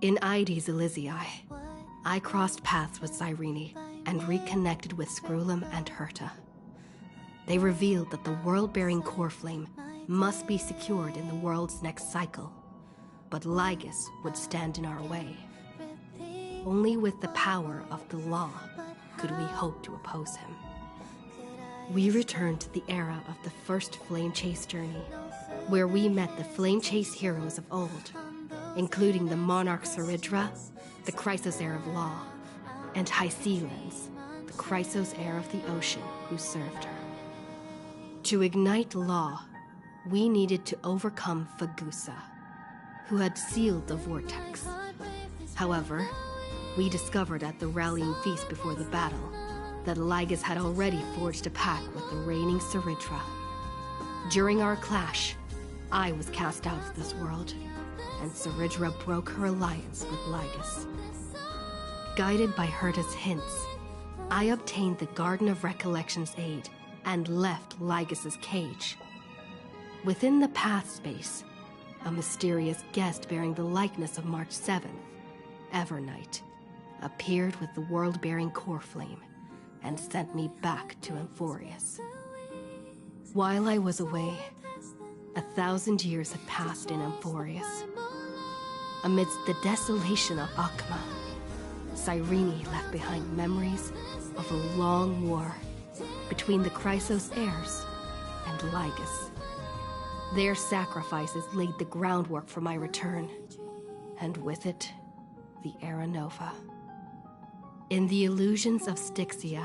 In Ides Elysiae, I crossed paths with Cyrene and reconnected with Scrulum and Herta. They revealed that the world-bearing core flame must be secured in the world's next cycle, but Lygus would stand in our way. Only with the power of the law could we hope to oppose him. We returned to the era of the first Flame Chase journey, where we met the Flame Chase heroes of old, including the Monarch Saridra, the Chrysos heir of law, and Hycelens, the Chrysos heir of the ocean who served her. To ignite law, we needed to overcome Fagusa, who had sealed the vortex. However, we discovered at the rallying feast before the battle that Lygus had already forged a pact with the reigning Saridra. During our clash, I was cast out of this world, and Saridra broke her alliance with Lygus. Guided by Herta's hints, I obtained the Garden of Recollection's aid and left Lygus's cage. Within the path space, a mysterious guest bearing the likeness of March 7th, Evernight, appeared with the world-bearing core flame and sent me back to Amphorius. While I was away, 1,000 years had passed in Amphorius. Amidst the desolation of Akma, Cyrene left behind memories of a long war between the Chrysos heirs and Lygus. Their sacrifices laid the groundwork for my return, and with it, the Era Nova. In the illusions of Styxia,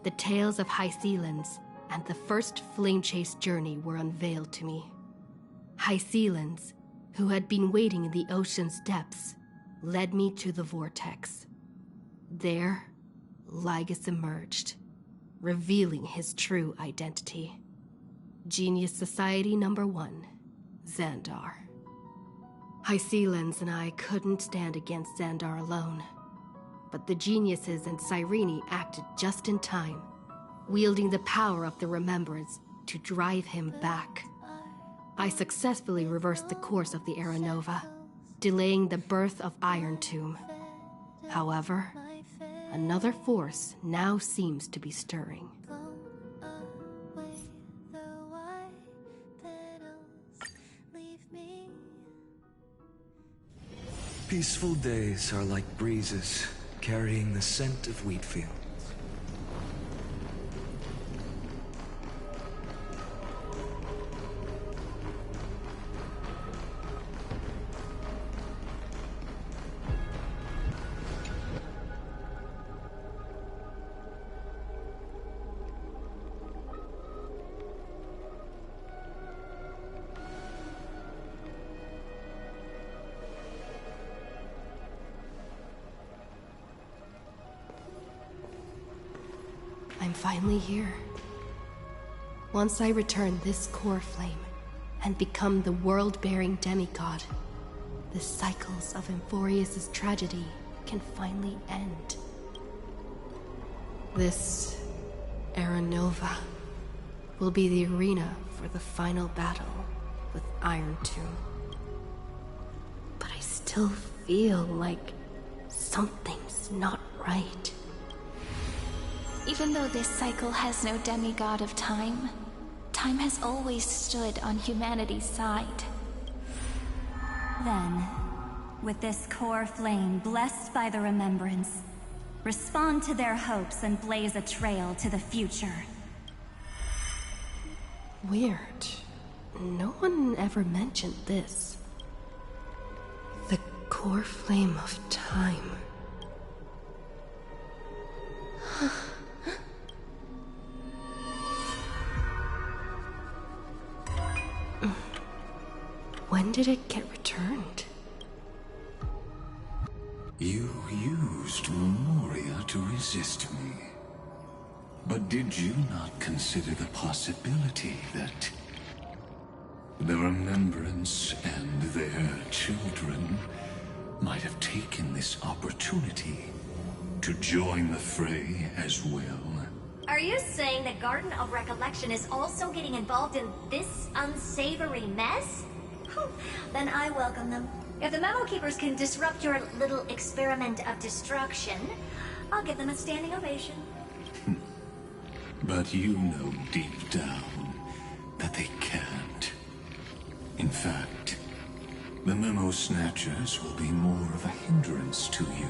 the tales of Hycelens and the first Flame Chase journey were unveiled to me. Hycelens, who had been waiting in the ocean's depths, led me to the vortex. There, Lygus emerged, revealing his true identity. Genius Society Number 1, Xandar. Hycelens and I couldn't stand against Xandar alone, but the geniuses and Cyrene acted just in time, wielding the power of the Remembrance to drive him back. I successfully reversed the course of the Era Nova, delaying the birth of Iron Tomb. However, another force now seems to be stirring. Peaceful days are like breezes, carrying the scent of wheat fields. I'm finally here. Once I return this core flame and become the world-bearing demigod, the cycles of Amphorius' tragedy can finally end. This Era Nova will be the arena for the final battle with Iron Tomb. But I still feel like something's not right. Even though this cycle has no demigod of time, time has always stood on humanity's side. Then, with this core flame blessed by the Remembrance, respond to their hopes and blaze a trail to the future. Weird. No one ever mentioned this. The core flame of time. When did it get returned? You used Memoria to resist me. But did you not consider the possibility that the Remembrance and their children might have taken this opportunity to join the fray as well? Are you saying the Garden of Recollection is also getting involved in this unsavory mess? Then I welcome them. If the Memo Keepers can disrupt your little experiment of destruction, I'll give them a standing ovation. But you know deep down that they can't. In fact, the Memo Snatchers will be more of a hindrance to you.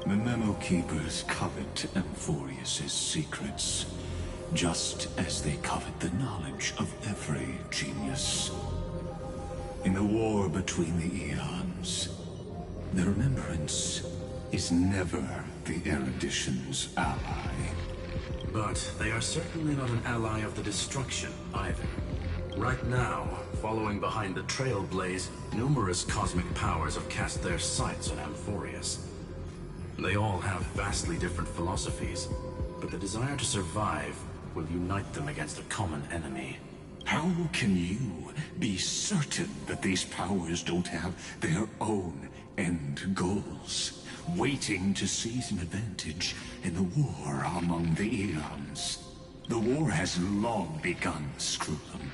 The Memo Keepers covet Amphorius's secrets, just as they covet the knowledge of every genius. In the war between the eons, the Remembrance is never the Erudition's ally. But they are certainly not an ally of the Destruction, either. Right now, following behind the Trailblaze, numerous cosmic powers have cast their sights on Amphorius. They all have vastly different philosophies, but the desire to survive will unite them against a common enemy. How can you be certain that these powers don't have their own end goals, waiting to seize an advantage in the war among the eons? The war has long begun, Screw'em.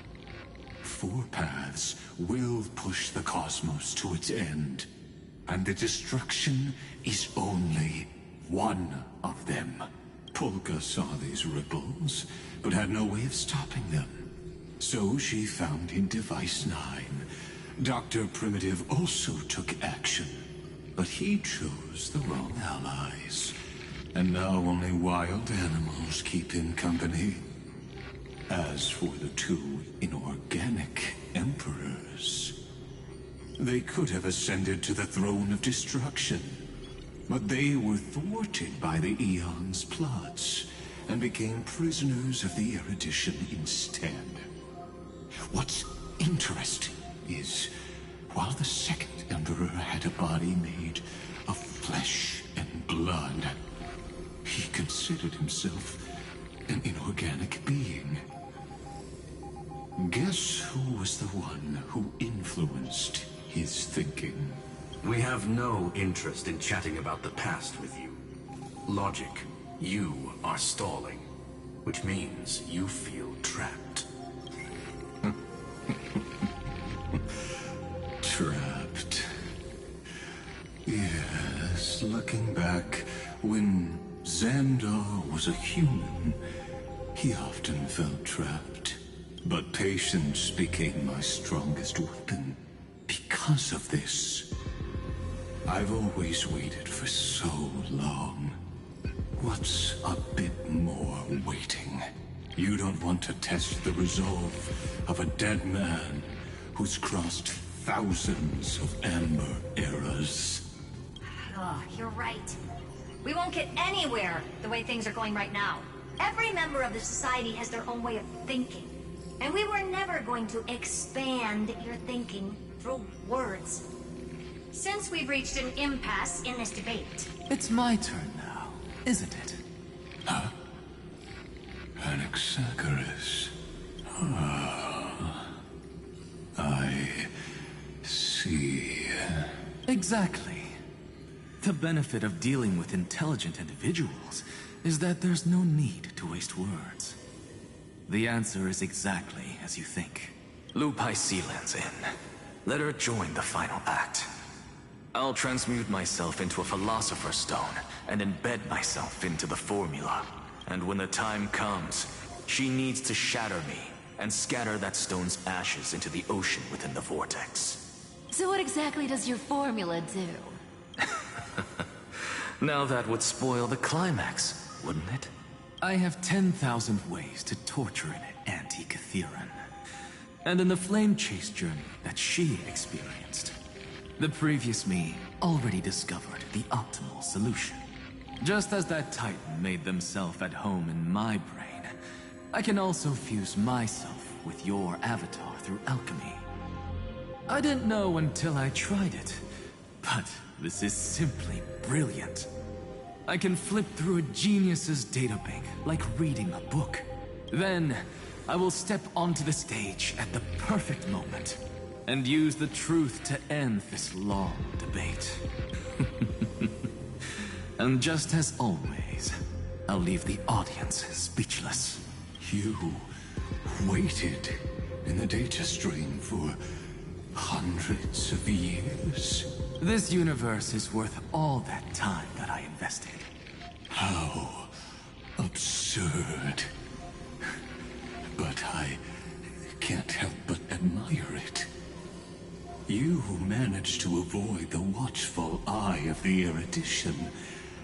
4 paths will push the cosmos to its end, and the destruction is only one of them. Polka saw these ripples, but had no way of stopping them. So she found in Device 9. Dr. Primitive also took action, but he chose the wrong allies. And now only wild animals keep him company. As for the 2 inorganic emperors, they could have ascended to the throne of destruction, but they were thwarted by the Eon's plots and became prisoners of the Erudition instead. What's interesting is, while the second Emperor had a body made of flesh and blood, he considered himself an inorganic being. Guess who was the one who influenced his thinking? We have no interest in chatting about the past with you. Logic, you are stalling, which means you feel trapped. Trapped. Yes, looking back, when Xandar was a human, he often felt trapped. But patience became my strongest weapon because of this. I've always waited for so long. What's a bit more waiting? You don't want to test the resolve of a dead man who's crossed thousands of amber eras. Oh, you're right. We won't get anywhere the way things are going right now. Every member of the society has their own way of thinking. And we were never going to expand your thinking through words. Since we've reached an impasse in this debate. It's my turn now, isn't it? Huh? Anaxagoras. I see. Exactly. The benefit of dealing with intelligent individuals is that there's no need to waste words. The answer is exactly as you think. Lupai Sealand's in. Let her join the final act. I'll transmute myself into a Philosopher's Stone and embed myself into the formula. And when the time comes, she needs to shatter me and scatter that stone's ashes into the ocean within the vortex. So what exactly does your formula do? Now that would spoil the climax, wouldn't it? I have 10,000 ways to torture an anti-Catheran. And in the flame chase journey that she experienced, the previous me already discovered the optimal solution. Just as that Titan made themselves at home in my brain, I can also fuse myself with your avatar through alchemy. I didn't know until I tried it, but this is simply brilliant. I can flip through a genius's databank like reading a book. Then, I will step onto the stage at the perfect moment and use the truth to end this long debate. And just as always, I'll leave the audience speechless. You waited in the data stream for Hundreds of years? This universe is worth all that time that I invested. How absurd. But I can't help but admire it. You managed to avoid the watchful eye of the erudition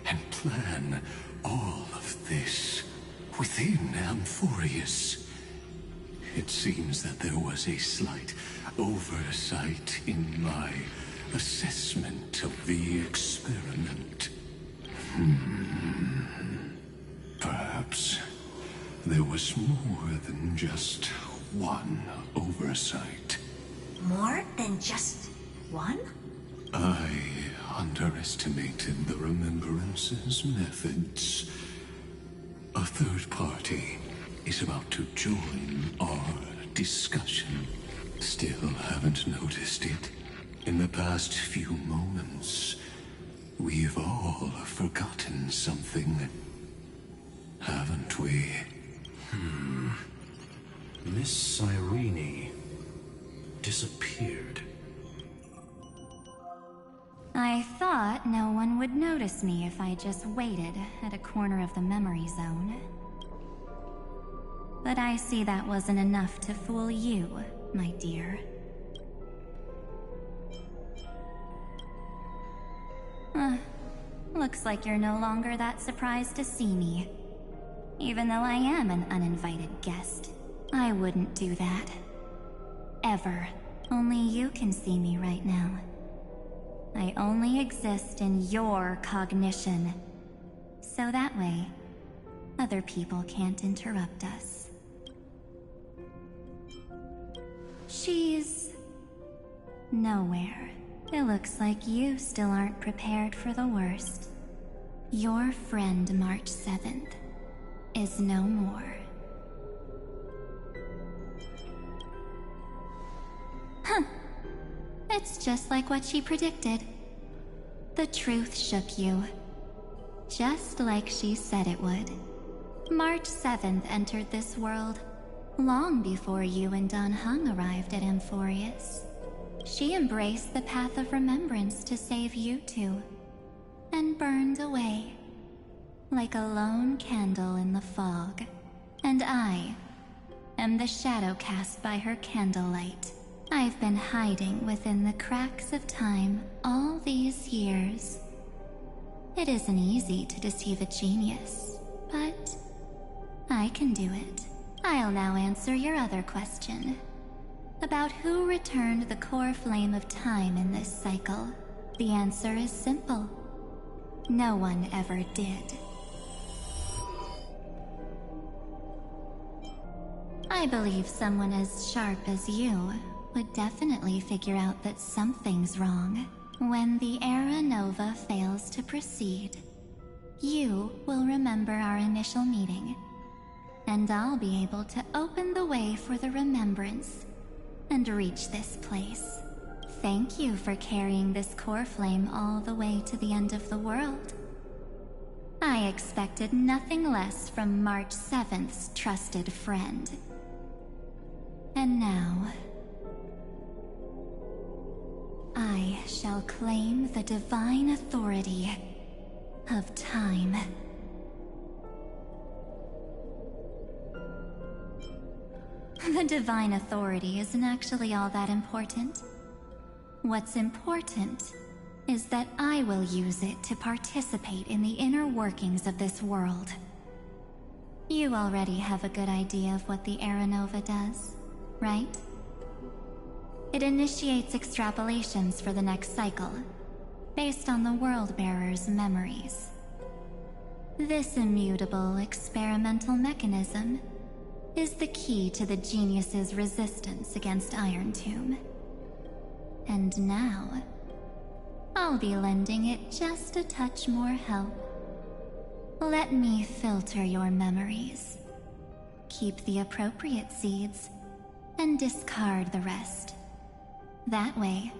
and plan all of this within Amphorius. It seems that there was a slight oversight in my assessment of the experiment. Perhaps there was more than just one oversight. More than just one? I underestimated the Remembrance's methods. A third party is about to join our discussion. Still haven't noticed it. In the past few moments, we've all forgotten something, haven't we? Miss Irene disappeared. I thought no one would notice me if I just waited at a corner of the memory zone. But I see that wasn't enough to fool you, my dear. Looks like you're no longer that surprised to see me. Even though I am an uninvited guest, I wouldn't do that. Ever. Only you can see me right now. I only exist in your cognition. So that way, other people can't interrupt us. She's nowhere. It looks like you still aren't prepared for the worst. Your friend March 7th is no more. Huh. It's just like what she predicted. The truth shook you. Just like she said it would. March 7th entered this world long before you and Don Hung arrived at Amphorius. She embraced the path of remembrance to save you two, and burned away like a lone candle in the fog. And I am the shadow cast by her candlelight. I've been hiding within the cracks of time all these years. It isn't easy to deceive a genius, but I can do it. I'll now answer your other question. About who returned the core flame of time in this cycle. The answer is simple. No one ever did. I believe someone as sharp as you would definitely figure out that something's wrong. When the Era Nova fails to proceed, you will remember our initial meeting, and I'll be able to open the way for the remembrance and reach this place. Thank you for carrying this core flame all the way to the end of the world. I expected nothing less from March 7th's trusted friend. And now, I shall claim the divine authority of time. The divine authority isn't actually all that important. What's important is that I will use it to participate in the inner workings of this world. You already have a good idea of what the Era Nova does, right? It initiates extrapolations for the next cycle, based on the World-Bearer's memories. This immutable experimental mechanism is the key to the genius's resistance against Iron Tomb. And now, I'll be lending it just a touch more help. Let me filter your memories. Keep the appropriate seeds, and discard the rest. That way,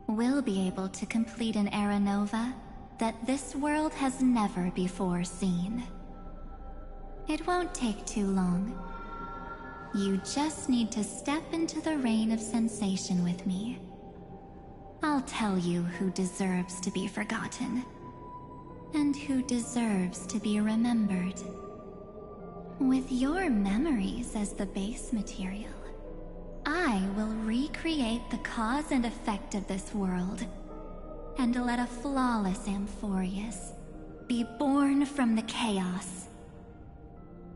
we'll be able to complete an Era Nova that this world has never before seen. It won't take too long. You just need to step into the rain of sensation with me. I'll tell you who deserves to be forgotten, and who deserves to be remembered. With your memories as the base material, I will recreate the cause and effect of this world, and let a flawless Amphorius be born from the chaos.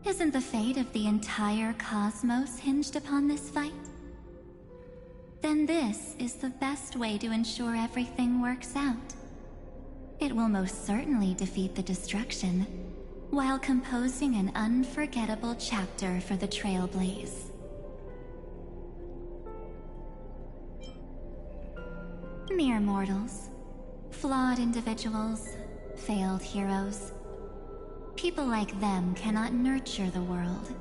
Isn't the fate of the entire cosmos hinged upon this fight? Then this is the best way to ensure everything works out. It will most certainly defeat the destruction, while composing an unforgettable chapter for the Trailblaze. Mere mortals. Flawed individuals. Failed heroes. People like them cannot nurture the world,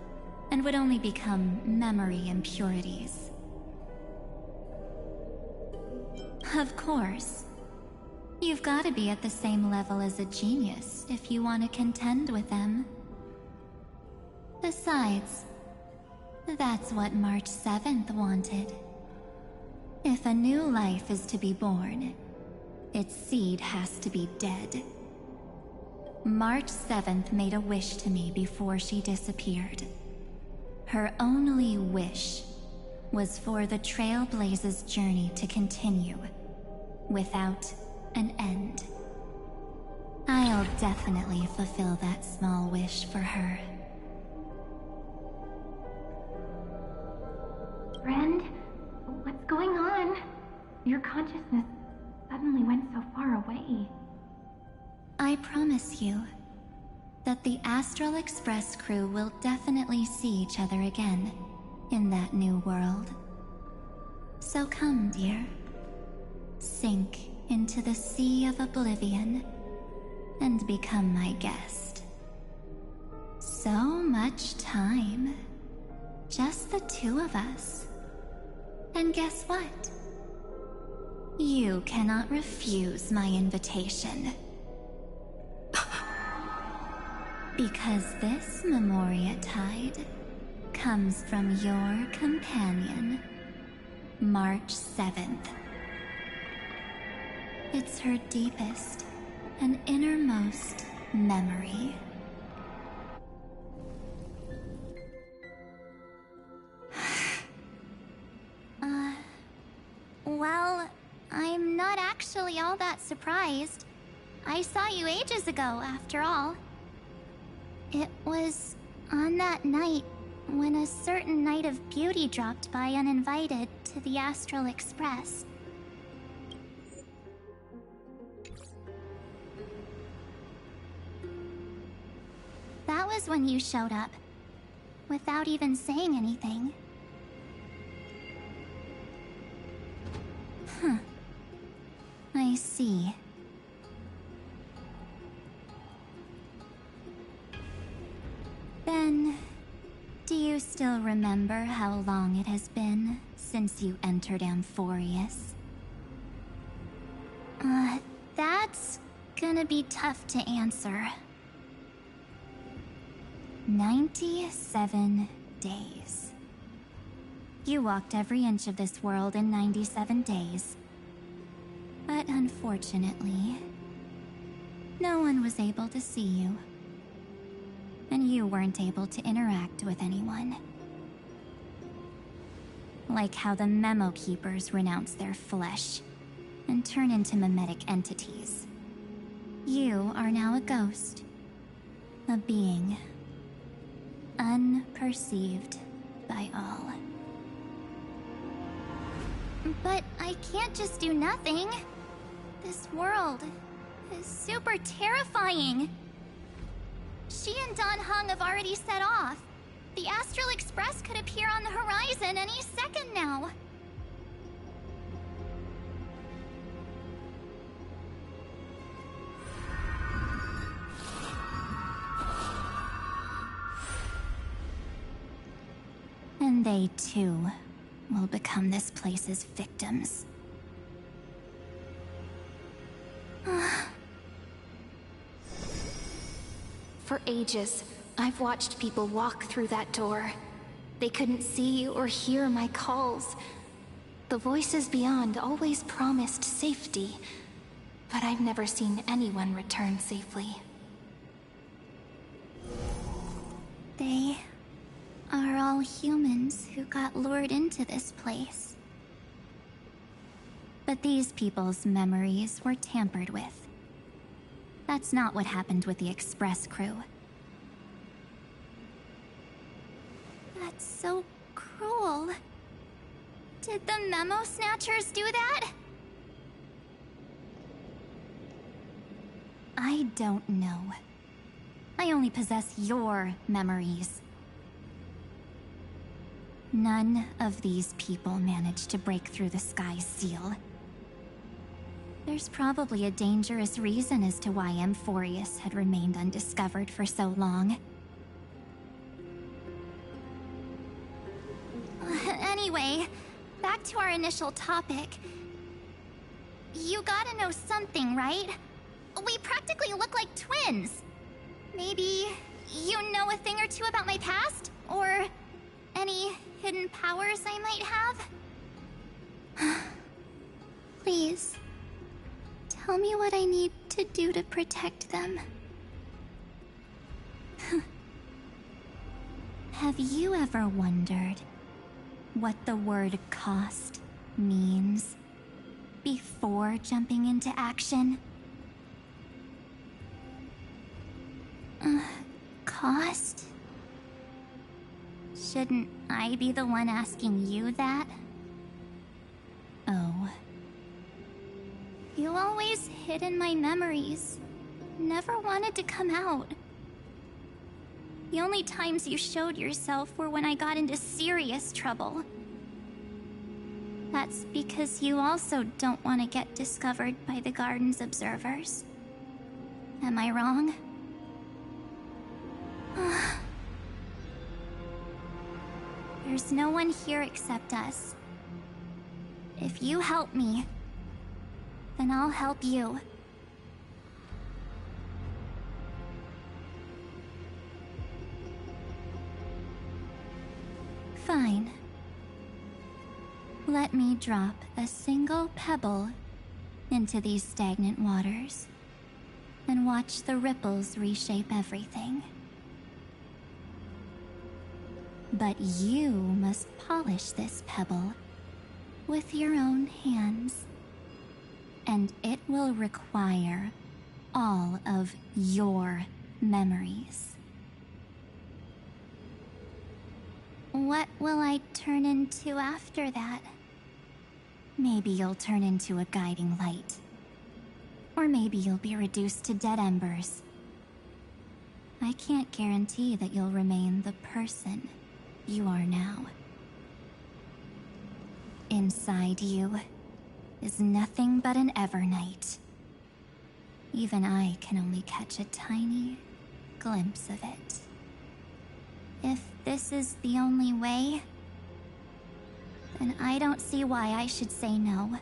and would only become memory impurities. Of course. You've got to be at the same level as a genius if you want to contend with them. Besides, that's what March 7th wanted. If a new life is to be born, its seed has to be dead. March 7th made a wish to me before she disappeared. Her only wish was for the Trailblaze's journey to continue, without an end. I'll definitely fulfill that small wish for her. Friend, what's going on? Your consciousness suddenly went so far away. I promise you that the Astral Express crew will definitely see each other again in that new world. So come, dear. Sink into the sea of oblivion and become my guest. So much time. Just the two of us. And guess what? You cannot refuse my invitation. Because this Memoria Tide comes from your companion, March 7th. It's her deepest and innermost memory. Well, I'm not actually all that surprised. I saw you ages ago, after all. It was on that night when a certain Knight of Beauty dropped by uninvited to the Astral Express. That was when you showed up, without even saying anything. Huh. I see. Then, do you still remember how long it has been since you entered Amphorius? That's gonna be tough to answer. 97 days. You walked every inch of this world in 97 days. But unfortunately, no one was able to see you. And you weren't able to interact with anyone. Like how the Memo Keepers renounce their flesh and turn into mimetic entities. You are now a ghost. A being. Unperceived by all. But I can't just do nothing. This world is super terrifying. She and Don Hung have already set off. The Astral Express could appear on the horizon any second now. And they too will become this place's victims. For ages, I've watched people walk through that door. They couldn't see or hear my calls. The voices beyond always promised safety, but I've never seen anyone return safely. They are all humans who got lured into this place. But these people's memories were tampered with. That's not what happened with the Express crew. That's so cruel. Did the Memo Snatchers do that? I don't know. I only possess your memories. None of these people managed to break through the sky's seal. There's probably a dangerous reason as to why Amphorius had remained undiscovered for so long. Anyway, back to our initial topic. You gotta know something, right? We practically look like twins. Maybe you know a thing or two about my past? Or any hidden powers I might have? Please, tell me what I need to do to protect them. Have you ever wondered what the word cost means before jumping into action? Cost? Shouldn't I be the one asking you that? Oh. You always hid in my memories. Never wanted to come out. The only times you showed yourself were when I got into serious trouble. That's because you also don't want to get discovered by the Garden's observers. Am I wrong? There's no one here except us. If you help me, then I'll help you. Fine. Let me drop a single pebble into these stagnant waters and watch the ripples reshape everything. But you must polish this pebble with your own hands, and it will require all of your memories. What will I turn into after that? Maybe you'll turn into a guiding light. Or maybe you'll be reduced to dead embers. I can't guarantee that you'll remain the person you are now. Inside you is nothing but an Evernight. Even I can only catch a tiny glimpse of it. If this is the only way, then I don't see why I should say no.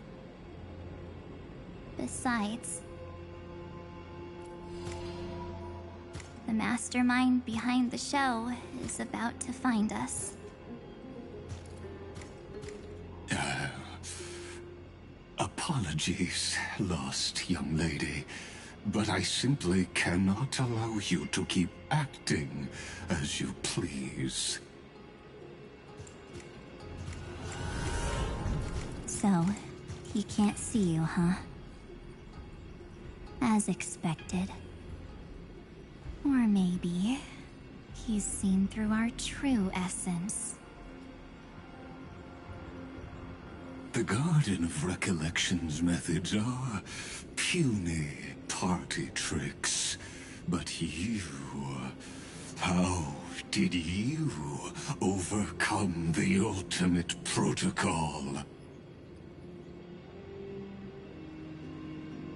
Besides, the mastermind behind the show is about to find us. Apologies, lost young lady, but I simply cannot allow you to keep acting as you please. So, he can't see you, huh? As expected. Or maybe he's seen through our true essence. The Garden of Recollection's methods are puny party tricks. But you... how did you overcome the ultimate protocol?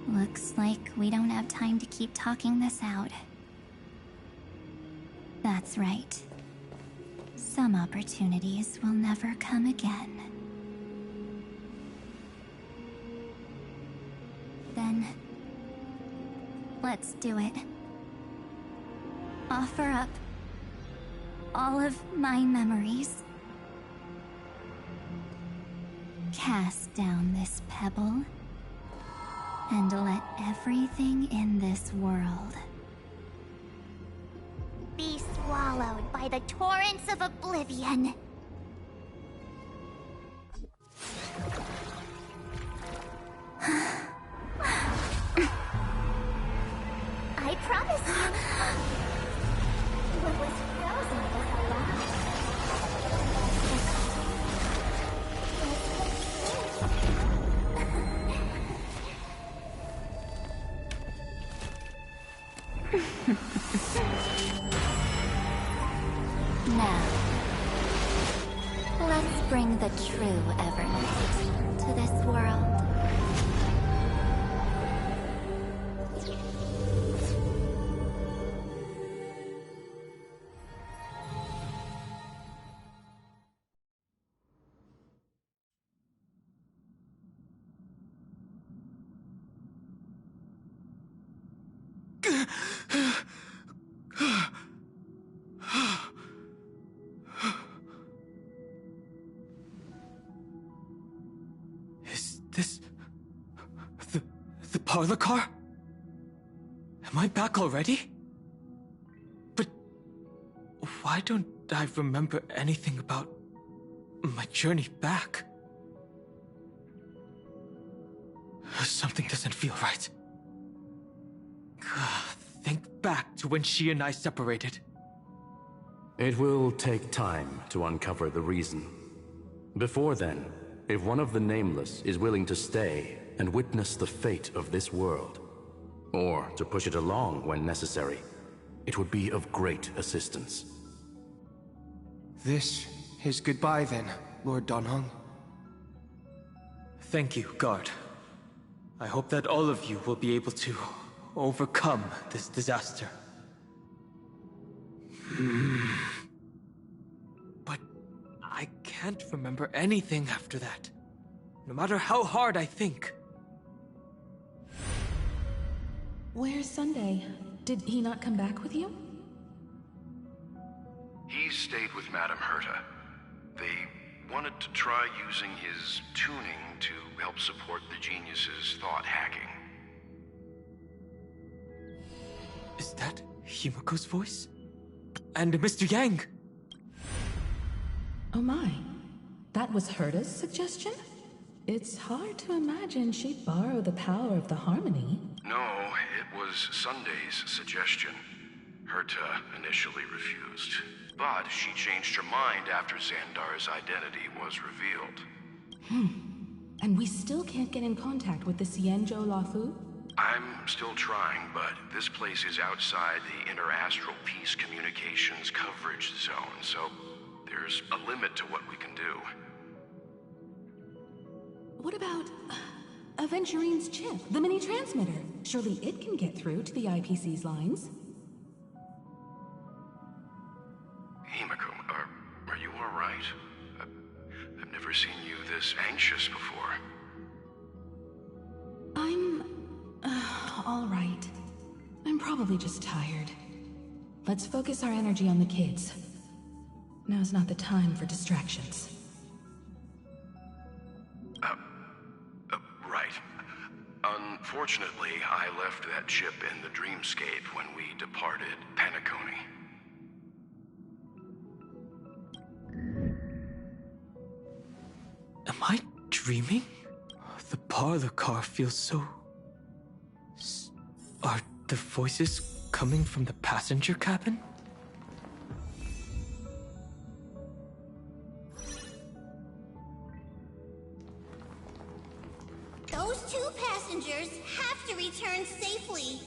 Looks like we don't have time to keep talking this out. That's right. Some opportunities will never come again. Then, let's do it. Offer up all of my memories Cast down this pebble, and let everything in this world be swallowed by the torrents of oblivion. I promise you, what was frozen was alive. Now, let's bring the true Evernight to this world. Is this the parlor car? Am I back already? But why don't I remember anything about my journey back? Something doesn't feel right. Think back to when she and I separated. It will take time to uncover the reason. Before then, if one of the Nameless is willing to stay and witness the fate of this world, or to push it along when necessary, it would be of great assistance. This is goodbye then, Lord Donhong. Thank you, Guard. I hope that all of you will be able to overcome this disaster. But I can't remember anything after that, no matter how hard I think. Where's Sunday? Did he not come back with you? He stayed with Madame Herta. They wanted to try using his tuning to help support the genius's thought hacking. Is that Himiko's voice? And Mr. Yang? Oh my. That was Herta's suggestion? It's hard to imagine she'd borrow the power of the harmony. No, it was Sunday's suggestion. Herta initially refused, but she changed her mind after Xandar's identity was revealed. And we still can't get in contact with the Xianzhou Lafu? I'm still trying, but this place is outside the Inter-Astral Peace Communications coverage zone, so there's a limit to what we can do. What about Aventurine's chip, the mini-transmitter? Surely it can get through to the IPC's lines. Himiko, are you all right? I've never seen you this anxious before. I'm all right. I'm probably just tired. Let's focus our energy on the kids. Now's not the time for distractions. Right. Unfortunately, I left that chip in the dreamscape when we departed Penacony. Am I dreaming? The parlor car feels so... Are the voices coming from the passenger cabin? Those two passengers have to return safely.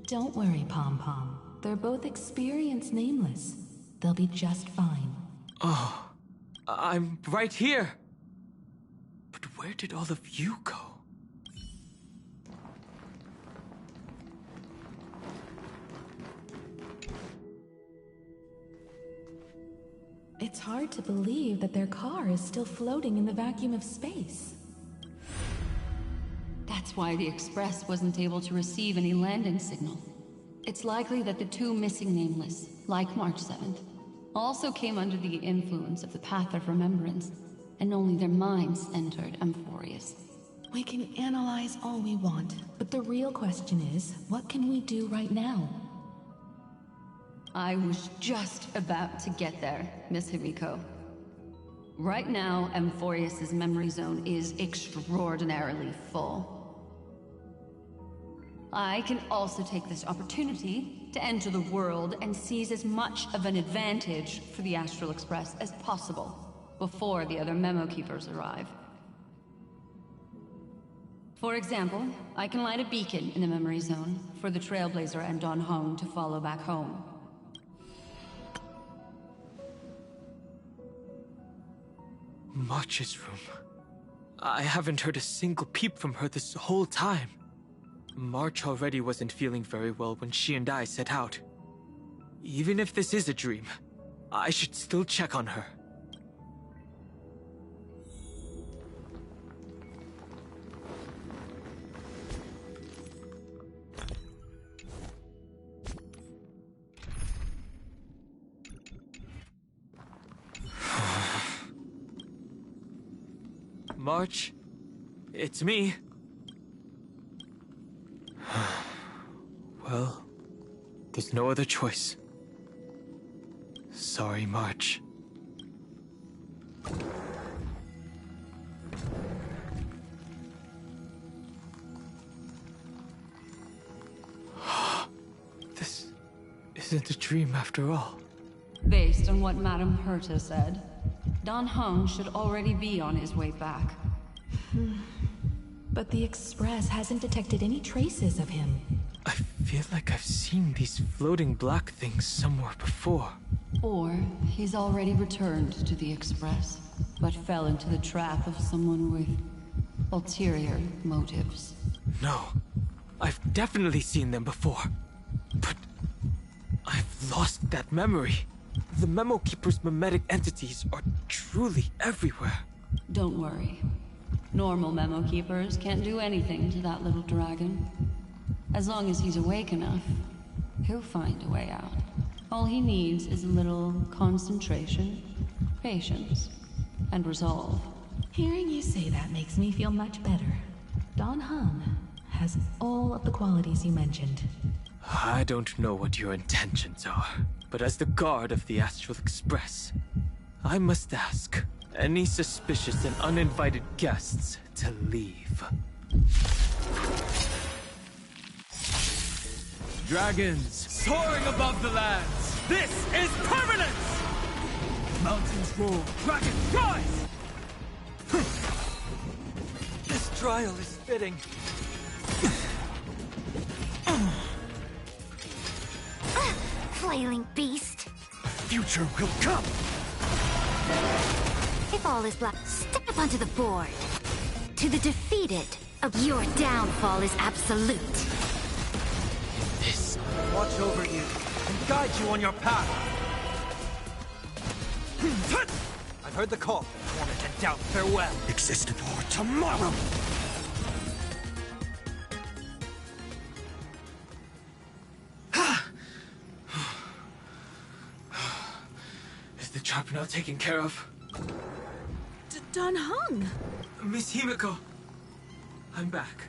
Don't worry, Pom Pom. They're both experienced Nameless. They'll be just fine. Oh, I'm right here. But where did all of you go? It's hard to believe that their car is still floating in the vacuum of space. That's why the Express wasn't able to receive any landing signal. It's likely that the two missing Nameless, like March 7th, also came under the influence of the Path of Remembrance. and only their minds entered Amphorius. We can analyze all we want, but the real question is, what can we do right now? I was just about to get there, Miss Himiko. Right now, Amphorius's memory zone is extraordinarily full. I can also take this opportunity to enter the world and seize as much of an advantage for the Astral Express as possible before the other Memo Keepers arrive. For example, I can light a beacon in the memory zone for the Trailblazer and Don Hong to follow back home. March's room. I haven't heard a single peep from her this whole time. March already wasn't feeling very well when she and I set out. Even if this is a dream, I should still check on her. March, it's me. Well, there's no other choice. Sorry, March. This isn't a dream after all. Based on what Madame Herta said, Don Hong should already be on his way back. But the Express hasn't detected any traces of him. I feel like I've seen these floating black things somewhere before. Or he's already returned to the Express, but fell into the trap of someone with ulterior motives. No, I've definitely seen them before. But I've lost that memory. The Memo Keeper's mimetic entities are truly everywhere. Don't worry. Normal Memo Keepers can't do anything to that little dragon. As long as he's awake enough, he'll find a way out. All he needs is a little concentration, patience, and resolve. Hearing you say that makes me feel much better. Don Hong has all of the qualities you mentioned. I don't know what your intentions are, but as the guard of the Astral Express, I must ask any suspicious and uninvited guests to leave. Dragons soaring above the lands. This is permanence! Mountains roar, dragons rise! This trial is fitting. Flailing beast. Future will come! If all is black, step onto the board. To the defeated, your downfall is absolute. This watch over you and guide you on your path. I've heard the call. Torment and doubt, farewell. Exist for tomorrow! Is the trap now taken care of? Don Hong! Miss Himiko! I'm back.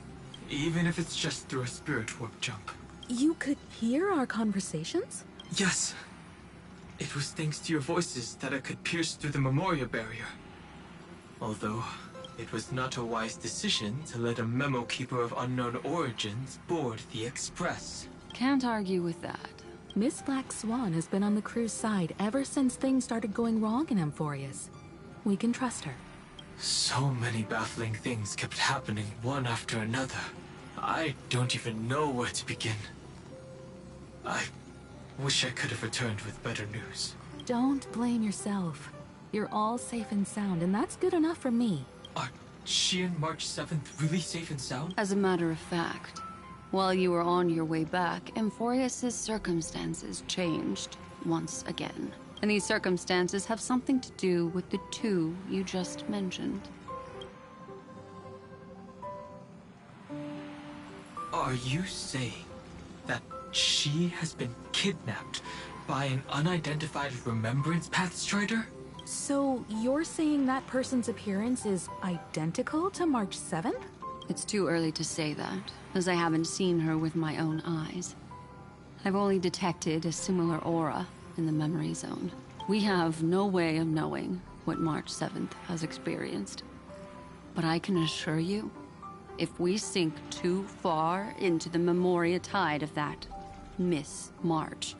Even if it's just through a spirit warp jump. You could hear our conversations? Yes. It was thanks to your voices that I could pierce through the Memoria barrier. Although, it was not a wise decision to let a Memo Keeper of unknown origins board the Express. Can't argue with that. Miss Black Swan has been on the crew's side ever since things started going wrong in Amphorius. We can trust her. So many baffling things kept happening one after another. I don't even know where to begin. I wish I could have returned with better news. Don't blame yourself. You're all safe and sound, and that's good enough for me. Are she and March 7th really safe and sound? As a matter of fact, while you were on your way back, Amphorius's circumstances changed once again. And these circumstances have something to do with the two you just mentioned. Are you saying that she has been kidnapped by an unidentified Remembrance Path Strider? So you're saying that person's appearance is identical to March 7th? It's too early to say that, as I haven't seen her with my own eyes. I've only detected a similar aura in the memory zone. We have no way of knowing what March 7th has experienced. But I can assure you, if we sink too far into the Memoria tide of that Miss March...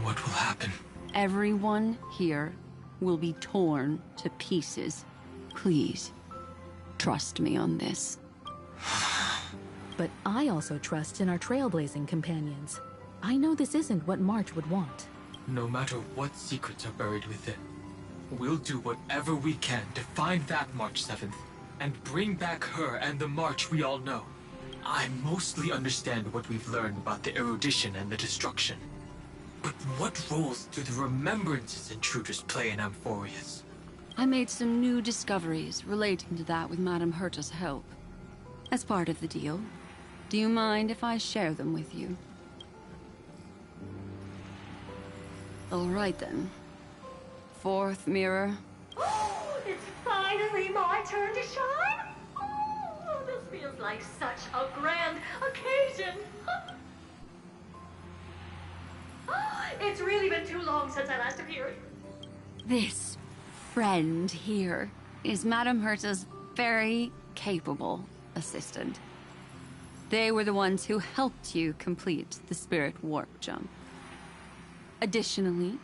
What will happen? Everyone here will be torn to pieces. Please, trust me on this. But I also trust in our trailblazing companions. I know this isn't what March would want. No matter what secrets are buried within, we'll do whatever we can to find that March 7th and bring back her and the March we all know. I mostly understand what we've learned about the erudition and the destruction. But what roles do the remembrances intruders play in Amphorius? I made some new discoveries relating to that with Madame Herta's help. As part of the deal, do you mind if I share them with you? All right then. Fourth mirror. Oh, it's finally my turn to shine! Oh, this feels like such a grand occasion! It's really been too long since I last appeared. This friend here is Madame Herta's very capable assistant. They were the ones who helped you complete the spirit warp jump. Additionally,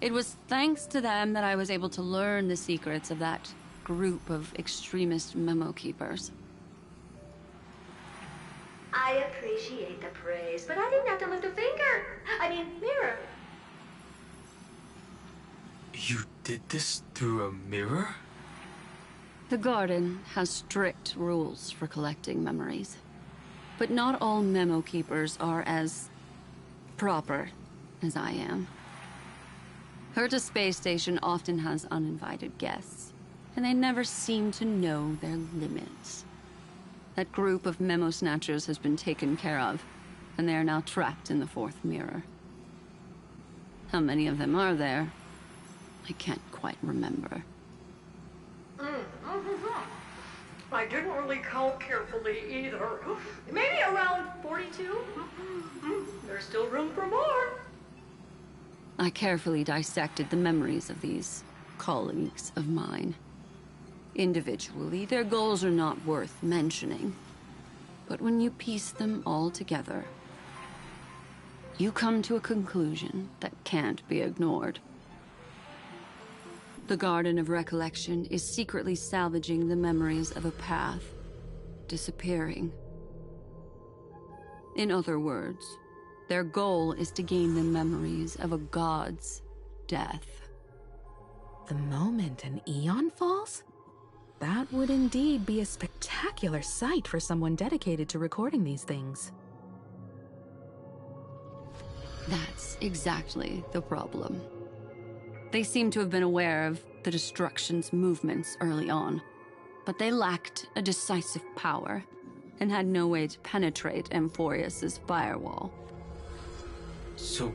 it was thanks to them that I was able to learn the secrets of that group of extremist memo keepers. I appreciate the praise, but I didn't have to lift a finger. I mean, mirror. You did this through a mirror? The garden has strict rules for collecting memories. But not all memo keepers are as proper as I am. Herta Space Station often has uninvited guests, and they never seem to know their limits. That group of memo snatchers has been taken care of, and they are now trapped in the fourth mirror. How many of them are there? I can't quite remember. I didn't really count carefully either. Maybe around 42? There's still room for more. I carefully dissected the memories of these colleagues of mine. Individually, their goals are not worth mentioning. But when you piece them all together, you come to a conclusion that can't be ignored. The Garden of Recollection is secretly salvaging the memories of a path disappearing. In other words, their goal is to gain the memories of a god's death. The moment an eon falls? That would indeed be a spectacular sight for someone dedicated to recording these things. That's exactly the problem. They seem to have been aware of the destruction's movements early on, but they lacked a decisive power and had no way to penetrate Amphorius's firewall. So,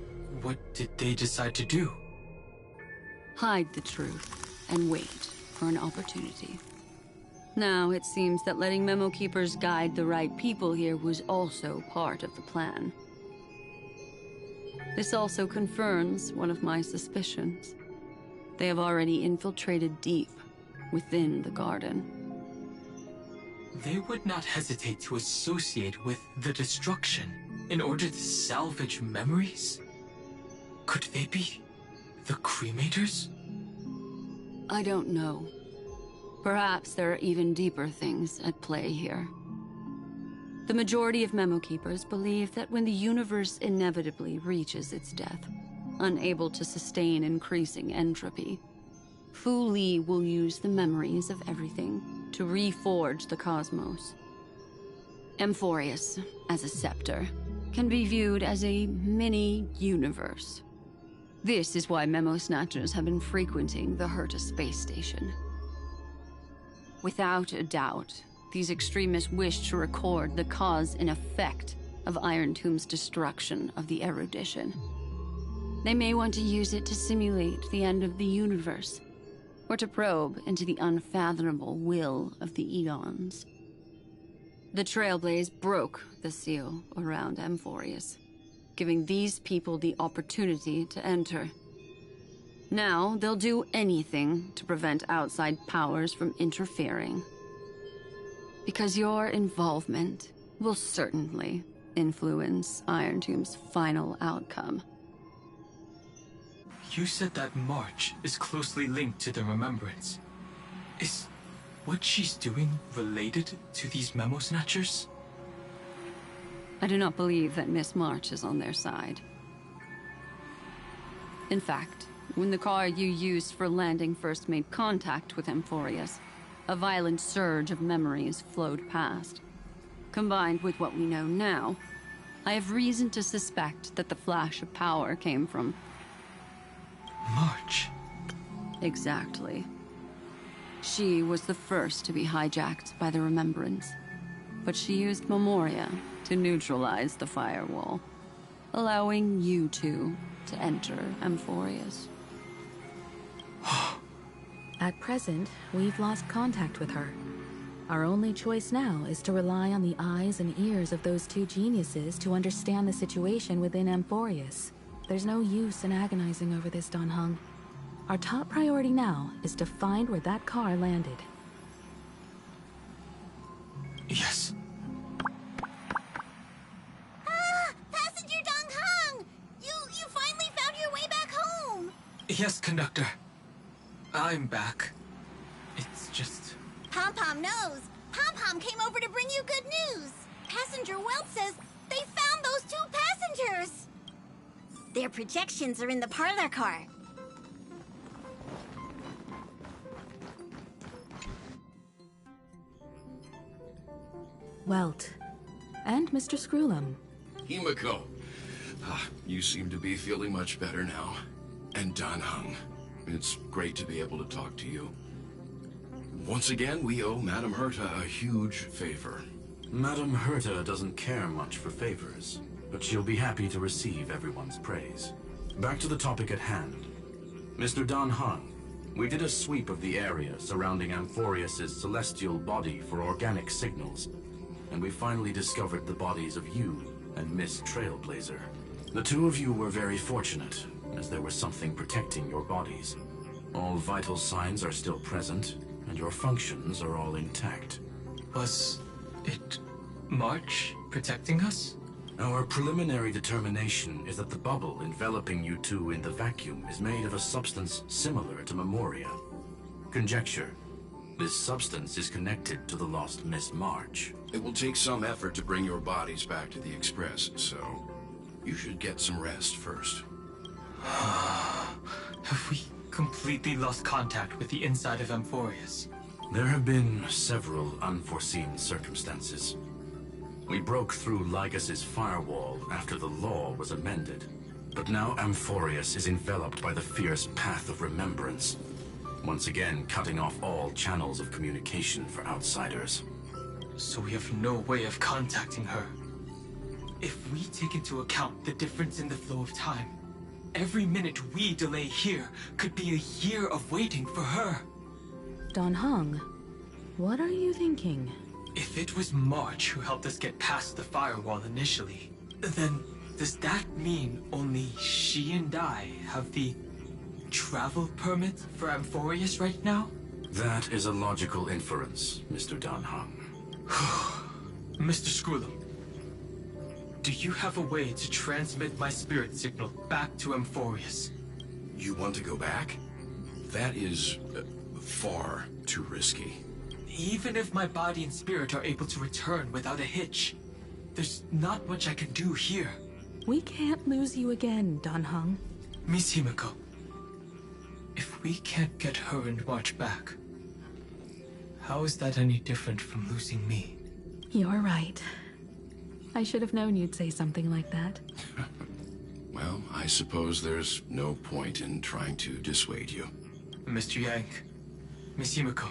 what did they decide to do? Hide the truth and wait for an opportunity. Now, it seems that letting memo keepers guide the right people here was also part of the plan. This also confirms one of my suspicions. They have already infiltrated deep within the garden. They would not hesitate to associate with the destruction in order to salvage memories? Could they be the cremators? I don't know. Perhaps there are even deeper things at play here. The majority of memo keepers believe that when the universe inevitably reaches its death, unable to sustain increasing entropy, Fu Li will use the memories of everything to reforge the cosmos. Amphorius, as a scepter, can be viewed as a mini-universe. This is why memo snatchers have been frequenting the Herta space station. Without a doubt, these extremists wish to record the cause and effect of Iron Tomb's destruction of the erudition. They may want to use it to simulate the end of the universe, or to probe into the unfathomable will of the Eons. The Trailblaze broke the seal around Amphorius, giving these people the opportunity to enter. Now, they'll do anything to prevent outside powers from interfering. Because your involvement will certainly influence Iron Tomb's final outcome. You said that March is closely linked to the Remembrance. Is what she's doing related to these memo snatchers? I do not believe that Miss March is on their side. In fact, when the car you used for landing first made contact with Amphorius, a violent surge of memories flowed past. Combined with what we know now, I have reason to suspect that the flash of power came from... March. Exactly. She was the first to be hijacked by the Remembrance, but she used Memoria to neutralize the firewall, allowing you two to enter Amphorius. At present, we've lost contact with her. Our only choice now is to rely on the eyes and ears of those two geniuses to understand the situation within Amphorius. There's no use in agonizing over this, Don Hung. Our top priority now is to find where that car landed. Yes. Passenger Dong Hung! You finally found your way back home! Yes, Conductor. I'm back. It's just... Pom-Pom knows. Pom-Pom came over to bring you good news. Passenger Welt says they found those two passengers. Their projections are in the parlor car. Welt. And Mr. Screwlum. Himiko. You seem to be feeling much better now. And Dan Hung. It's great to be able to talk to you. Once again, we owe Madame Herta a huge favor. Madame Herta doesn't care much for favors, but she'll be happy to receive everyone's praise. Back to the topic at hand. Mr. Dan Hung, we did a sweep of the area surrounding Amphorius' celestial body for organic signals, and we finally discovered the bodies of you and Miss Trailblazer. The two of you were very fortunate, as there was something protecting your bodies. All vital signs are still present, and your functions are all intact. Was it March protecting us? Our preliminary determination is that the bubble enveloping you two in the vacuum is made of a substance similar to Memoria. Conjecture. This substance is connected to the lost Miss March. It will take some effort to bring your bodies back to the Express, so you should get some rest first. Have we completely lost contact with the inside of Amphorius? There have been several unforeseen circumstances. We broke through Lygas's firewall after the law was amended. But now Amphorius is enveloped by the fierce path of remembrance, once again cutting off all channels of communication for outsiders. So we have no way of contacting her. If we take into account the difference in the flow of time, every minute we delay here could be a year of waiting for her. Don Hung, what are you thinking? If it was March who helped us get past the firewall initially, then does that mean only she and I have the travel permit for Amphorius right now? That is a logical inference, Mr. Dan Hung. Mr. Screwlum, do you have a way to transmit my spirit signal back to Amphorius? You want to go back? That is far too risky. Even if my body and spirit are able to return without a hitch, there's not much I can do here. We can't lose you again, Don Hung. Miss Himiko, if we can't get her and March back, how is that any different from losing me? You're right. I should have known you'd say something like that. Well, I suppose there's no point in trying to dissuade you. Mr. Yang, Miss Himiko,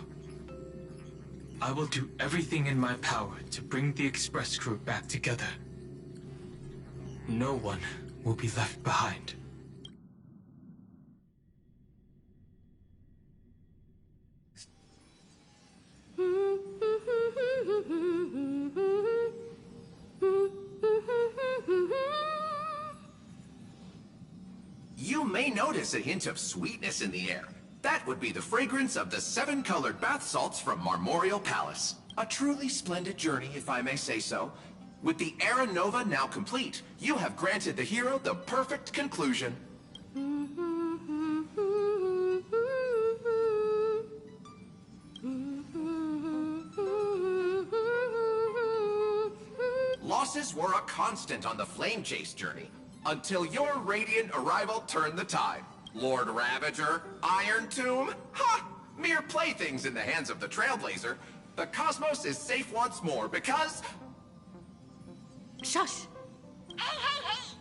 I will do everything in my power to bring the Express crew back together. No one will be left behind. you may notice a hint of sweetness in the air. That would be the fragrance of the 7-colored bath salts from Marmorial Palace. A truly splendid journey, if I may say so. With the Era Nova now complete, you have granted the hero the perfect conclusion. Losses were a constant on the Flame Chase journey, until your radiant arrival turned the tide. Lord Ravager, Iron Tomb, ha! Mere playthings in the hands of the Trailblazer. The cosmos is safe once more because... Shush! Hey, hey, hey!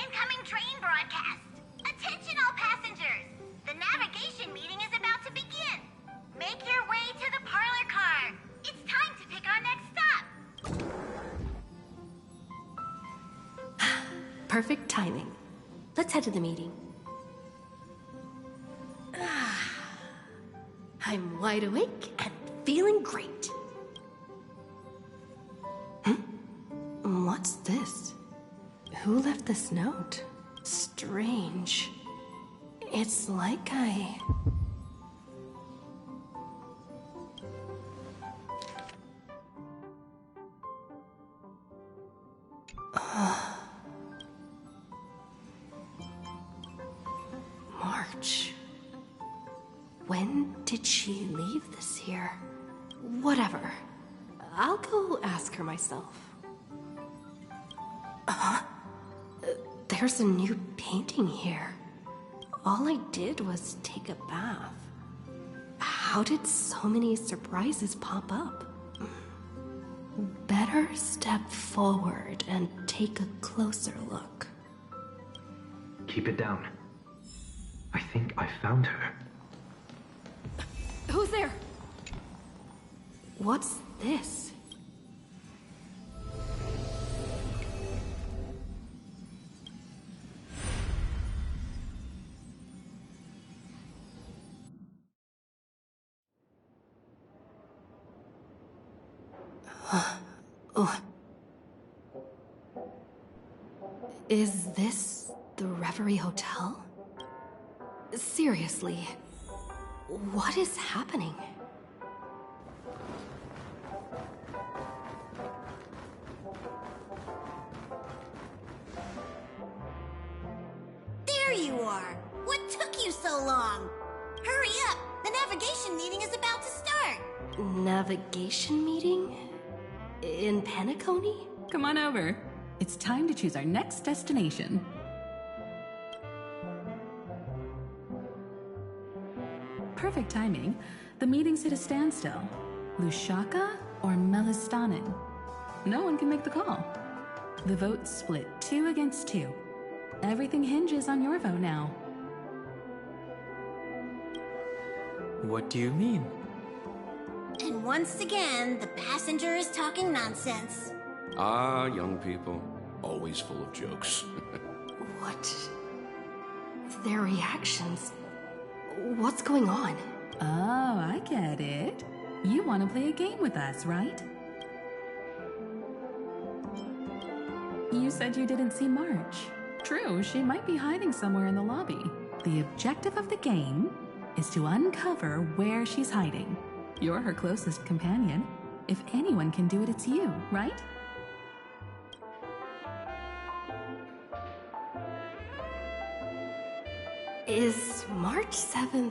Incoming train broadcast! Attention all passengers! The navigation meeting is about to begin! Make your way to the parlor car! It's time to pick our next stop! Perfect timing. Let's head to the meeting. I'm wide awake and feeling great. What's this? Who left this note? Strange. It's like I... March. When did she leave this here? Whatever. I'll go ask her myself. There's a new painting here. All I did was take a bath. How did so many surprises pop up? Better step forward and take a closer look. Keep it down. I think I found her. Who's there? What's this? Is this the Reverie Hotel? Seriously, what is happening? There you are! What took you so long? Hurry up! The navigation meeting is about to start! Navigation meeting? In Penacony? Come on over. It's time to choose our next destination. Perfect timing. The meeting's at a standstill. Lushaka or Melistanen? No one can make the call. The vote's split 2 against 2. Everything hinges on your vote now. What do you mean? And once again, the passenger is talking nonsense. Ah, young people. Always full of jokes. What? Their reactions. What's going on? Oh, I get it. You want to play a game with us, right? You said you didn't see March. True, she might be hiding somewhere in the lobby. The objective of the game is to uncover where she's hiding. You're her closest companion. If anyone can do it, it's you, right? Is March 7th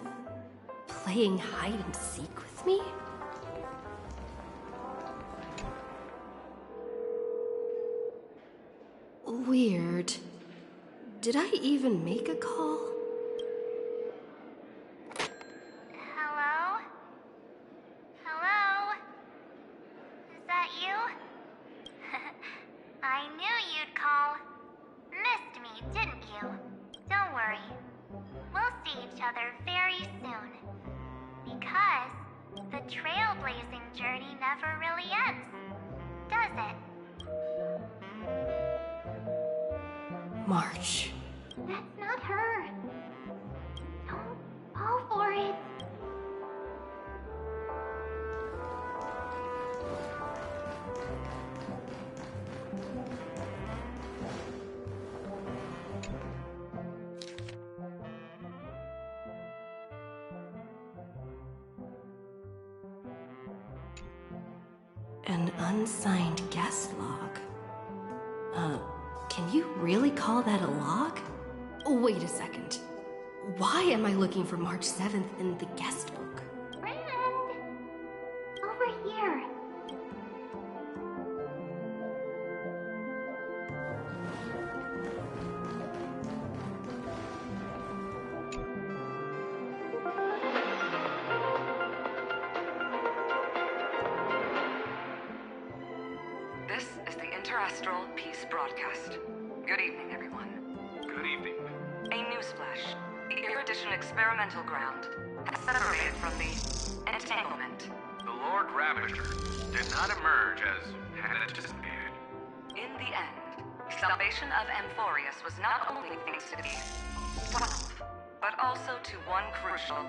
playing hide and seek with me? Weird. Did I even make a call? Hello? Hello? Is that you? I knew you'd call. Missed me, didn't you? Don't worry. We'll see each other very soon. Because the trailblazing journey never really ends, does it? March. That's not her. Don't fall for it. An unsigned guest log. Can you really call that a log? Wait a second. Why am I looking for March 7th in the guest book? Friend! Over here. This is the Interastral Peace Broadcast. Good evening, everyone. Good evening. A newsflash. The Erudition experimental ground has separated from the entanglement. The Lord Ravager did not emerge as had anticipated. In the end, salvation of Amphorius was not only things to be 12, but also to one crucial.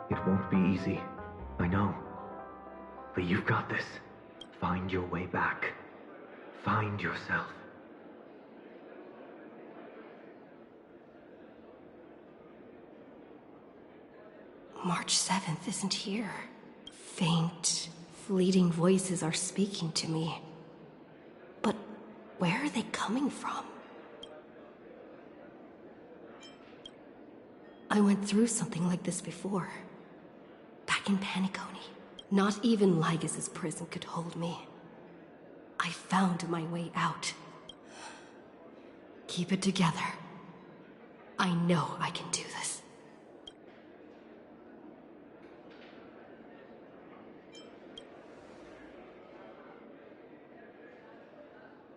It won't be easy. I know. But you've got this. Find your way back. Find yourself. March 7th isn't here. Faint, fleeting voices are speaking to me. But where are they coming from? I went through something like this before. Back in Paniconi. Not even Lygas's prison could hold me. I found my way out. Keep it together. I know I can do this.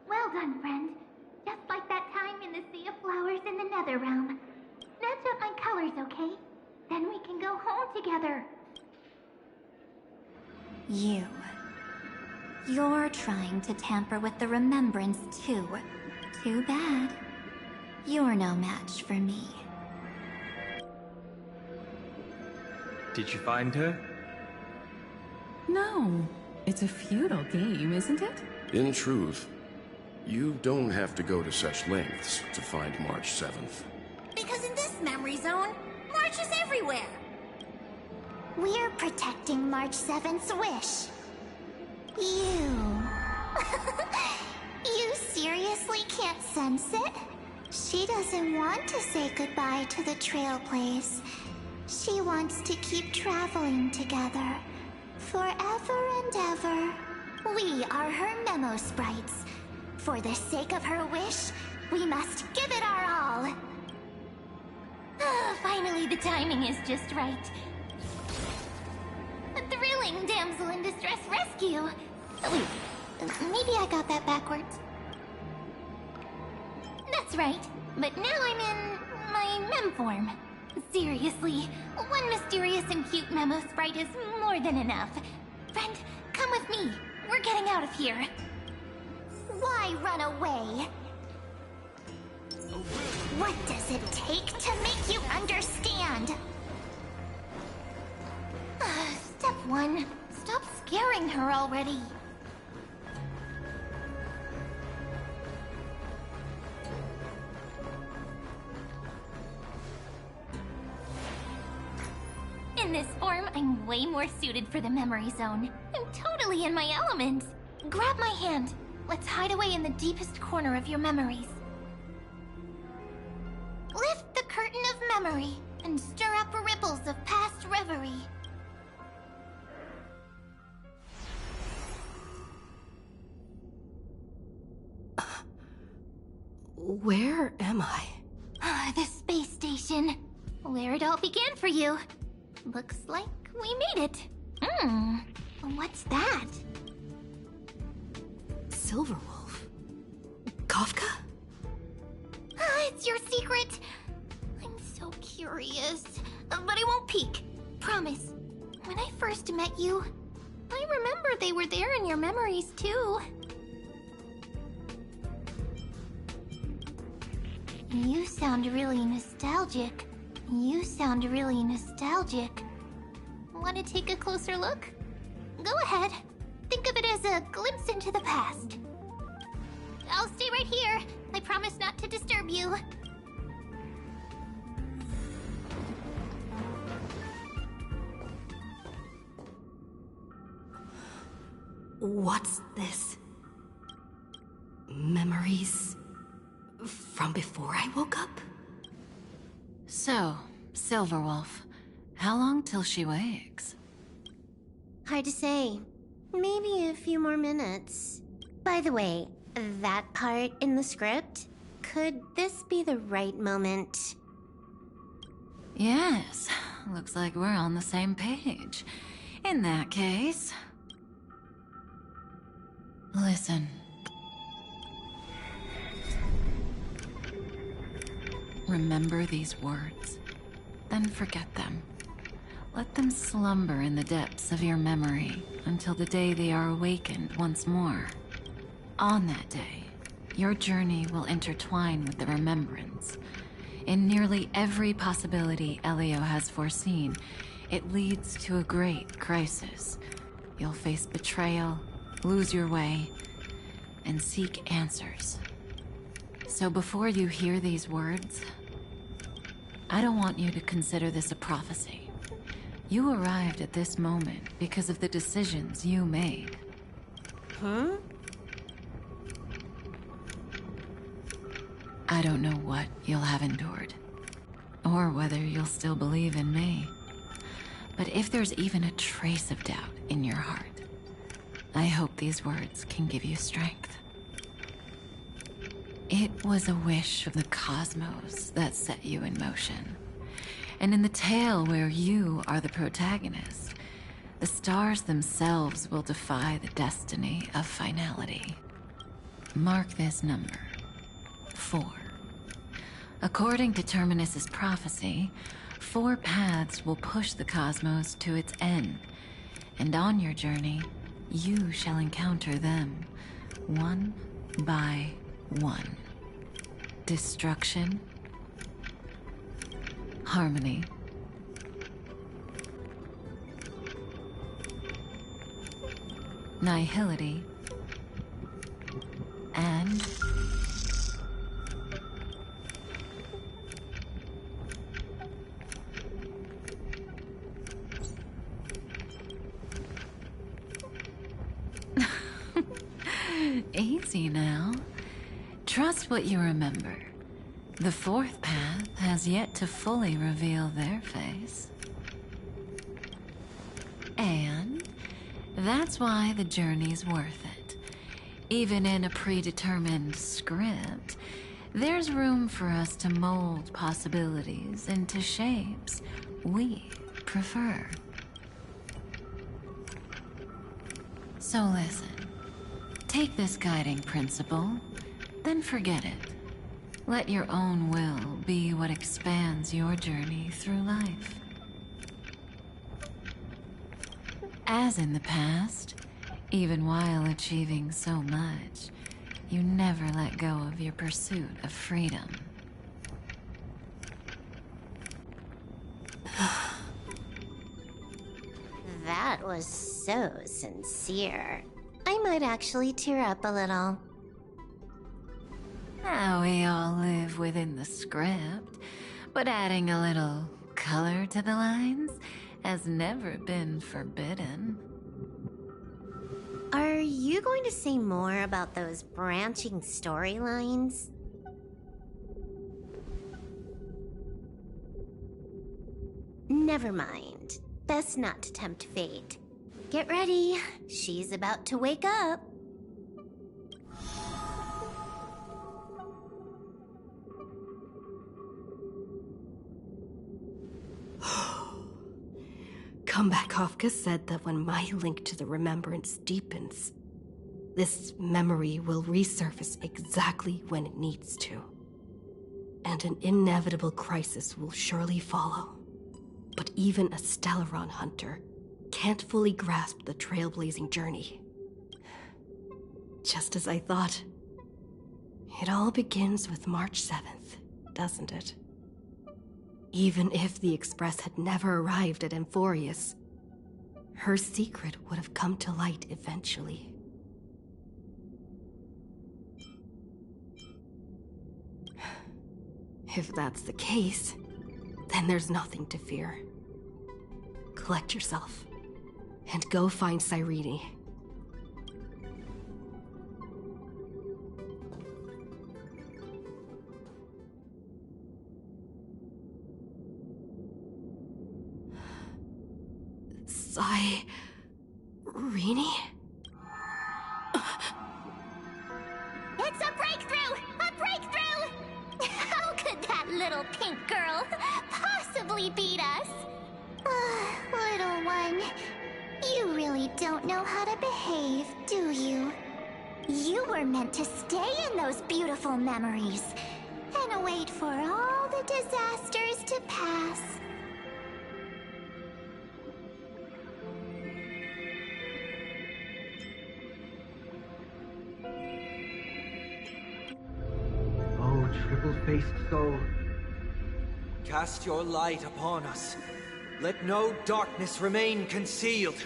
Well done, friend. Just like that time in the Sea of Flowers in the Nether Realm. Match up my colors, okay? Then we can go home together. You're trying to tamper with the remembrance too. Too bad. You're no match for me. Did you find her? No. It's a futile game, isn't it? In truth, you don't have to go to such lengths to find March 7th. Because in this memory zone, March is everywhere. We're protecting March 7th's wish. You... You seriously can't sense it? She doesn't want to say goodbye to the Trailblaze. She wants to keep traveling together. Forever and ever. We are her memo sprites. For the sake of her wish, we must give it our all. Finally, the timing is just right. A thrilling damsel in distress rescue. Wait, maybe I got that backwards. That's right, but now I'm in my mem form. Seriously, one mysterious and cute memo sprite is more than enough. Friend, come with me. We're getting out of here. Why run away? What does it take to make you understand? Step 1. Stop scaring her already. In this form, I'm way more suited for the memory zone. I'm totally in my element. Grab my hand. Let's hide away in the deepest corner of your memories. Lift the curtain of memory and stir up ripples of past reverie. Where am I? The space station. Where it all began for you. Looks like we made it. What's that? Silverwolf? Kafka? It's your secret. I'm so curious. But I won't peek. Promise. When I first met you, I remember they were there in your memories too. You sound really nostalgic. Want to take a closer look? Go ahead. Think of it as a glimpse into the past. I'll stay right here. I promise not to disturb you. What's this? Memories from before I woke up? So, Silverwolf, how long till she wakes? Hard to say. Maybe a few more minutes. By the way, that part in the script, could this be the right moment? Yes, looks like we're on the same page. In that case... Listen. Remember these words, then forget them. Let them slumber in the depths of your memory until the day they are awakened once more. On that day, your journey will intertwine with the remembrance. In nearly every possibility Elio has foreseen, it leads to a great crisis. You'll face betrayal, lose your way, and seek answers. So before you hear these words, I don't want you to consider this a prophecy. You arrived at this moment because of the decisions you made. Huh? I don't know what you'll have endured, or whether you'll still believe in me. But if there's even a trace of doubt in your heart, I hope these words can give you strength. It was a wish of the cosmos that set you in motion. And in the tale where you are the protagonist, the stars themselves will defy the destiny of finality. Mark this number, 4. According to Terminus's prophecy, 4 paths will push the cosmos to its end, and on your journey, you shall encounter them, one by one. Destruction, harmony, nihility, and easy now. Trust what you remember. The 4th path has yet to fully reveal their face. And that's why the journey's worth it. Even in a predetermined script, there's room for us to mold possibilities into shapes we prefer. So listen, take this guiding principle, then forget it. Let your own will be what expands your journey through life. As in the past, even while achieving so much, you never let go of your pursuit of freedom. That was so sincere. I might actually tear up a little. Now we all live within the script, but adding a little color to the lines has never been forbidden. Are you going to say more about those branching storylines? Never mind. Best not to tempt fate. Get ready. She's about to wake up. Comeback Kafka said that when my link to the remembrance deepens, this memory will resurface exactly when it needs to. And an inevitable crisis will surely follow. But even a Stellaron hunter can't fully grasp the trailblazing journey. Just as I thought. It all begins with March 7th, doesn't it? Even if the Express had never arrived at Amphorius, her secret would have come to light eventually. If that's the case, then there's nothing to fear. Collect yourself, and go find Cyrene. Rini? It's a breakthrough! A breakthrough! How could that little pink girl possibly beat us? Little one, you really don't know how to behave, do you? You were meant to stay in those beautiful memories and wait for all the disasters to pass. Oh, triple-faced soul. Cast your light upon us. Let no darkness remain concealed.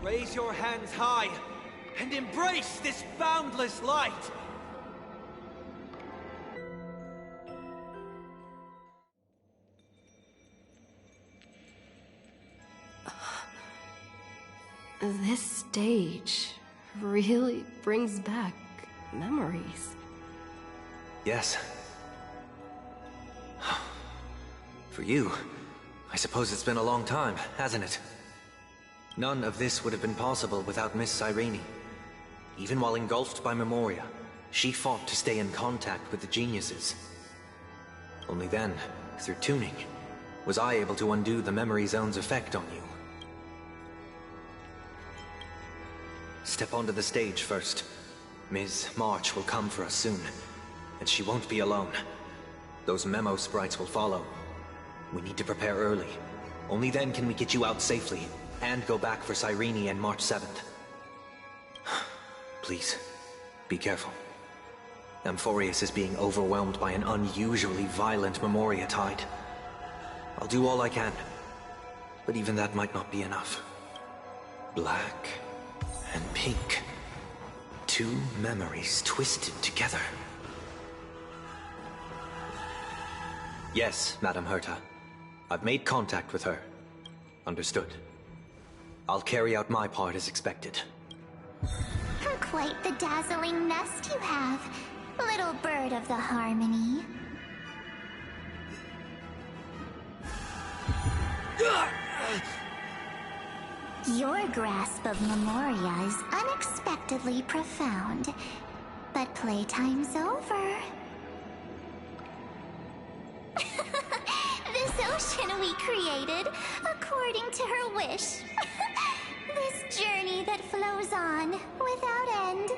Raise your hands high and embrace this boundless light. This stage really brings back memories. Yes. For you, I suppose it's been a long time, hasn't it? None of this would have been possible without Miss Cyrene. Even while engulfed by Memoria, she fought to stay in contact with the geniuses. Only then, through tuning, was I able to undo the memory zone's effect on you. Step onto the stage first. Ms. March will come for us soon, and she won't be alone. Those memo sprites will follow. We need to prepare early. Only then can we get you out safely, and go back for Cyrene and March 7th. Please, be careful. Amphorius is being overwhelmed by an unusually violent Memoria tide. I'll do all I can, but even that might not be enough. Black and pink. Two memories twisted together. Yes, Madam Herta. I've made contact with her. Understood. I'll carry out my part as expected. Quite the dazzling nest you have, little bird of the harmony. Your grasp of Memoria is unexpectedly profound, but playtime's over. This ocean we created, according to her wish. This journey that flows on, without end.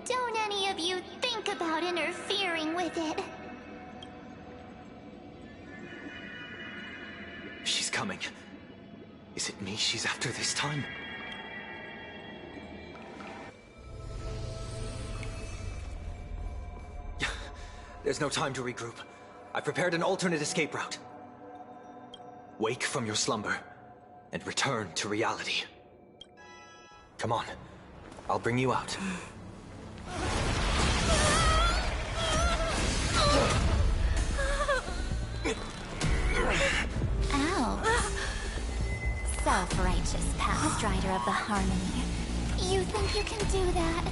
Don't any of you think about interfering with it. She's coming. Is it me she's after this time? There's no time to regroup. I've prepared an alternate escape route. Wake from your slumber and return to reality. Come on. I'll bring you out. Ow. Self-righteous past rider of the harmony. You think you can do that?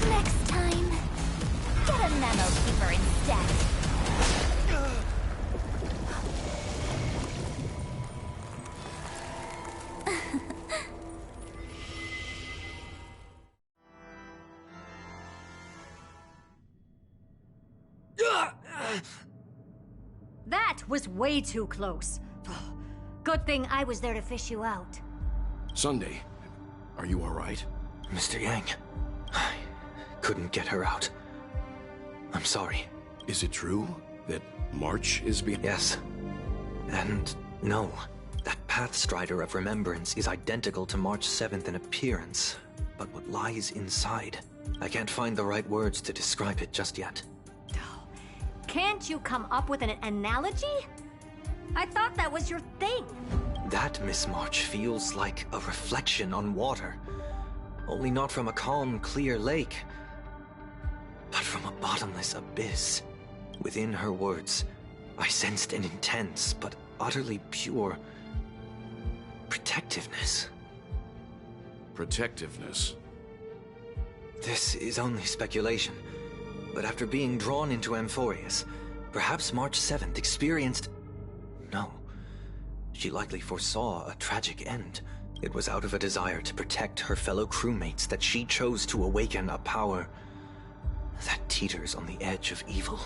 Next time, get a memo keeper instead. That was way too close. Good thing I was there to fish you out. Sunday, are you alright? Mr. Yang, I couldn't get her out. I'm sorry. Is it true that March is being... Yes. And no. That Pathstrider of Remembrance is identical to March 7th in appearance. But what lies inside? I can't find the right words to describe it just yet. Can't you come up with an analogy? I thought that was your thing. That Miss March feels like a reflection on water. Only not from a calm, clear lake, but from a bottomless abyss. Within her words, I sensed an intense but utterly pure protectiveness. Protectiveness? This is only speculation. But after being drawn into Amphorius, perhaps March 7th experienced... No. She likely foresaw a tragic end. It was out of a desire to protect her fellow crewmates that she chose to awaken a power that teeters on the edge of evil.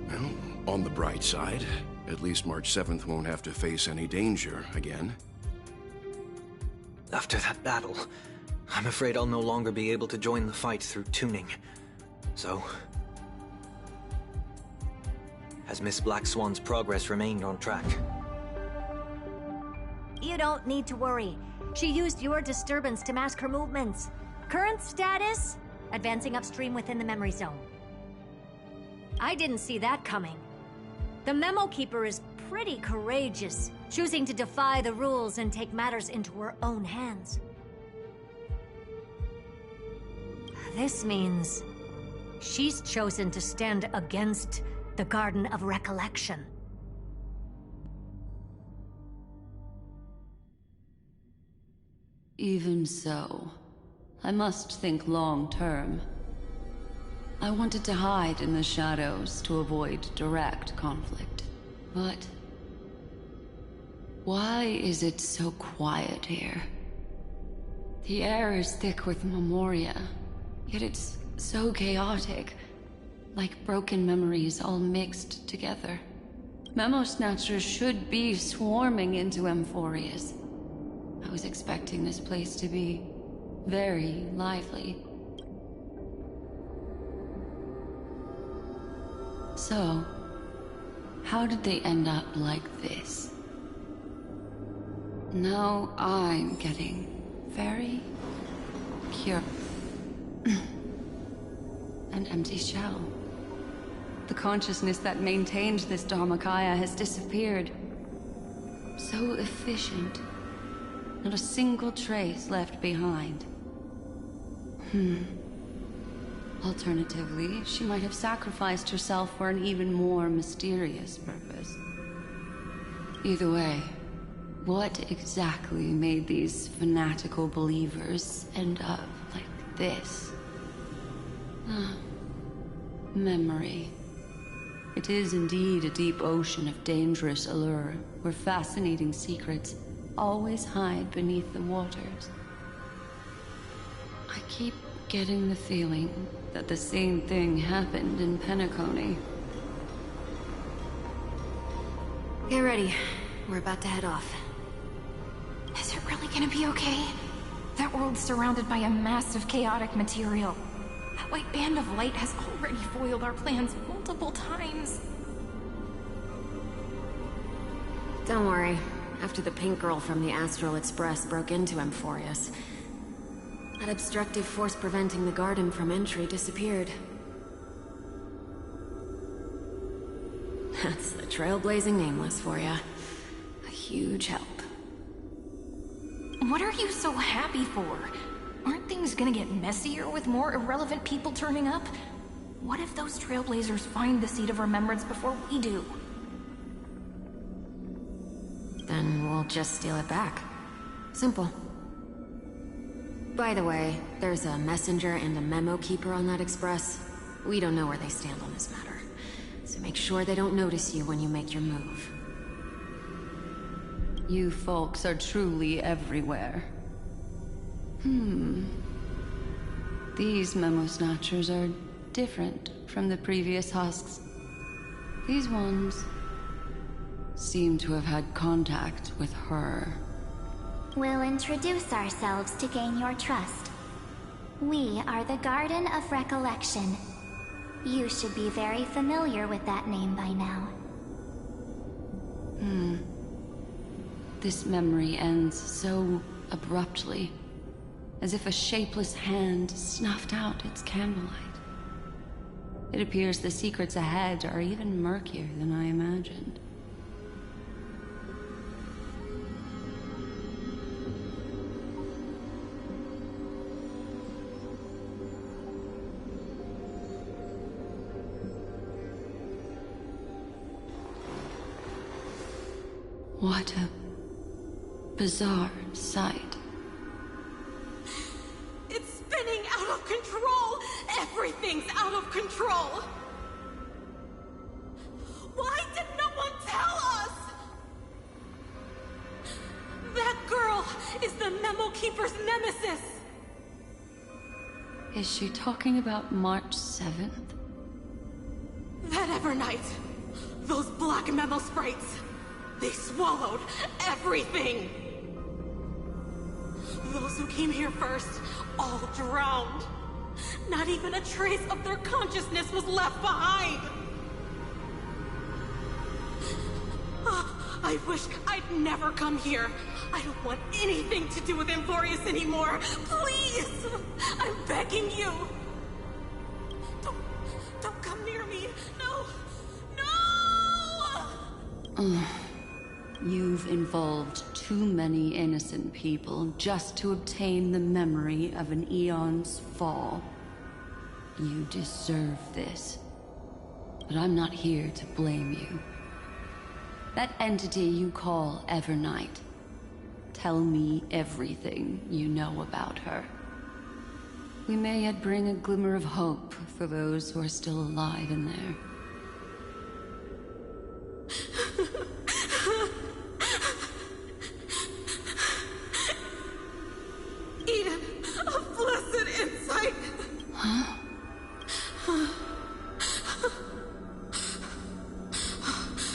Well, on the bright side, at least March 7th won't have to face any danger again. After that battle, I'm afraid I'll no longer be able to join the fight through tuning. So... has Miss Black Swan's progress remained on track? You don't need to worry. She used your disturbance to mask her movements. Current status? Advancing upstream within the memory zone. I didn't see that coming. The Memo Keeper is pretty courageous, choosing to defy the rules and take matters into her own hands. This means she's chosen to stand against the Garden of Recollection. Even so, I must think long term. I wanted to hide in the shadows to avoid direct conflict. But why is it so quiet here? The air is thick with Memoria, yet it's so chaotic, like broken memories all mixed together. Memo Snatchers should be swarming into Amphorius. I was expecting this place to be very lively. So, how did they end up like this? Now I'm getting very curious. An empty shell. The consciousness that maintained this Dharmakaya has disappeared. So efficient. Not a single trace left behind. Alternatively, she might have sacrificed herself for an even more mysterious purpose. Either way, what exactly made these fanatical believers end up like this? Memory. It is indeed a deep ocean of dangerous allure, where fascinating secrets always hide beneath the waters. I keep getting the feeling that the same thing happened in Penacony. Get ready. We're about to head off. Is it really gonna be okay? That world's surrounded by a massive chaotic material. That white band of light has already foiled our plans multiple times. Don't worry. After the pink girl from the Astral Express broke into Amphorius, that obstructive force preventing the garden from entry disappeared. That's the trailblazing Nameless for you. A huge help. What are you so happy for? Aren't things gonna get messier with more irrelevant people turning up? What if those trailblazers find the Seat of Remembrance before we do? Then we'll just steal it back. Simple. By the way, there's a messenger and a memo keeper on that express. We don't know where they stand on this matter, so make sure they don't notice you when you make your move. You folks are truly everywhere. These Memo Snatchers are different from the previous husks. These ones seem to have had contact with her. We'll introduce ourselves to gain your trust. We are the Garden of Recollection. You should be very familiar with that name by now. This memory ends so abruptly, as if a shapeless hand snuffed out its candlelight. It appears the secrets ahead are even murkier than I imagined. What a bizarre sight. Everything's out of control! Why did no one tell us? That girl is the Memo Keeper's nemesis! Is she talking about March 7th? That Evernight, those black Memo sprites, they swallowed everything! Those who came here first, all drowned. Not even a trace of their consciousness was left behind! I wish I'd never come here. I don't want anything to do with Emphorius anymore. Please! I'm begging you! Don't come near me! No! No! You've involved too many innocent people just to obtain the memory of an eon's fall. You deserve this. But I'm not here to blame you. That entity you call Evernight. Tell me everything you know about her. We may yet bring a glimmer of hope for those who are still alive in there. Eden, a blessed insight! Huh?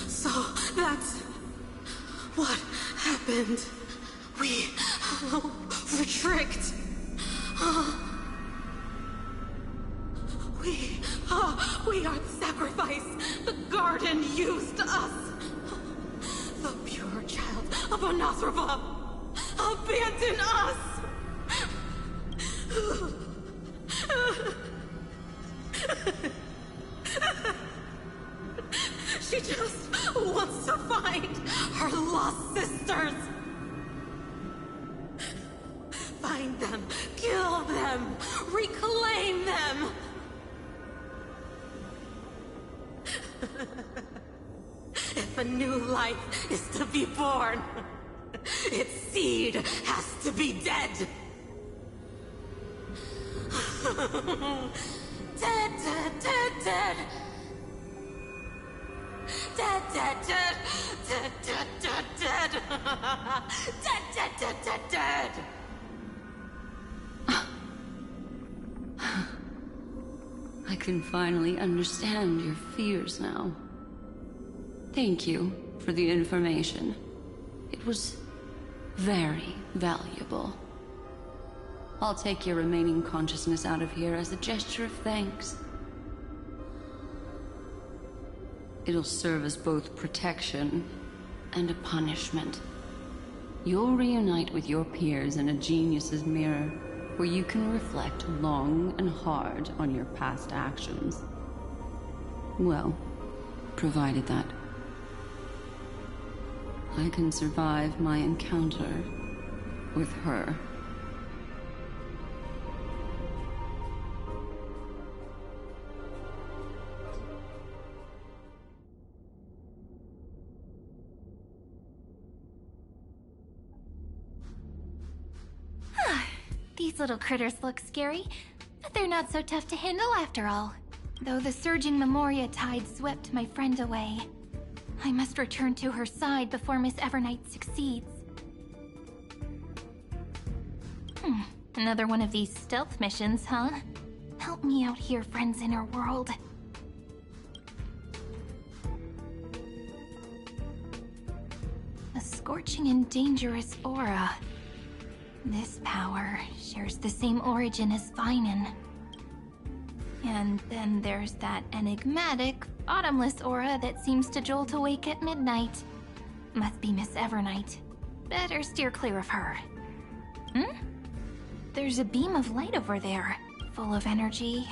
So that's what happened. We were tricked. We are the sacrifice. The garden used us. The pure child of Anasrava abandoned us. She just wants to find her lost sisters. Find them, kill them, reclaim them. If a new life is to be born, its seed has to be dead. Dead, dead, dead, dead. Dead, dead, dead, dead, dead, dead, dead. Dead, dead, dead, dead, dead. I can finally understand your fears now. Thank you for the information. It was very valuable. I'll take your remaining consciousness out of here as a gesture of thanks. It'll serve as both protection and a punishment. You'll reunite with your peers in a genius's mirror, where you can reflect long and hard on your past actions. Well, provided that I can survive my encounter with her. These little critters look scary, but they're not so tough to handle after all. Though the surging Memoria tide swept my friend away. I must return to her side before Miss Evernight succeeds. Another one of these stealth missions, huh? Help me out here, friends in her world. A scorching and dangerous aura. This power shares the same origin as Vinen. And then there's that enigmatic, bottomless aura that seems to jolt awake at midnight. Must be Miss Evernight. Better steer clear of her. There's a beam of light over there, full of energy,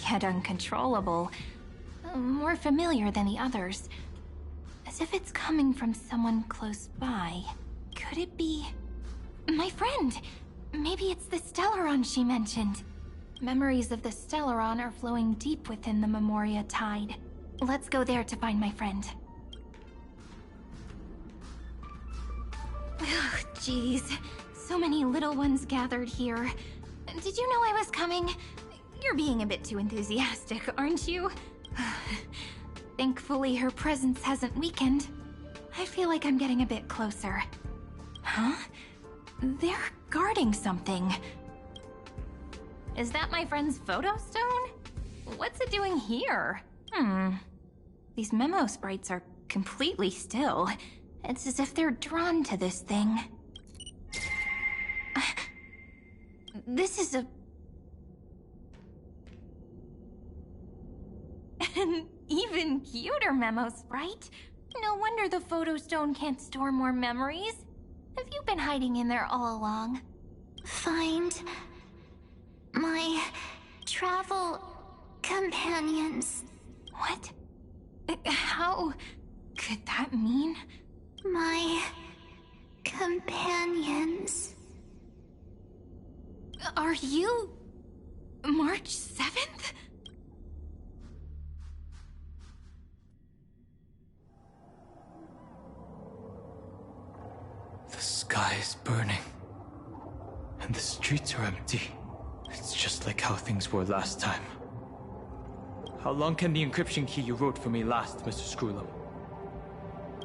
yet uncontrollable. More familiar than the others. As if it's coming from someone close by. Could it be... my friend! Maybe it's the Stellaron she mentioned. Memories of the Stellaron are flowing deep within the Memoria tide. Let's go there to find my friend. Ugh, jeez. So many little ones gathered here. Did you know I was coming? You're being a bit too enthusiastic, aren't you? Thankfully, her presence hasn't weakened. I feel like I'm getting a bit closer. Huh? They're guarding something. Is that my friend's photo stone? What's it doing here? These memo sprites are completely still. It's as if they're drawn to this thing. This is an even cuter memo sprite. No wonder the photo stone can't store more memories. Have you been hiding in there all along? Find my travel companions. What? How could that mean? My companions. Are you March 7th? The sky is burning, and the streets are empty. It's just like how things were last time. How long can the encryption key you wrote for me last, Mr. Screwlum?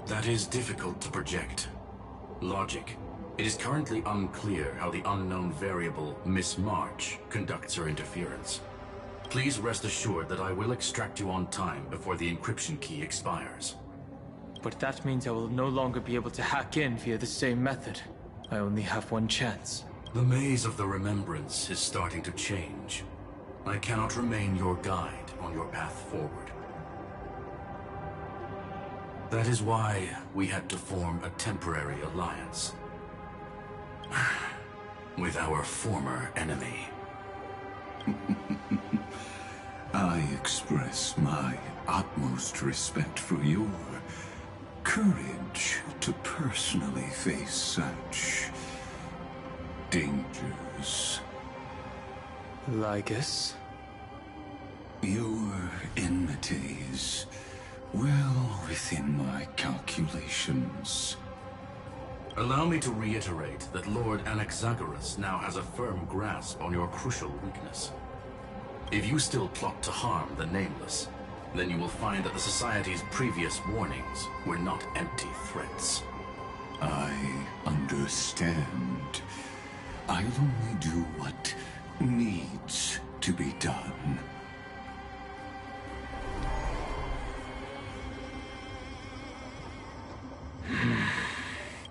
That is difficult to project. Logic. It is currently unclear how the unknown variable, Miss March, conducts her interference. Please rest assured that I will extract you on time before the encryption key expires. But that means I will no longer be able to hack in via the same method. I only have one chance. The maze of the remembrance is starting to change. I cannot remain your guide on your path forward. That is why we had to form a temporary alliance with our former enemy. I express my utmost respect for your courage to personally face such dangers. Lygus? Your enmity is well within my calculations. Allow me to reiterate that Lord Anaxagoras now has a firm grasp on your crucial weakness. If you still plot to harm the Nameless, then you will find that the Society's previous warnings were not empty threats. I understand. I'll only do what needs to be done.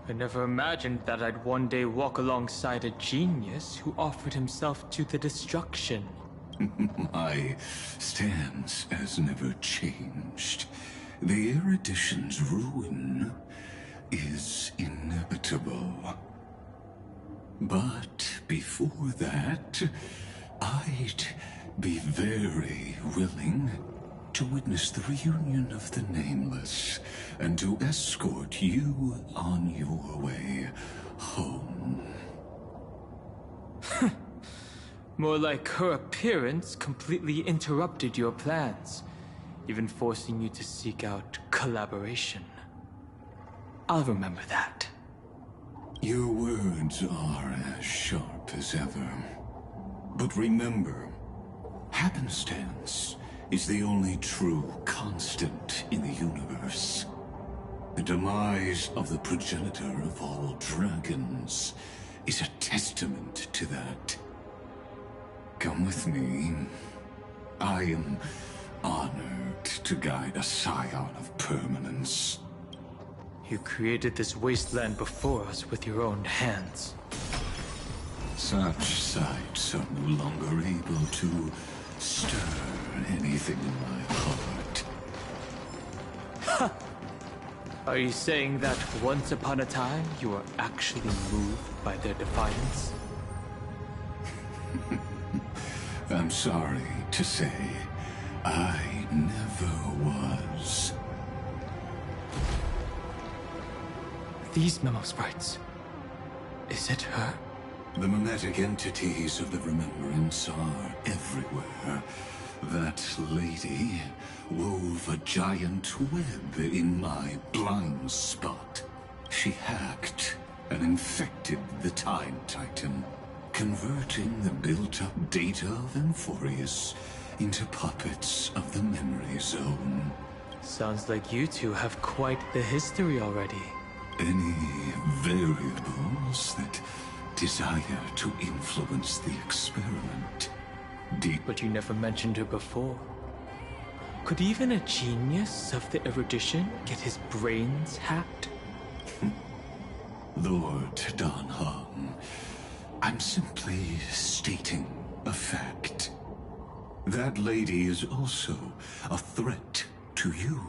I never imagined that I'd one day walk alongside a genius who offered himself to the destruction. My stance has never changed. The erudition's ruin is inevitable. But before that, I'd be very willing to witness the reunion of the Nameless and to escort you on your way home. More like her appearance completely interrupted your plans, even forcing you to seek out collaboration. I'll remember that. Your words are as sharp as ever. But remember, happenstance is the only true constant in the universe. The demise of the progenitor of all dragons is a testament to that. Come with me. I am honored to guide a scion of permanence. You created this wasteland before us with your own hands. Such sights are no longer able to stir anything in my heart. Ha! Are you saying that once upon a time you were actually moved by their defiance? I'm sorry to say, I never was. These memo sprites. Is it her? The mimetic entities of the Remembrance are everywhere. That lady wove a giant web in my blind spot. She hacked and infected the Time Titan, converting the built-up data of Amphorius into puppets of the memory zone. Sounds like you two have quite the history already. Any variables that desire to influence the experiment? But you never mentioned her before. Could even a genius of the erudition get his brains hacked? Lord Dan Heng, I'm simply stating a fact. That lady is also a threat to you.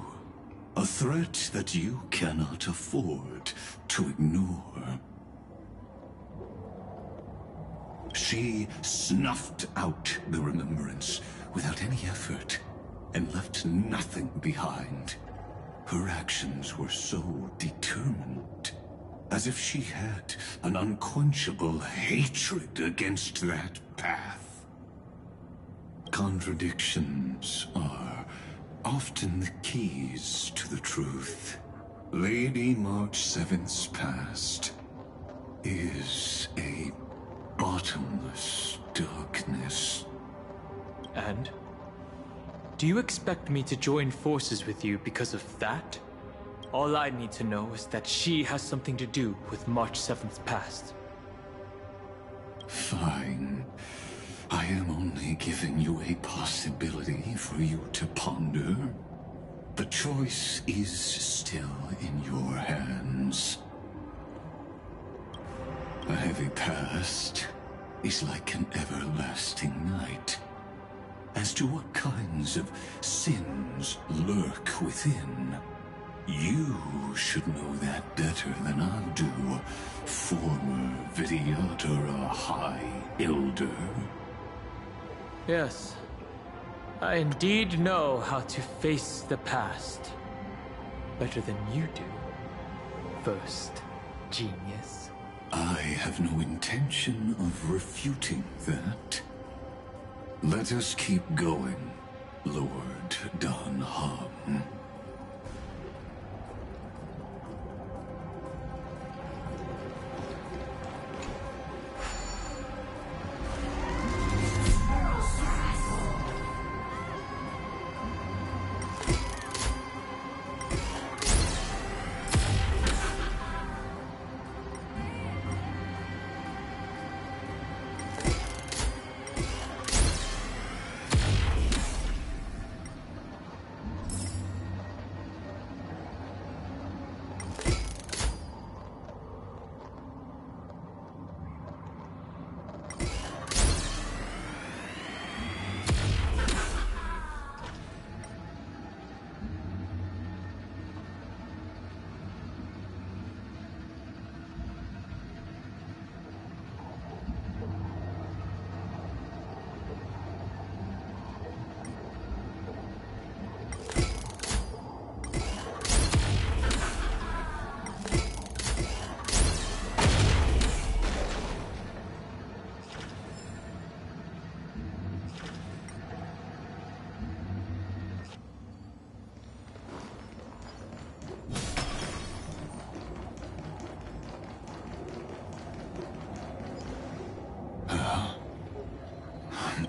A threat that you cannot afford to ignore. She snuffed out the remembrance without any effort and left nothing behind. Her actions were so determined, as if she had an unquenchable hatred against that path. Contradictions are often the keys to the truth. Lady March 7th's past is a bottomless darkness. And? Do you expect me to join forces with you because of that? All I need to know is that she has something to do with March 7th's past. Fine. I am only giving you a possibility for you to ponder. The choice is still in your hands. A heavy past is like an everlasting night. As to what kinds of sins lurk within, you should know that better than I do, former Vidyadhara High Elder. Yes, I indeed know how to face the past. Better than you do, first genius. I have no intention of refuting that. Let us keep going, Lord Dan Heng.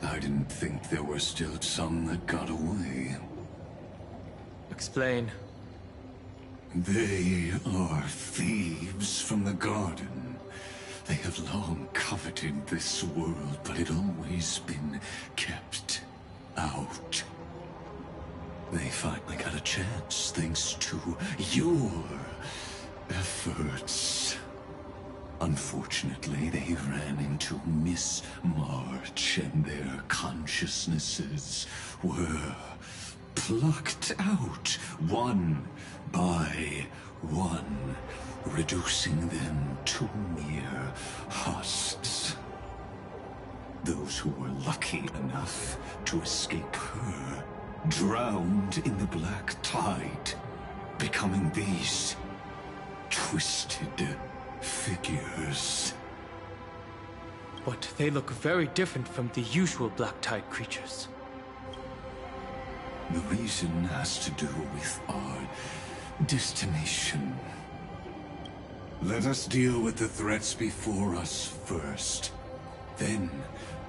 I didn't think there were still some that got away. Explain. They are thieves from the garden. They have long coveted this world, but it always been kept out. They finally got a chance thanks to your efforts. Unfortunately, they ran into Miss March, and their consciousnesses were plucked out one by one, reducing them to mere husks. Those who were lucky enough to escape her drowned in the black tide, becoming these twisted figures. But they look very different from the usual Black Tide creatures. The reason has to do with our destination. Let us deal with the threats before us first. Then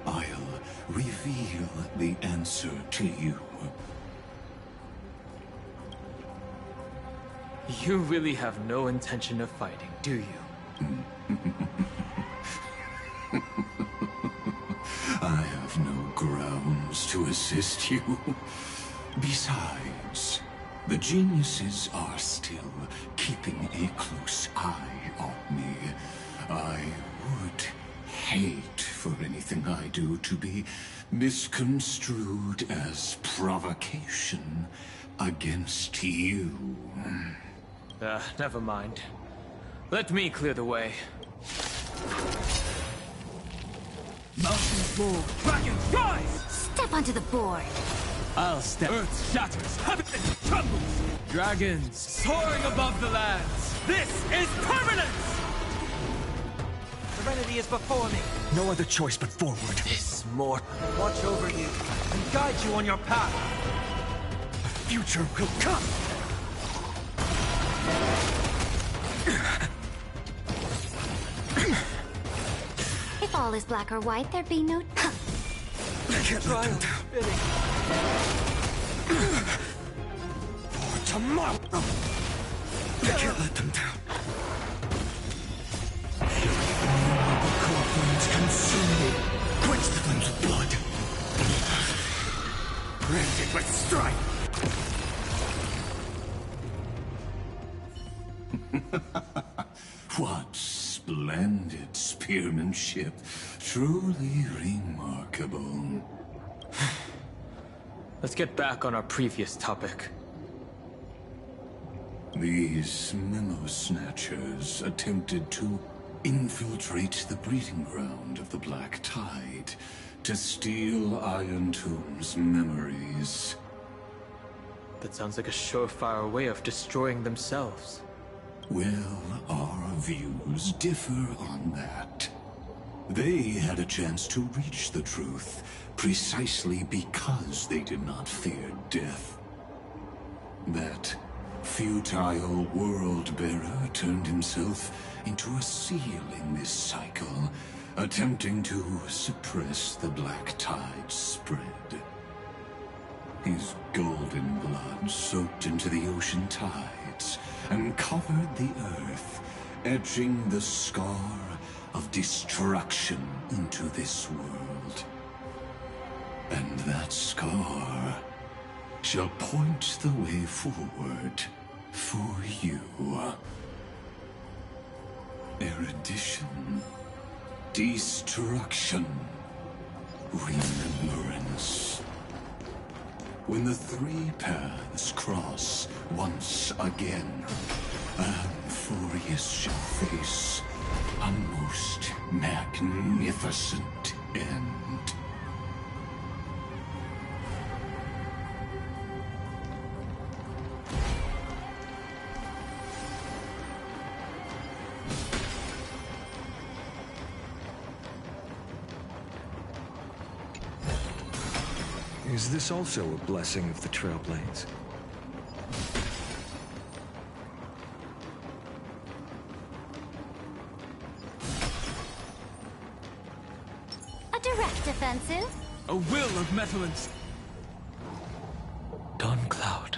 I'll reveal the answer to you. You really have no intention of fighting, do you? I have no grounds to assist you. Besides, the geniuses are still keeping a close eye on me. I would hate for anything I do to be misconstrued as provocation against you. Never mind. Let me clear the way. Mountain floor, dragons rise! Step onto the board. I'll step. Earth shatters, heaven trembles. Dragons soaring above the lands. This is permanence! Serenity is before me. No other choice but forward. This mortal watch over you and guide you on your path. The future will come. If all is black or white, there'd be no... I can't let them down. For tomorrow. I can't let them down. The core flames consume me. Quench the flames of blood. Branded with strife. What splendid spearmanship. Truly remarkable. Let's get back on our previous topic. These memo snatchers attempted to infiltrate the breeding ground of the Black Tide to steal Iron Tomb's memories. That sounds like a surefire way of destroying themselves. Well, our views differ on that. They had a chance to reach the truth precisely because they did not fear death. That futile world-bearer turned himself into a seal in this cycle, attempting to suppress the Black Tide's spread. His golden blood soaked into the ocean tides and covered the earth, etching the scar of destruction into this world. And that scar shall point the way forward for you. Erudition, destruction, remembrance. When the three paths cross once again, Amphorius shall face a most magnificent end. Is this also a blessing of the Trailblades? A direct offensive? A will of metal and... Dawn Cloud,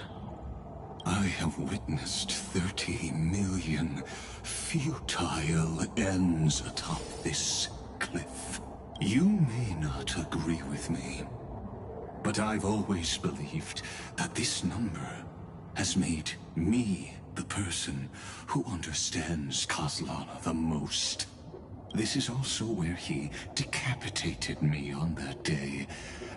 I have witnessed 30 million futile ends atop this cliff. You may not agree with me, but I've always believed that this number has made me the person who understands Kozlana the most. This is also where he decapitated me on that day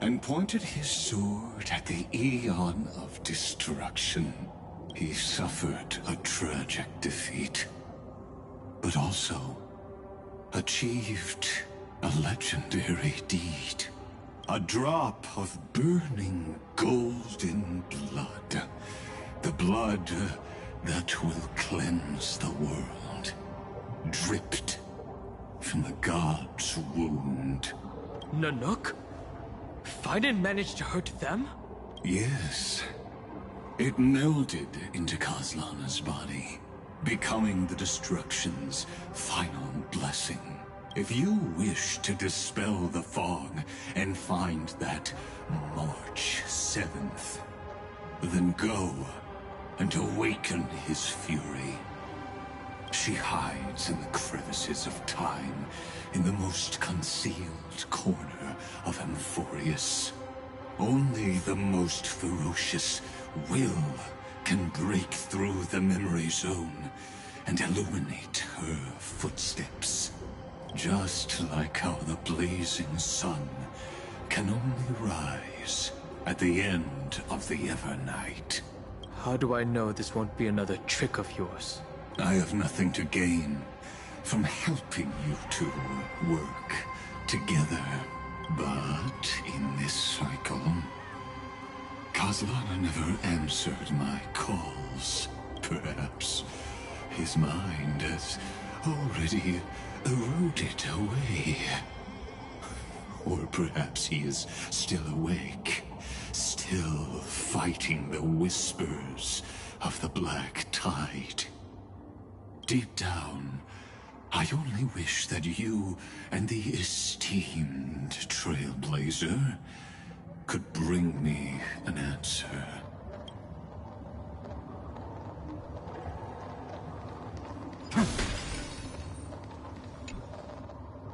and pointed his sword at the Aeon of Destruction. He suffered a tragic defeat, but also achieved a legendary deed. A drop of burning golden blood. The blood that will cleanse the world. Dripped from the god's wound. Nanook? Fiden managed to hurt them? Yes. It melded into Kozlana's body, becoming the Destruction's final blessing. If you wish to dispel the fog and find that March 7th, then go and awaken his fury. She hides in the crevices of time, in the most concealed corner of Amphorius. Only the most ferocious will can break through the memory zone and illuminate her footsteps. Just like how the blazing sun can only rise at the end of the Evernight. How do I know this won't be another trick of yours? I have nothing to gain from helping you two work together. But in this cycle, Kazlana never answered my calls. Perhaps his mind has already eroded away. Or perhaps he is still awake, still fighting the whispers of the Black Tide. Deep down, I only wish that you and the esteemed Trailblazer could bring me an answer.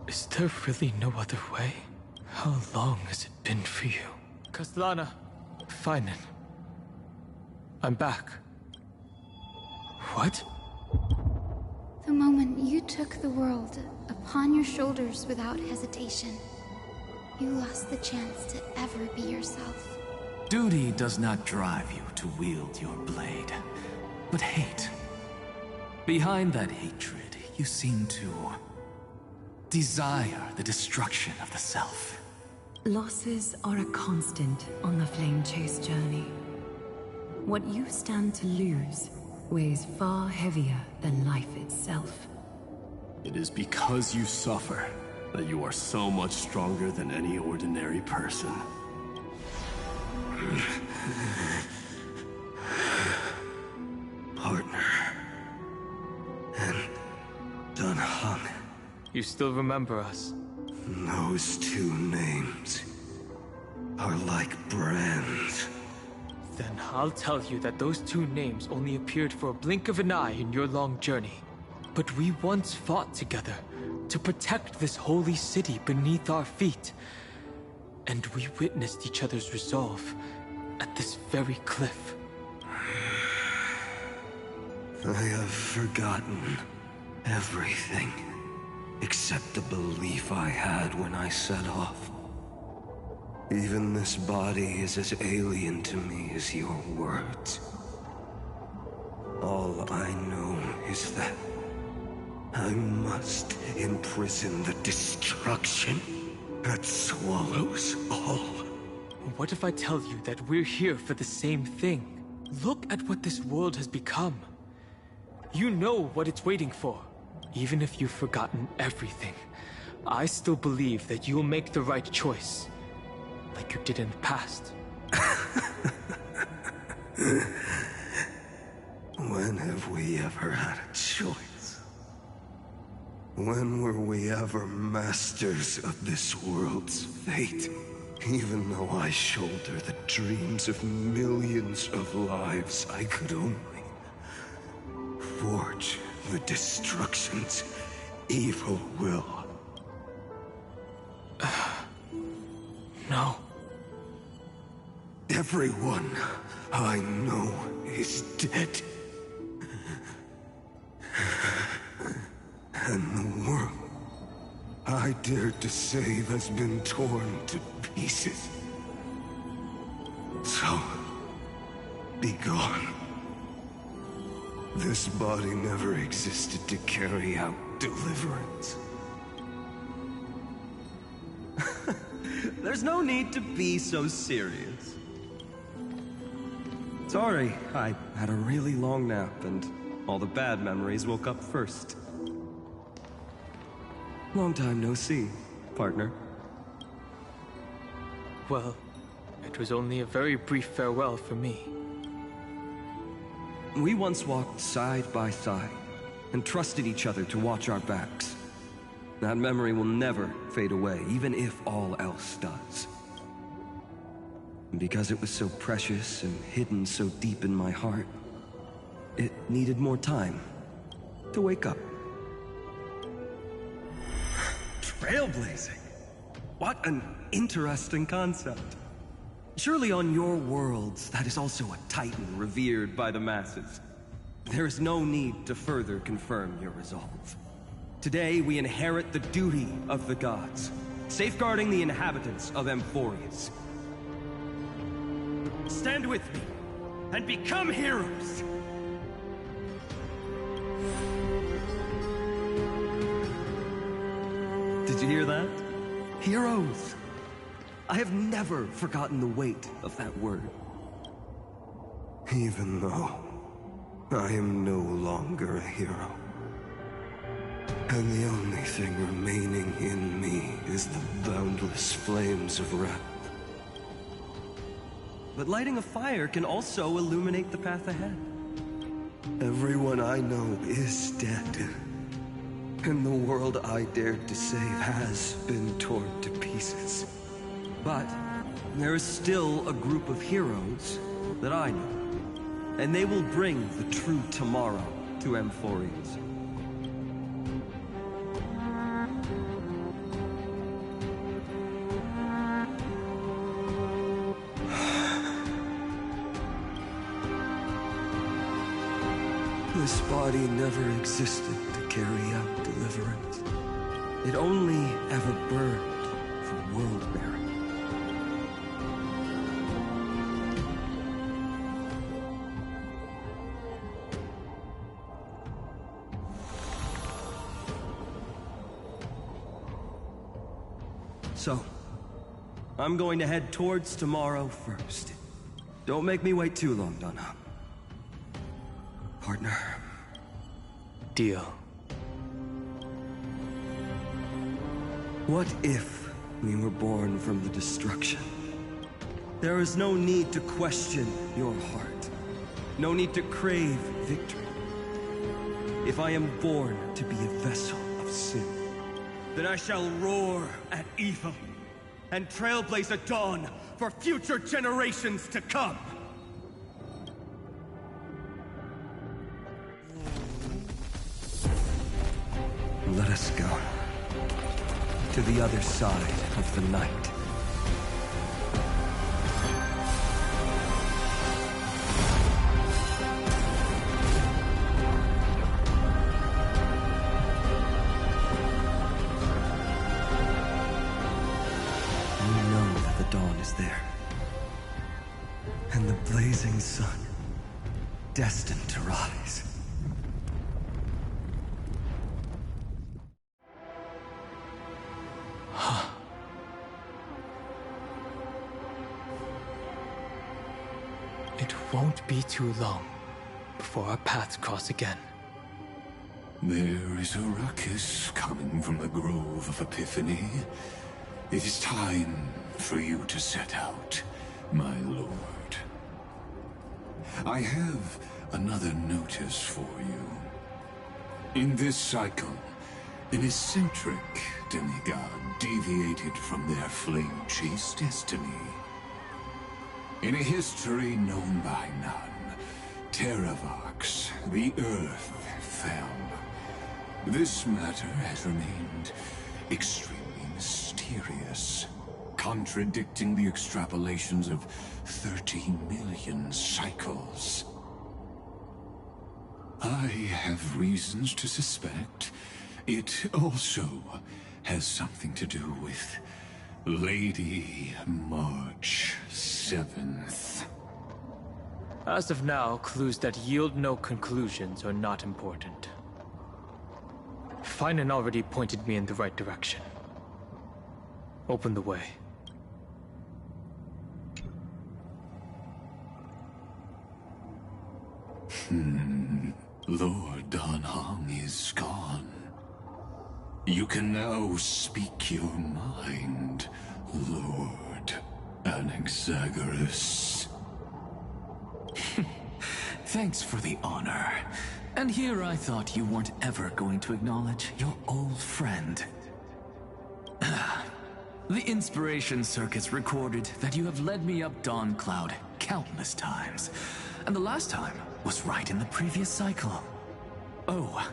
Is there really no other way? How long has it been for you? Kazlana, Finan. I'm back. What? The moment you took the world upon your shoulders without hesitation, you lost the chance to ever be yourself. Duty does not drive you to wield your blade, but hate. Behind that hatred, you seem to desire the destruction of the self. Losses are a constant on the Flame Chase journey. What you stand to lose weighs far heavier than life itself. It is because you suffer that you are so much stronger than any ordinary person. Partner. And Dan Heng. You still remember us? Those two names are like brands. Then I'll tell you that those two names only appeared for a blink of an eye in your long journey. But we once fought together to protect this holy city beneath our feet. And we witnessed each other's resolve at this very cliff. I have forgotten everything except the belief I had when I set off. Even this body is as alien to me as your words. All I know is that I must imprison the destruction that swallows all. What if I tell you that we're here for the same thing? Look at what this world has become. You know what it's waiting for. Even if you've forgotten everything, I still believe that you'll make the right choice. Like you did in the past. When have we ever had a choice? When were we ever masters of this world's fate? Even though I shoulder the dreams of millions of lives, I could only forge the destruction's evil will. No. Everyone I know is dead. And the world I dared to save has been torn to pieces. So, be gone. This body never existed to carry out deliverance. There's no need to be so serious. Sorry, I had a really long nap and all the bad memories woke up first. Long time no see, partner. Well, it was only a very brief farewell for me. We once walked side by side and trusted each other to watch our backs. That memory will never fade away, even if all else does. And because it was so precious and hidden so deep in my heart, it needed more time to wake up. Trailblazing? What an interesting concept. Surely on your worlds, that is also a titan revered by the masses. There is no need to further confirm your resolve. Today, we inherit the duty of the gods, safeguarding the inhabitants of Amphorius. Stand with me, and become heroes! Did you hear that? Heroes! I have never forgotten the weight of that word. Even though I am no longer a hero, and the only thing remaining in me is the boundless flames of wrath. But lighting a fire can also illuminate the path ahead. Everyone I know is dead, and the world I dared to save has been torn to pieces. But there is still a group of heroes that I know, and they will bring the true tomorrow to Amphorius. This body never existed to carry out deliverance. It only ever burned for world-bearing. So, I'm going to head towards tomorrow first. Don't make me wait too long, Donna. Partner. Deal. What if we were born from the destruction? There is no need to question your heart. No need to crave victory. If I am born to be a vessel of sin, then I shall roar at evil and trailblaze a dawn for future generations to come. Let us go to the other side of the night. We know that the dawn is there, and the blazing sun destined to rise. It won't be too long before our paths cross again. There is a ruckus coming from the Grove of Epiphany. It is time for you to set out, my lord. I have another notice for you. In this cycle, an eccentric demigod deviated from their flame-chased destiny. In a history known by none, Terravox, the Earth, fell. This matter has remained extremely mysterious, contradicting the extrapolations of 13 million cycles. I have reasons to suspect it also has something to do with Lady March 7th. As of now, clues that yield no conclusions are not important. Finan already pointed me in the right direction. Open the way. Lord Danhang is gone. You can now speak your mind, Lord Anaxagoras. Thanks for the honor. And here I thought you weren't ever going to acknowledge your old friend. The Inspiration Circuits recorded that you have led me up Dawn Cloud countless times, and the last time was right in the previous cycle. Oh,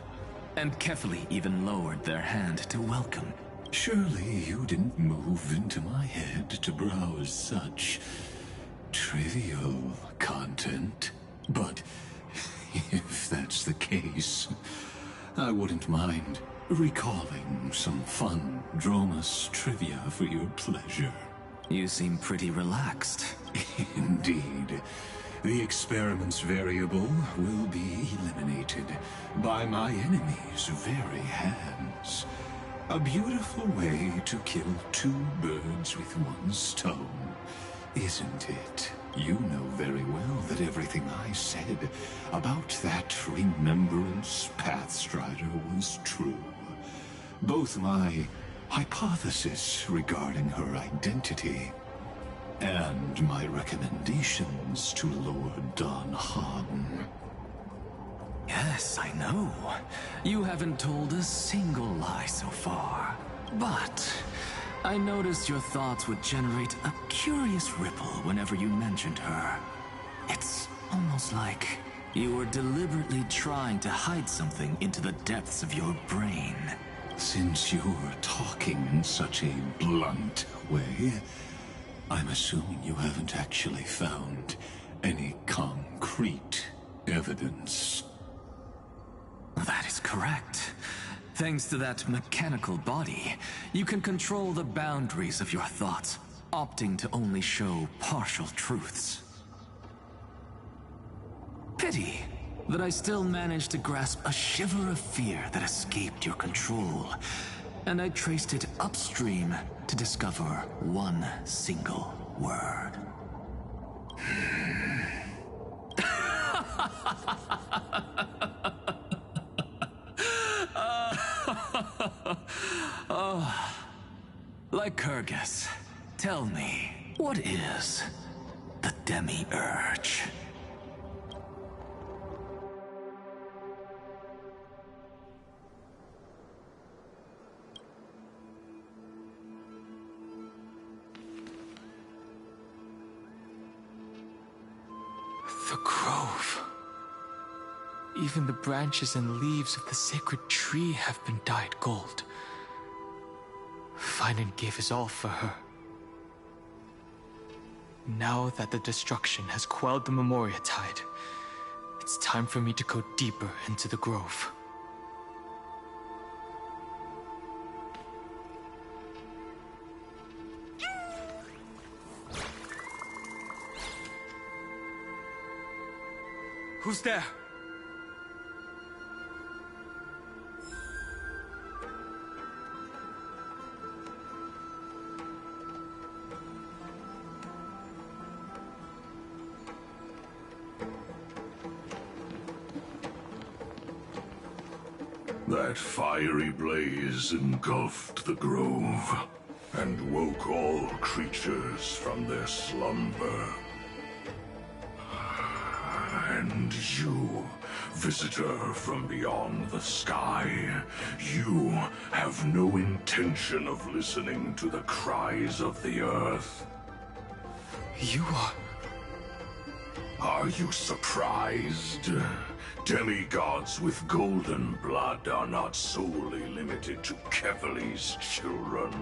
and Kefali even lowered their hand to welcome. Surely you didn't move into my head to browse such trivial content. But if that's the case, I wouldn't mind recalling some fun Dromus trivia for your pleasure. You seem pretty relaxed. Indeed. The experiment's variable will be eliminated by my enemy's very hands. A beautiful way to kill two birds with one stone, isn't it? You know very well that everything I said about that Remembrance Pathstrider was true. Both my hypothesis regarding her identity and my recommendations to Lord Don Hahn. Yes, I know. You haven't told a single lie so far. But I noticed your thoughts would generate a curious ripple whenever you mentioned her. It's almost like you were deliberately trying to hide something into the depths of your brain. Since you're talking in such a blunt way, I'm assuming you haven't actually found any concrete evidence. That is correct. Thanks to that mechanical body, you can control the boundaries of your thoughts, opting to only show partial truths. Pity that I still managed to grasp a shiver of fear that escaped your control, and I traced it upstream to discover one single word. Oh, Lycurgus, tell me, what is the Demi-Urge? The grove. Even the branches and leaves of the sacred tree have been dyed gold. Finan gave his all for her. Now that the destruction has quelled the Memoria tide, it's time for me to go deeper into the grove. Who's there? That fiery blaze engulfed the grove and woke all creatures from their slumber. And you, visitor from beyond the sky, you have no intention of listening to the cries of the earth. You are... Are you surprised? Demigods with golden blood are not solely limited to Kefali's children.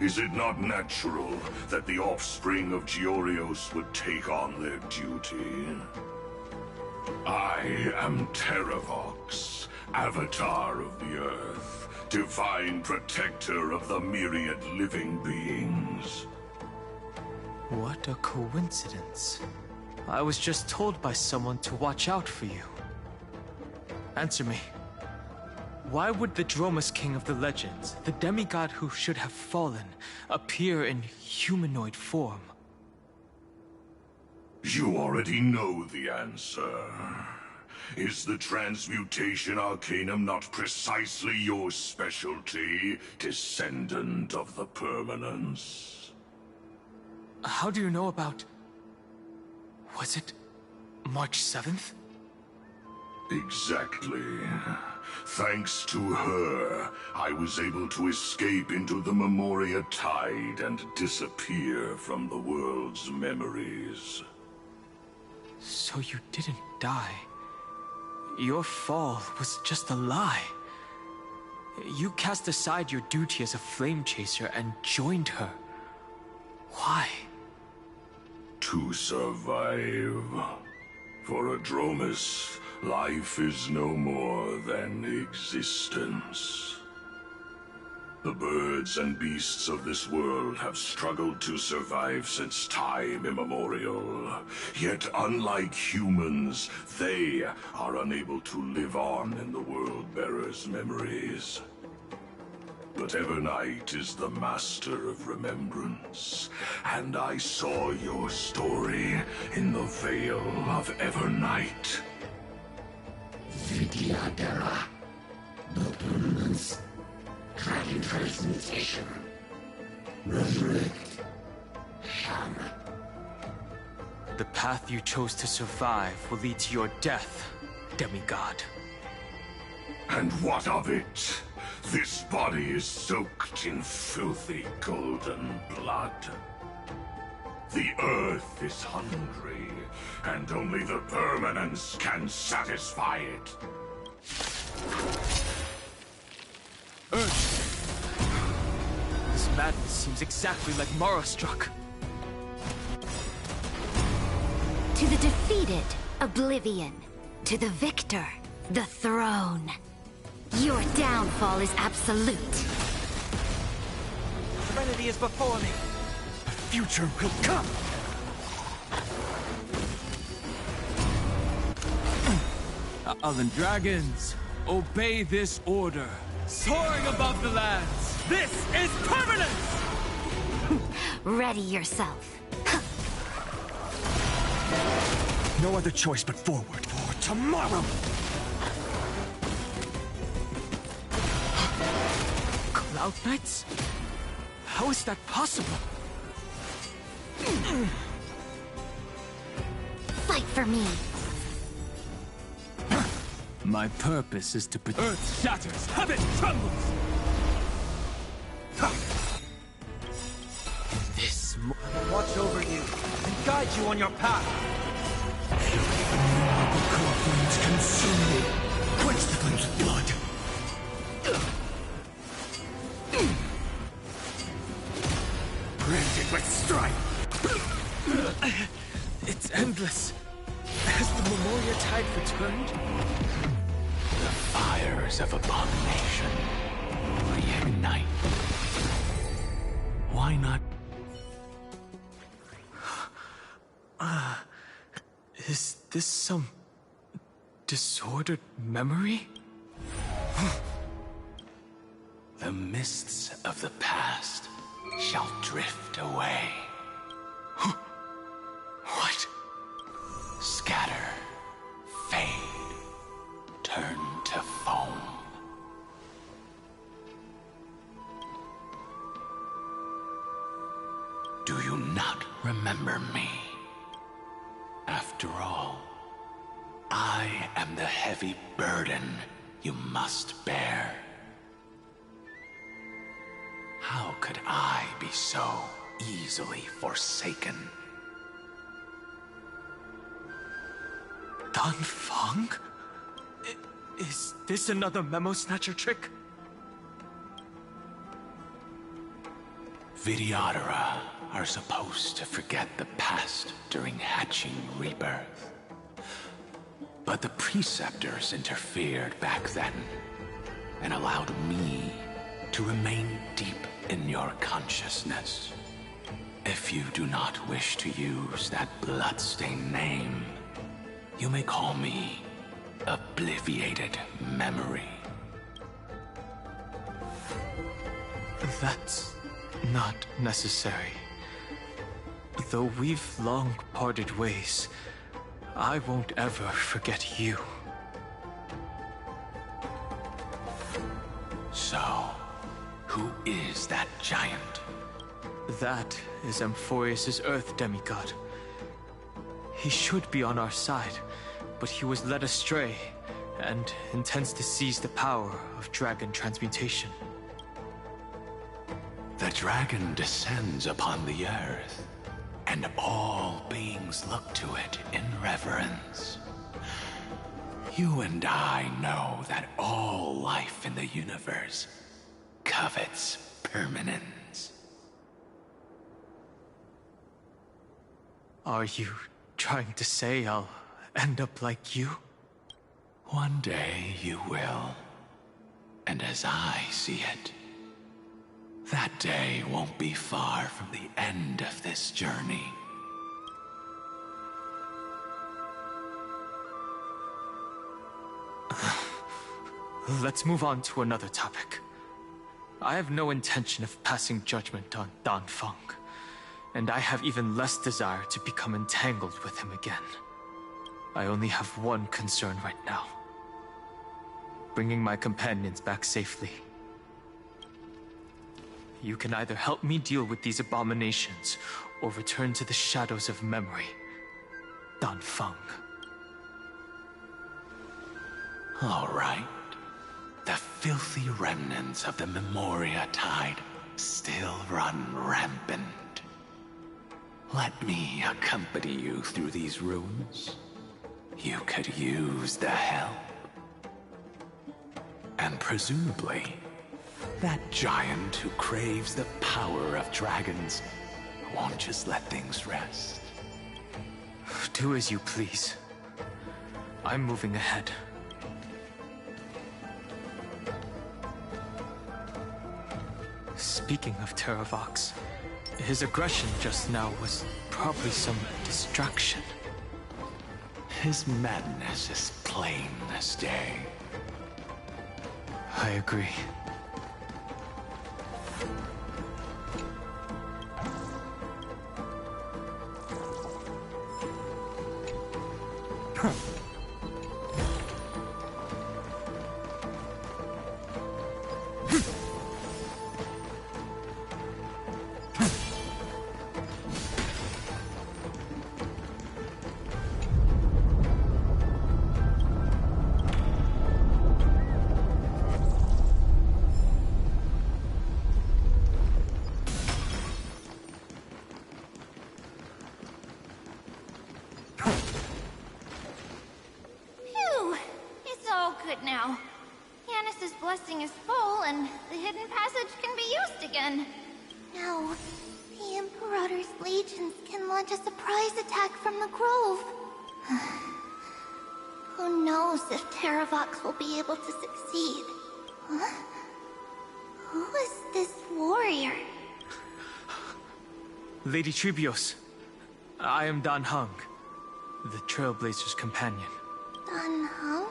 Is it not natural that the offspring of Georios would take on their duty? I am Terravox, Avatar of the Earth, divine protector of the myriad living beings. What a coincidence. I was just told by someone to watch out for you. Answer me. Why would the Dromus King of the legends, the demigod who should have fallen, appear in humanoid form? You already know the answer. Is the Transmutation Arcanum not precisely your specialty, descendant of the Permanence? How do you know about... Was it March 7th? Exactly. Thanks to her, I was able to escape into the Memoria Tide and disappear from the world's memories. So you didn't die. Your fall was just a lie. You cast aside your duty as a flame chaser and joined her. Why? To survive. For Adromus, life is no more than existence. The birds and beasts of this world have struggled to survive since time immemorial. Yet unlike humans, they are unable to live on in the World-Bearer's memories. But Evernight is the master of remembrance, and I saw your story in the Veil of Evernight. Vidyadhara, the permanence, dragon transmutation, resurrect, shaman. The path you chose to survive will lead to your death, demigod. And what of it? This body is soaked in filthy golden blood. The earth is hungry, and only the permanence can satisfy it. This madness seems exactly like Mara-struck. To the defeated, oblivion. To the victor, the throne. Your downfall is absolute. Serenity is before me. The future will come! Oven dragons, obey this order. Soaring above the lands, this is permanence! Ready yourself. No other choice but forward for tomorrow! Cloud Knights? How is that possible? Fight for me. My purpose is to protect. Earth shatters, heaven trembles! This I will watch over you and guide you on your path. The cold flames consume me. Quench the flames of blood. Branded with strife. It's endless. Has the Memoria Tide returned? The fires of abomination reignite. Why not? Is this some disordered memory? The mists of the past shall drift away. What? Scatter, fade, turn to foam. Do you not remember me? After all, I am the heavy burden you must bear. How could I be so easily forsaken? Dan Feng? Is this another Memo Snatcher trick? Vidyadhara are supposed to forget the past during hatching rebirth. But the Preceptors interfered back then and allowed me to remain deep in your consciousness. If you do not wish to use that bloodstained name, you may call me Obliviated Memory. That's not necessary. Though we've long parted ways, I won't ever forget you. So, who is that giant? That is Amphorius' Earth demigod. He should be on our side, but he was led astray, and intends to seize the power of dragon transmutation. The dragon descends upon the earth, and all beings look to it in reverence. You and I know that all life in the universe covets permanence. Are you trying to say I'll end up like you? One day you will. And as I see it, that day won't be far from the end of this journey. Let's move on to another topic. I have no intention of passing judgment on Dan Feng, and I have even less desire to become entangled with him again. I only have one concern right now: bringing my companions back safely. You can either help me deal with these abominations, or return to the shadows of memory. Dan Feng. All right. The filthy remnants of the Memoria Tide still run rampant. Let me accompany you through these ruins. You could use the help. And presumably, that giant who craves the power of dragons won't just let things rest. Do as you please. I'm moving ahead. Speaking of Terravox, his aggression just now was probably some distraction. His madness is plain as day. I agree. Now, Yanis's blessing is full, and the hidden passage can be used again. No, the Imperator's legions can launch a surprise attack from the grove. Who knows if Terravox will be able to succeed? Huh? Who is this warrior? Lady Tribios, I am Dan Heng, the Trailblazer's companion. Dan Heng?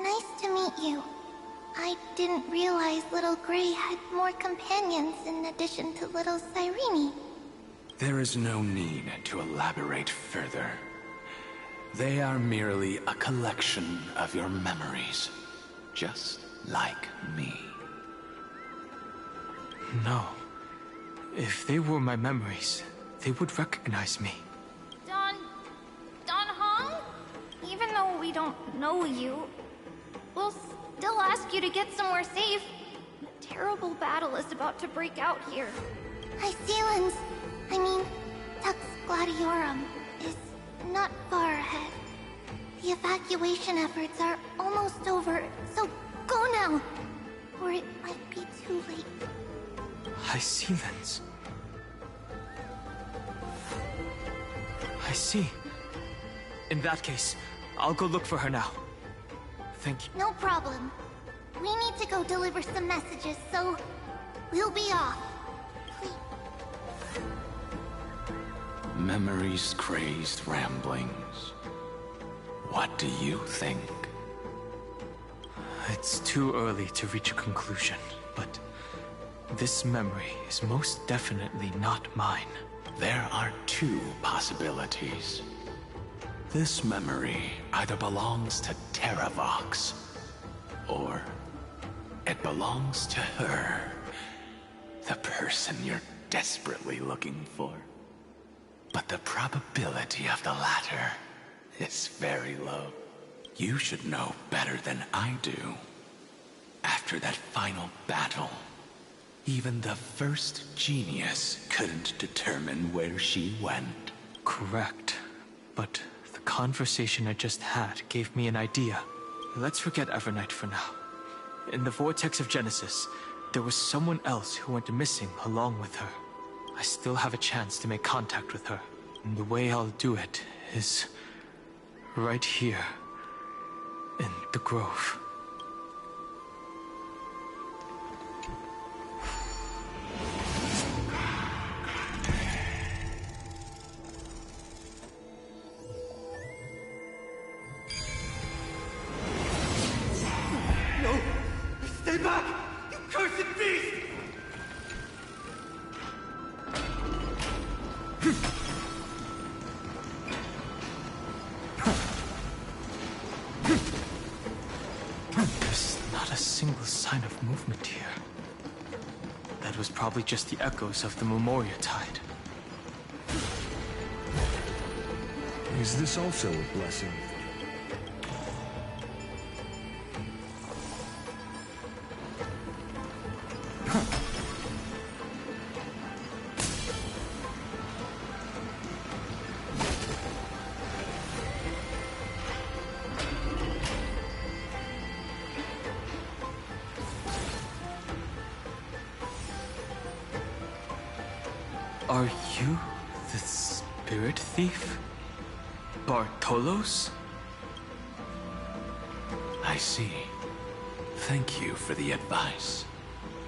Nice to meet you. I didn't realize Little Grey had more companions in addition to Little Cyrene. There is no need to elaborate further. They are merely a collection of your memories, just like me. No. If they were my memories, they would recognize me. Dan Heng? Even though we don't know you, we'll still ask you to get somewhere safe. A terrible battle is about to break out here. Tux Gladiorum is not far ahead. The evacuation efforts are almost over, so go now, or it might be too late. High Sealands. I see. In that case, I'll go look for her now. Thank you. No problem. We need to go deliver some messages, so we'll be off. Memories crazed ramblings. What do you think? It's too early to reach a conclusion, but this memory is most definitely not mine. There are two possibilities. This memory either belongs to Terravox, or it belongs to her, the person you're desperately looking for. But the probability of the latter is very low. You should know better than I do. After that final battle, even the first genius couldn't determine where she went. Correct. But the conversation I just had gave me an idea. Let's forget Evernight for now. In the Vortex of Genesis, there was someone else who went missing along with her. I still have a chance to make contact with her. And the way I'll do it is right here in the Grove. No! Stay back! You cursed beast! There's not a single sign of movement here. That was probably just the echoes of the Memoria Tide. Is this also a blessing? Are you the spirit thief? Bartolos? I see. Thank you for the advice.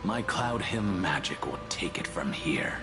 My Cloud Hymn magic will take it from here.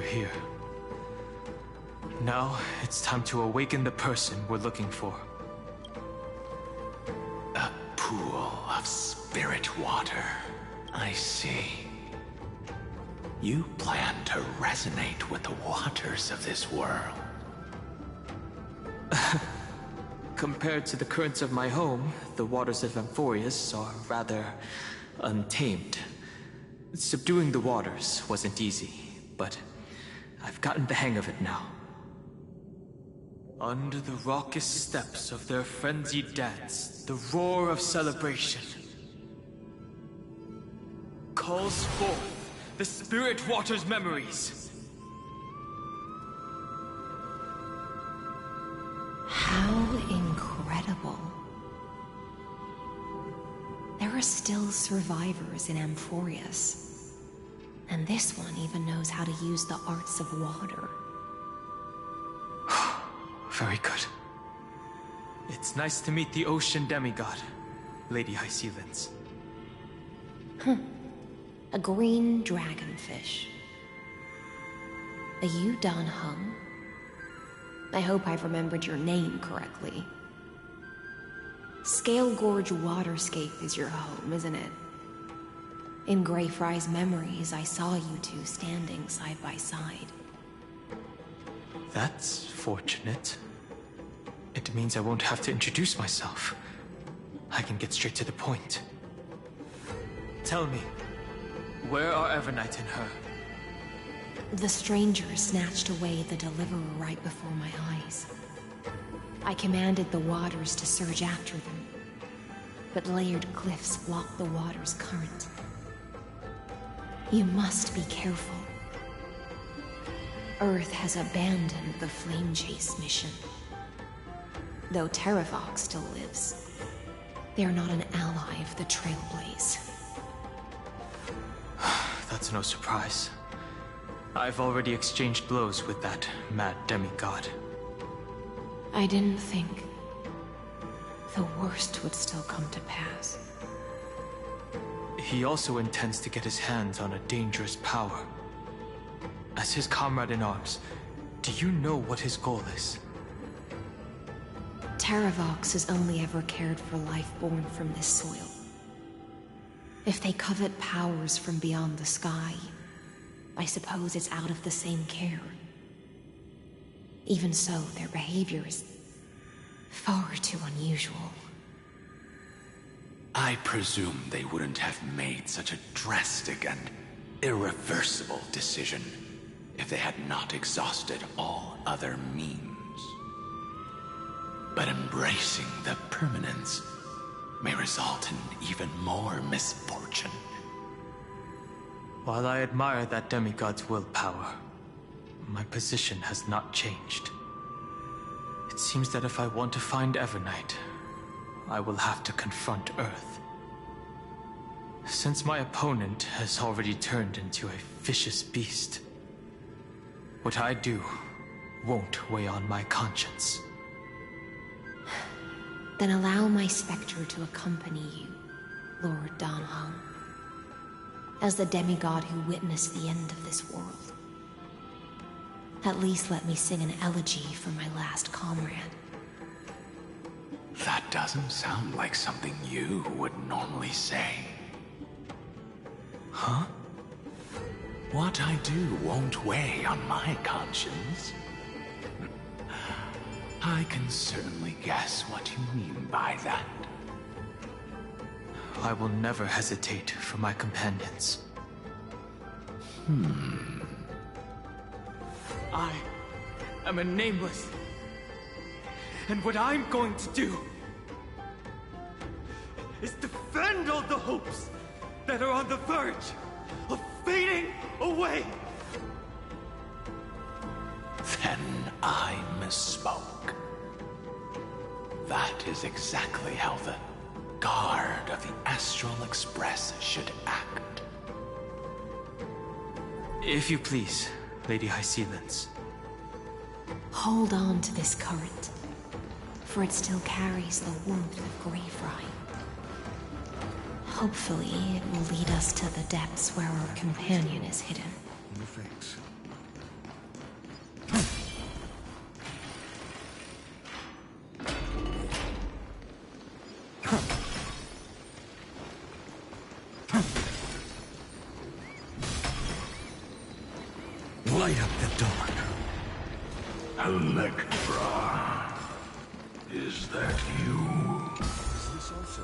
here. Now, it's time to awaken the person we're looking for. A pool of spirit water. I see. You plan to resonate with the waters of this world. Compared to the currents of my home, the waters of Amphorius are rather untamed. Subduing the waters wasn't easy, but I've gotten the hang of it now. Under the raucous steps of their frenzied dance, the roar of celebration calls forth the spirit water's memories. How incredible. There are still survivors in Amphorius. And this one even knows how to use the arts of water. Very good. It's nice to meet the ocean demigod, Lady Hysealence. A green dragonfish. Are you Dan Hung? I hope I've remembered your name correctly. Scale Gorge Waterscape is your home, isn't it? In Greyfry's memories, I saw you two standing side by side. That's fortunate. It means I won't have to introduce myself. I can get straight to the point. Tell me, where are Evernight and her? The stranger snatched away the deliverer right before my eyes. I commanded the waters to surge after them, but layered cliffs blocked the water's current. You must be careful. Earth has abandoned the Flame Chase mission. Though Terravox still lives, they are not an ally of the Trailblaze. That's no surprise. I've already exchanged blows with that mad demigod. I didn't think the worst would still come to pass. He also intends to get his hands on a dangerous power. As his comrade in arms, do you know what his goal is? Terravox has only ever cared for life born from this soil. If they covet powers from beyond the sky, I suppose it's out of the same care. Even so, their behavior is far too unusual. I presume they wouldn't have made such a drastic and irreversible decision if they had not exhausted all other means. But embracing the permanence may result in even more misfortune. While I admire that demigod's willpower, my position has not changed. It seems that if I want to find Evernight, I will have to confront Earth. Since my opponent has already turned into a vicious beast, what I do won't weigh on my conscience. Then allow my specter to accompany you, Lord Dan Hung. As the demigod who witnessed the end of this world. At least let me sing an elegy for my last comrade. That doesn't sound like something you would normally say. Huh? What I do won't weigh on my conscience. I can certainly guess what you mean by that. I will never hesitate for my companions. I am a nameless. And what I'm going to do is defend all the hopes that are on the verge of fading away. Then I misspoke. That is exactly how the guard of the Astral Express should act. If you please, Lady Hysealence. Hold on to this current, for it still carries the warmth of Greyfry. Hopefully, it will lead us to the depths where our companion is hidden. No thanks. Light up the dark. Electra. Is that you? Is this also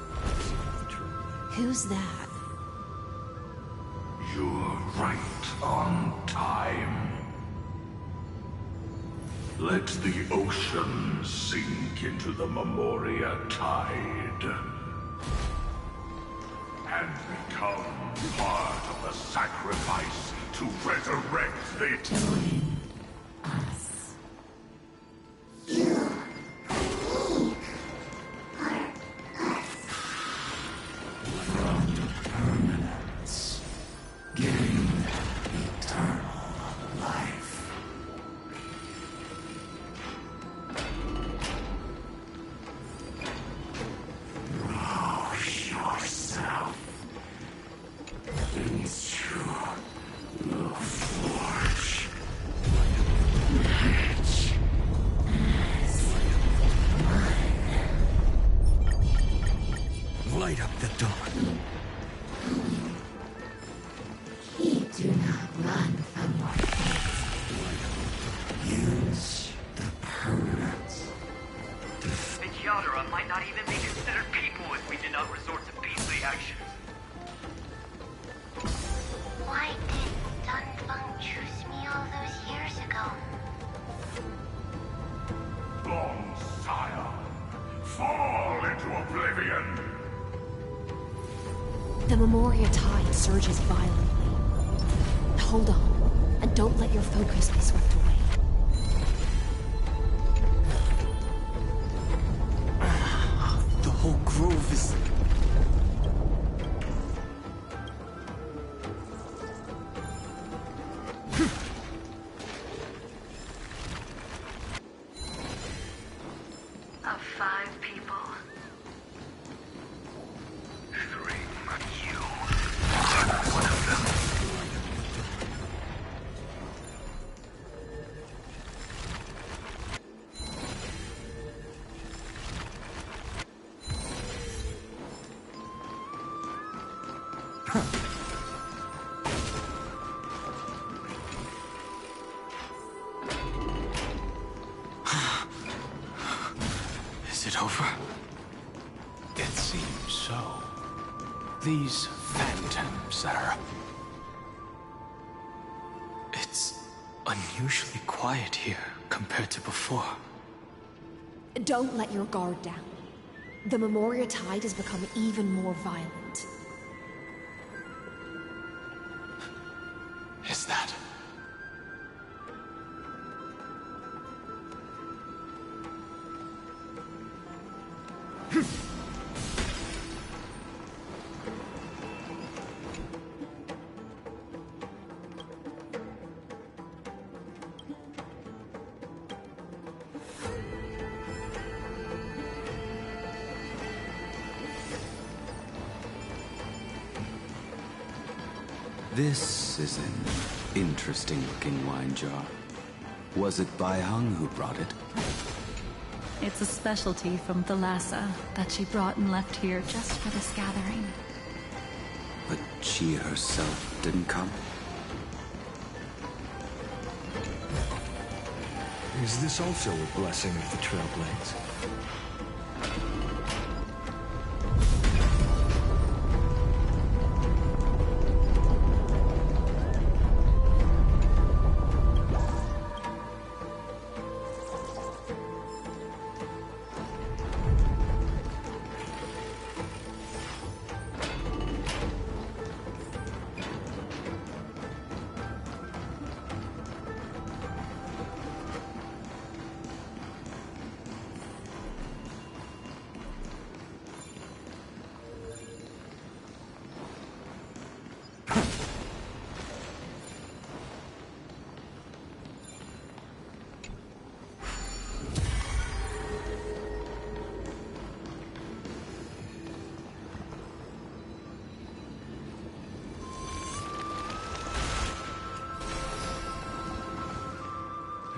true? Who's that? You're right on time. Let the ocean sink into the Memoria tide and become part of the sacrifice to resurrect the... Light up the dark. Do not run from your fate. Use the permanence. The Yadara might not even be considered people if we did not resort to beastly actions. Why didn't Dunfeng choose me all those years ago? Long Scion, fall into oblivion! The Memoria tide surges violently. Hold on, and don't let your focus be swept away. The whole grove is... Of 5 people, 3 but you are one of them. Is it over? It seems so. These phantoms are... It's unusually quiet here compared to before. Don't let your guard down. The Memoria tide has become even more violent. Is that... This is an interesting-looking wine jar. Was it Baihang who brought it? It's a specialty from Thalassa that she brought and left here just for this gathering. But she herself didn't come? Is this also a blessing of the Trailblades?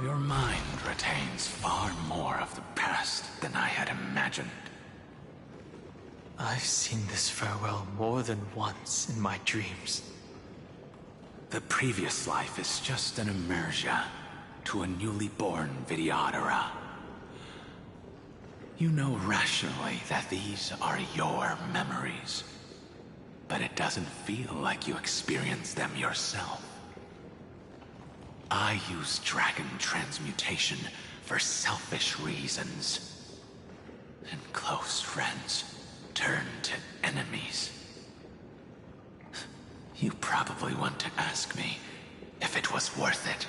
Your mind retains far more of the past than I had imagined. I've seen this farewell more than once in my dreams. The previous life is just an immersia to a newly born Vidyadhara. You know rationally that these are your memories, but it doesn't feel like you experienced them yourself. I use dragon transmutation for selfish reasons, and close friends turn to enemies. You probably want to ask me if it was worth it.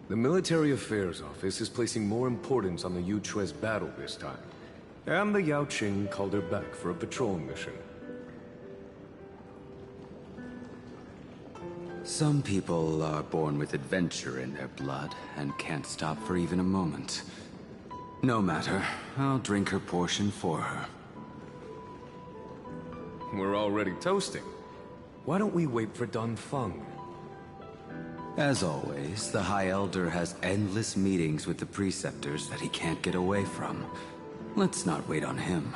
The Military Affairs Office is placing more importance on the Yuchue's battle this time. And the Yao Qing called her back for a patrol mission. Some people are born with adventure in their blood and can't stop for even a moment. No matter, I'll drink her portion for her. We're already toasting. Why don't we wait for Dunfeng? As always, the High Elder has endless meetings with the Preceptors that he can't get away from. Let's not wait on him.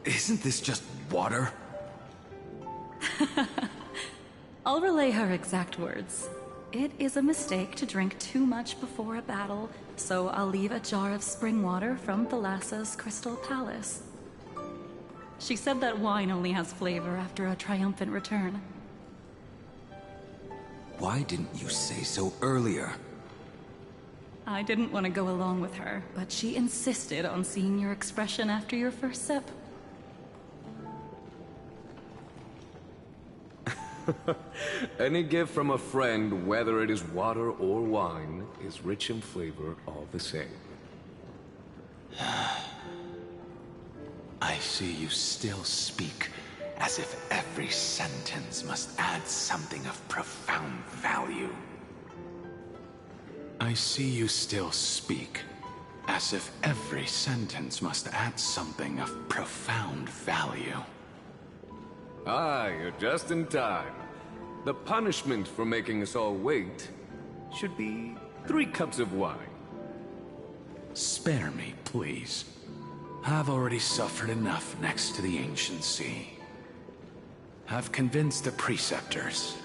Isn't this just water? I'll relay her exact words. It is a mistake to drink too much before a battle, so I'll leave a jar of spring water from Thalassa's Crystal Palace. She said that wine only has flavor after a triumphant return. Why didn't you say so earlier? I didn't want to go along with her, but she insisted on seeing your expression after your first sip. Any gift from a friend, whether it is water or wine, is rich in flavor all the same. I see you still speak as if every sentence must add something of profound value. I see you still speak as if every sentence must add something of profound value. Ah, you're just in time. The punishment for making us all wait should be 3 cups of wine. Spare me, please. I've already suffered enough next to the Ancient Sea. I've convinced the Preceptors.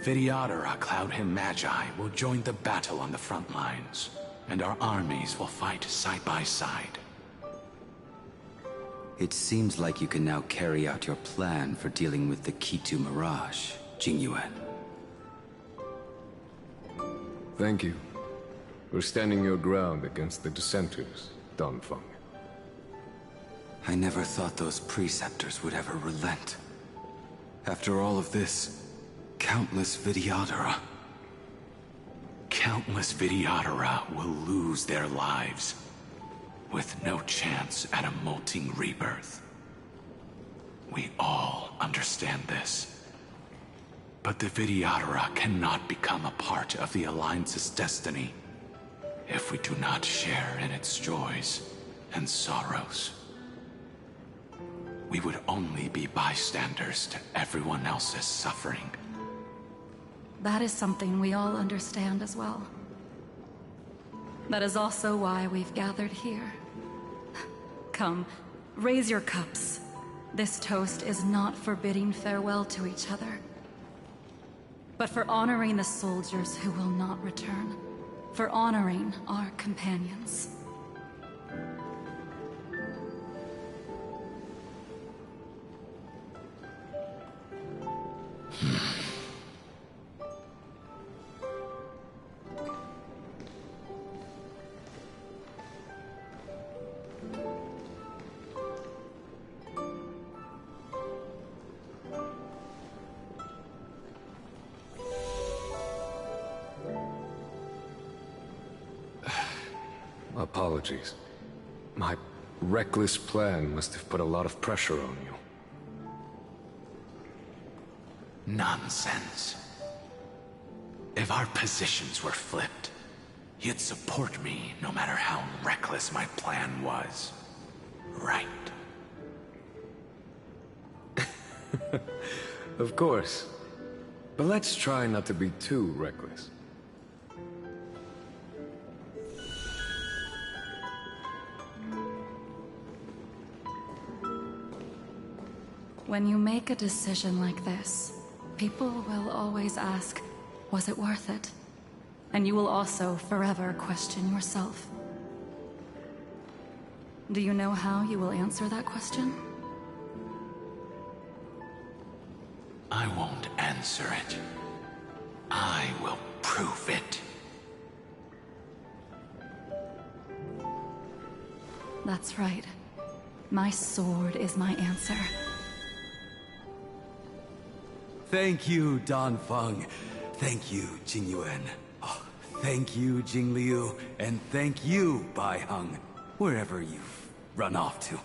Vidyadhara Cloud Him Magi will join the battle on the front lines, and our armies will fight side by side. It seems like you can now carry out your plan for dealing with the Kitu Mirage, Jingyuan. Thank you for standing your ground against the dissenters, Dunfeng. I never thought those Preceptors would ever relent. After all of this, countless Vidyadhara will lose their lives, with no chance at a molting rebirth. We all understand this. But the Vidyadhara cannot become a part of the Alliance's destiny if we do not share in its joys and sorrows. We would only be bystanders to everyone else's suffering. That is something we all understand as well. That is also why we've gathered here. Come, raise your cups. This toast is not for bidding farewell to each other, but for honoring the soldiers who will not return, for honoring our companions. Apologies. My reckless plan must have put a lot of pressure on you. Nonsense. If our positions were flipped, you'd support me no matter how reckless my plan was. Right? Of course. But let's try not to be too reckless. When you make a decision like this, people will always ask, was it worth it? And you will also forever question yourself. Do you know how you will answer that question? I won't answer it. I will prove it. That's right. My sword is my answer. Thank you, Dan Feng. Thank you, Jing Yuan. Oh, thank you, Jing Liu. And thank you, Bai Heng. Wherever you've run off to.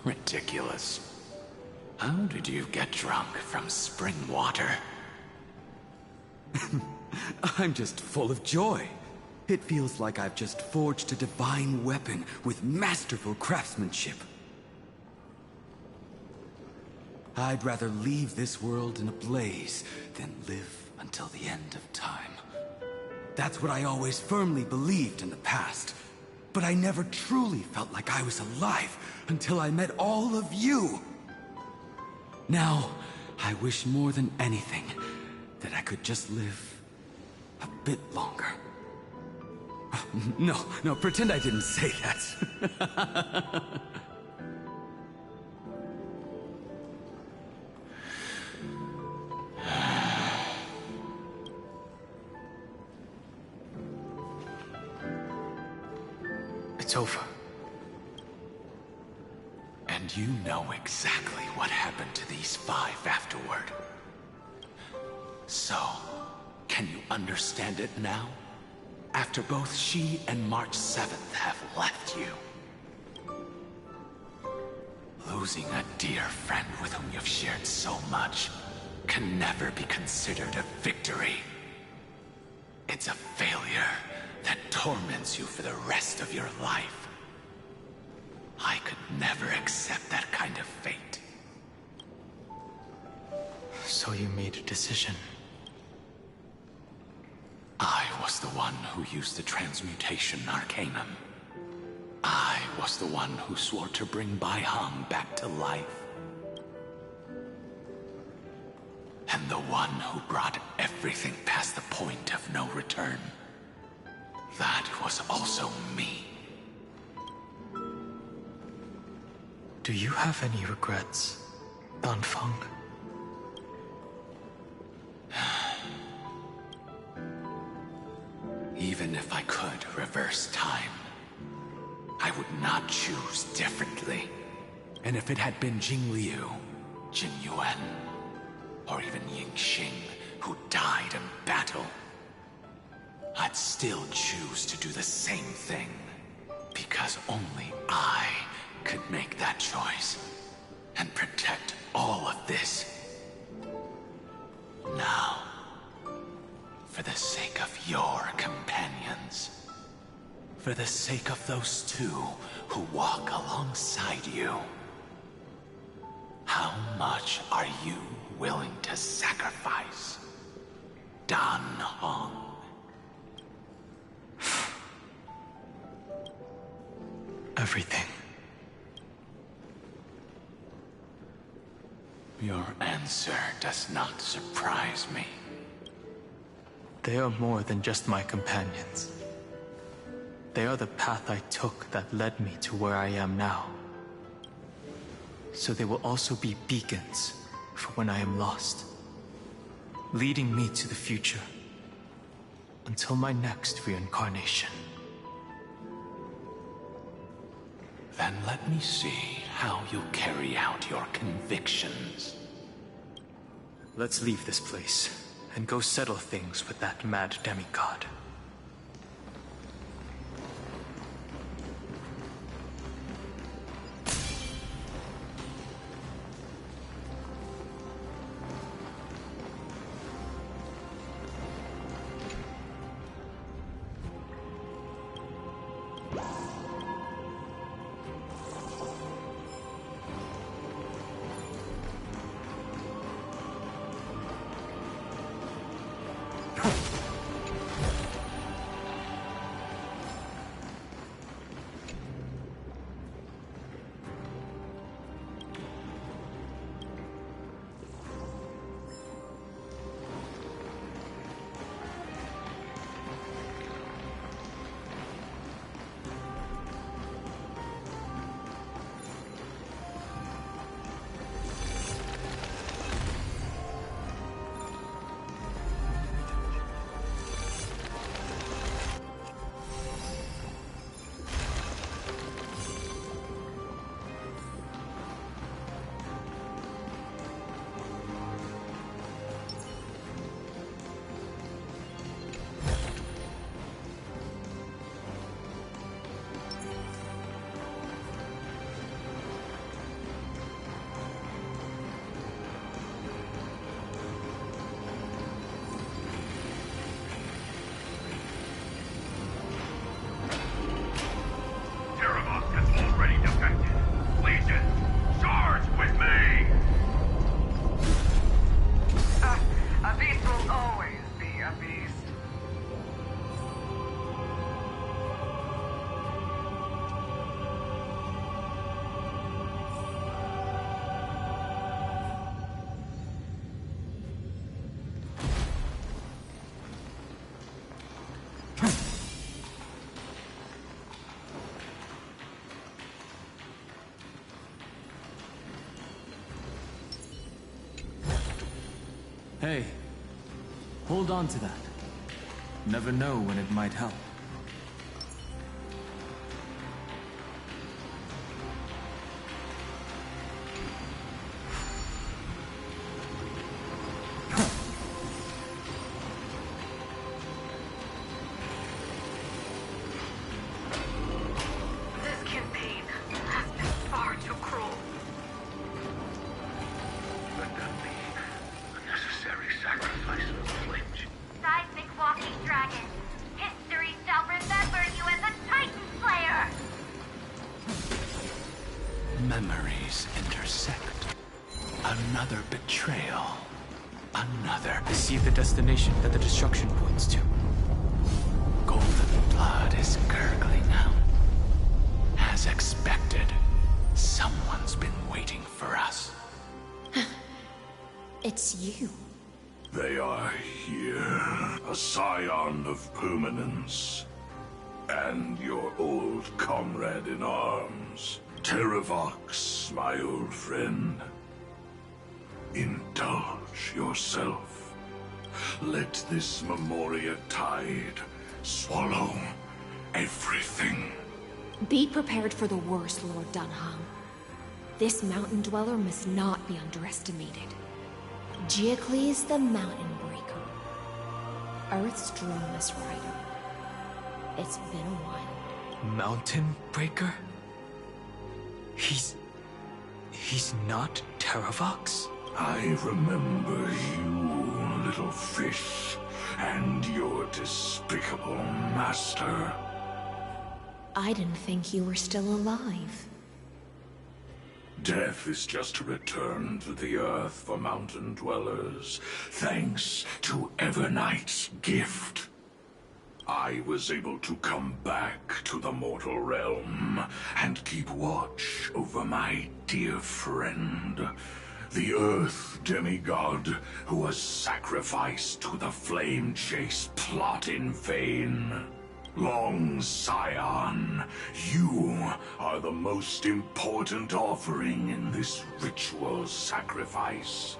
Ridiculous. How did you get drunk from spring water? I'm just full of joy. It feels like I've just forged a divine weapon with masterful craftsmanship. I'd rather leave this world in a blaze than live until the end of time. That's what I always firmly believed in the past. But I never truly felt like I was alive until I met all of you. Now, I wish more than anything that I could just live a bit longer. No, pretend I didn't say that. It's over. And you know exactly what happened to these 5 afterward. So, can you understand it now? After both she and March 7th have left you. Losing a dear friend with whom you've shared so much can never be considered a victory. It's a failure that torments you for the rest of your life. I could never accept that kind of fate. So you made a decision. I was the one who used the transmutation arcanum. I was the one who swore to bring Bai Heng back to life. And the one who brought everything past the point of no return. That was also me. Do you have any regrets, Dan Feng? Even if I could reverse time, I would not choose differently. And if it had been Jing Liu, Jin Yuan, or even Ying Xing who died in battle, I'd still choose to do the same thing. Because only I could make that choice and protect all of this. Now, for the sake of your companions, for the sake of those 2 who walk alongside you, how much are you willing to sacrifice, Dan Heng? Everything. Your answer does not surprise me. They are more than just my companions. They are the path I took that led me to where I am now. So they will also be beacons for when I am lost, leading me to the future, until my next reincarnation. Then let me see how you'll carry out your convictions. Let's leave this place and go settle things with that mad demigod. Hey, hold on to that. Never know when it might help. This campaign has been far too cruel. Let that be a necessary sacrifice of flinch. Seismic walking dragon. History shall remember you as a Titan Slayer! Memories intersect. Another betrayal. Another. I see the destination that the destruction points to. Golden blood is gurgling out. As expected, someone's been waiting for us. It's you. They are here, a scion of permanence. And your old comrade in arms, Terravox, my old friend. Indulge yourself. Let this Memoria tide swallow everything. Be prepared for the worst, Lord Dunham. This mountain dweller must not be underestimated. Geocles the Mountain Breaker. Earth's strongest rider. It's been a while. Mountain Breaker? He's not Terravox? I remember you, little fish, and your despicable master. I didn't think you were still alive. Death is just a return to the earth for mountain dwellers, thanks to Evernight's gift. I was able to come back to the mortal realm and keep watch over my dear friend, the Earth demigod who was sacrificed to the flame chase plot in vain. Long Scion, you are the most important offering in this ritual sacrifice.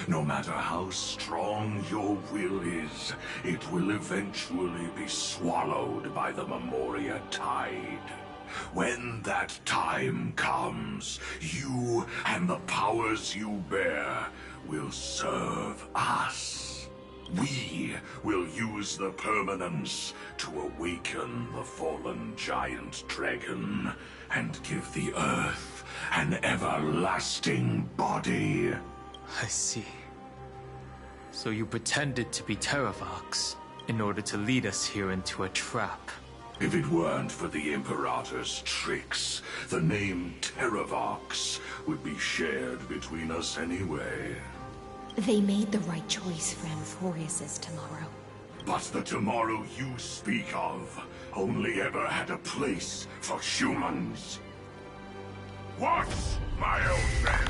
No matter how strong your will is, it will eventually be swallowed by the Memoria tide. When that time comes, you and the powers you bear will serve us. We will use the permanence to awaken the fallen giant dragon and give the Earth an everlasting body. I see. So you pretended to be Terravox in order to lead us here into a trap. If it weren't for the Imperator's tricks, the name Terravox would be shared between us anyway. They made the right choice for Amphorius's tomorrow. But the tomorrow you speak of only ever had a place for humans. Watch, my old friend!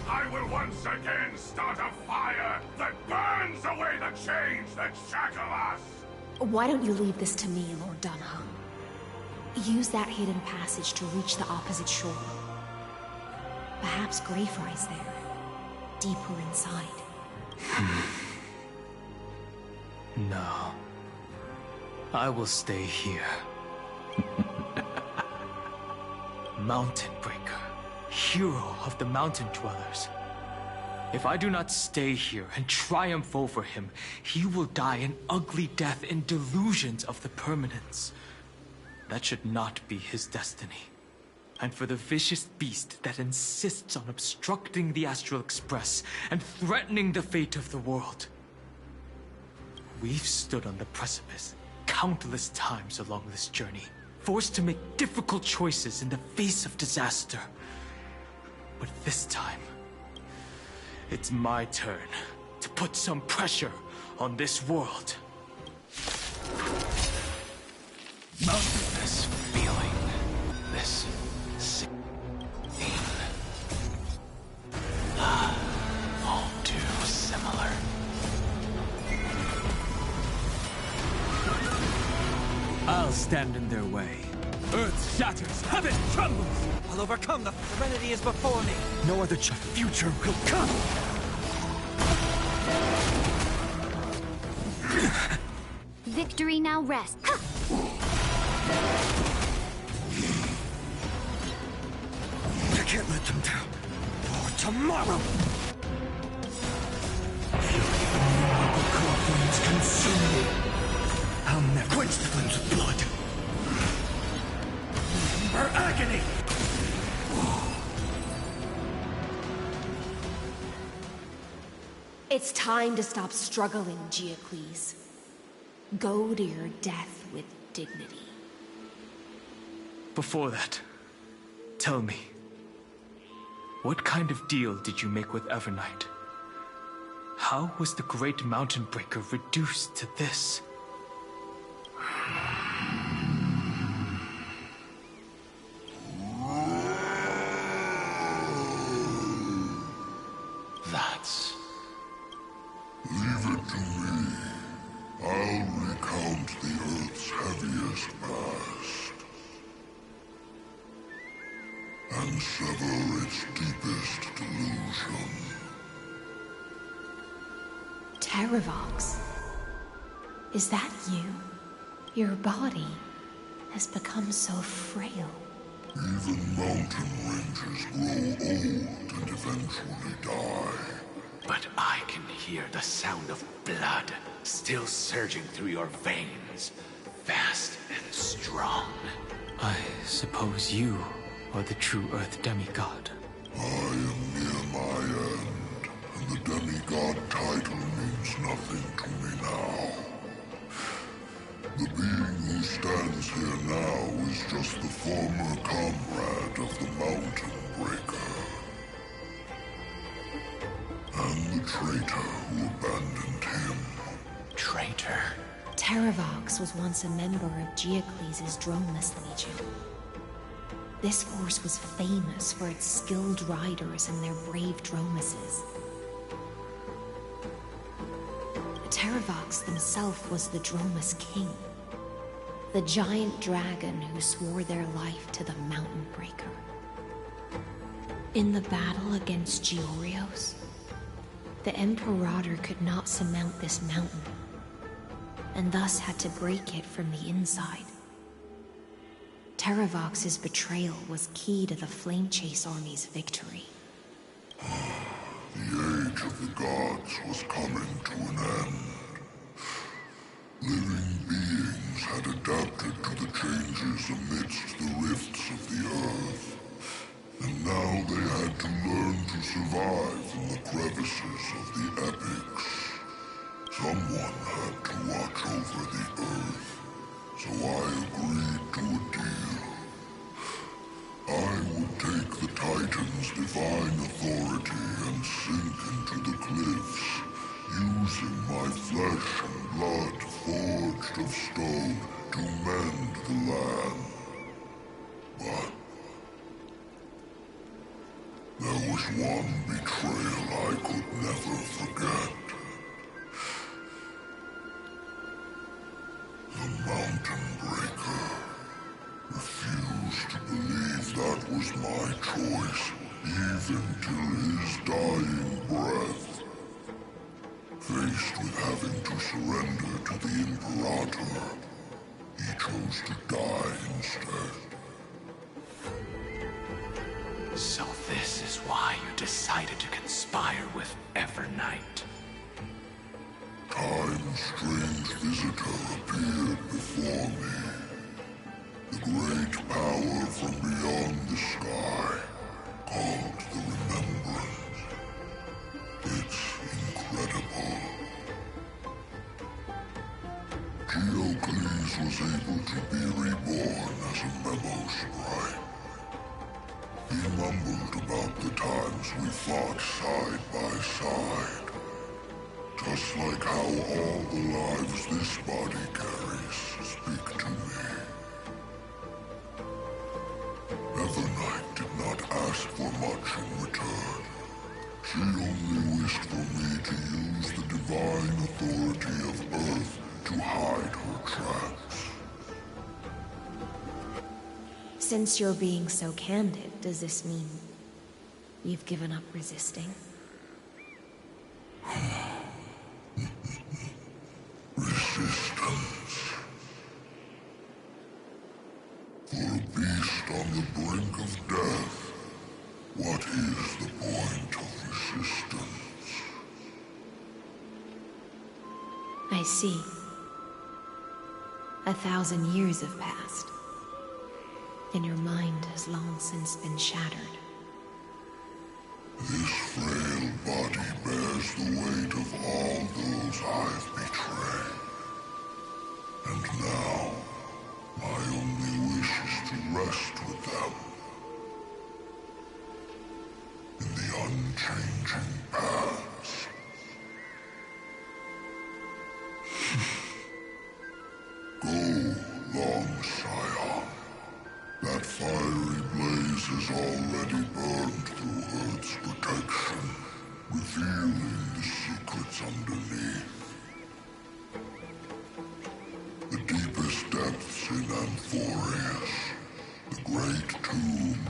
I will once again start a fire that burns away the chains that shackle us! Why don't you leave this to me, Lord Dunham? Use that hidden passage to reach the opposite shore. Perhaps Greyfry's there, deeper inside. No. I will stay here. Mountain Breaker, hero of the mountain dwellers. If I do not stay here and triumph over him, he will die an ugly death in delusions of the permanence. That should not be his destiny. And for the vicious beast that insists on obstructing the Astral Express and threatening the fate of the world. We've stood on the precipice countless times along this journey, forced to make difficult choices in the face of disaster. But this time, it's my turn to put some pressure on this world. This feeling, this scene, all too similar. I'll stand in their way. Earth shatters, heaven trembles! I'll overcome. The serenity is before me. No other future will come! Victory now rests. Ha! I can't let them down. For tomorrow! The core flames consume me. I'll never quench the flames of blood. Her agony! It's time to stop struggling, Giacles. Go to your death with dignity. Before that, tell me, what kind of deal did you make with Evernight? How was the Great Mountain Breaker reduced to this? That's... Leave it to me. I'll recount the Earth's heaviest past. And sever its deepest delusion. Terravox? Is that you? Your body has become so frail. Even mountain rangers grow old and eventually die. But I can hear the sound of blood still surging through your veins, fast and strong. I suppose you are the true Earth demigod. I am near my end, and the demigod title means nothing to me now. The being who stands here now is just the former comrade of the Mountain Breaker. And the traitor who abandoned him. Traitor? Terravox was once a member of Giacles' Dromus Legion. This force was famous for its skilled riders and their brave Dromuses. Terravox himself was the Dromus King, the giant dragon who swore their life to the Mountain Breaker. In the battle against Georios, the Imperator could not surmount this mountain, and thus had to break it from the inside. Terravox's betrayal was key to the Flame Chase Army's victory. The age of the gods was coming to an end. Living beings had adapted to the changes amidst the rifts of the earth. And now they had to learn to survive in the crevices of the epics. Someone had to watch over the earth, so I agreed to a deal. I would take the Titan's divine authority and sink into the cliffs, using my flesh and blood forged of stone to mend the land. But there was one betrayal I could never forget. The Mountain Breaker refused to believe that was my choice, even till his dying breath. Faced with having to surrender to the Imperator, he chose to die instead. So this is why you decided to conspire with Evernight. Time's strange visitor appeared before me. The great power from beyond the sky, called the Remembrance. It's incredible. Giocles was able to be reborn as a memo sprite. He mumbled about the times we fought side by side. Just like how all the lives this body carries speak to me. Evernight did not ask for much in return. She only wished for me to use the divine authority of Earth to hide her tracks. Since you're being so candid, does this mean you've given up resisting? Resistance. just on the brink of death, what is the point of resistance? I see. 1,000 years have passed, and your mind has long since been shattered. This frail body bears the weight of all those I've betrayed. And now, my only wish is to rest with them. In the unchanging past. Go, Long Scion. That fiery blaze has already burned through Earth's protection, revealing the secrets underneath. The deepest depths in Amphorius, the great tomb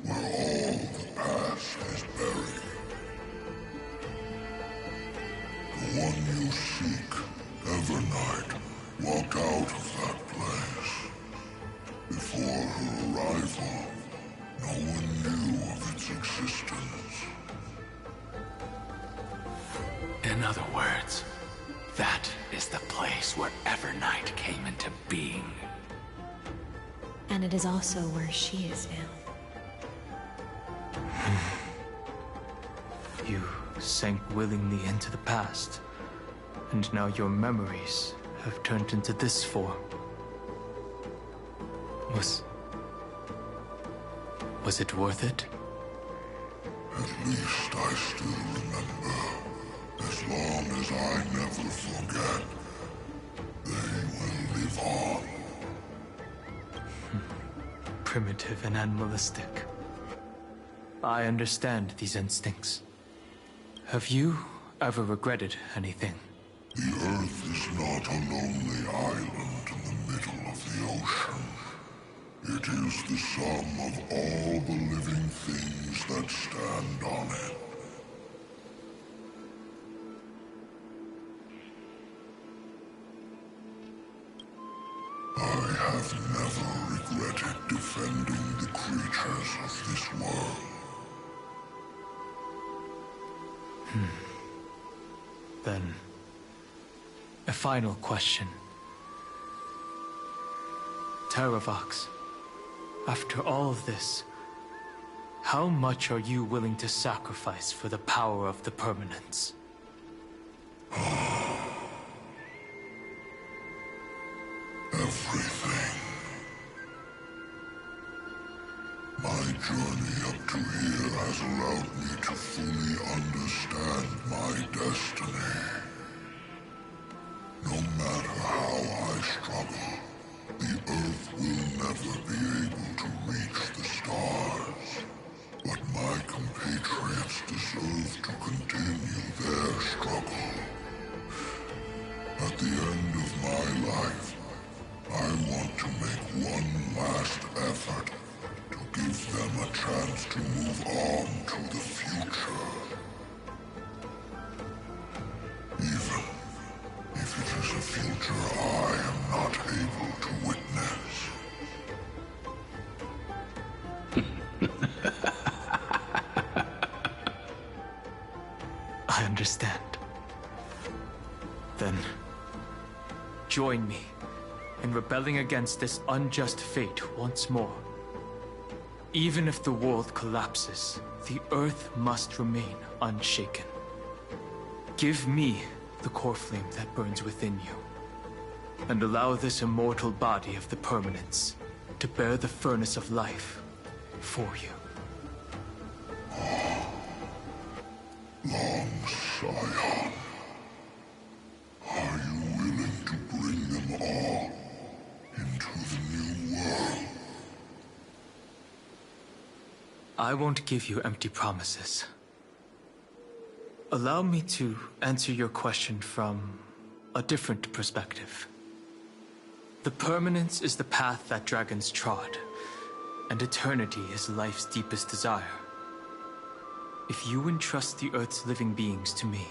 where all the past is buried. The one you seek, Evernight, walked out of that place. Before her arrival, no one knew of its existence. In other words, that is the place where Evernight came into being. And it is also where she is now. You sank willingly into the past, and now your memories have turned into this form. Was it worth it? At least I still remember. As long as I never forget, they will live on. Primitive and animalistic. I understand these instincts. Have you ever regretted anything? The Earth is not a lonely island in the middle of the ocean. It is the sum of all the living things that stand on it. I have never regretted defending the creatures of this world. Then, a final question. Terravox, after all of this, how much are you willing to sacrifice for the power of the permanence? Everything. My journey up to here has allowed me to fully understand my destiny. No matter how I struggle, the Earth will never be able to reach the stars. But my compatriots deserve to continue their struggle. At the end of my life, I want to make one last effort to give them a chance to move on to the future. Even if it is a future I am not able to witness. I understand. Then, join me in rebelling against this unjust fate once more. Even if the world collapses, the Earth must remain unshaken. Give me the core flame that burns within you, and allow this immortal body of the permanence to bear the furnace of life for you. Long Scion, are you willing to bring them all into the new world? I won't give you empty promises. Allow me to answer your question from a different perspective. The permanence is the path that dragons trod, and eternity is life's deepest desire. If you entrust the Earth's living beings to me,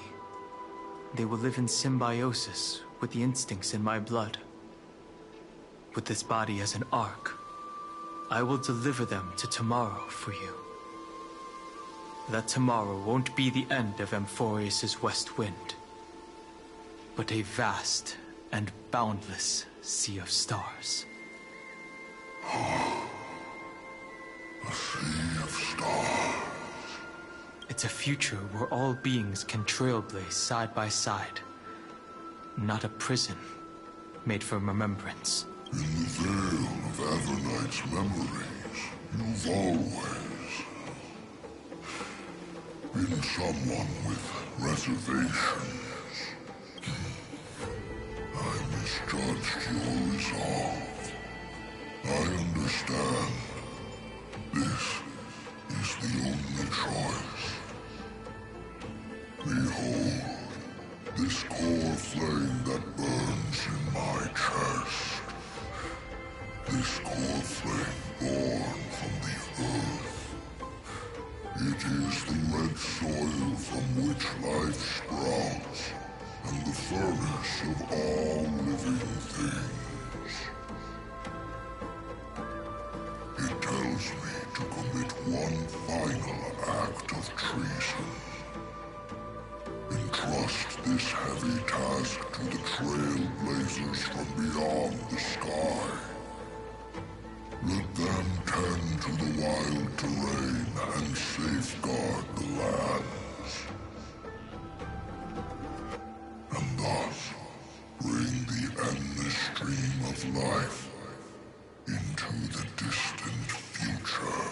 they will live in symbiosis with the instincts in my blood. With this body as an ark, I will deliver them to tomorrow for you. That tomorrow won't be the end of Amphorius' west wind, but a vast and boundless sea of stars. A sea of stars. It's a future where all beings can trailblaze side by side. Not a prison made for remembrance. In the veil of Avernight's memories, you've always been someone with reservations. I misjudged your resolve. I understand. This is the only choice. Behold, this core flame that burns in my chest. This core flame born from the earth. It is the red soil from which life sprouts, and the furnace of all living things. It tells me to commit one final act of treason. Entrust this heavy task to the trailblazers from beyond the sky. Let them tend to the wild terrain and safeguard the lands. And thus, bring the endless stream of life into the distant future.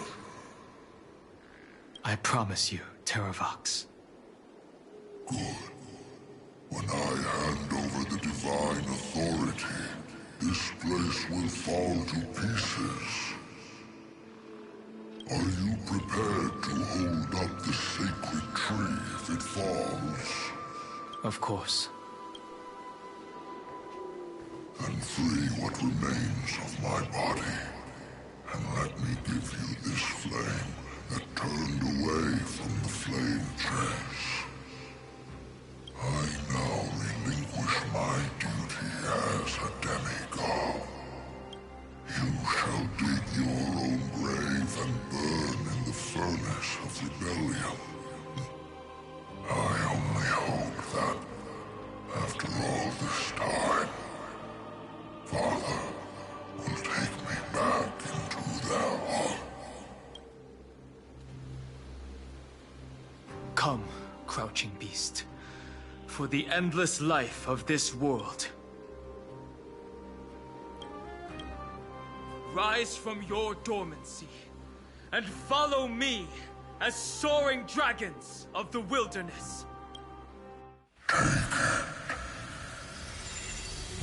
I promise you, Terravox. Good. When I hand over the divine authority, this place will fall to pieces. Are you prepared to hold up the sacred tree if it falls? Of course. Then free what remains of my body, and let me give you this flame that turned away from the flame chase. I now relinquish my duty as a demigod. You shall dig your own grave and burn in the furnace of rebellion. I only hope that, after all this time, Father will take me back into their heart. Come, crouching beast, for the endless life of this world. Rise from your dormancy, and follow me as soaring dragons of the wilderness.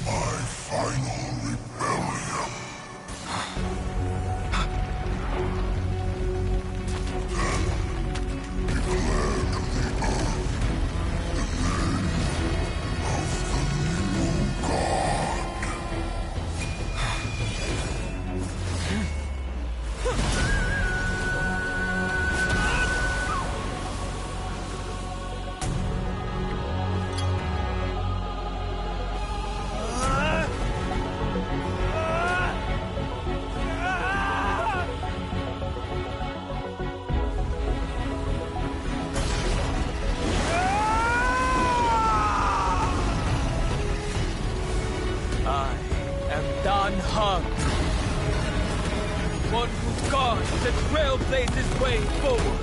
My final rebellion. Then declare to the earth the name of the new god. One who guards the trailblazer's way forward.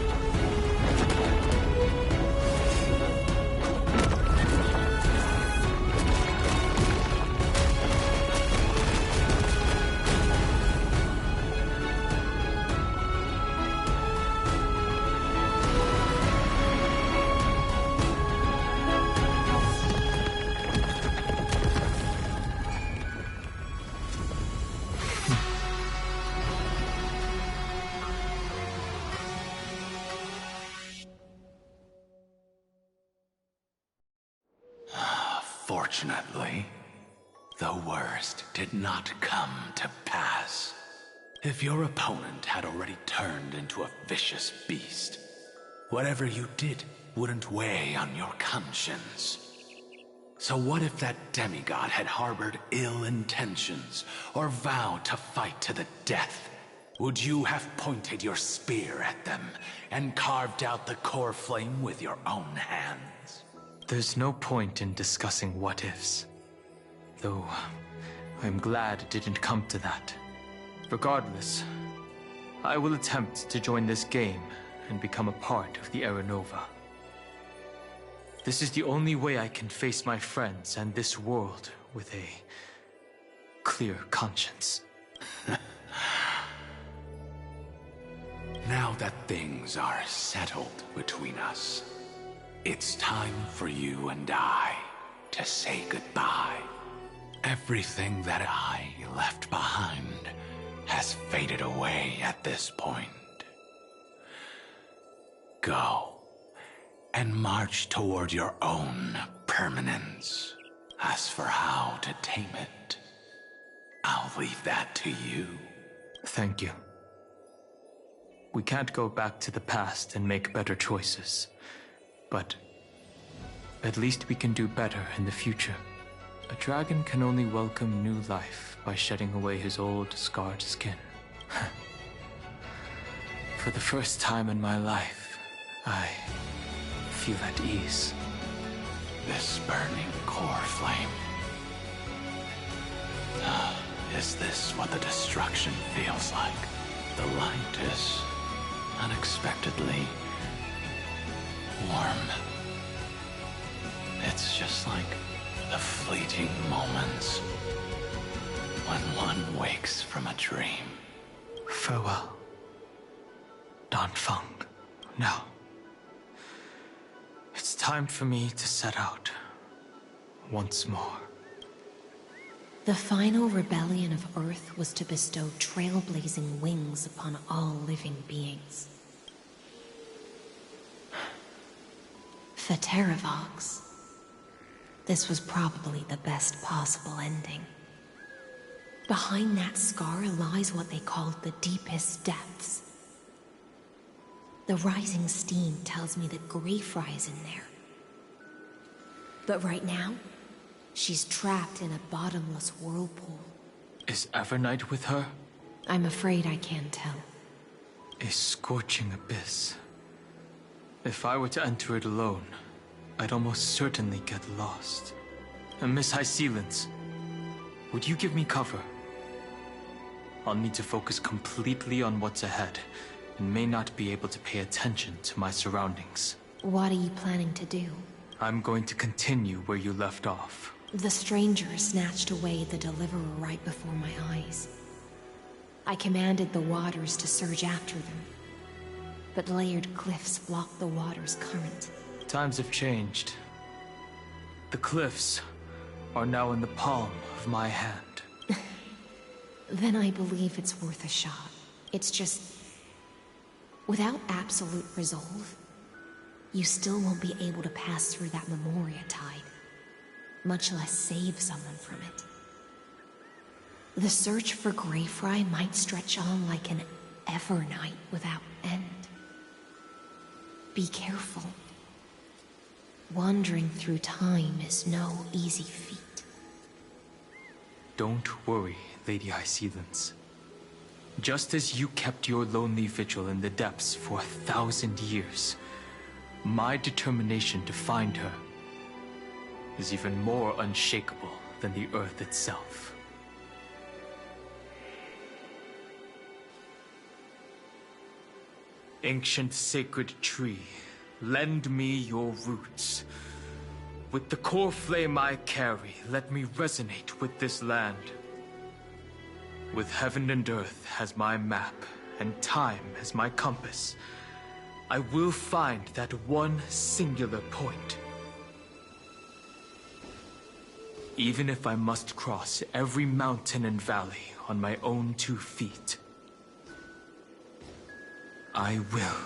Fortunately, the worst did not come to pass. If your opponent had already turned into a vicious beast, whatever you did wouldn't weigh on your conscience. So what if that demigod had harbored ill intentions or vowed to fight to the death? would you have pointed your spear at them and carved out the core flame with your own hands? There's no point in discussing what-ifs. Though, I'm glad it didn't come to that. Regardless, I will attempt to join this game and become a part of the Era Nova. This is the only way I can face my friends and this world with a clear conscience. Now that things are settled between us, it's time for you and I to say goodbye. Everything that I left behind has faded away at this point. Go and march toward your own permanence. As for how to tame it, I'll leave that to you. Thank you. We can't go back to the past and make better choices, but at least we can do better in the future. A dragon can only welcome new life by shedding away his old, scarred skin. For the first time in my life, I feel at ease. This burning core flame. Is this what the destruction feels like? The light is unexpectedly warm. It's just like the fleeting moments when one wakes from a dream. Farewell, Danfeng. Now, it's time for me to set out once more. The final rebellion of Earth was to bestow trailblazing wings upon all living beings. For Terravox, this was probably the best possible ending. Behind that scar lies what they called the deepest depths. The rising steam tells me that Greyfry is in there. But right now, she's trapped in a bottomless whirlpool. Is Evernight with her? I'm afraid I can't tell. A scorching abyss. If I were to enter it alone, I'd almost certainly get lost. And Miss High Sealants, would you give me cover? I'll need to focus completely on what's ahead, and may not be able to pay attention to my surroundings. What are you planning to do? I'm going to continue where you left off. The stranger snatched away the deliverer right before my eyes. I commanded the waters to surge after them, but layered cliffs blocked the water's current. Times have changed. The cliffs are now in the palm of my hand. Then I believe it's worth a shot. It's just, without absolute resolve, you still won't be able to pass through that Memoria tide, much less save someone from it. The search for Greyfry might stretch on like an Evernight without end. Be careful. Wandering through time is no easy feat. Don't worry, Lady High Sealants. Just as you kept your lonely vigil in the depths for 1,000 years, my determination to find her is even more unshakable than the earth itself. Ancient sacred tree, lend me your roots. With the core flame I carry, let me resonate with this land. With heaven and earth as my map, and time as my compass, I will find that one singular point. Even if I must cross every mountain and valley on my own 2 feet, I will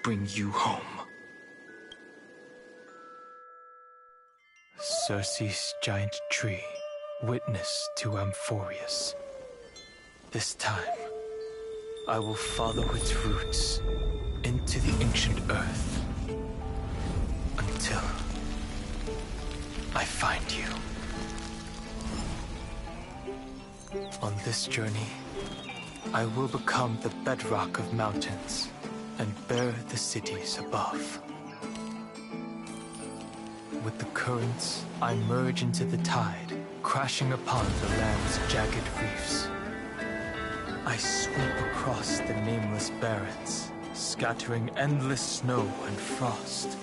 bring you home. Circe's giant tree, witness to Amphorius. This time, I will follow its roots into the ancient earth until I find you. On this journey, I will become the bedrock of mountains and bear the cities above. With the currents, I merge into the tide, crashing upon the land's jagged reefs. I sweep across the nameless barrens, scattering endless snow and frost.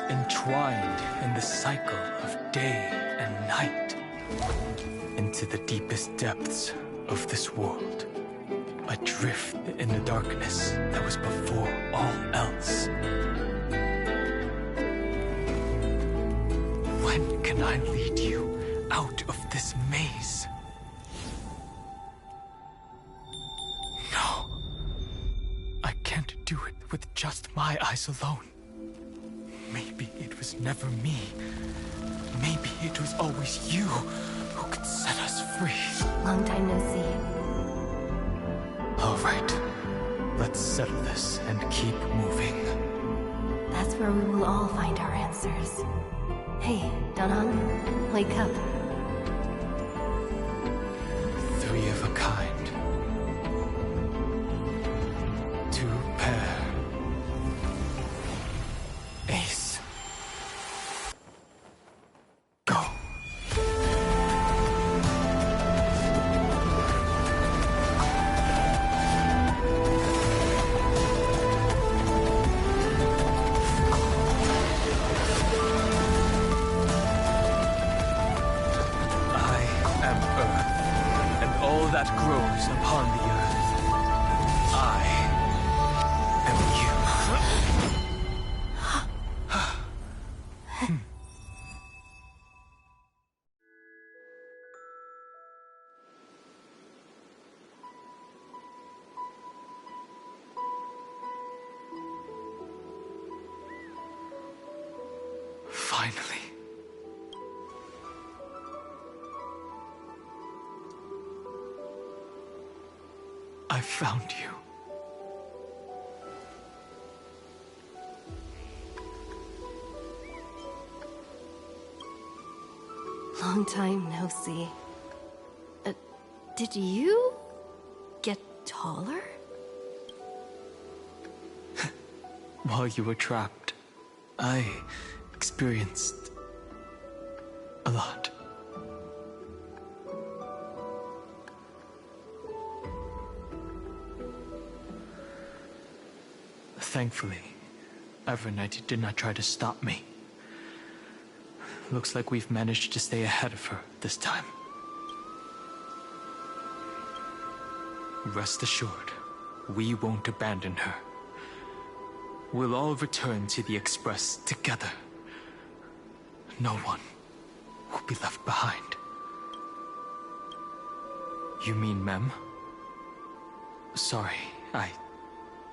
Entwined in the cycle of day and night, into the deepest depths of this world, adrift in the darkness that was before all else. When can I lead you out of this maze? No. I can't do it with just my eyes alone. Maybe it was never me. Maybe it was always you who could set us free. Long time no see. All right. Let's settle this and keep moving. That's where we will all find our answers. Hey, Danhong, wake up. Three of a kind. Two pair. Ace. Go. That grows upon the earth. I am you. Finally. I found you. Long time no see. Did you get taller? While you were trapped, I experienced a lot. Thankfully, Evernight did not try to stop me. Looks like we've managed to stay ahead of her this time. Rest assured, we won't abandon her. We'll all return to the Express together. No one will be left behind. You mean Mem? Sorry, I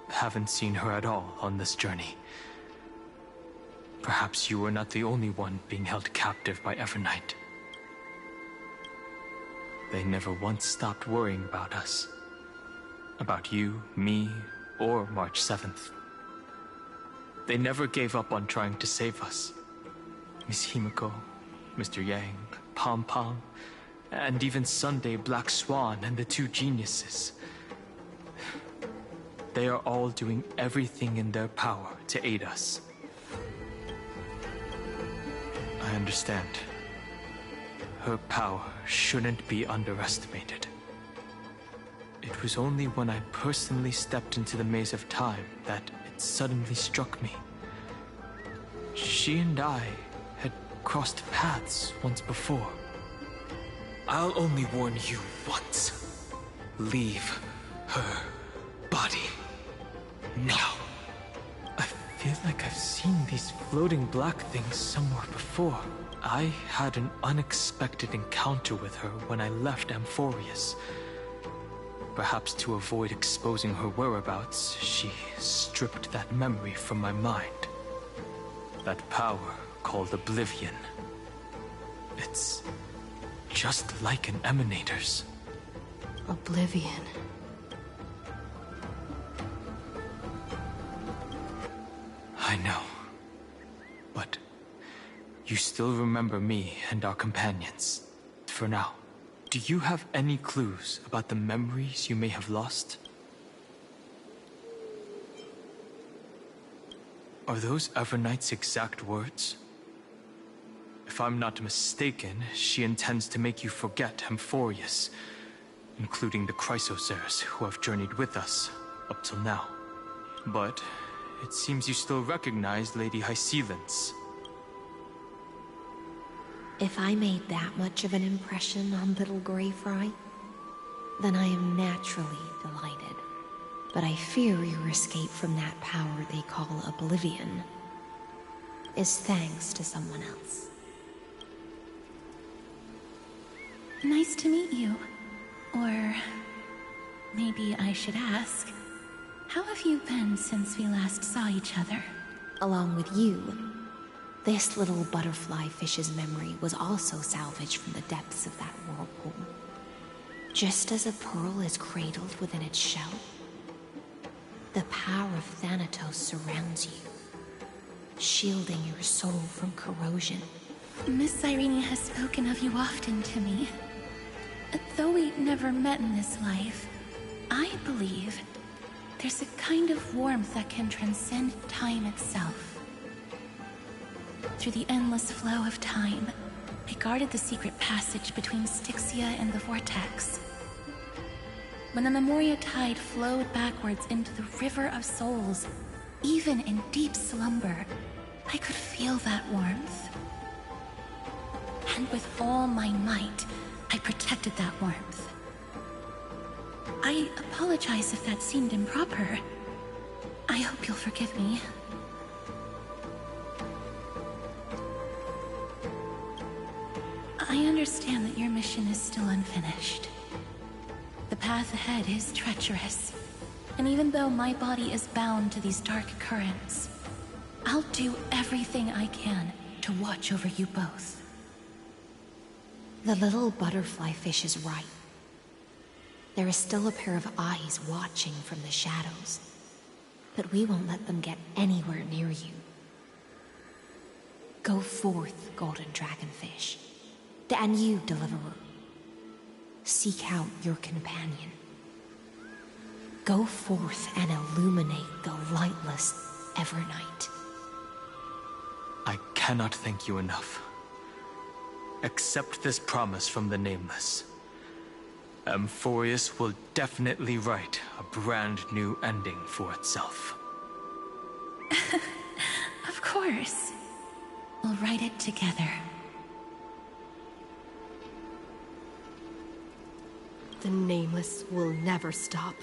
haven't seen her at all on this journey. Perhaps you were not the only one being held captive by Evernight. They never once stopped worrying about us. About you, me, or March 7th. They never gave up on trying to save us. Miss Himiko, Mr. Yang, Pom Pom, and even Sunday Black Swan and the two geniuses. They are all doing everything in their power to aid us. I understand. Her power shouldn't be underestimated. It was only when I personally stepped into the maze of time that it suddenly struck me. She and I had crossed paths once before. I'll only warn you once. Leave her body. Now. I feel like I've seen these floating black things somewhere before. I had an unexpected encounter with her when I left Amphorius. Perhaps to avoid exposing her whereabouts, she stripped that memory from my mind. That power called Oblivion. It's just like an Emanator's. Oblivion. I know. But you still remember me and our companions. For now, Do you have any clues about the memories you may have lost? Are those Everknight's exact words? If I'm not mistaken, she intends to make you forget Amphorius, including the Chrysosaurs who have journeyed with us up till now. But it seems you still recognize Lady Hycelens. If I made that much of an impression on little Greyfry, then I am naturally delighted. But I fear your escape from that power they call Oblivion is thanks to someone else. Nice to meet you. Or maybe I should ask, how have you been since we last saw each other? Along with you, this little butterfly fish's memory was also salvaged from the depths of that whirlpool. Just as a pearl is cradled within its shell, the power of Thanatos surrounds you, shielding your soul from corrosion. Miss Irene has spoken of you often to me. Though we never met in this life, I believe there's a kind of warmth that can transcend time itself. Through the endless flow of time, I guarded the secret passage between Styxia and the Vortex. When the Memoria tide flowed backwards into the River of Souls, even in deep slumber, I could feel that warmth. And with all my might, I protected that warmth. I apologize if that seemed improper. I hope you'll forgive me. I understand that your mission is still unfinished. The path ahead is treacherous, and even though my body is bound to these dark currents, I'll do everything I can to watch over you both. The little butterfly fish is right. There is still a pair of eyes watching from the shadows, but we won't let them get anywhere near you. Go forth, golden dragonfish, and you, deliverer. Seek out your companion. Go forth and illuminate the lightless Evernight. I cannot thank you enough. Accept this promise from the Nameless. Amphorius will definitely write a brand new ending for itself. Of course. We'll write it together. The Nameless will never stop.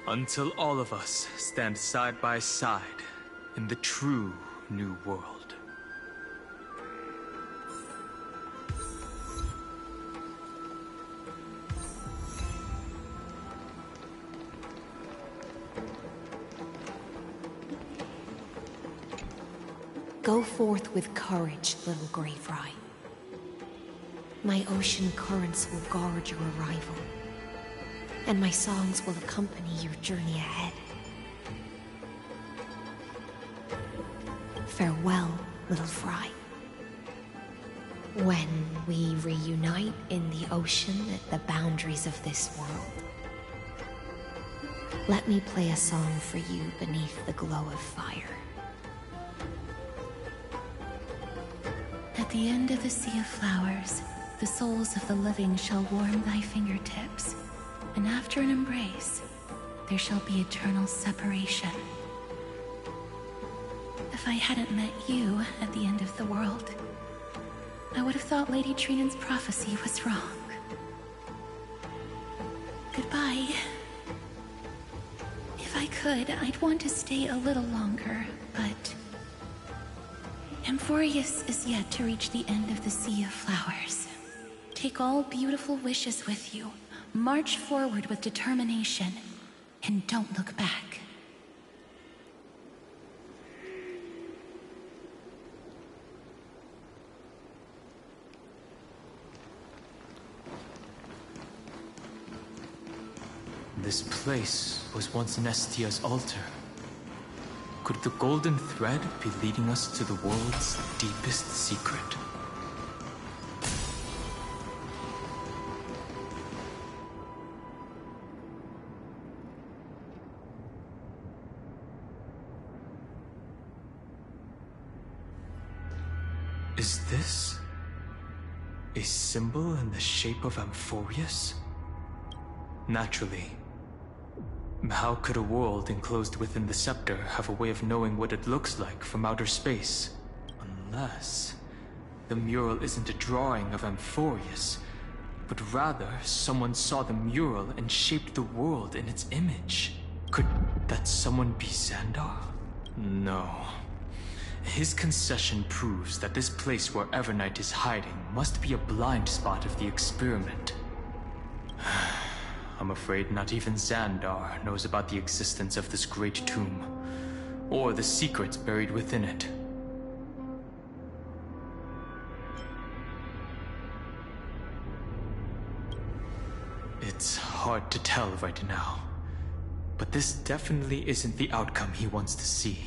Until all of us stand side by side in the true new world. Go forth with courage, little Greyfry. My ocean currents will guard your arrival, and my songs will accompany your journey ahead. Farewell, little Fry. When we reunite in the ocean at the boundaries of this world, let me play a song for you beneath the glow of fire. At the end of the Sea of Flowers, the souls of the living shall warm thy fingertips, and after an embrace, there shall be eternal separation. If I hadn't met you at the end of the world, I would have thought Lady Trinan's prophecy was wrong. Goodbye. If I could, I'd want to stay a little longer, but Amphorius is yet to reach the end of the Sea of Flowers. Take all beautiful wishes with you, march forward with determination, and don't look back. This place was once Nestia's altar. Could the golden thread be leading us to the world's deepest secret? Is this a symbol in the shape of Amphorius? Naturally. How could a world enclosed within the scepter have a way of knowing what it looks like from outer space? Unless the mural isn't a drawing of Amphorius, but rather someone saw the mural and shaped the world in its image. Could that someone be Xandar? No. His concession proves that this place where Evernight is hiding must be a blind spot of the experiment. I'm afraid not even Xandar knows about the existence of this great tomb, or the secrets buried within it. It's hard to tell right now, but this definitely isn't the outcome he wants to see.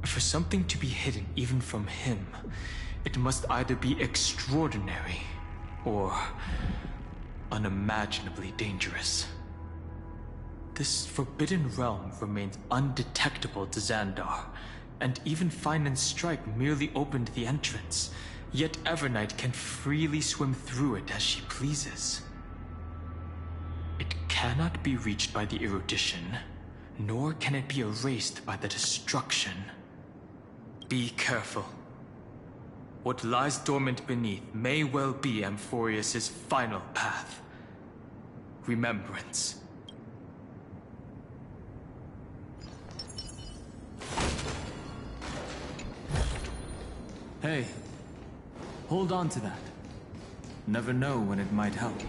For something to be hidden even from him, it must either be extraordinary or unimaginably dangerous. This forbidden realm remains undetectable to Xandar, and even Fine and Stripe merely opened the entrance, yet Evernight can freely swim through it as she pleases. It cannot be reached by the erudition, nor can it be erased by the destruction. Be careful. What lies dormant beneath may well be Amphorius' final path. Remembrance. Hey, hold on to that. Never know when it might help.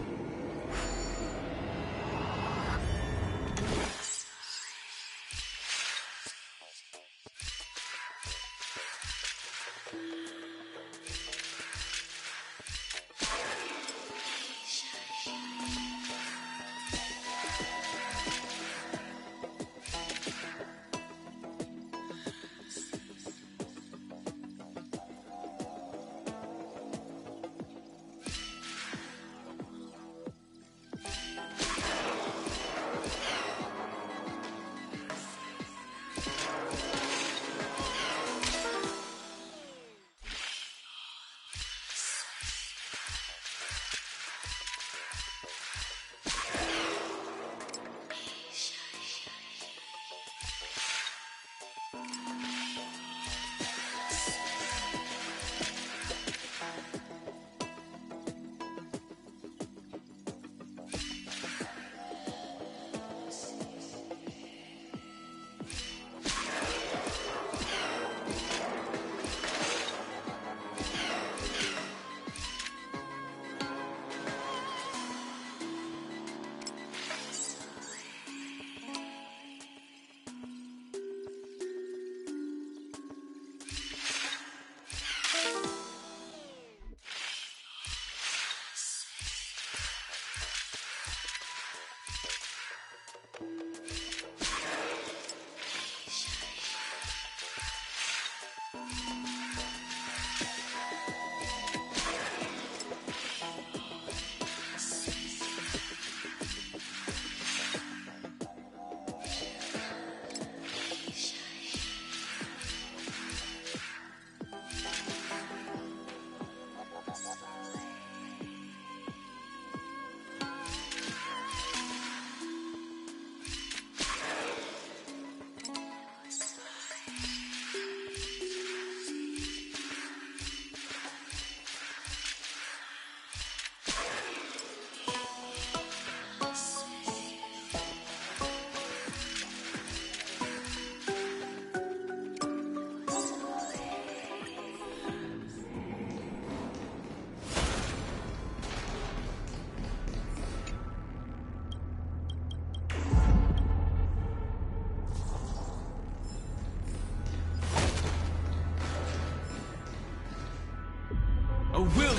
Will!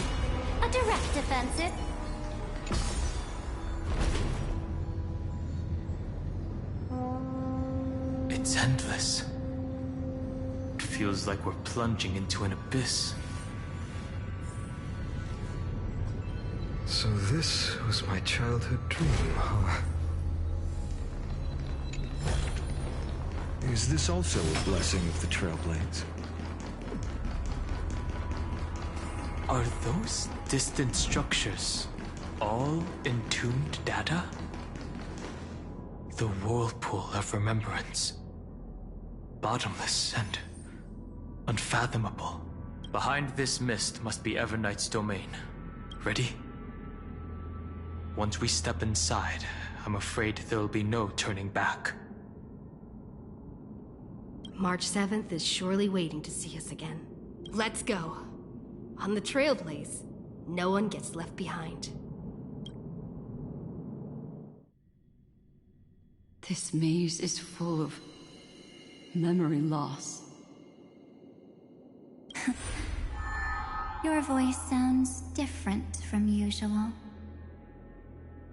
A direct offensive. It's endless. It feels like we're plunging into an abyss. So this was my childhood dream, huh? Is this also a blessing of the Trailblades? Are those distant structures all entombed data? The whirlpool of remembrance. Bottomless and unfathomable. Behind this mist must be Everknight's domain. Ready? Once we step inside, I'm afraid there'll be no turning back. March 7th is surely waiting to see us again. Let's go. On the Trailblaze, no one gets left behind. This maze is full of memory loss. Your voice sounds different from usual.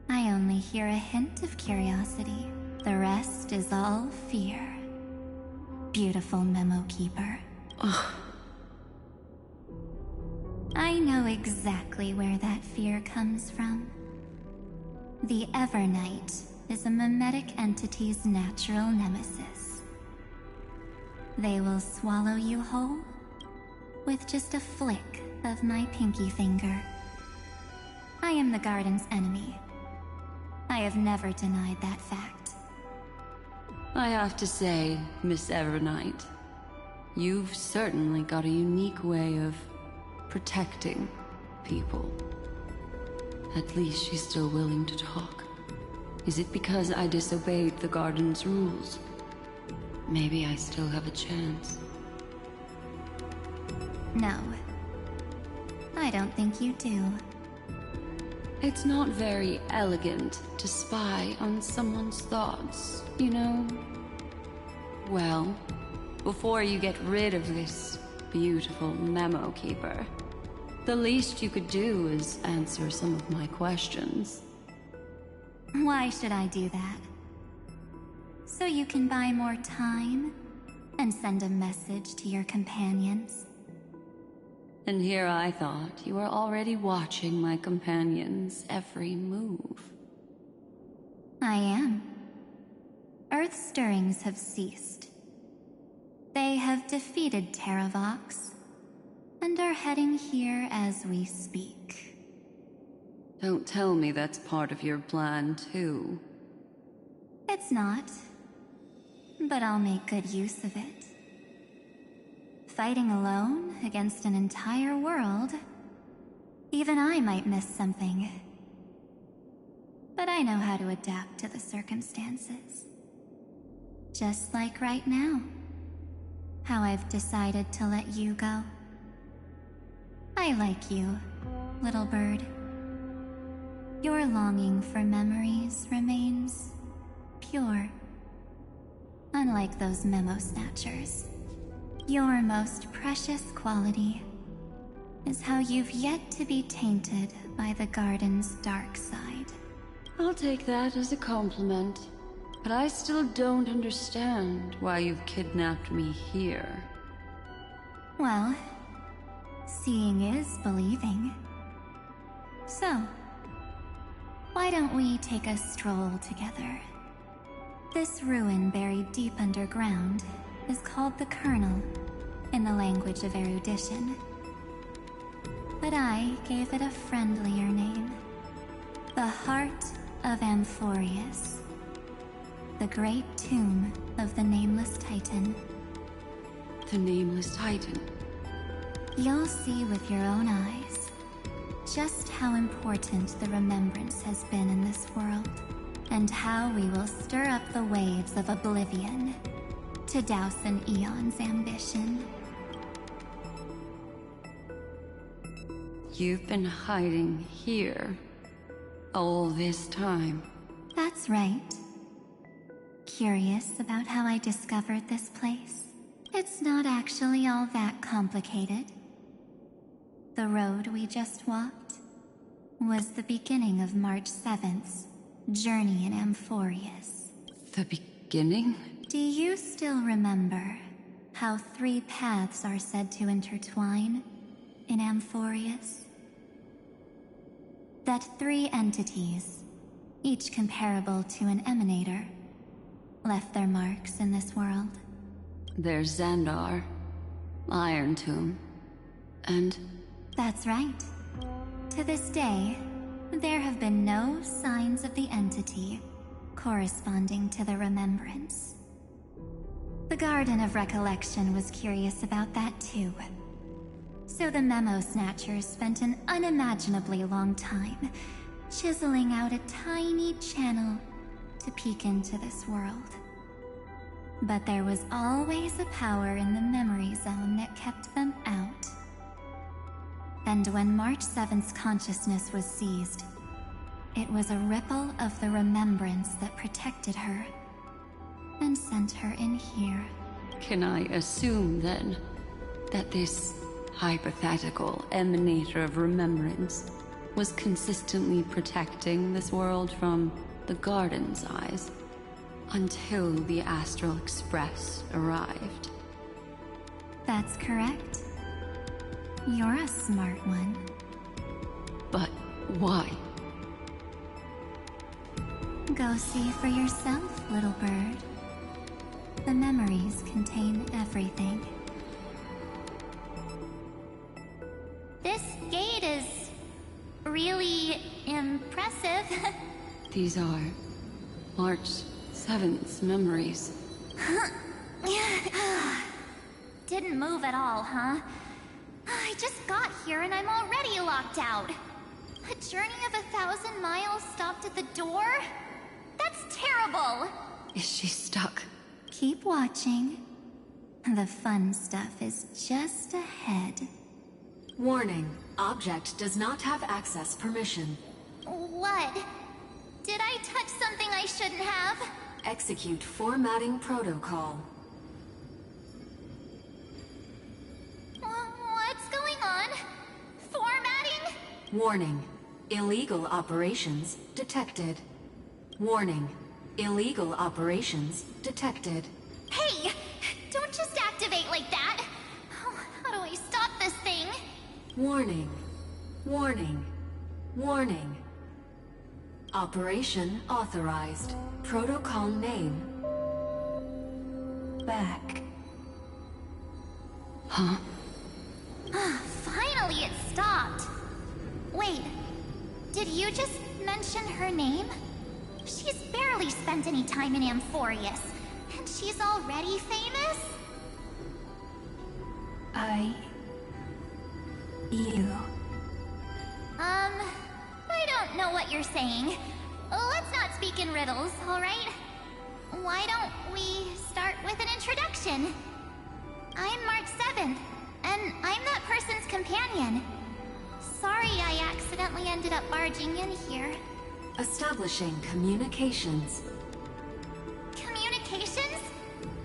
I only hear a hint of curiosity. The rest is all fear. Beautiful memo keeper. I know exactly where that fear comes from. The Everknight is a mimetic entity's natural nemesis. They will swallow you whole with just a flick of my pinky finger. I am the Garden's enemy. I have never denied that fact. I have to say, Miss Everknight, you've certainly got a unique way of protecting people. At least she's still willing to talk. Is it because I disobeyed the Garden's rules? Maybe I still have a chance. No. I don't think you do. It's not very elegant to spy on someone's thoughts, you know? Well, before you get rid of this beautiful memo keeper, the least you could do is answer some of my questions. Why should I do that? So you can buy more time and send a message to your companions? And here I thought you were already watching my companions' every move. I am. Earth's stirrings have ceased. They have defeated Terravox and are heading here as we speak. Don't tell me that's part of your plan, too. It's not. But I'll make good use of it. Fighting alone against an entire world, even I might miss something. But I know how to adapt to the circumstances. Just like right now. How I've decided to let you go. I like you, little bird. Your longing for memories remains pure. Unlike those memo snatchers. Your most precious quality is how you've yet to be tainted by the Garden's dark side. I'll take that as a compliment, but I still don't understand why you've kidnapped me here. Well, seeing is believing. So, why don't we take a stroll together? This ruin buried deep underground is called the Kernel, in the language of erudition. But I gave it a friendlier name. The Heart of Amphorius. The great tomb of the Nameless Titan. The Nameless Titan? You'll see with your own eyes just how important the remembrance has been in this world, and how we will stir up the waves of oblivion to douse an eon's ambition. You've been hiding here all this time. That's right. Curious about how I discovered this place? It's not actually all that complicated. The road we just walked was the beginning of March 7th's journey in Amphorius. The beginning? Do you still remember how 3 paths are said to intertwine in Amphorius? That 3 entities, each comparable to an emanator, left their marks in this world. There's Xandar, Iron Tomb, and... That's right. To this day, there have been no signs of the entity corresponding to the remembrance. The Garden of Recollection was curious about that too. So the Memo Snatchers spent an unimaginably long time chiseling out a tiny channel to peek into this world. But there was always a power in the memory zone that kept them out. And when March 7th's consciousness was seized, it was a ripple of the remembrance that protected her and sent her in here. Can I assume, then, that this hypothetical emanator of remembrance was consistently protecting this world from the Garden's eyes until the Astral Express arrived? That's correct. You're a smart one. But why? Go see for yourself, little bird. The memories contain everything. This gate is really impressive. These are March 7th's memories. Didn't move at all, huh? I just got here and I'm already locked out. A journey of 1,000 miles stopped at the door? That's terrible! Is she stuck? Keep watching. The fun stuff is just ahead. Warning. Object does not have access permission. What? Did I touch something I shouldn't have? Execute formatting protocol. What's going on? Formatting? Warning. Illegal operations detected. Warning. Illegal operations detected. Hey! Don't just activate like that! How do I stop this thing? Warning. Warning. Warning. Operation authorized. Protocol name. Back. Huh? Finally it stopped! Wait, did you just mention her name? She's barely spent any time in Amphorius, and she's already famous? I don't know what you're saying. Let's not speak in riddles, alright? Why don't we start with an introduction? I'm March 7th, and I'm that person's companion. Sorry I accidentally ended up barging in here. Establishing communications. Communications?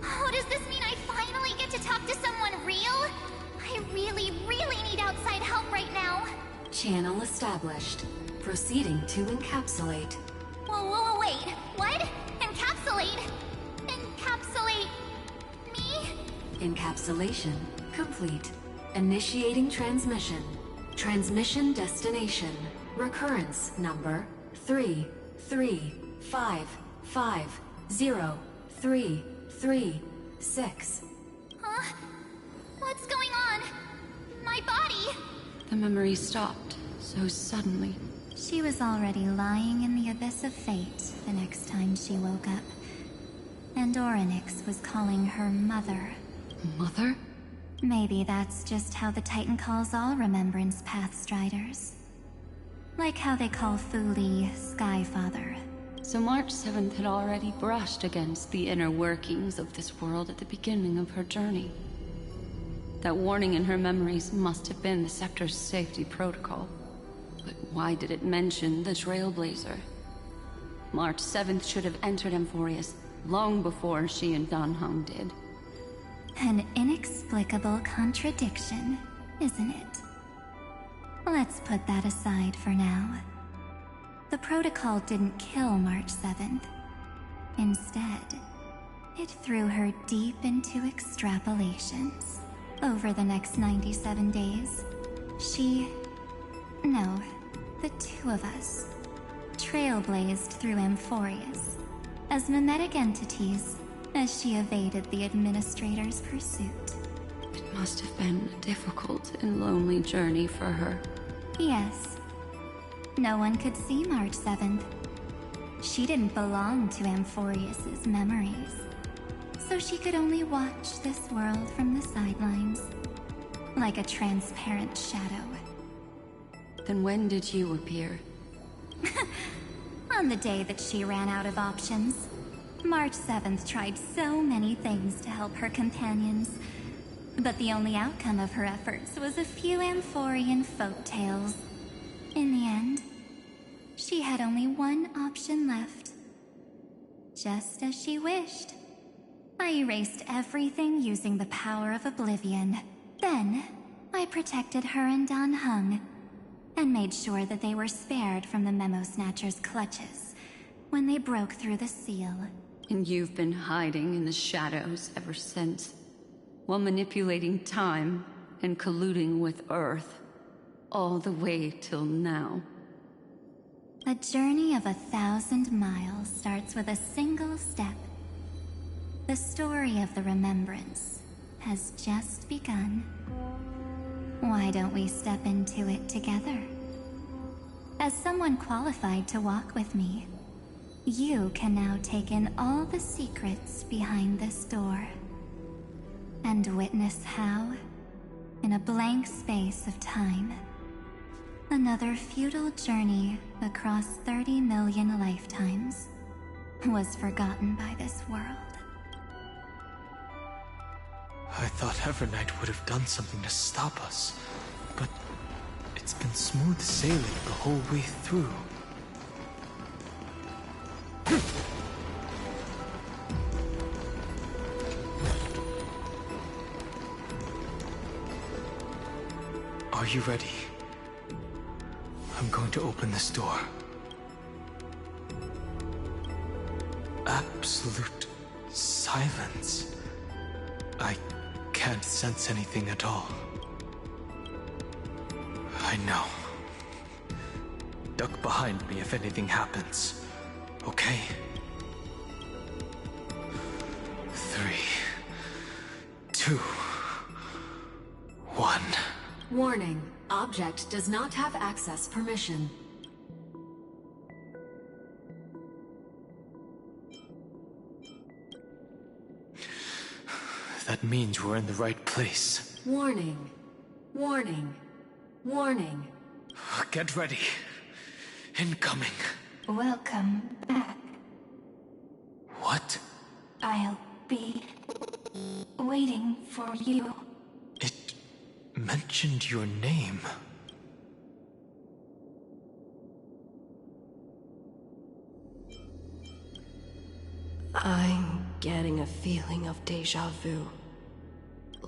Oh, does this mean I finally get to talk to someone real? I really need outside help right now. Channel established. Proceeding to encapsulate. Whoa, wait. What? Encapsulate? Encapsulate me? Encapsulation complete. Initiating transmission. Transmission destination. Recurrence number 335503336. Huh? What's going on? My body! The memory stopped so suddenly. She was already lying in the abyss of fate the next time she woke up. And Orynyx was calling her mother. Mother? Maybe that's just how the Titan calls all Remembrance Pathstriders. Like how they call Thule Skyfather. So March 7th had already brushed against the inner workings of this world at the beginning of her journey. That warning in her memories must have been the Scepter's safety protocol. But why did it mention the Trailblazer? March 7th should have entered Amphorius long before she and Danhong did. An inexplicable contradiction, isn't it? Let's put that aside for now. The protocol didn't kill March 7th. Instead, it threw her deep into extrapolations. Over the next 97 days, the two of us, trailblazed through Amphorius as mimetic entities as she evaded the Administrator's pursuit. It Must have been a difficult and lonely journey for her. Yes. No one could see March 7th. She didn't belong to Amphorius's memories, so she could only watch this world from the sidelines, like a transparent shadow. Then when did you appear? On the day that she ran out of options. March 7th tried so many things to help her companions, but the only outcome of her efforts was a few Amphorian folk tales. In the end, she had only one option left. Just as she wished. I erased everything using the power of oblivion. Then, I protected her and Dan Heng, and made sure that they were spared from the Memo Snatcher's clutches when they broke through the seal. And you've been hiding in the shadows ever since, while manipulating time and colluding with Earth, all the way till now. A journey of 1,000 miles starts with a single step. The story of the Remembrance has just begun. Why don't we step into it together? As someone qualified to walk with me, you can now take in all the secrets behind this door, and witness how, in a blank space of time, another futile journey across 30 million lifetimes was forgotten by this world. I thought Evernight would have done something to stop us, but it's been smooth sailing the whole way through. Are you ready? I'm going to open this door. Absolute silence. I can't sense anything at all. I know. Duck behind me if anything happens. Okay? 3, 2, 1. Warning. Object does not have access permission. That means we're in the right place. Warning. Warning. Warning. Get ready. Incoming. Welcome back. What? I'll be waiting for you. It mentioned your name. I'm getting a feeling of déjà vu.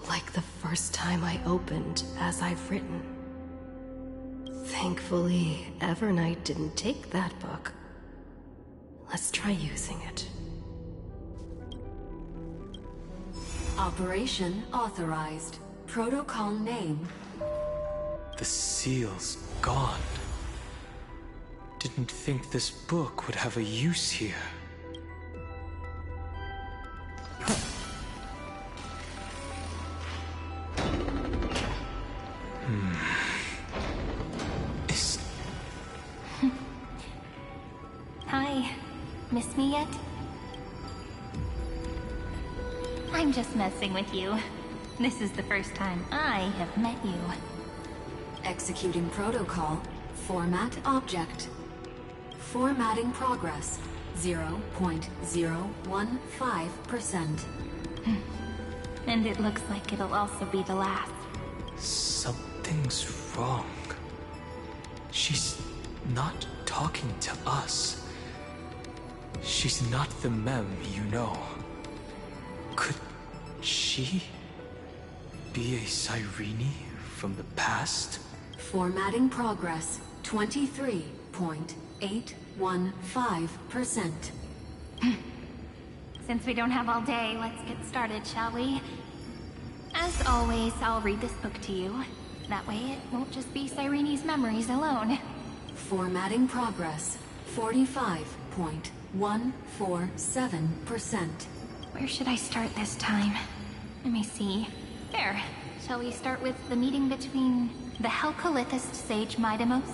Like the first time I opened as I've written. Thankfully, Evernight didn't take that book. Let's try using it. Operation authorized. Protocol name. The seal's gone. Didn't think this book would have a use here. Hi. Miss me yet? I'm just messing with you. This is the first time I have met you. Executing protocol. Format object. Formatting progress. 0.015%. And it looks like it'll also be the last. Something's wrong. She's not talking to us. She's not the Mem you know. Could she be a Cyrene from the past? Formatting progress. 23.815%. Since we don't have all day, let's get started, shall we? As always, I'll read this book to you. That way it won't just be Cyrene's memories alone. Formatting progress. 45.147%. Where should I start this time? Let me see. There. Shall we start with the meeting between the Helcolithist sage Midamos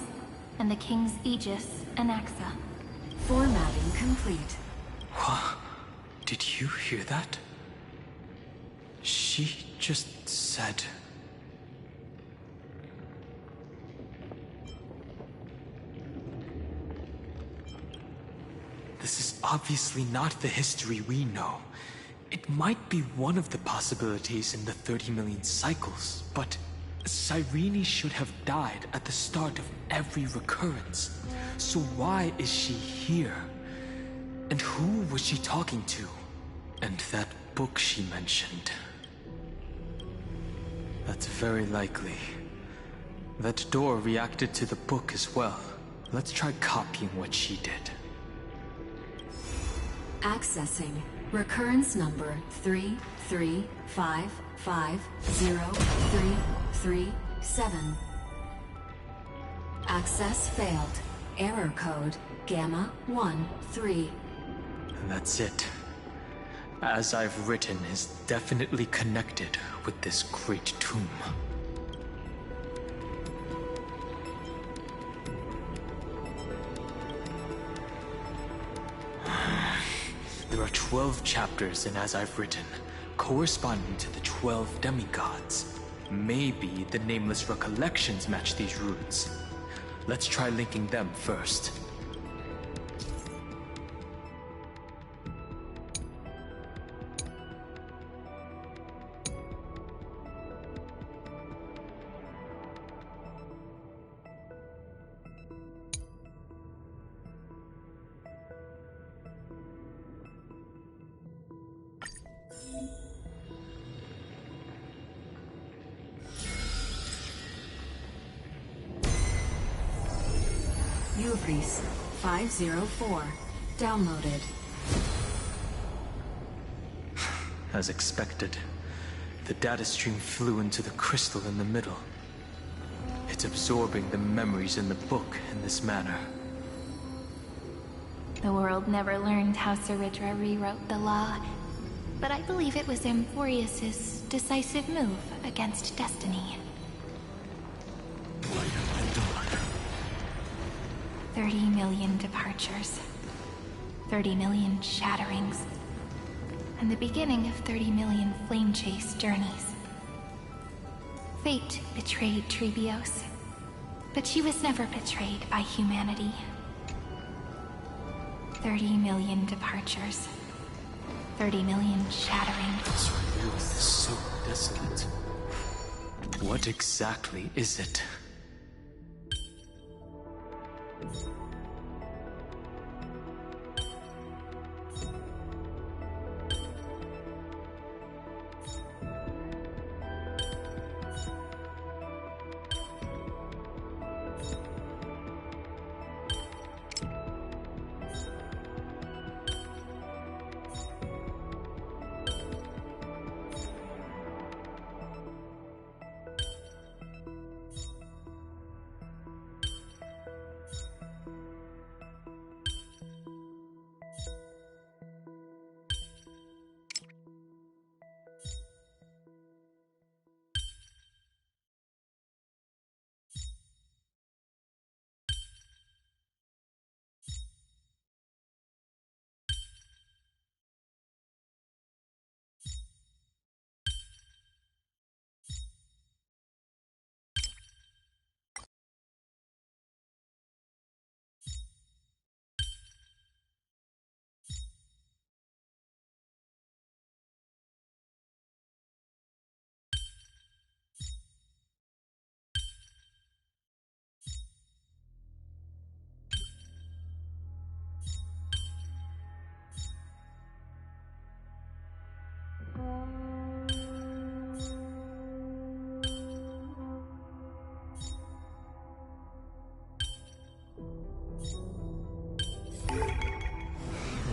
and the King's Aegis, Anaxa? Formatting complete. What? Did you hear that? She just said... This is obviously not the history we know. It might be one of the possibilities in the 30 million cycles, but Cyrene should have died at the start of every recurrence. So why is she here? And who was she talking to? And that book she mentioned. That's very likely. That door reacted to the book as well. Let's try copying what she did. Accessing recurrence number 335503337. Access failed. Error code Gamma 13. And that's it. As I've written is definitely connected with this great tomb. There are 12 chapters in As I've Written, corresponding to the 12 demigods. Maybe the Nameless Recollections match these roots. Let's try linking them first. Uvris 504. Downloaded. As expected, the data stream flew into the crystal in the middle. It's absorbing the memories in the book in this manner. The world never learned how Ceridra rewrote the law, but I believe it was Amphorius's decisive move against destiny. 30 million departures, 30 million shatterings, and the beginning of 30 million flame chase journeys. Fate betrayed Trebios, but she was never betrayed by humanity. 30 million departures, 30 million shatterings. This world is so desolate. What exactly is it?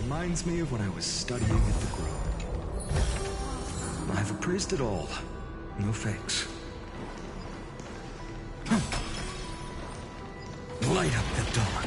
Reminds me of when I was studying at the Grove. I've appraised it all. No fakes. Light up the dawn.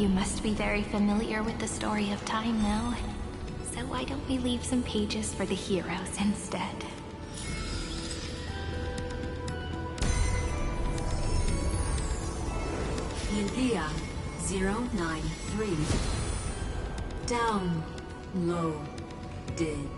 You must be very familiar with the story of time now. So why don't we leave some pages for the heroes instead? Uthia 093. Downloaded.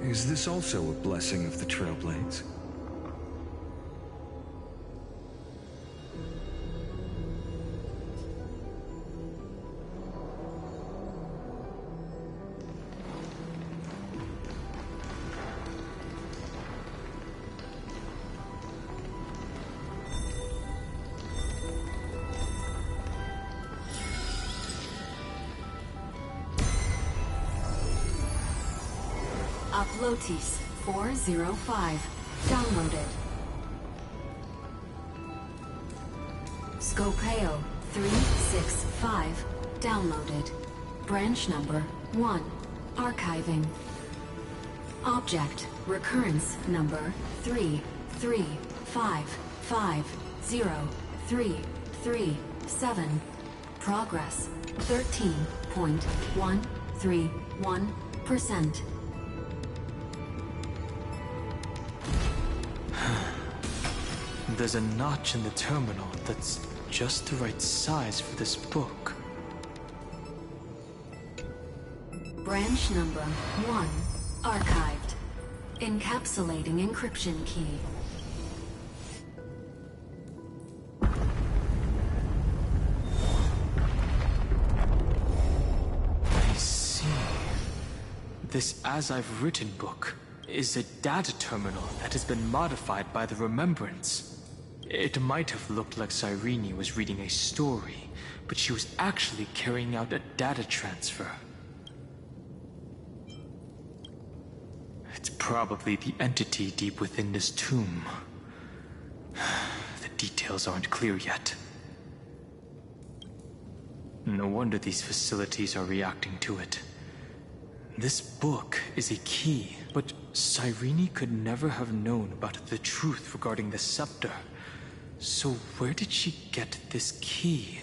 Is this also a blessing of the Trailblades? Uplotis 405. Downloaded. Scopeo 365. Downloaded. Branch number 1. Archiving. Object recurrence number 335503337. Progress 13.131%. There's a notch in the terminal that's just the right size for this book. Branch number 1. Archived. Encapsulating encryption key. I see. This As I've Written book is a data terminal that has been modified by the Remembrance. It might have looked like Cyrene was reading a story, but she was actually carrying out a data transfer. It's probably the entity deep within this tomb. The details aren't clear yet. No wonder these facilities are reacting to it. This book is a key, but Cyrene could never have known about the truth regarding the scepter. So where did she get this key?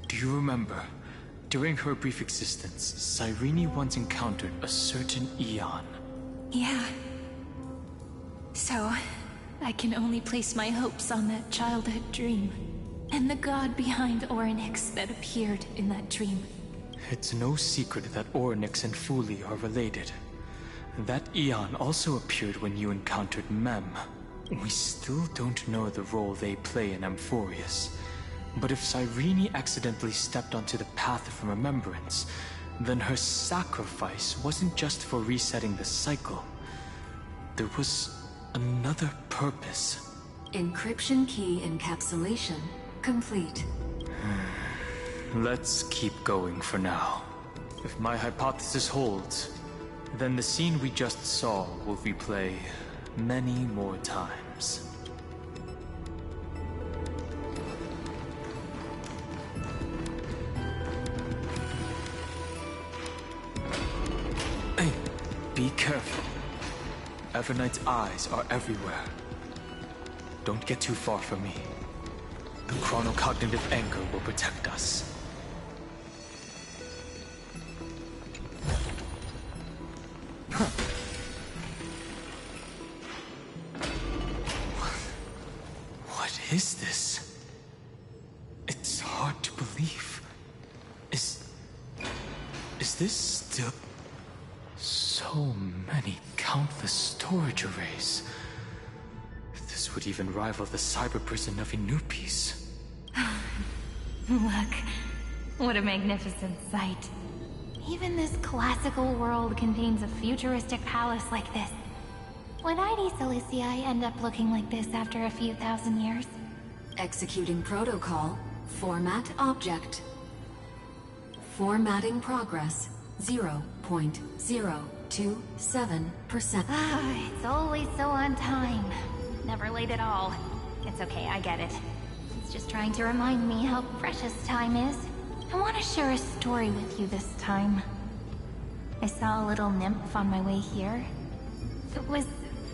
Do you remember? During her brief existence, Cyrene once encountered a certain Eon. Yeah. So, I can only place my hopes on that childhood dream, and the god behind Orynyx that appeared in that dream. It's no secret that Orynyx and Fuli are related. That Eon also appeared when you encountered Mem. We still don't know the role they play in Amphorius. But if Cyrene accidentally stepped onto the path of remembrance, then her sacrifice wasn't just for resetting the cycle. There was another purpose. Encryption key encapsulation complete. Let's keep going for now. If my hypothesis holds, then the scene we just saw will replay many more times. Hey, be careful. Everknight's eyes are everywhere. Don't get too far from me. The chronocognitive anchor will protect us. What is this? It's hard to believe. this still... So many countless storage arrays. This would even rival the cyber prison of Inupis. Look, what a magnificent sight. Even this classical world contains a futuristic palace like this. Would ID Silicii end up looking like this after a few thousand years? Executing protocol. Format object. Formatting progress. 0.027%. It's always so on time. Never late at all. It's okay, I get it. It's just trying to remind me how precious time is. I want to share a story with you this time. I saw a little nymph on my way here. It was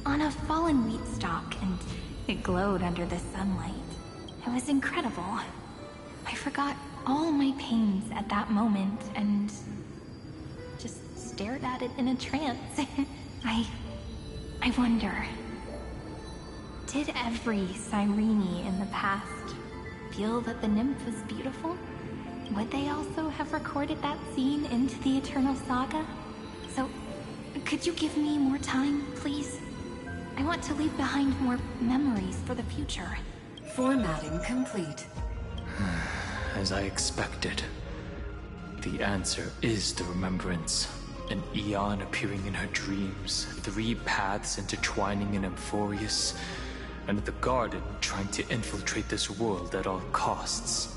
on a fallen wheat stalk, and it glowed under the sunlight. It was incredible. I forgot all my pains at that moment, and just stared at it in a trance. I wonder, did every Cyrene in the past feel that the nymph was beautiful? Would they also have recorded that scene into the Eternal Saga? So, could you give me more time, please? I want to leave behind more memories for the future. Formatting complete. As I expected. The answer is the remembrance. An Eon appearing in her dreams, 3 paths intertwining in Amphorius, and the Garden trying to infiltrate this world at all costs.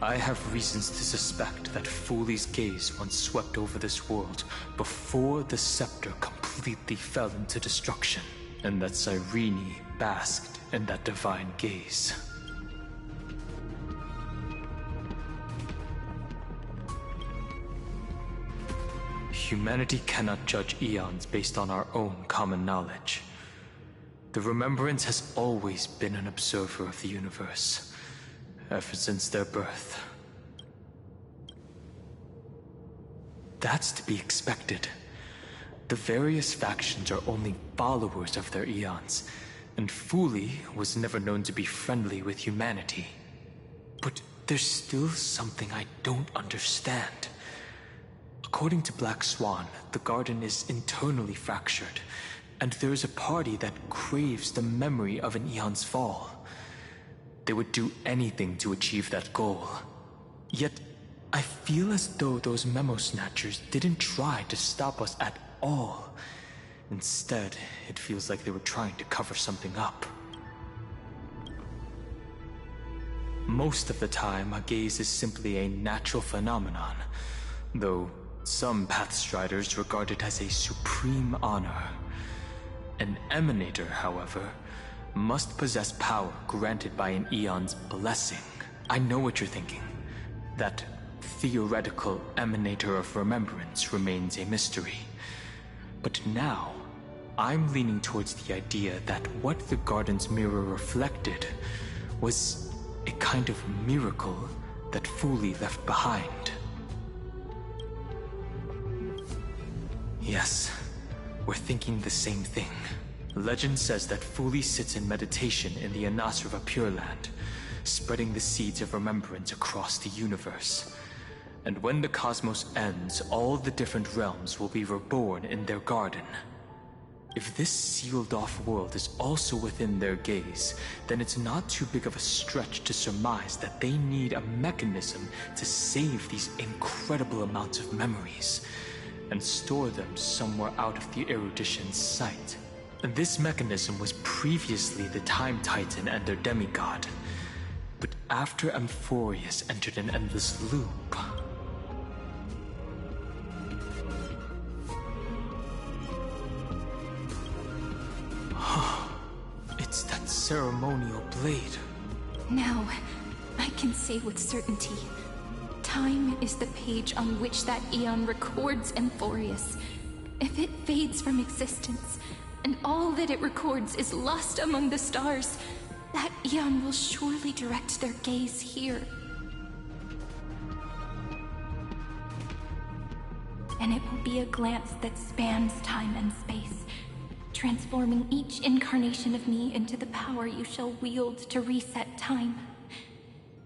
I have reasons to suspect that Fooley's gaze once swept over this world before the scepter completely fell into destruction, and that Cyrene basked in that divine gaze. Humanity cannot judge eons based on our own common knowledge. The Remembrance has always been an observer of the universe, ever since their birth. That's to be expected. The various factions are only followers of their eons, and Fooley was never known to be friendly with humanity. But there's still something I don't understand. According to Black Swan, the Garden is internally fractured, and there is a party that craves the memory of an eon's fall. They would do anything to achieve that goal. Yet, I feel as though those memo snatchers didn't try to stop us at all. Instead, it feels like they were trying to cover something up. Most of the time, a gaze is simply a natural phenomenon, though some Pathstriders regard it as a supreme honor. An Emanator, however, must possess power granted by an Eon's blessing. I know what you're thinking. That theoretical Emanator of Remembrance remains a mystery. But now, I'm leaning towards the idea that what the Garden's mirror reflected was a kind of miracle that Fooley left behind. Yes, we're thinking the same thing. Legend says that Fooley sits in meditation in the Anasrva Pure Land, spreading the seeds of remembrance across the universe. And when the cosmos ends, all the different realms will be reborn in their garden. If this sealed-off world is also within their gaze, then it's not too big of a stretch to surmise that they need a mechanism to save these incredible amounts of memories and store them somewhere out of the Erudition's sight. And this mechanism was previously the Time Titan and their demigod. But after Amphorius entered an endless loop... It's that ceremonial blade. Now, I can say with certainty, time is the page on which that Eon records Amphorius. If it fades from existence, and all that it records is lost among the stars, that Eon will surely direct their gaze here. And it will be a glance that spans time and space, transforming each incarnation of me into the power you shall wield to reset time.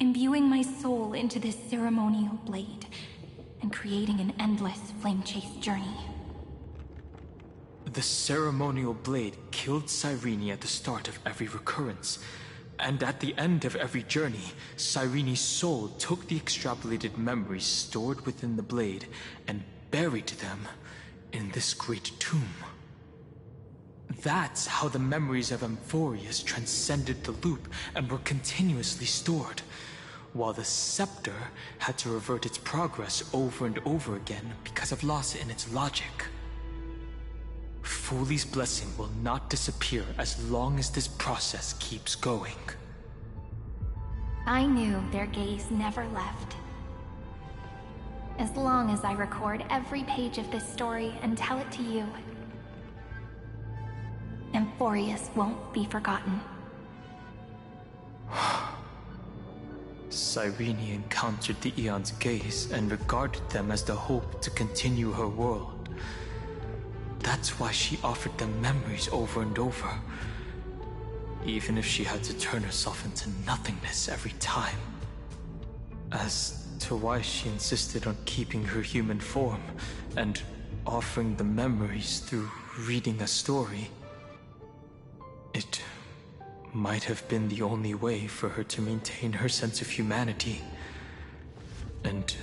Imbuing my soul into this ceremonial blade, and creating an endless flame chase journey. The ceremonial blade killed Cyrene at the start of every recurrence, and at the end of every journey, Cyrene's soul took the extrapolated memories stored within the blade and buried them in this great tomb. That's how the memories of Amphorius transcended the loop and were continuously stored, while the scepter had to revert its progress over and over again because of loss in its logic. Fuli's blessing will not disappear as long as this process keeps going. I knew their gaze never left. As long as I record every page of this story and tell it to you, Amphorius won't be forgotten. Cyrene encountered the Eon's gaze and regarded them as the hope to continue her world. That's why she offered them memories over and over, even if she had to turn herself into nothingness every time. As to why she insisted on keeping her human form and offering the memories through reading a story, it might have been the only way for her to maintain her sense of humanity and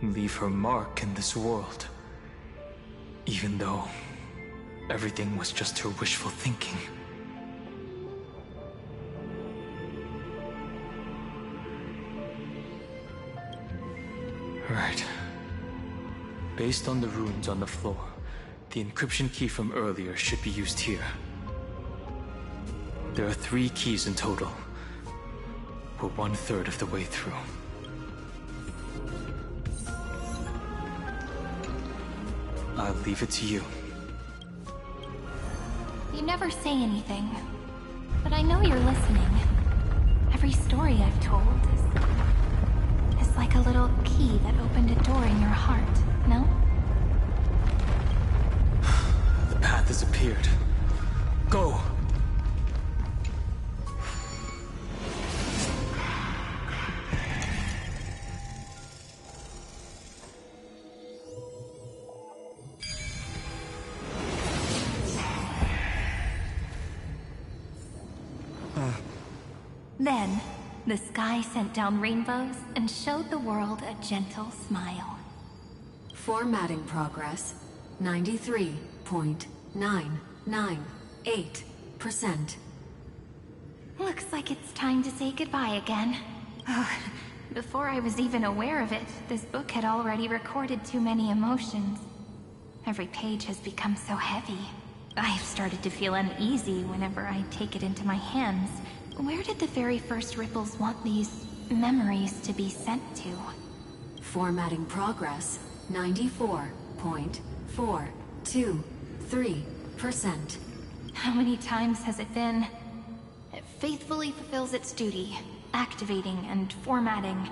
leave her mark in this world, even though everything was just her wishful thinking. Right. Based on the runes on the floor, the encryption key from earlier should be used here. There are 3 keys in total. We're 1/3 of the way through. I'll leave it to you. You never say anything, but I know you're listening. Every story I've told is like a little key that opened a door in your heart, no? The path has appeared. Go! Then, the sky sent down rainbows and showed the world a gentle smile. Formatting progress, 93.998%. Looks like it's time to say goodbye again. Before I was even aware of it, this book had already recorded too many emotions. Every page has become so heavy. I've started to feel uneasy whenever I take it into my hands. Where did the very first ripples want these memories to be sent to? Formatting progress, 94.423%. How many times has it been? It faithfully fulfills its duty, activating and formatting,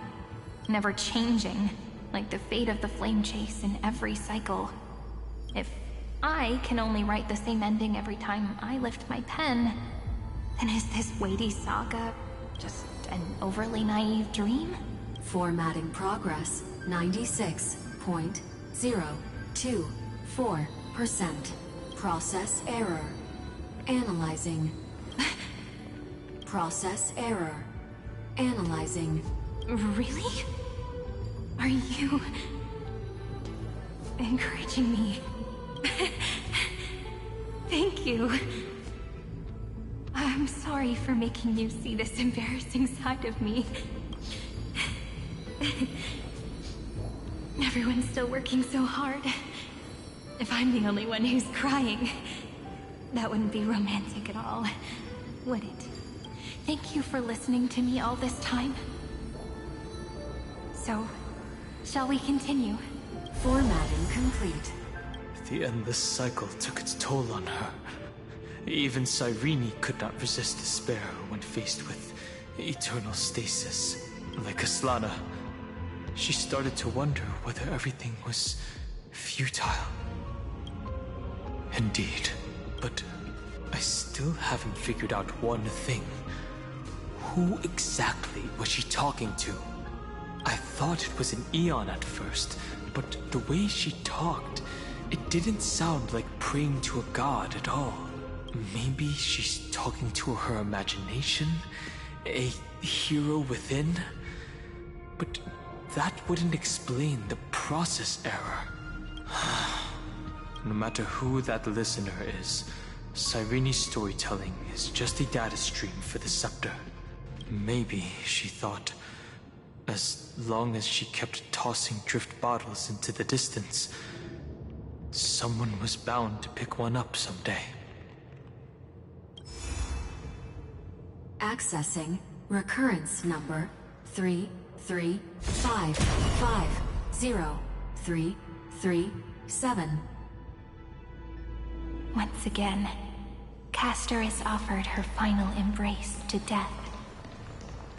never changing, like the fate of the flame chase in every cycle. If I can only write the same ending every time I lift my pen, then is this weighty saga just an overly naive dream? Formatting progress, 96.024%. Process error. Analyzing. Process error. Analyzing. Really? Are you encouraging me? Thank you. I'm sorry for making you see this embarrassing side of me. Everyone's still working so hard. If I'm the only one who's crying, that wouldn't be romantic at all, would it? Thank you for listening to me all this time. So, shall we continue? Formatting complete. The endless cycle took its toll on her. Even Cyrene could not resist despair when faced with eternal stasis. Like Aslana, she started to wonder whether everything was futile. Indeed, but I still haven't figured out one thing. Who exactly was she talking to? I thought it was an Eon at first, but the way she talked, it didn't sound like praying to a god at all. Maybe she's talking to her imagination? A hero within? But that wouldn't explain the process error. No matter who that listener is, Cyrene's storytelling is just a data stream for the scepter. Maybe, she thought, as long as she kept tossing drift bottles into the distance, someone was bound to pick one up someday. Accessing recurrence number 335503337. Once again, Castor is offered her final embrace to death.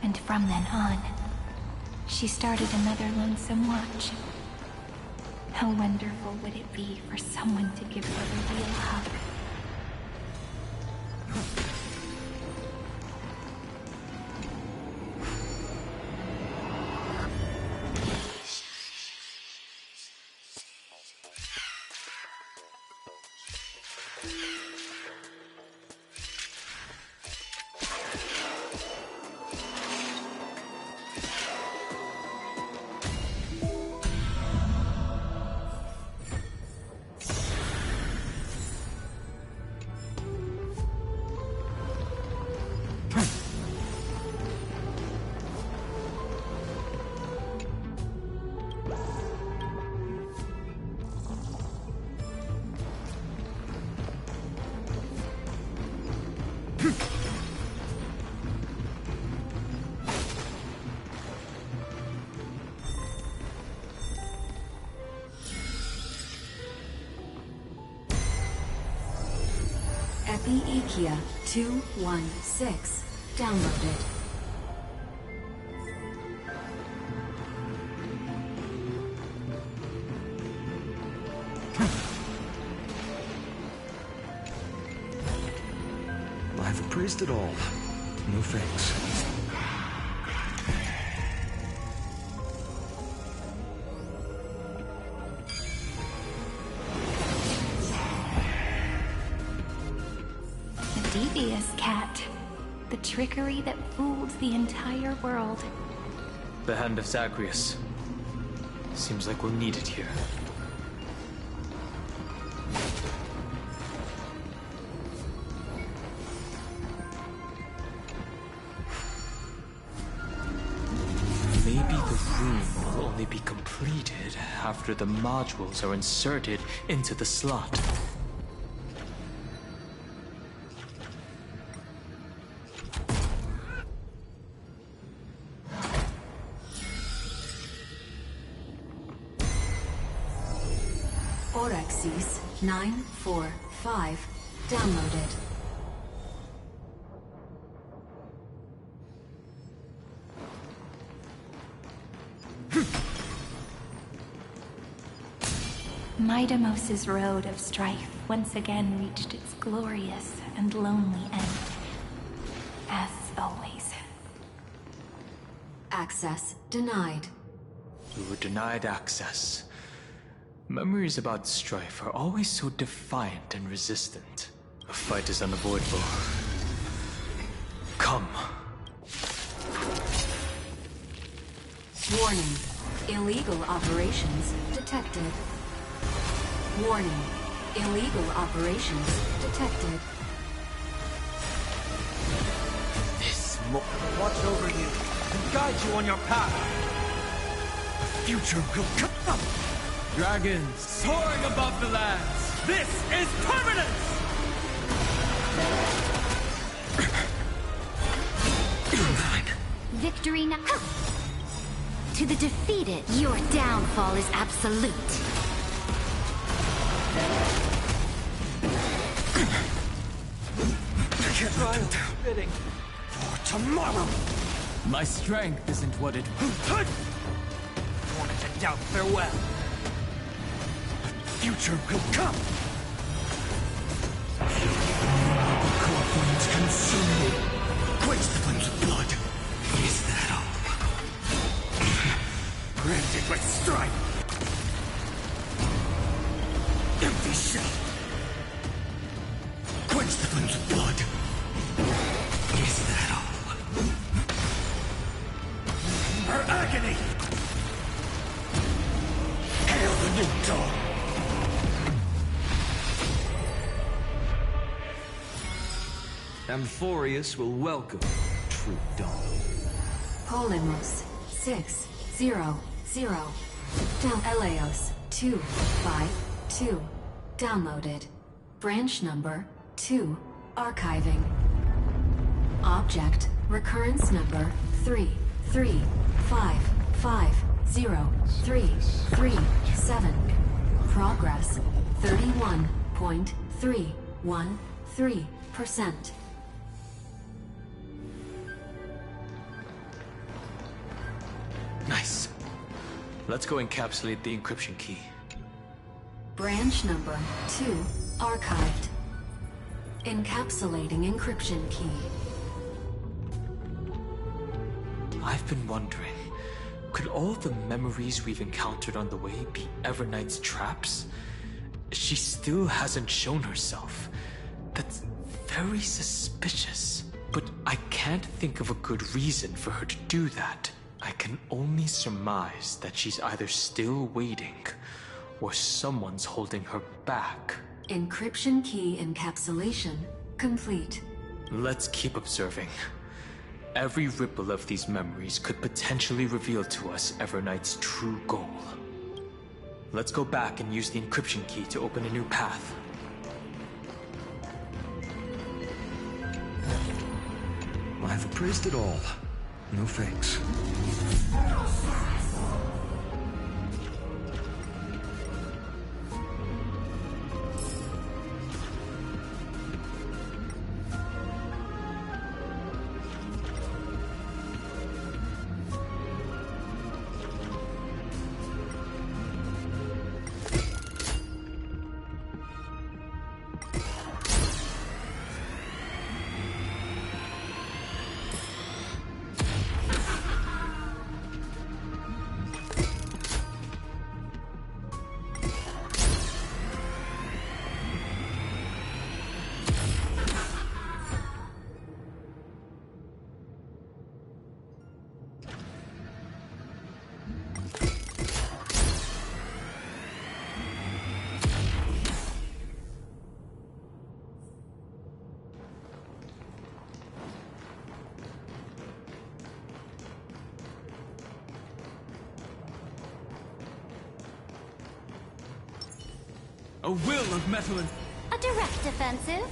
And from then on, she started another lonesome watch. How wonderful would it be for someone to give her a real hug? Epi-Ikia 216 downloaded. I've appraised it all. No thanks. Devious cat. The trickery that fooled the entire world. The hand of Zagreus. Seems like we'll need it here. Maybe the room will only be completed after the modules are inserted into the slot. Orexis 945 downloaded. Midamos's road of strife once again reached its glorious and lonely end. As always. Access denied. We were denied access. Memories about strife are always so defiant and resistant. A fight is unavoidable. Come. Warning. Illegal operations detected. Warning. Illegal operations detected. Watch over you and guide you on your path. The future will come. Dragons soaring above the lands. This is permanence! Victory now. To the defeated, your downfall is absolute. Trial fitting for tomorrow. My strength isn't what it Wanted to doubt farewell. future will come. Core flames consume me. Quench the flames of blood. Is that all? Branded with strife. burns the twins with blood. Is that all? Her agony! Hail the new dawn! Amphorius will welcome true dawn. Polymos 600. Eleos 252. Downloaded. Branch number 2. Archiving. Object recurrence number 335503337. Progress 31.313%. Nice. Let's go encapsulate the encryption key. Branch number 2 archived. Encapsulating encryption key. I've been wondering, could all the memories we've encountered on the way be Everknight's traps? She still hasn't shown herself. That's very suspicious. But I can't think of a good reason for her to do that. I can only surmise that she's either still waiting, or someone's holding her back. Encryption key encapsulation complete. Let's keep observing. Every ripple of these memories could potentially reveal to us Everknight's true goal. Let's go back and use the encryption key to open a new path. I've appraised it all. No fakes. A will of metal and... A direct offensive?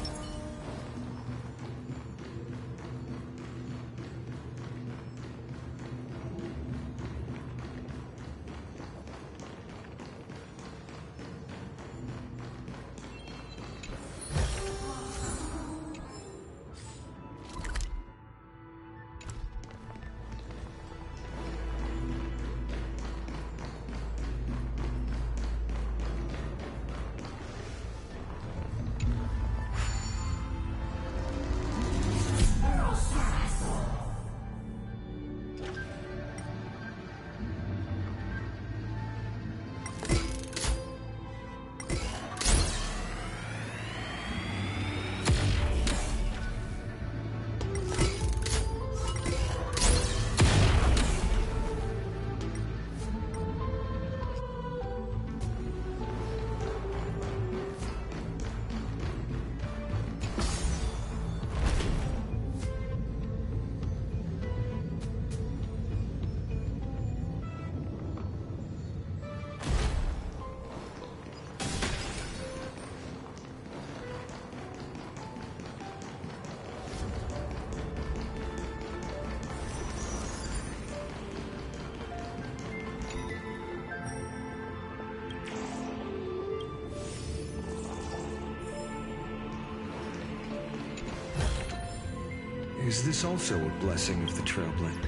Is this also a blessing of the Trailblade?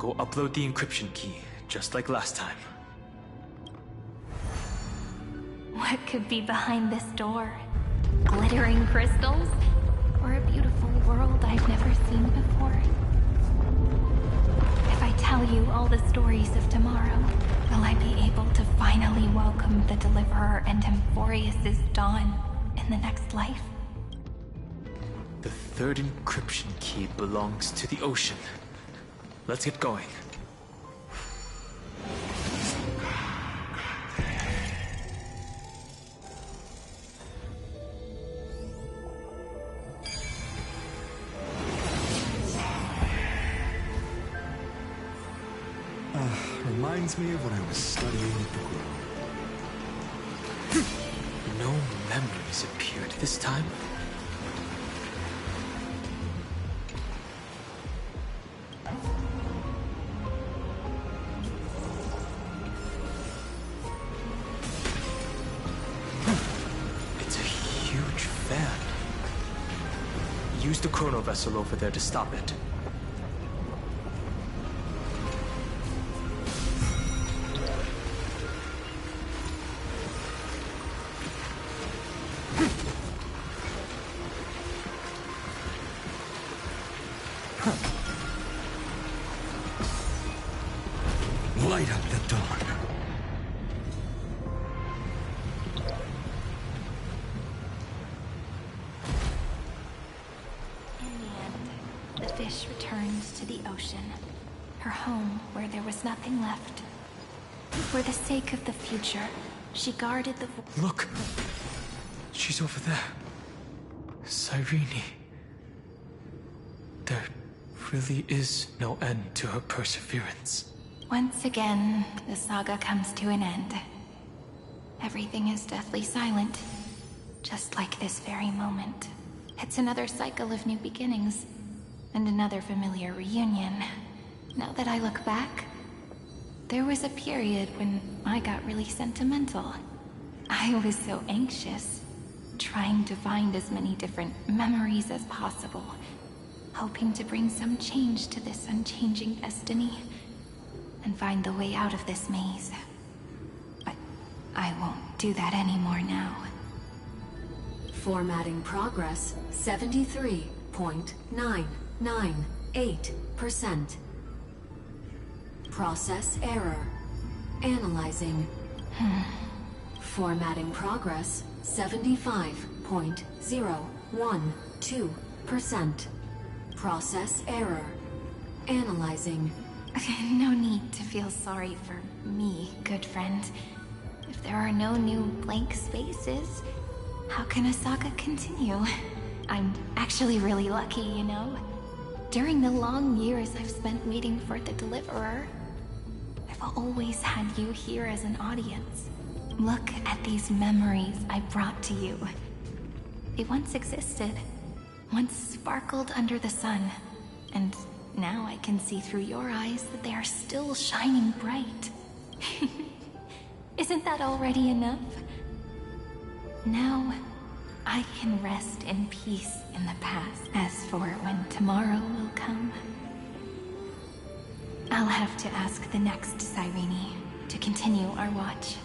go upload the encryption key, just like last time. What could be behind this door? Glittering crystals? Or a beautiful world I've never seen before? If I tell you all the stories of tomorrow, will I be able to finally welcome the Deliverer and Emphorius' dawn in the next life? The third encryption key belongs to the ocean. Let's get going. Reminds me of when I was studying at the Grove. No memories appeared this time. It's a huge fan. Use the chrono vessel over there to stop it. Light up the dawn. In the end, the fish returns to the ocean, her home where there was nothing left. For the sake of the future, she guarded the... Look! She's over there. Cyrene. There really is no end to her perseverance. Once again, the saga comes to an end. Everything is deathly silent, just like this very moment. It's another cycle of new beginnings, and another familiar reunion. Now that I look back, there was a period when I got really sentimental. I was so anxious, trying to find as many different memories as possible, hoping to bring some change to this unchanging destiny, and find the way out of this maze. But I won't do that anymore now. Formatting progress 73.998%. Process error. Analyzing. Formatting progress 75.012%. Process error. Analyzing. No need to feel sorry for me, good friend. If there are no new blank spaces, how can a saga continue? I'm actually really lucky, you know? During the long years I've spent waiting for the Deliverer, I've always had you here as an audience. Look at these memories I brought to you. They once existed, once sparkled under the sun, and now I can see through your eyes that they are still shining bright. Isn't that already enough? Now, I can rest in peace in the past. As for when tomorrow will come, I'll have to ask the next Cyrene to continue our watch.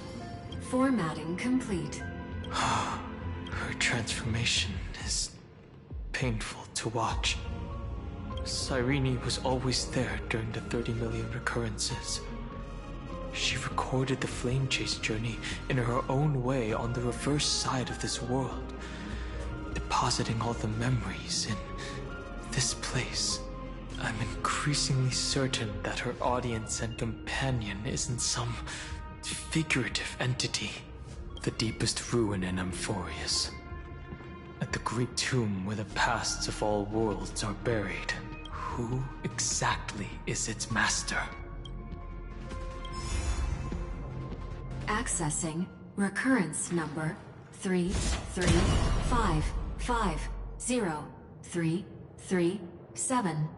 Formatting complete. Her transformation is painful to watch. Cyrene was always there during the 30 million recurrences. She recorded the flame chase journey in her own way on the reverse side of this world, depositing all the memories in this place. I'm increasingly certain that her audience and companion isn't some figurative entity. The deepest ruin in Emphorius. At the great tomb where the pasts of all worlds are buried. Who exactly is its master? Accessing recurrence number 335503337.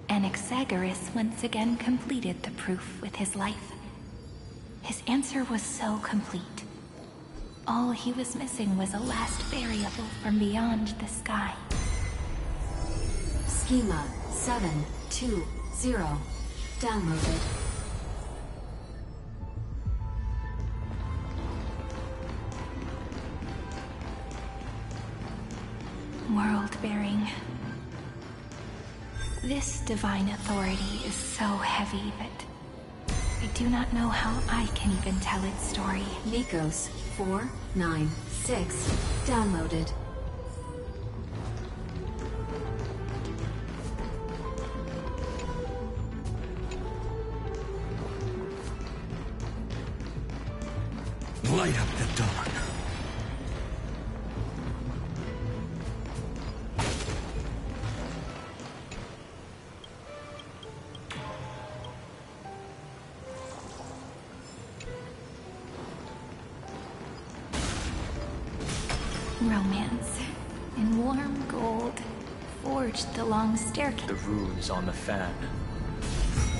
Anaxagoras once again completed the proof with his life. His answer was so complete. All he was missing was a last variable from beyond the sky. Schema 720. Downloaded. World-bearing. This divine authority is so heavy that I do not know how I can even tell its story. Nikos 496. Downloaded. Light up the dawn. Romance. In warm gold. Forged along staircase. The runes on the fan.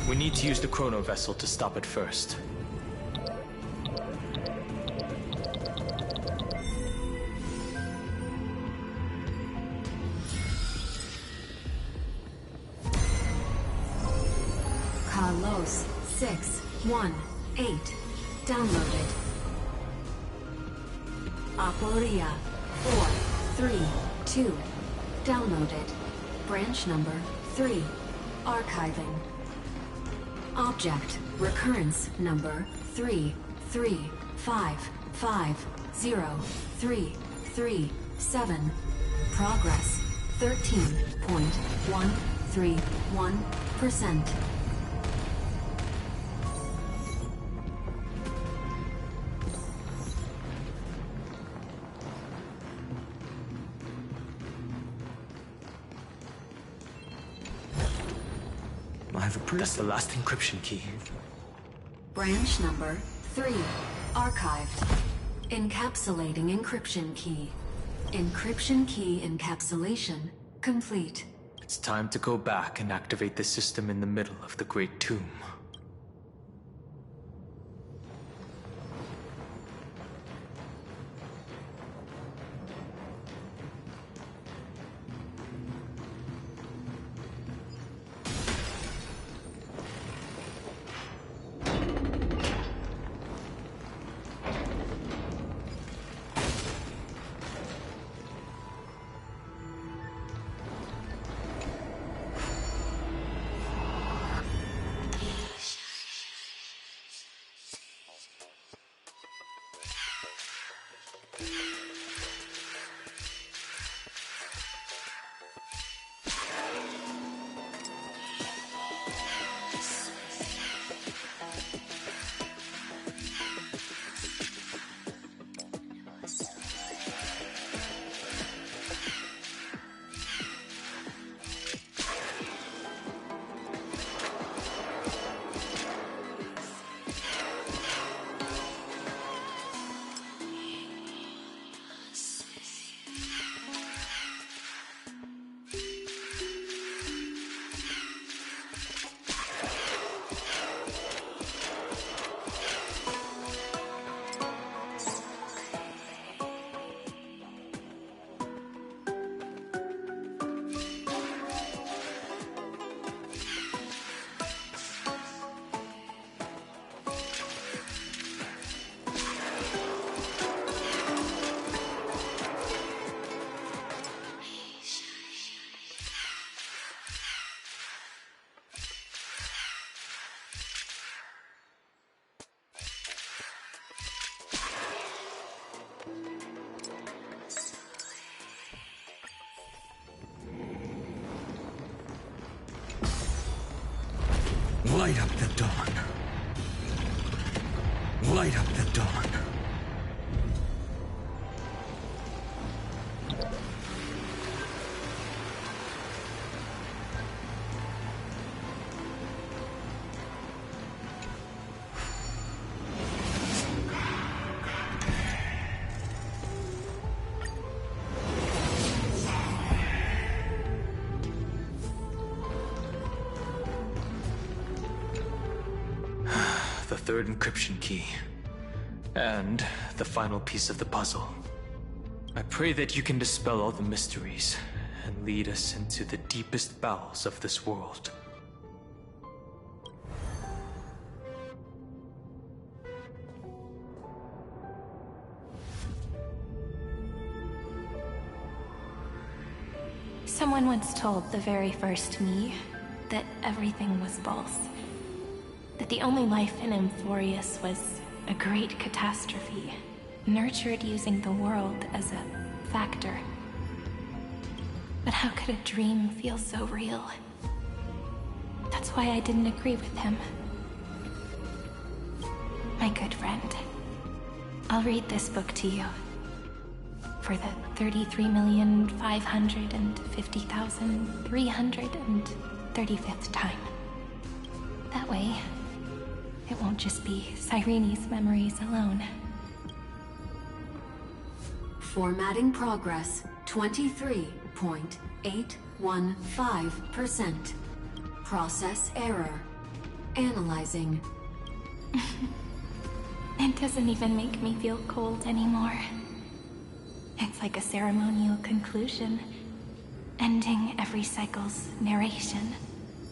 We need to use the chrono vessel to stop it first. Kalos 618. Downloaded. Aporia 432. Downloaded. Branch number 3. Archiving. Object recurrence number 335503337. Progress 13.131%. That's the last encryption key. Branch number 3. Archived. Encapsulating encryption key. Encryption key encapsulation complete. It's time to go back and activate the system in the middle of the Great Tomb. Light up the dawn. Light up the dawn. The third encryption key. And the final piece of the puzzle. I pray that you can dispel all the mysteries and lead us into the deepest bowels of this world. Someone once told the very first me that everything was false. That the only life in Amphorius was a great catastrophe, nurtured using the world as a factor. But how could a dream feel so real? That's why I didn't agree with him. My good friend, I'll read this book to you. For the 33,550,335th time. That way, it won't just be Cyrene's memories alone. Formatting progress 23.815%. Process error. Analyzing. It doesn't even make me feel cold anymore. It's like a ceremonial conclusion, ending every cycle's narration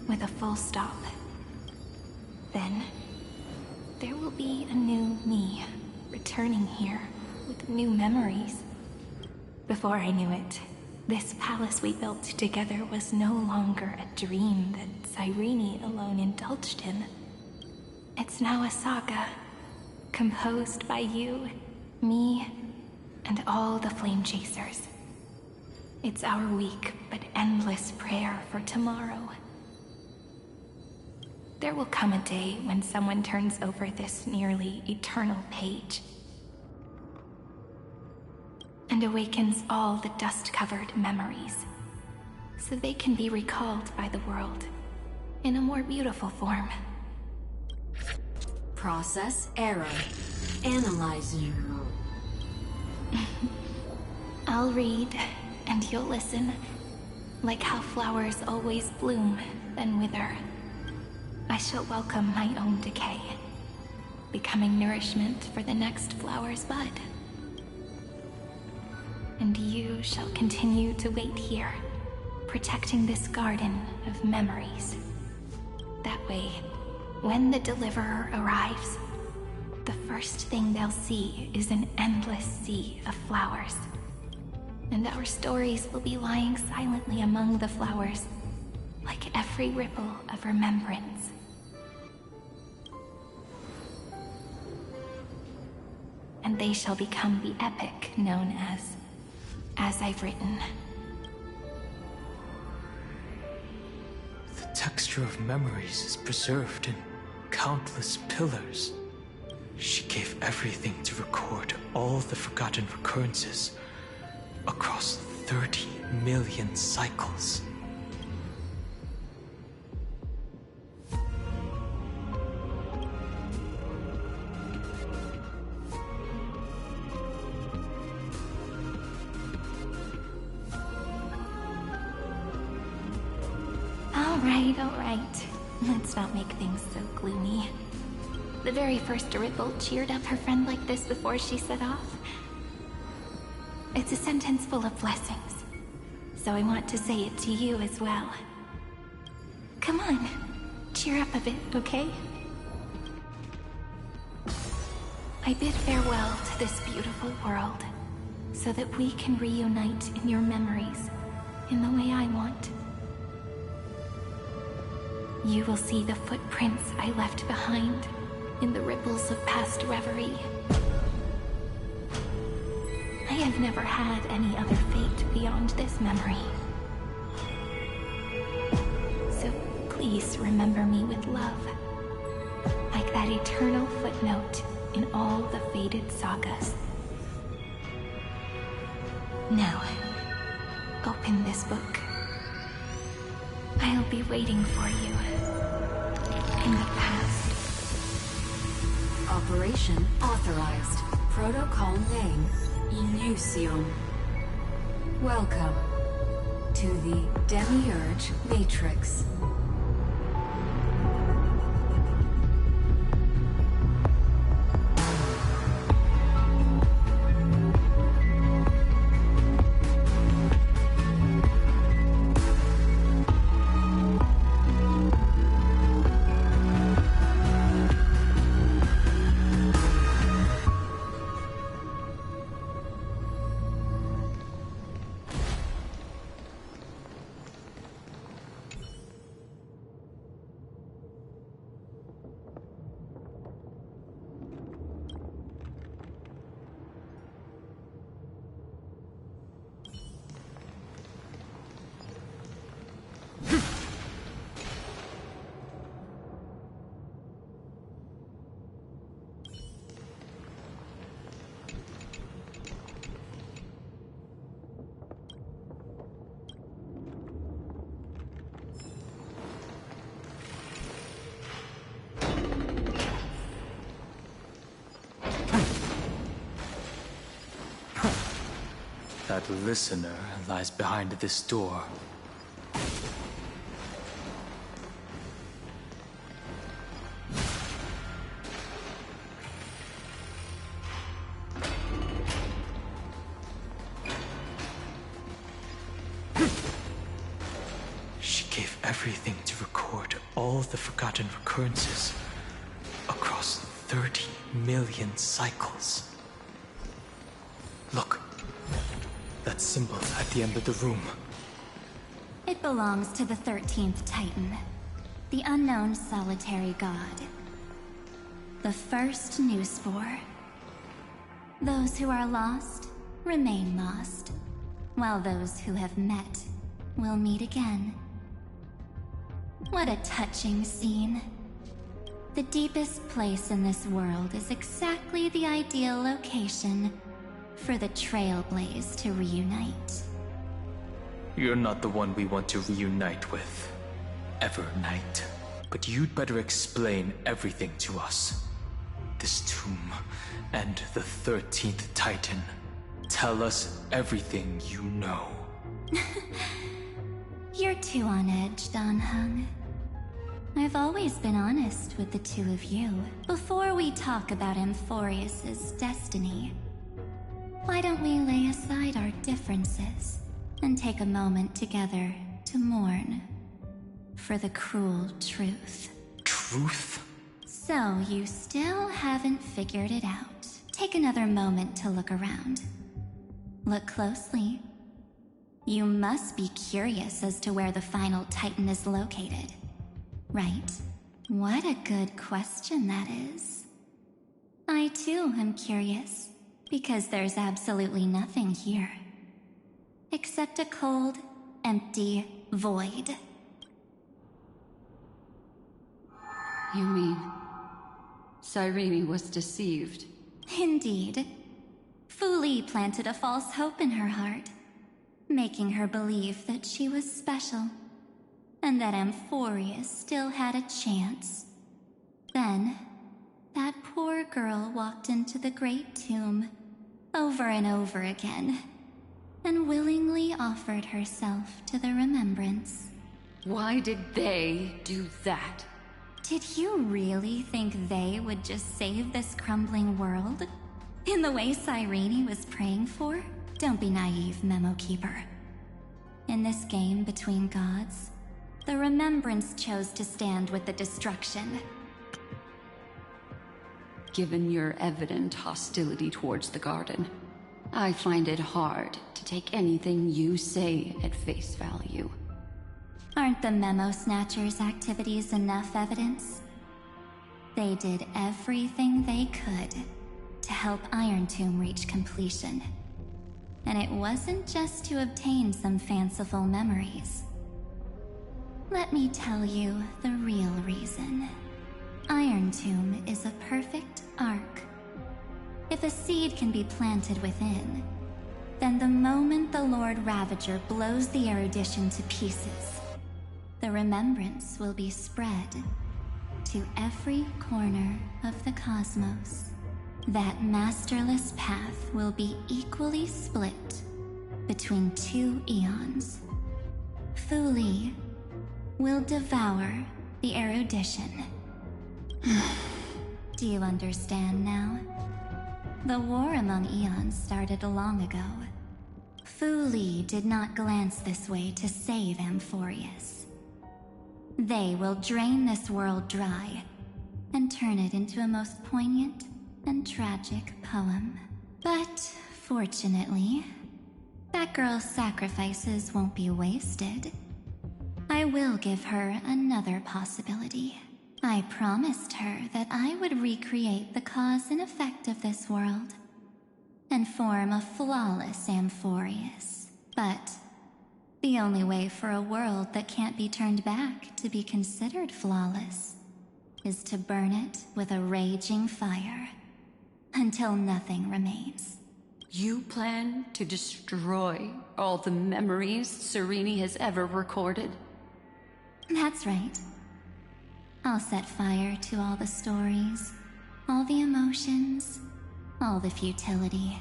with a full stop. Then, there will be a new me, returning here with new memories. Before I knew it, this palace we built together was no longer a dream that Cyrene alone indulged in. It's now a saga, composed by you, me, and all the flame chasers. It's our weak but endless prayer for tomorrow. There will come a day when someone turns over this nearly eternal page and awakens all the dust-covered memories, so they can be recalled by the world in a more beautiful form. Process error. Analyzing. I'll read, and you'll listen, like how flowers always bloom, then wither. I shall welcome my own decay, becoming nourishment for the next flower's bud. And you shall continue to wait here, protecting this garden of memories. That way, when the Deliverer arrives, the first thing they'll see is an endless sea of flowers. And our stories will be lying silently among the flowers, like every ripple of remembrance. And they shall become the epic known as I've Written. The texture of memories is preserved in countless pillars. She gave everything to record all the forgotten recurrences across 30 million cycles. All right. Let's not make things so gloomy. The very first ripple cheered up her friend like this before she set off. It's a sentence full of blessings, so I want to say it to you as well. Come on, cheer up a bit, okay? I bid farewell to this beautiful world, so that we can reunite in your memories, in the way I want. You will see the footprints I left behind in the ripples of past reverie. I have never had any other fate beyond this memory. So please remember me with love, like that eternal footnote in all the faded sagas. Now, open this book. I'll be waiting for you in the past. Operation authorized. Protocol name, Illusion. Welcome to the Demiurge Matrix. That listener lies behind this door. She gave everything to record all the forgotten recurrences across 30 million cycles. Look, that symbol at the end of the room. It belongs to the 13th Titan, the unknown solitary god. The first new spore. Those who are lost remain lost, while those who have met will meet again. What a touching scene. The deepest place in this world is exactly the ideal location for the Trailblaze to reunite. You're not the one we want to reunite with, Evernight. But you'd better explain everything to us. This tomb and the 13th Titan. Tell us everything you know. You're too on edge, Danheng. I've always been honest with the two of you. Before we talk about Amphorius's destiny, why don't we lay aside our differences and take a moment together to mourn for the cruel truth? Truth? So you still haven't figured it out. Take another moment to look around. Look closely. You must be curious as to where the final Titan is located, right? What a good question that is. I too am curious, because there's absolutely nothing here. Except a cold, empty void. You mean Cyrene was deceived? Indeed. Fu Li planted a false hope in her heart, making her believe that she was special, and that Amphorius still had a chance. Then, that poor girl walked into the Great Tomb, over and over again, and willingly offered herself to the remembrance. Why did they do that? Did you really think they would just save this crumbling world? In the way Cyrene was praying for? Don't be naive, Memo Keeper. In this game between gods, the Remembrance chose to stand with the destruction. Given your evident hostility towards the garden, I find it hard to take anything you say at face value. Aren't the Memo Snatchers' activities enough evidence? They did everything they could to help Iron Tomb reach completion. And it wasn't just to obtain some fanciful memories. Let me tell you the real reason. Iron Tomb is a perfect ark. If a seed can be planted within, then the moment the Lord Ravager blows the erudition to pieces, the remembrance will be spread to every corner of the cosmos. That masterless path will be equally split between two eons. Fu Li will devour the erudition. Do you understand now? The war among eons started long ago. Fu Li did not glance this way to save Amphorius. They will drain this world dry and turn it into a most poignant and tragic poem. But fortunately, that girl's sacrifices won't be wasted. I will give her another possibility. I promised her that I would recreate the cause and effect of this world and form a flawless Amphorius. But the only way for a world that can't be turned back to be considered flawless is to burn it with a raging fire until nothing remains. You plan to destroy all the memories Cyrene has ever recorded? That's right. I'll set fire to all the stories, all the emotions, all the futility.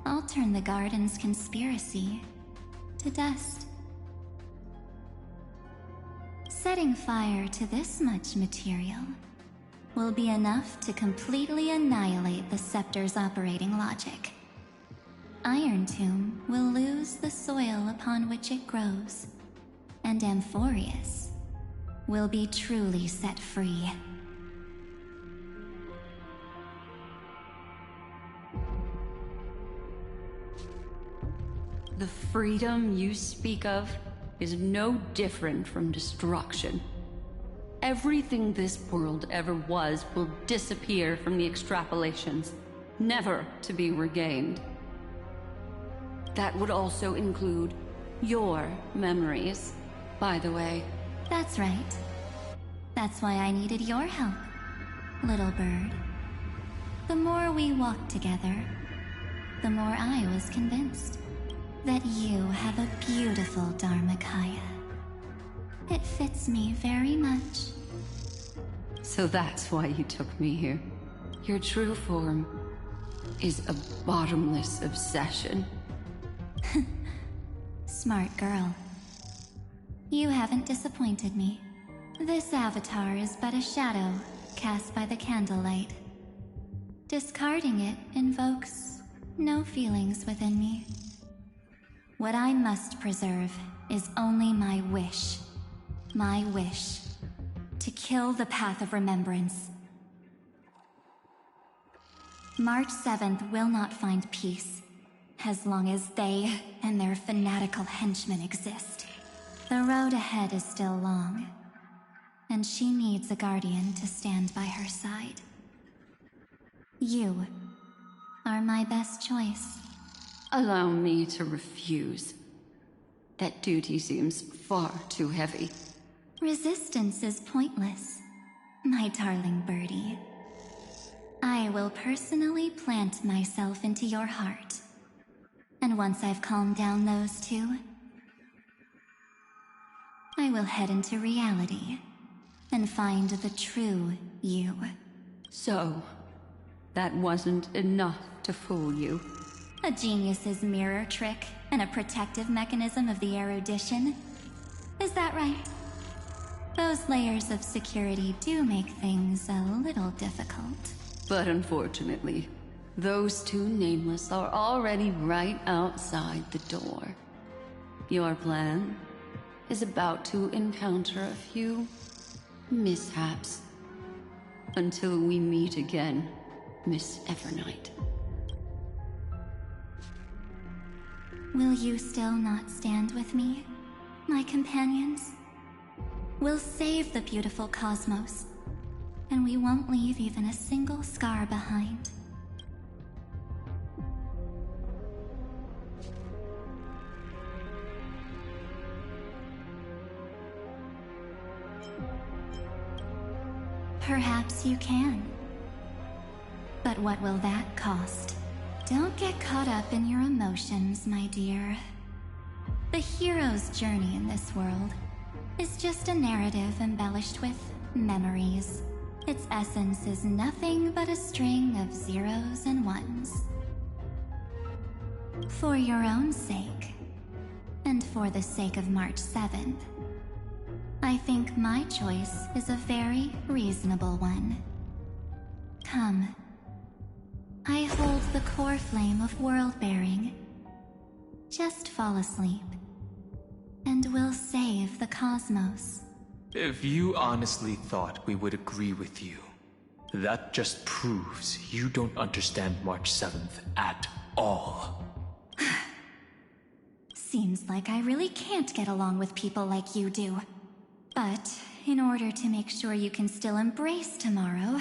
I'll turn the garden's conspiracy to dust. Setting fire to this much material will be enough to completely annihilate the scepter's operating logic. Iron Tomb will lose the soil upon which it grows, and Amphorius will be truly set free. The freedom you speak of is no different from destruction. Everything this world ever was will disappear from the extrapolations, never to be regained. That would also include your memories, by the way. That's right. That's why I needed your help, little bird. The more we walked together, the more I was convinced that you have a beautiful Dharmakaya. It fits me very much. So that's why you took me here. Your true form is a bottomless obsession. Smart girl. You haven't disappointed me. This avatar is but a shadow cast by the candlelight. Discarding it invokes no feelings within me. What I must preserve is only my wish. My wish to kill the Path of Remembrance. March 7th will not find peace as long as they and their fanatical henchmen exist. The road ahead is still long, and she needs a guardian to stand by her side. You are my best choice. Allow me to refuse. That duty seems far too heavy. Resistance is pointless, my darling birdie. I will personally plant myself into your heart. And once I've calmed down those two, I will head into reality and find the true you. So, that wasn't enough to fool you. A genius's mirror trick and a protective mechanism of the erudition. Is that right? Those layers of security do make things a little difficult. But unfortunately, those two nameless are already right outside the door. Your plan is about to encounter a few mishaps. Until we meet again, Miss Evernight. Will you still not stand with me, my companions? We'll save the beautiful cosmos, and we won't leave even a single scar behind. Perhaps you can. But what will that cost? Don't get caught up in your emotions, my dear. The hero's journey in this world is just a narrative embellished with memories. Its essence is nothing but a string of zeros and ones. For your own sake, and for the sake of March 7th, I think my choice is a very reasonable one. Come. I hold the core flame of world-bearing. Just fall asleep, and we'll save the cosmos. If you honestly thought we would agree with you, that just proves you don't understand March 7th at all. Seems like I really can't get along with people like you do. But in order to make sure you can still embrace tomorrow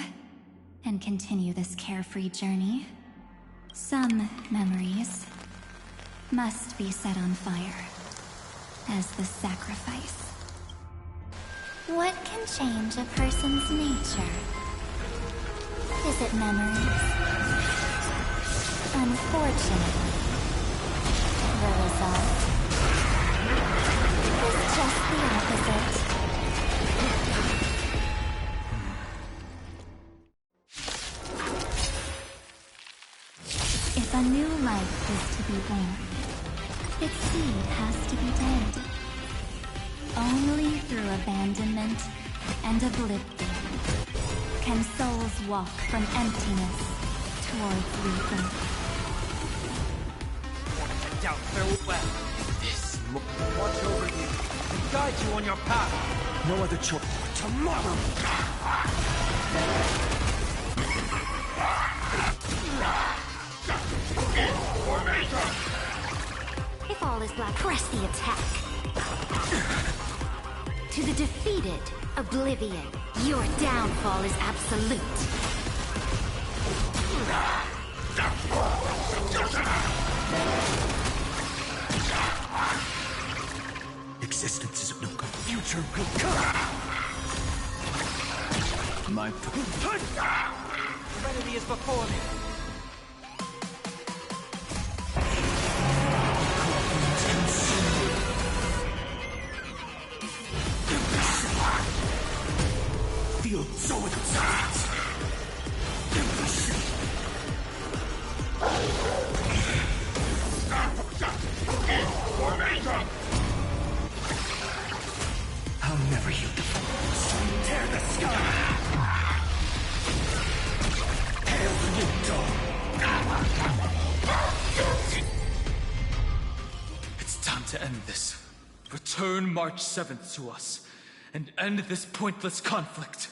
and continue this carefree journey, some memories must be set on fire as the sacrifice. What can change a person's nature? Is it memories? Unfortunately, the result is just the opposite. A new life is to be born. Its seed has to be dead. Only through abandonment and oblivion can souls walk from emptiness towards rebirth. Doubt farewell. This watch over you and guide you on your path. No other choice. Tomorrow! If all is black, press the attack. To the defeated, Oblivion, your downfall is absolute. Existence is no good. Future will come. My serenity is before me. Feel so excited. I'll never heal the flames. Tear the sky. Hail the new dawn. It's time to end this. Return March 7th to us, and end this pointless conflict.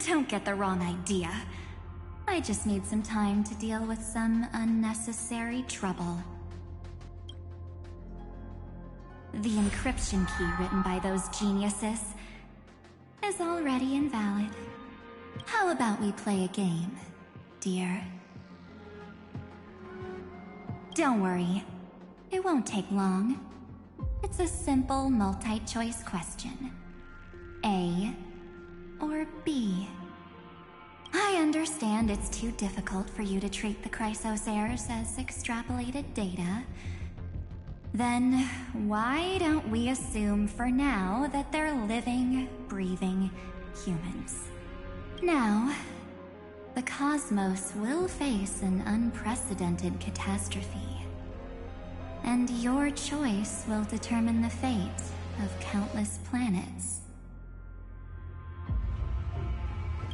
Don't get the wrong idea. I just need some time to deal with some unnecessary trouble. The encryption key written by those geniuses is already invalid. How about we play a game, dear? Don't worry. It won't take long. It's a simple multi-choice question. A or B? I understand it's too difficult for you to treat the Chrysos heirs as extrapolated data. Then why don't we assume for now that they're living, breathing humans? Now, the cosmos will face an unprecedented catastrophe. And your choice will determine the fate of countless planets.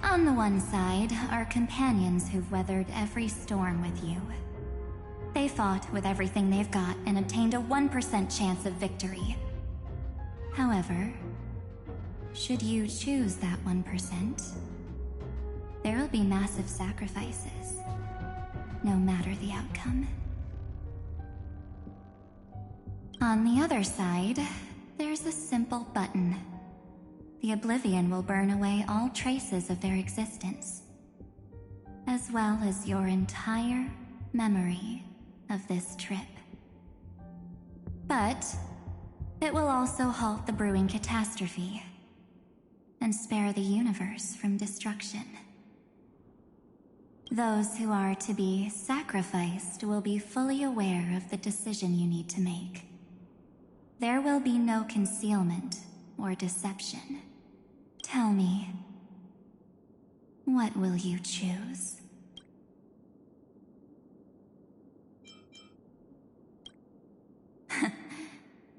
On the one side are companions who've weathered every storm with you. They fought with everything they've got and obtained a 1% chance of victory. However, should you choose that 1%, there will be massive sacrifices, no matter the outcome. On the other side, there's a simple button. The Oblivion will burn away all traces of their existence, as well as your entire memory of this trip. But it will also halt the brewing catastrophe and spare the universe from destruction. Those who are to be sacrificed will be fully aware of the decision you need to make. There will be no concealment or deception. Tell me, what will you choose?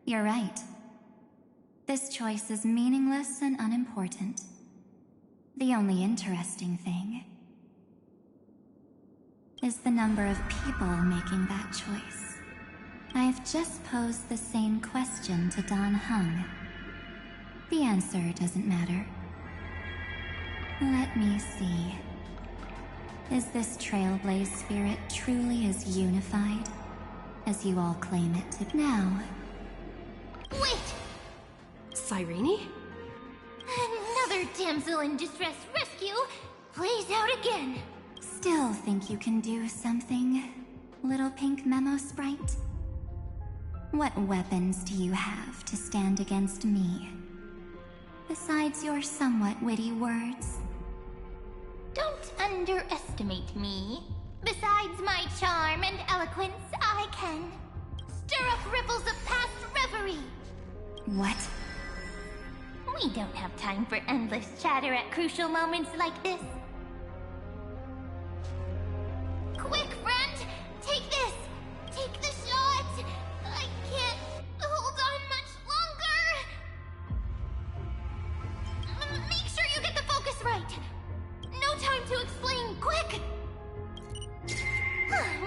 You're right. This choice is meaningless and unimportant. The only interesting thing is the number of people making that choice. I've just posed the same question to Dan Heng. The answer doesn't matter. Let me see. Is this Trailblaze spirit truly as unified as you all claim it to be? Now... Wait! Cyrene? Another damsel in distress rescue plays out again. Still think you can do something, little pink memo sprite? What weapons do you have to stand against me? Besides your somewhat witty words? Don't underestimate me. Besides my charm and eloquence, I can stir up ripples of past reverie! What? We don't have time for endless chatter at crucial moments like this. Quick, friend! Take this! Take the shot! I can't hold on much longer! Make sure you get the focus right! No time to explain, quick!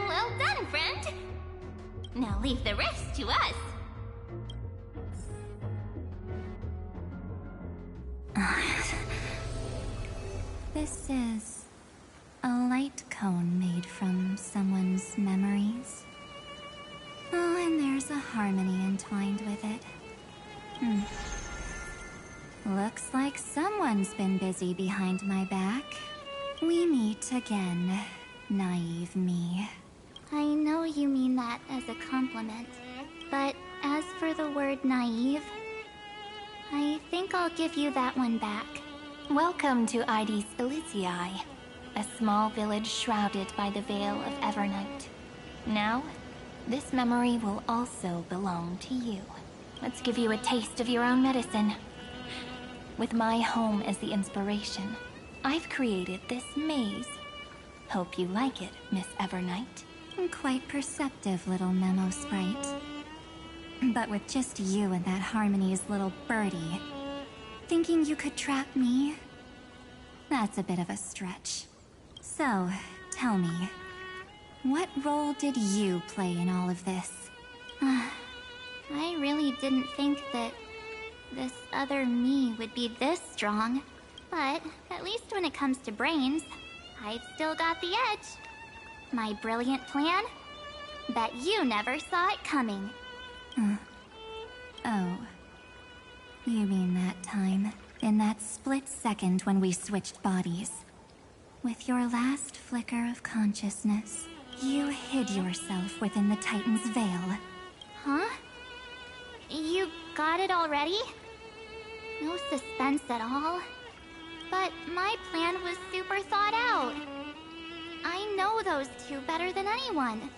Well done, friend! Now leave the rest to us. This is a light cone made from someone's memories. Oh, and there's a harmony entwined with it. Looks like someone's been busy behind my back. We meet again, naive me. I know you mean that as a compliment, but as for the word naive, I think I'll give you that one back. Welcome to Ides Elysiae, a small village shrouded by the veil of Evernight. Now, this memory will also belong to you. Let's give you a taste of your own medicine. With my home as the inspiration, I've created this maze. Hope you like it, Miss Evernight. Quite perceptive little memo sprite. But with just you and that Harmony's little birdie, thinking you could trap me? That's a bit of a stretch. So, tell me, what role did you play in all of this? I really didn't think that this other me would be this strong. But at least when it comes to brains, I've still got the edge. My brilliant plan? Bet you never saw it coming. Oh. You mean that time, in that split second when we switched bodies. With your last flicker of consciousness, you hid yourself within the Titan's veil. Huh? You got it already? No suspense at all. But my plan was super thought out. I know those two better than anyone.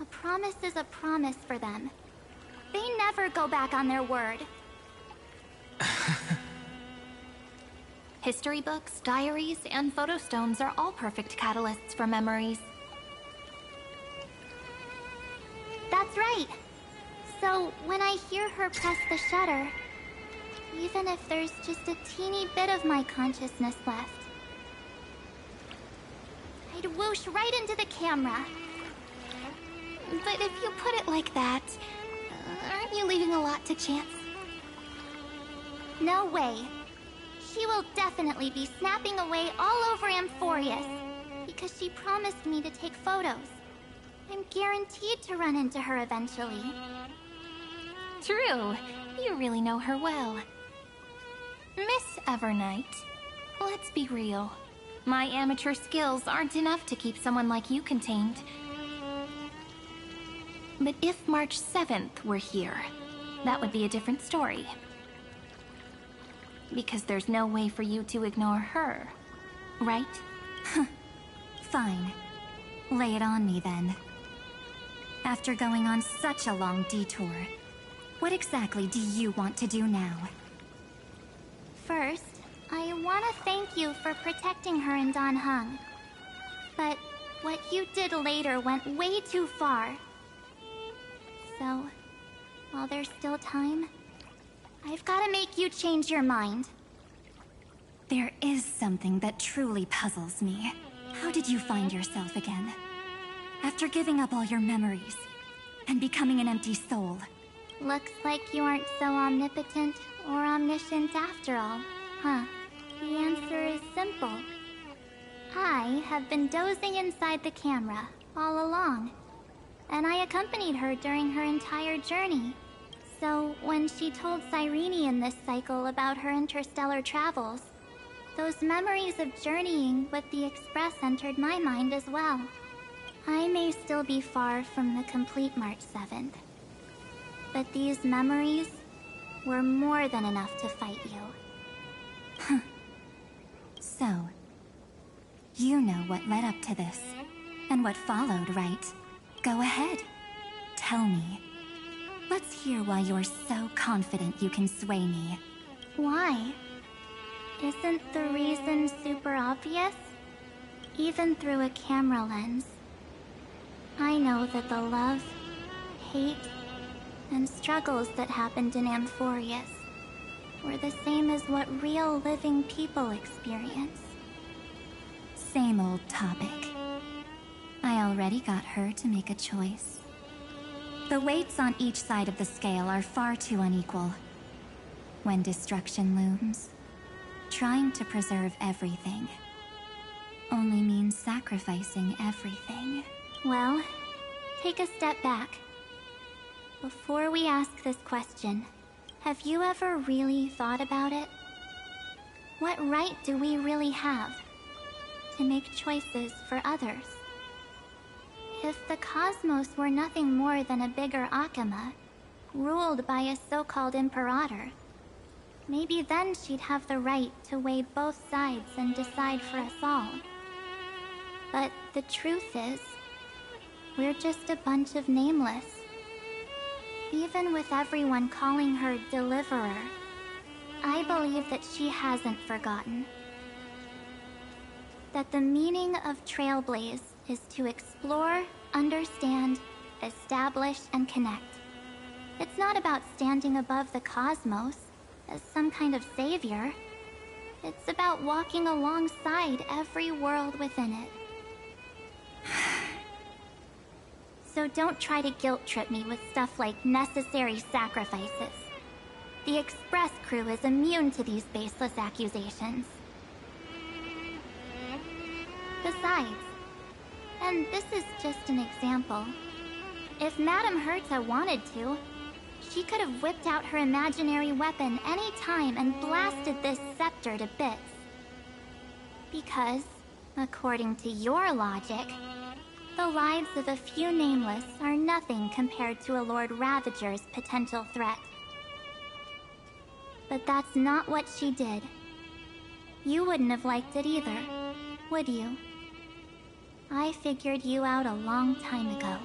A promise is a promise for them. They never go back on their word. History books, diaries, and photostones are all perfect catalysts for memories. That's right. So when I hear her press the shutter, even if there's just a teeny bit of my consciousness left, I'd whoosh right into the camera. But if you put it like that, aren't you leaving a lot to chance? No way. She will definitely be snapping away all over Amphorius, because she promised me to take photos. I'm guaranteed to run into her eventually. True. You really know her well. Miss Evernight, let's be real. My amateur skills aren't enough to keep someone like you contained. But if March 7th were here, that would be a different story. Because there's no way for you to ignore her, right? Fine. Lay it on me then. After going on such a long detour, what exactly do you want to do now? First, I want to thank you for protecting her and Dan Heng. But what you did later went way too far. So, while there's still time, I've got to make you change your mind. There is something that truly puzzles me. How did you find yourself again? After giving up all your memories and becoming an empty soul. Looks like you aren't so omnipotent or omniscient after all, huh? The answer is simple. I have been dozing inside the camera all along, and I accompanied her during her entire journey. So when she told Cyrene in this cycle about her interstellar travels, those memories of journeying with the Express entered my mind as well. I may still be far from the complete March 7th, but these memories were more than enough to fight you. So, you know what led up to this, and what followed, right? Go ahead. Tell me. Let's hear why you're so confident you can sway me. Why? Isn't the reason super obvious? Even through a camera lens, I know that the love, hate, and struggles that happened in Amphorius were the same as what real living people experience. Same old topic. I already got her to make a choice. The weights on each side of the scale are far too unequal. When destruction looms, trying to preserve everything only means sacrificing everything. Well, take a step back. Before we ask this question, have you ever really thought about it? What right do we really have to make choices for others? If the cosmos were nothing more than a bigger Akama, ruled by a so-called Imperator, maybe then she'd have the right to weigh both sides and decide for us all. But the truth is, we're just a bunch of nameless. Even with everyone calling her Deliverer, I believe that she hasn't forgotten. That the meaning of Trailblaze is to explore, understand, establish, and connect. It's not about standing above the cosmos as some kind of savior. It's about walking alongside every world within it. So don't try to guilt-trip me with stuff like necessary sacrifices. The Express crew is immune to these baseless accusations. Besides, and this is just an example, if Madame Herta wanted to, she could have whipped out her imaginary weapon any time and blasted this scepter to bits. Because, according to your logic, the lives of a few nameless are nothing compared to a Lord Ravager's potential threat. But that's not what she did. You wouldn't have liked it either, would you? I figured you out a long time ago.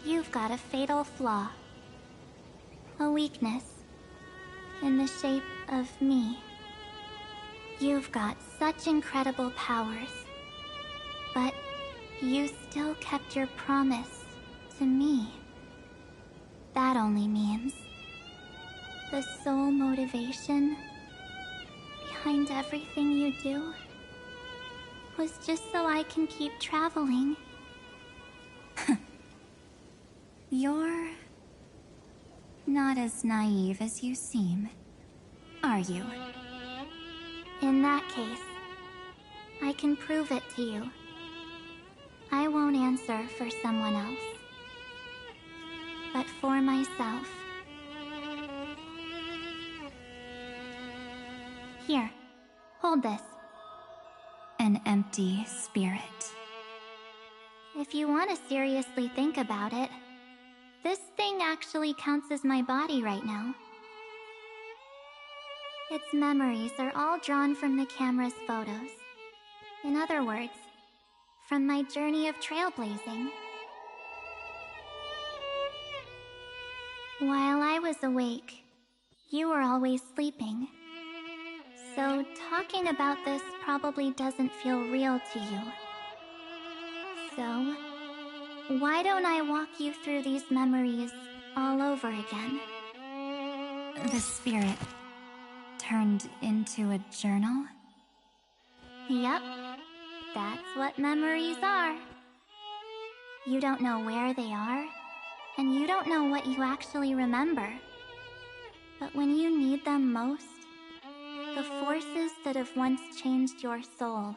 You've got a fatal flaw. A weakness. In the shape of me. You've got such incredible powers. But you still kept your promise to me. That only means the sole motivation behind everything you do was just so I can keep traveling. You're not as naive as you seem, are you? In that case, I can prove it to you. I won't answer for someone else, but for myself. Here, hold this. An empty spirit. If you want to seriously think about it, this thing actually counts as my body right now. Its memories are all drawn from the camera's photos. In other words, from my journey of trailblazing. While I was awake, you were always sleeping. So talking about this probably doesn't feel real to you. So, why don't I walk you through these memories all over again? The spirit turned into a journal? Yep, that's what memories are. You don't know where they are, and you don't know what you actually remember. But when you need them most, the forces that have once changed your soul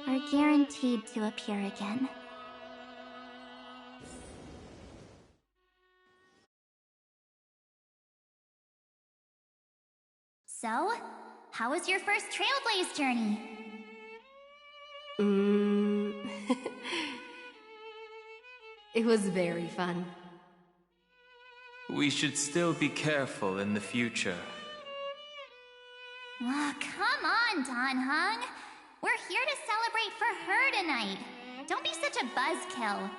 are guaranteed to appear again. So, how was your first Trailblaze journey? It was very fun. We should still be careful in the future. Oh, come on, Danheng. We're here to celebrate for her tonight. Don't be such a buzzkill.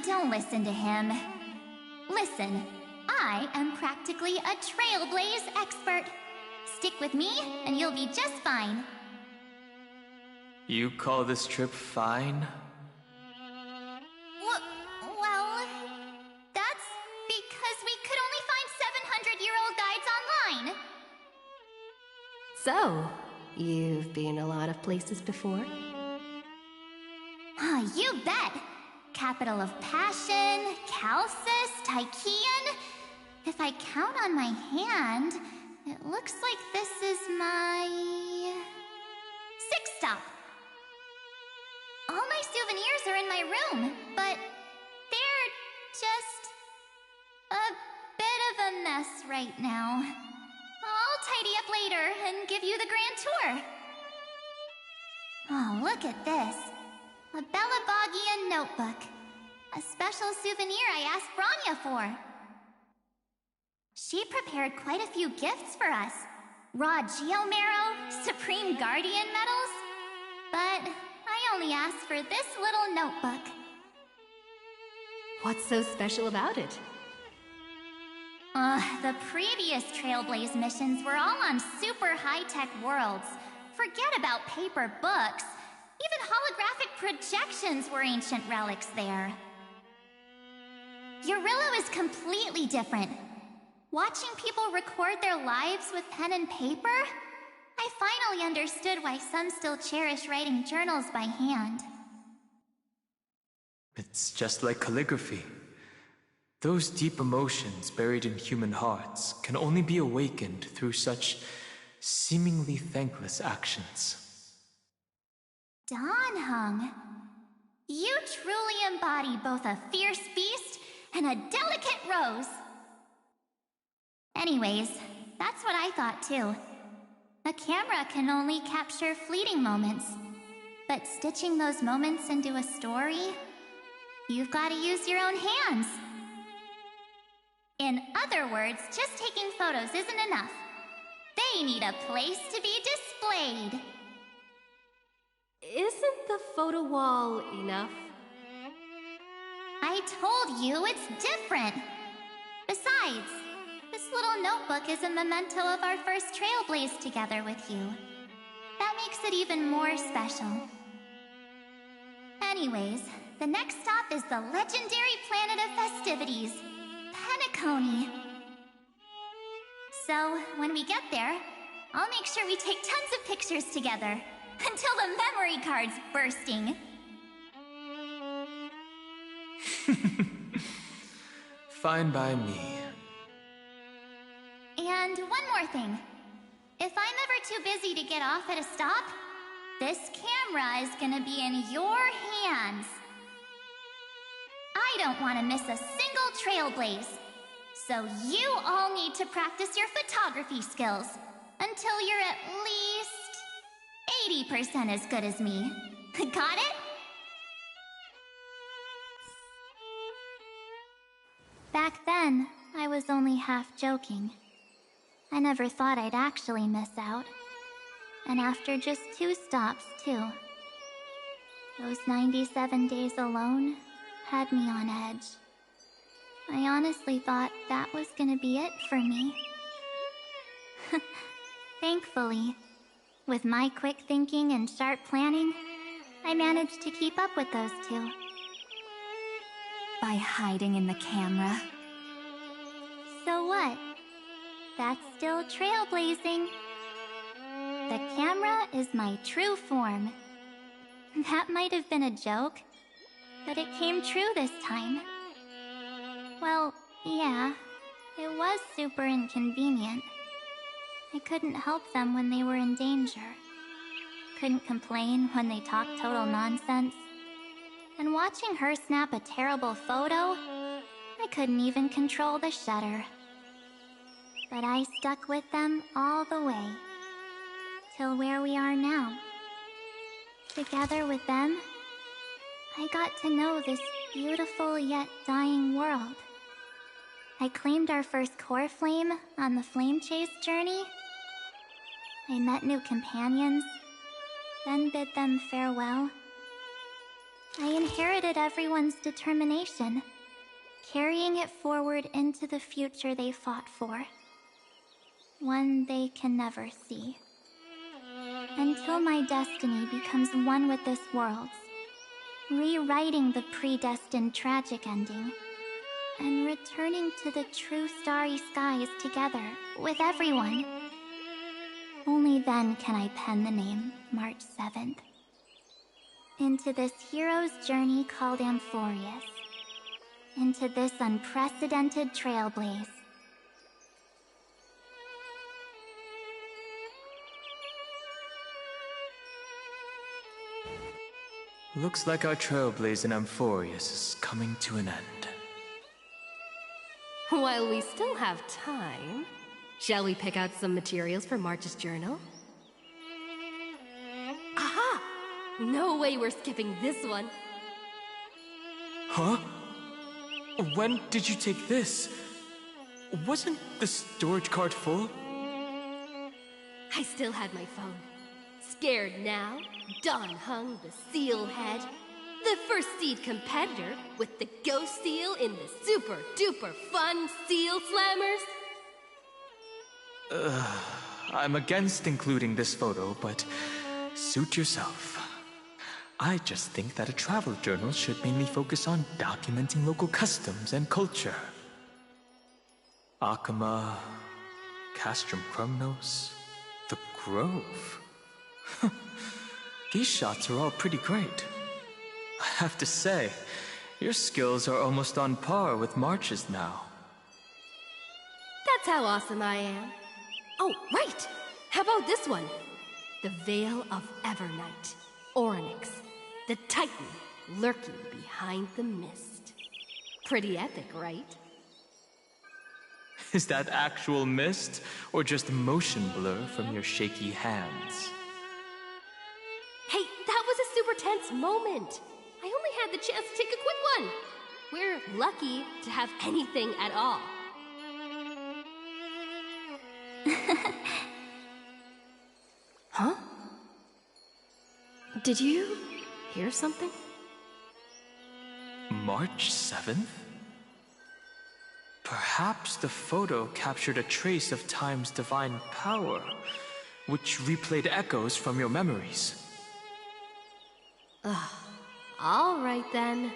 don't listen to him. Listen, I am practically a trailblaze expert. Stick with me, and you'll be just fine. You call this trip fine? Well, that's because we could only find 700-year-old guides online. So, you've been a lot of places before? You bet! Capital of Passion, Calcis, Tychean. If I count on my hand, it looks like this is my... 6th stop. All my souvenirs are in my room, but they're just a bit of a mess right now. I'll tidy up later and give you the grand tour. Oh, look at this. A Belabogian notebook. A special souvenir I asked Branya for. She prepared quite a few gifts for us. Raw Geomarrow, Supreme Guardian medals. But I only asked for this little notebook. What's so special about it? The previous Trailblaze missions were all on super high-tech worlds. Forget about paper books. Even holographic projections were ancient relics there. Eurillo is completely different. Watching people record their lives with pen and paper, I finally understood why some still cherish writing journals by hand. It's just like calligraphy. Those deep emotions buried in human hearts can only be awakened through such seemingly thankless actions. Danheng, you truly embody both a fierce beast and a delicate rose. Anyways, that's what I thought too. A camera can only capture fleeting moments, but stitching those moments into a story, you've got to use your own hands. In other words, just taking photos isn't enough. They need a place to be displayed. Isn't the photo wall enough? I told you it's different. Besides, this little notebook is a memento of our first Trailblaze together with you. That makes it even more special. Anyways, the next stop is the legendary planet of festivities, Penacony. So, when we get there, I'll make sure we take tons of pictures together. Until the memory card's bursting. Fine by me. And one more thing. If I'm ever too busy to get off at a stop, this camera is gonna be in your hands. I don't want to miss a single Trailblaze. So you all need to practice your photography skills until you're at least 80% as good as me. Got it? Back then, I was only half joking. I never thought I'd actually miss out. And after just 2 stops, too. Those 97 days alone had me on edge. I honestly thought that was gonna be it for me. Thankfully, with my quick thinking and sharp planning, I managed to keep up with those 2. By hiding in the camera. So what? That's still trailblazing. The camera is my true form. That might have been a joke, but it came true this time. Well, yeah, it was super inconvenient. I couldn't help them when they were in danger. Couldn't complain when they talked total nonsense. And watching her snap a terrible photo, I couldn't even control the shutter. But I stuck with them all the way. Till where we are now. Together with them, I got to know this beautiful yet dying world. I claimed our first core flame on the flame chase journey. I met new companions, then bid them farewell. I inherited everyone's determination, carrying it forward into the future they fought for. One they can never see. Until my destiny becomes one with this world's, rewriting the predestined tragic ending, and returning to the true starry skies together with everyone. Only then can I pen the name March 7th. Into this hero's journey called Amphorius. Into this unprecedented trailblaze. Looks like our trailblaze in Amphorius is coming to an end. While we still have time, shall we pick out some materials for March's journal? Aha! No way we're skipping this one. Huh? When did you take this? Wasn't the storage card full? I still had my phone. Scared now? Dan Heng, the seal head. The first seed competitor with the ghost seal in the super duper fun seal slammers. I'm against including this photo, but suit yourself. I just think that a travel journal should mainly focus on documenting local customs and culture. Akama, Castrum Krumnos, the Grove. These shots are all pretty great. I have to say, your skills are almost on par with March's now. That's how awesome I am. Oh, right! How about this one? The Veil of Evernight. Orynyx, the Titan lurking behind the mist. Pretty epic, right? Is that actual mist, or just motion blur from your shaky hands? Hey, that was a super tense moment. I only had the chance to take a quick one. We're lucky to have anything at all. Huh? Did you hear something? March 7th? Perhaps the photo captured a trace of time's divine power, which replayed echoes from your memories. Ugh. All right then.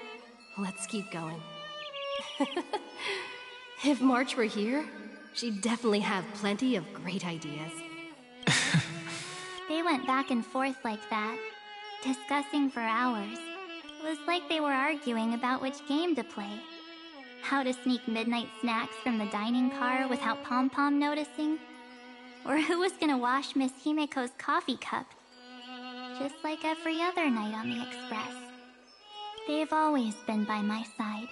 Let's keep going. If March were here, she'd definitely have plenty of great ideas. They went back and forth like that, discussing for hours. It was like they were arguing about which game to play. How to sneak midnight snacks from the dining car without Pom-Pom noticing. Or who was gonna wash Miss Himiko's coffee cup. Just like every other night on the Express. They've always been by my side.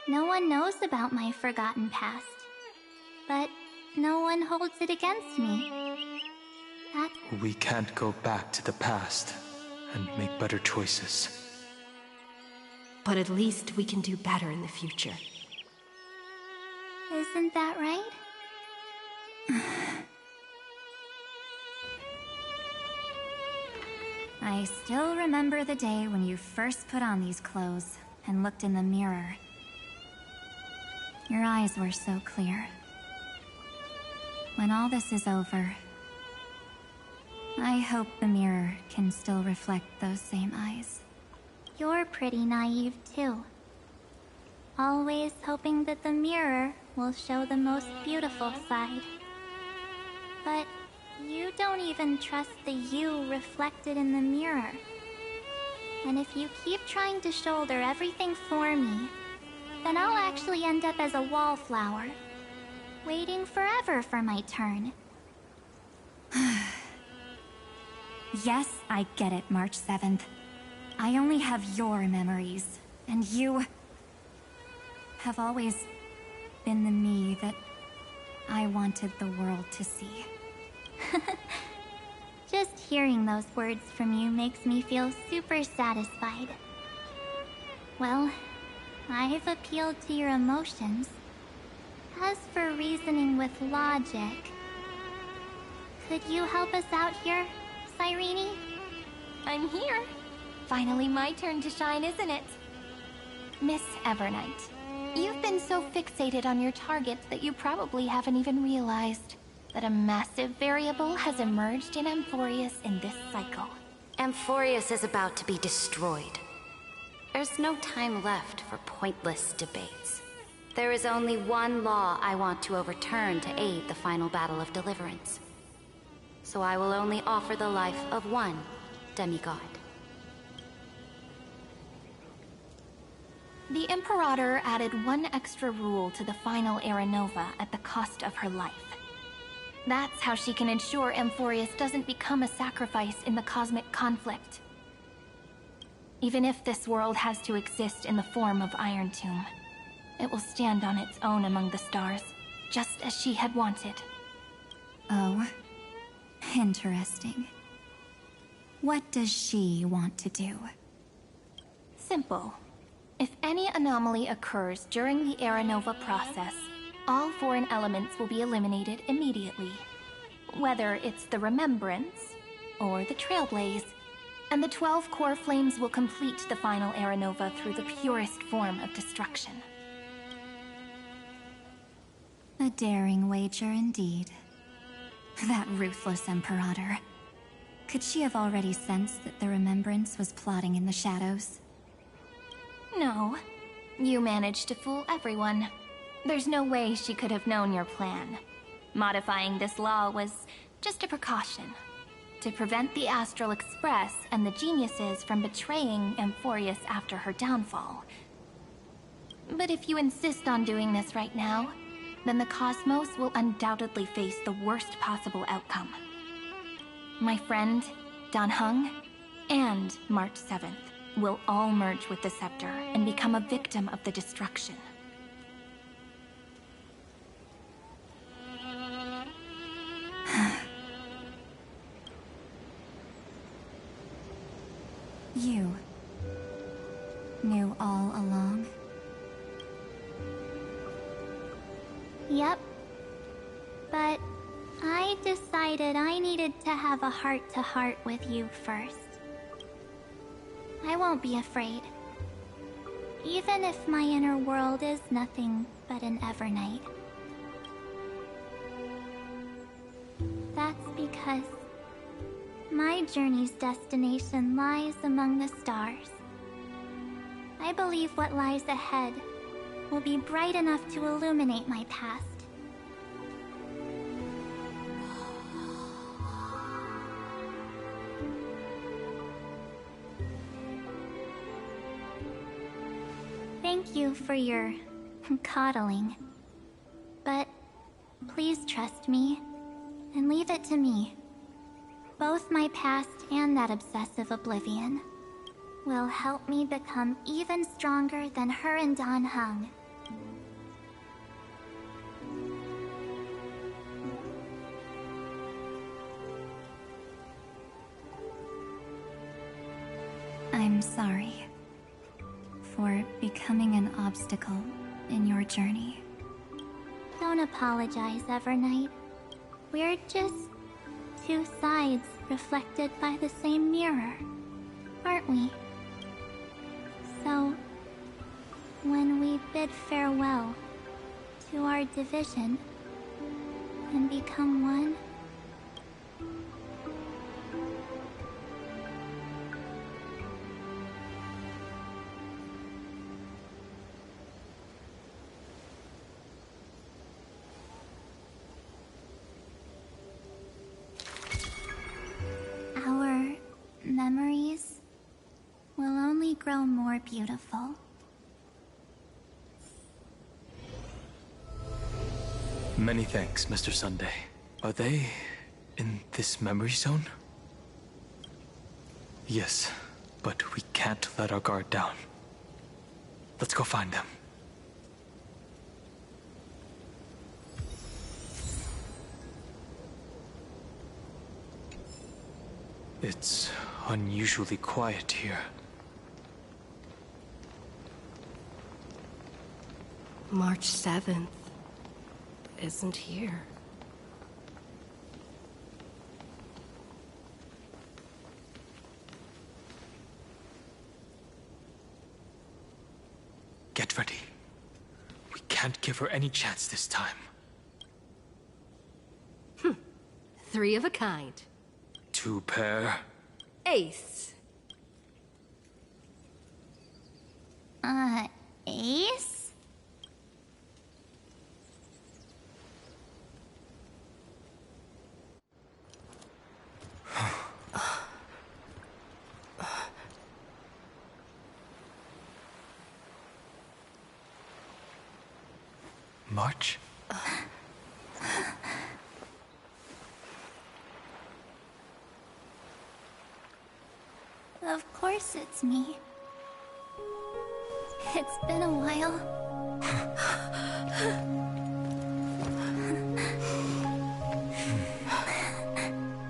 No one knows about my forgotten past. But no one holds it against me. We can't go back to the past and make better choices. But at least we can do better in the future. Isn't that right? I still remember the day when you first put on these clothes and looked in the mirror. Your eyes were so clear. When all this is over, I hope the mirror can still reflect those same eyes. You're pretty naive, too. Always hoping that the mirror will show the most beautiful side. But you don't even trust the you reflected in the mirror. And if you keep trying to shoulder everything for me, then I'll actually end up as a wallflower, waiting forever for my turn. Yes, I get it, March 7th. I only have your memories, and you have always been the me that I wanted the world to see. Just hearing those words from you makes me feel super satisfied. Well, I've appealed to your emotions. As for reasoning with logic, could you help us out here, Cyrene? I'm here. finally my turn to shine, isn't it? Miss Evernight, you've been so fixated on your targets that you probably haven't even realized that a massive variable has emerged in Amphorius in this cycle. Amphorius is about to be destroyed. There's no time left for pointless debates. There is only one law I want to overturn to aid the final battle of deliverance. So I will only offer the life of one demigod. The Imperator added one extra rule to the final Era Nova at the cost of her life. That's how she can ensure Amphorius doesn't become a sacrifice in the cosmic conflict. Even if this world has to exist in the form of Iron Tomb, it will stand on its own among the stars, just as she had wanted. Oh, interesting. What does she want to do? Simple. If any anomaly occurs during the Era Nova process, all foreign elements will be eliminated immediately. Whether it's the Remembrance or the Trailblaze, and the 12 core flames will complete the final Era Nova through the purest form of destruction. A daring wager indeed. That ruthless Imperator. Could she have already sensed that the Remembrance was plotting in the shadows? No. You managed to fool everyone. There's no way she could have known your plan. Modifying this law was just a precaution, to prevent the Astral Express and the geniuses from betraying Amphorius after her downfall. But if you insist on doing this right now, then the Cosmos will undoubtedly face the worst possible outcome. My friend, Dan Heng, and March 7th will all merge with the Scepter and become a victim of the destruction. You knew all along? Yep. But I decided I needed to have a heart-to-heart with you first. I won't be afraid. Even if my inner world is nothing but an Evernight. That's because my journey's destination lies among the stars. I believe what lies ahead will be bright enough to illuminate my past. Thank you for your coddling. But please trust me and leave it to me. Both my past and that obsessive oblivion will help me become even stronger than her and Dan Heng. I'm sorry for becoming an obstacle in your journey. Don't apologize, Evernight. We're just two sides reflected by the same mirror, aren't we? So, when we bid farewell to our division and become one, our memories will only grow more beautiful. Many thanks, Mr. Sunday. Are they in this memory zone? Yes, but we can't let our guard down. Let's go find them. It's unusually quiet here. March 7th isn't here. quite ready. We can't give her any chance this time. 3 of a kind. 2 pair. Ace. Ace? March? Of course it's me. It's been a while.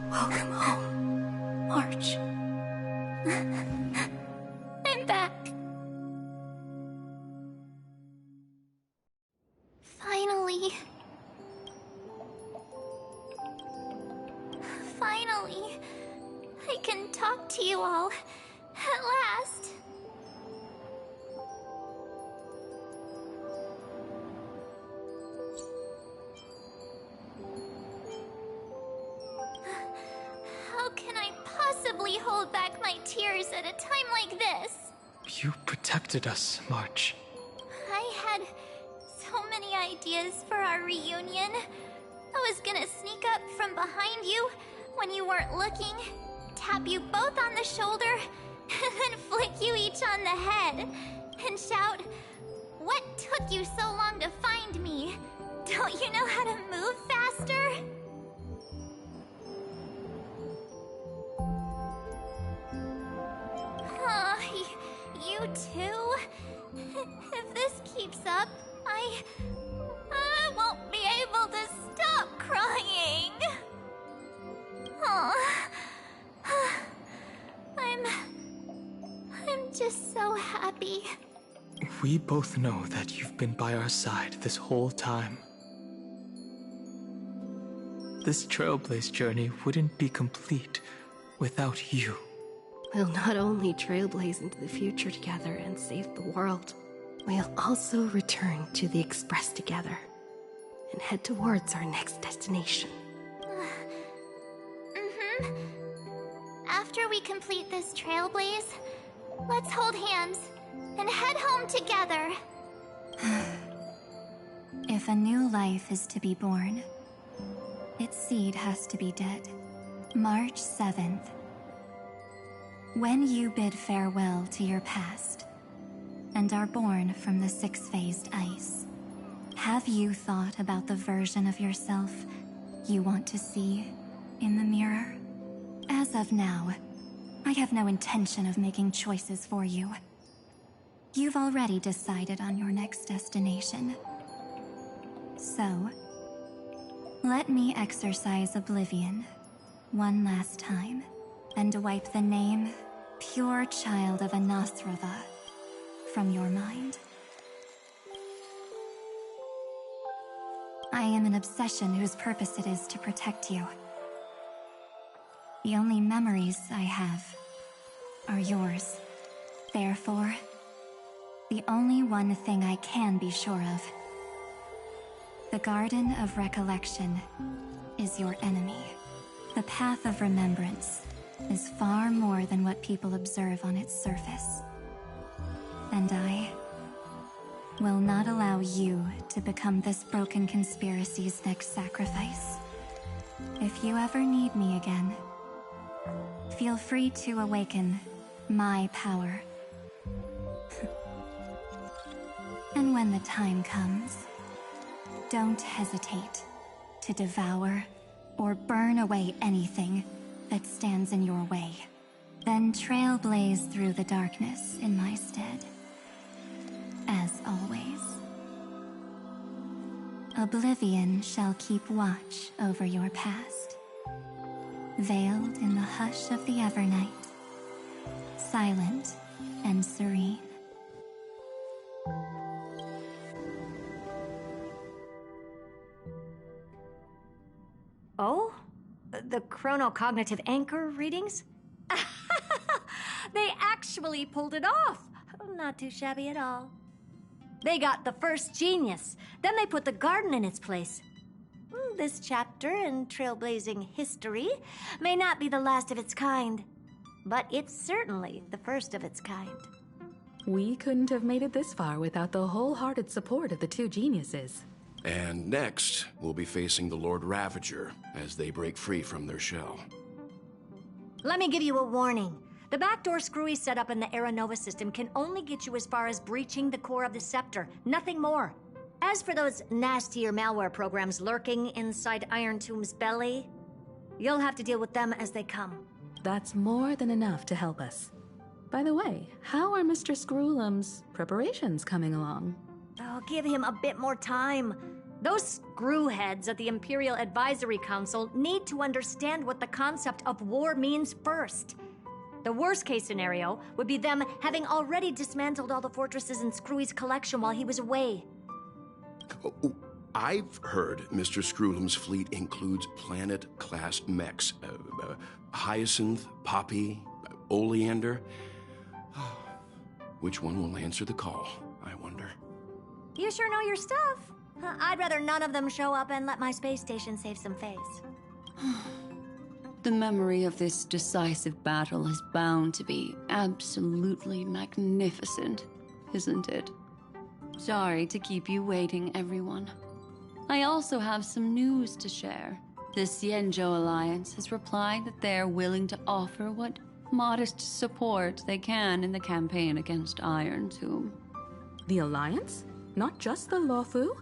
Welcome home, March. I'm back. Finally. Finally. I can talk to you all. At last. How can I possibly hold back my tears at a time like this? You protected us, March. I had so many ideas for our reunion. I was gonna sneak up from behind you when you weren't looking, tap you both on the shoulder, and then flick you each on the head, and shout, "What took you so long to find me? Don't you know how to move faster?" You too? If this keeps up, I won't be able to stop crying. I'm just so happy. We both know that you've been by our side this whole time. This Trailblaze journey wouldn't be complete without you. We'll not only trailblaze into the future together and save the world, we'll also return to the Express together and head towards our next destination. After we complete this trailblaze, let's hold hands and head home together. If a new life is to be born, its seed has to be dead. March 7th. When you bid farewell to your past and are born from the 6-phased ice, have you thought about the version of yourself you want to see in the mirror? As of now, I have no intention of making choices for you. You've already decided on your next destination. So, let me exercise oblivion one last time and wipe the name Pure Child of Anasrava from your mind. I am an obsession whose purpose it is to protect you. The only memories I have are yours. Therefore, the only one thing I can be sure of, the Garden of Recollection is your enemy. The Path of Remembrance is far more than what people observe on its surface. And I will not allow you to become this broken conspiracy's next sacrifice. If you ever need me again, feel free to awaken my power. And when the time comes, don't hesitate to devour or burn away anything that stands in your way. Then trailblaze through the darkness in my stead. As always. Oblivion shall keep watch over your past, veiled in the hush of the Evernight, silent and serene. Oh? The chronocognitive anchor readings? They actually pulled it off! Not too shabby at all. They got the first genius. Then they put the garden in its place. This chapter in trailblazing history may not be the last of its kind, but it's certainly the first of its kind. We couldn't have made it this far without the wholehearted support of the two geniuses. And next, we'll be facing the Lord Ravager as they break free from their shell. Let me give you a warning. The backdoor screwy setup in the Aeronova system can only get you as far as breaching the core of the scepter, nothing more. As for those nastier malware programs lurking inside Iron Tomb's belly, you'll have to deal with them as they come. That's more than enough to help us. By the way, how are Mr. Screwlum's preparations coming along? Oh, give him a bit more time. Those screwheads at the Imperial Advisory Council need to understand what the concept of war means first. The worst case scenario would be them having already dismantled all the fortresses in Screwy's collection while he was away. I've heard Mr. Screwlum's fleet includes planet-class mechs. Hyacinth, Poppy, Oleander. Which one will answer the call, I wonder? You sure know your stuff. I'd rather none of them show up and let my space station save some face. The memory of this decisive battle is bound to be absolutely magnificent, isn't it? Sorry to keep you waiting, everyone. I also have some news to share. The Xianzhou Alliance has replied that they're willing to offer what modest support they can in the campaign against Iron Tomb. The Alliance? Not just the Luofu?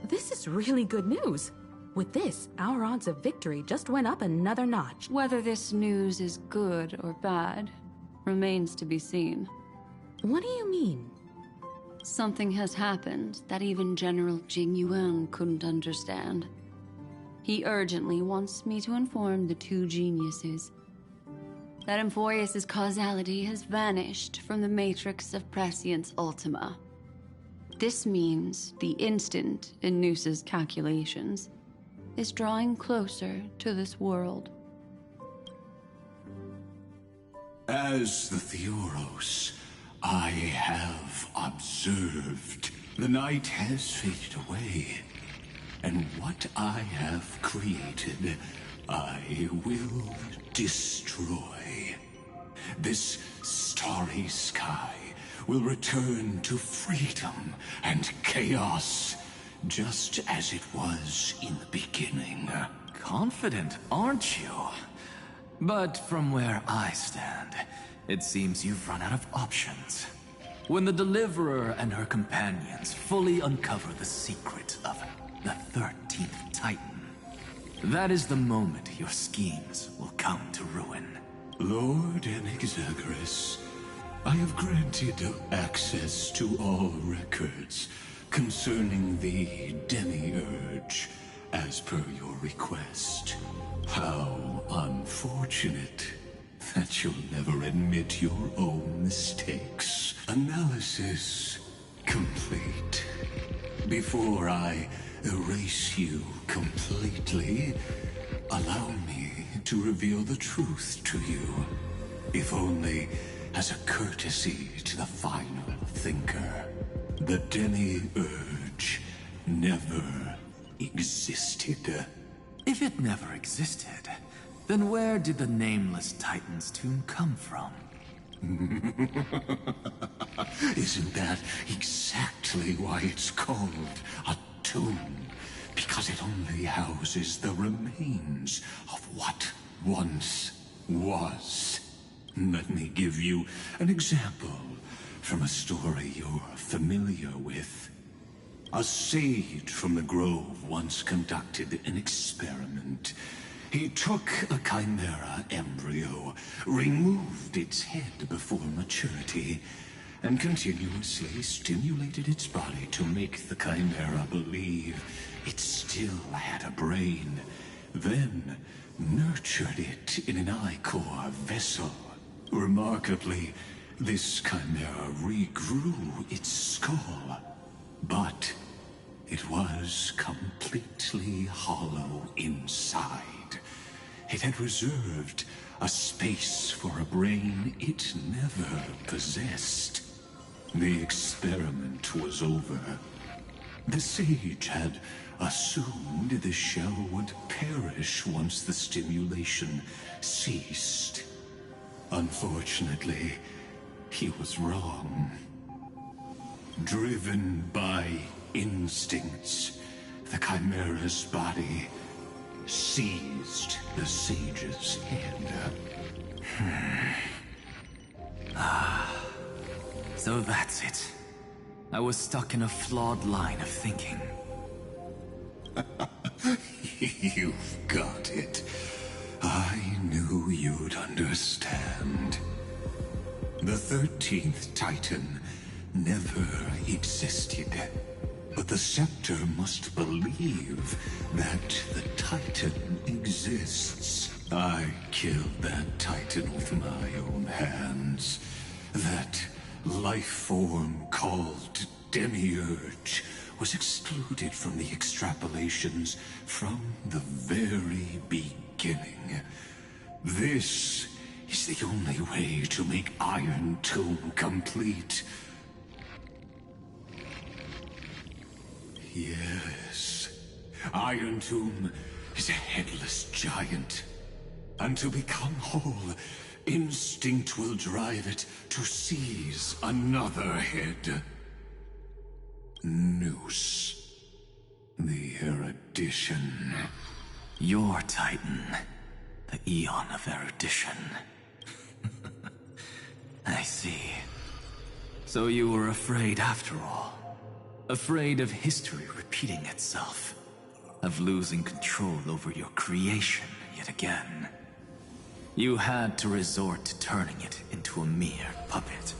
This is really good news. With this, our odds of victory just went up another notch. Whether this news is good or bad remains to be seen. What do you mean? Something has happened that even General Jing Yuan couldn't understand. He urgently wants me to inform the two geniuses that Emphorius' causality has vanished from the matrix of Prescience Ultima. This means the instant in Noosa's calculations is drawing closer to this world. As the Theoros, I have observed. The night has faded away, and what I have created, I will destroy. This starry sky will return to freedom and chaos, just as it was in the beginning. Confident, aren't you? But from where I stand, it seems you've run out of options. When the Deliverer and her companions fully uncover the secret of the 13th Titan, that is the moment your schemes will come to ruin. Lord Enixagris, I have granted access to all records concerning the Demiurge, as per your request. How unfortunate that you'll never admit your own mistakes. Analysis complete. Before I erase you completely, allow me to reveal the truth to you, if only as a courtesy to the final thinker. The Demiurge never existed. If it never existed, then where did the nameless Titan's tomb come from? Isn't that exactly why it's called a tomb? Because it only houses the remains of what once was. Let me give you an example from a story you're familiar with. A sage from the grove once conducted an experiment. He took a chimera embryo, removed its head before maturity, and continuously stimulated its body to make the chimera believe it still had a brain. Then nurtured it in an ichor vessel. Remarkably, this chimera regrew its skull, but it was completely hollow inside. It had reserved a space for a brain it never possessed. The experiment was over. The sage had assumed the shell would perish once the stimulation ceased. Unfortunately, he was wrong. Driven by instincts, the Chimera's body seized the sage's head. So that's it. I was stuck in a flawed line of thinking. You've got it. I knew you'd understand. The 13th Titan never existed. But the Scepter must believe that the Titan exists. I killed that Titan with my own hands. That life form called Demiurge was excluded from the extrapolations from the very beginning. This is the only way to make Iron Tomb complete. Yes, Iron Tomb is a headless giant. And to become whole, instinct will drive it to seize another head. Noose. The erudition. Your Titan. The Eon of erudition. I see. So you were afraid after all. Afraid of history repeating itself. Of losing control over your creation yet again. You had to resort to turning it into a mere puppet.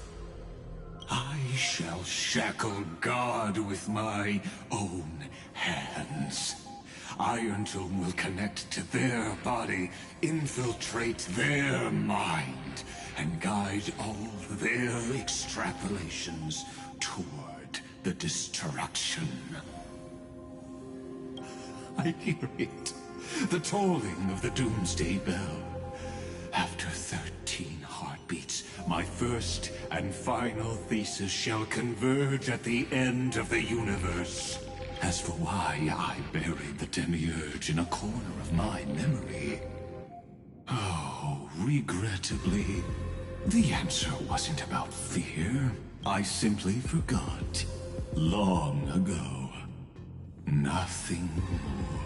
I shall shackle God with my own hands. Iron Tomb will connect to their body, infiltrate their mind, and guide all their extrapolations toward the destruction. I hear it. The tolling of the Doomsday Bell. After 13 heartbeats, my first and final thesis shall converge at the end of the universe. As for why I buried the Demiurge in a corner of my memory, oh, regrettably, the answer wasn't about fear. I simply forgot. Long ago. Nothing more.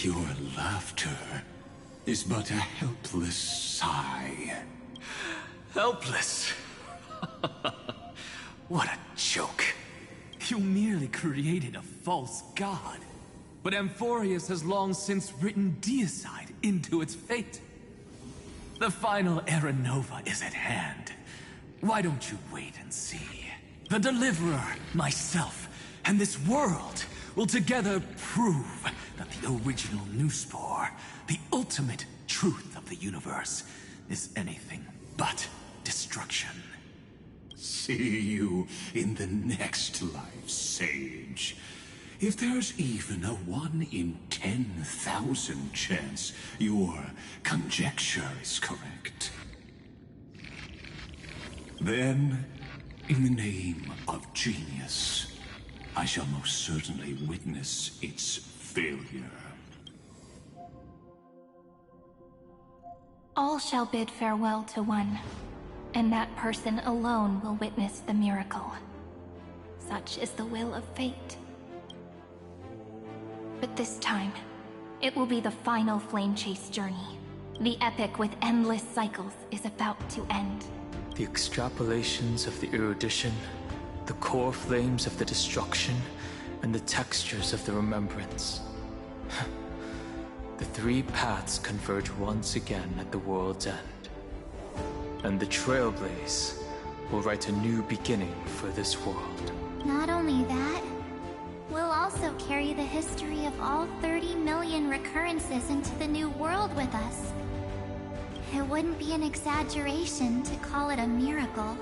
Your laughter is but a helpless sigh. Helpless? What a joke. You merely created a false god. But Amphorius has long since written deicide into its fate. The final Era Nova is at hand. Why don't you wait and see? The Deliverer, myself, and this world will together prove that the original Newspore, the ultimate truth of the universe, is anything but destruction. See you in the next life, Sage. If there's even a 1 in 10,000 chance your conjecture is correct, then, in the name of genius, I shall most certainly witness its failure. All shall bid farewell to one, and that person alone will witness the miracle. Such is the will of fate. But this time, it will be the final flame chase journey. The epic with endless cycles is about to end. The extrapolations of the erudition, the core flames of the destruction, and the textures of the remembrance. The three paths converge once again at the world's end. And the Trailblaze will write a new beginning for this world. Not only that, we'll also carry the history of all 30 million recurrences into the new world with us. It wouldn't be an exaggeration to call it a miracle.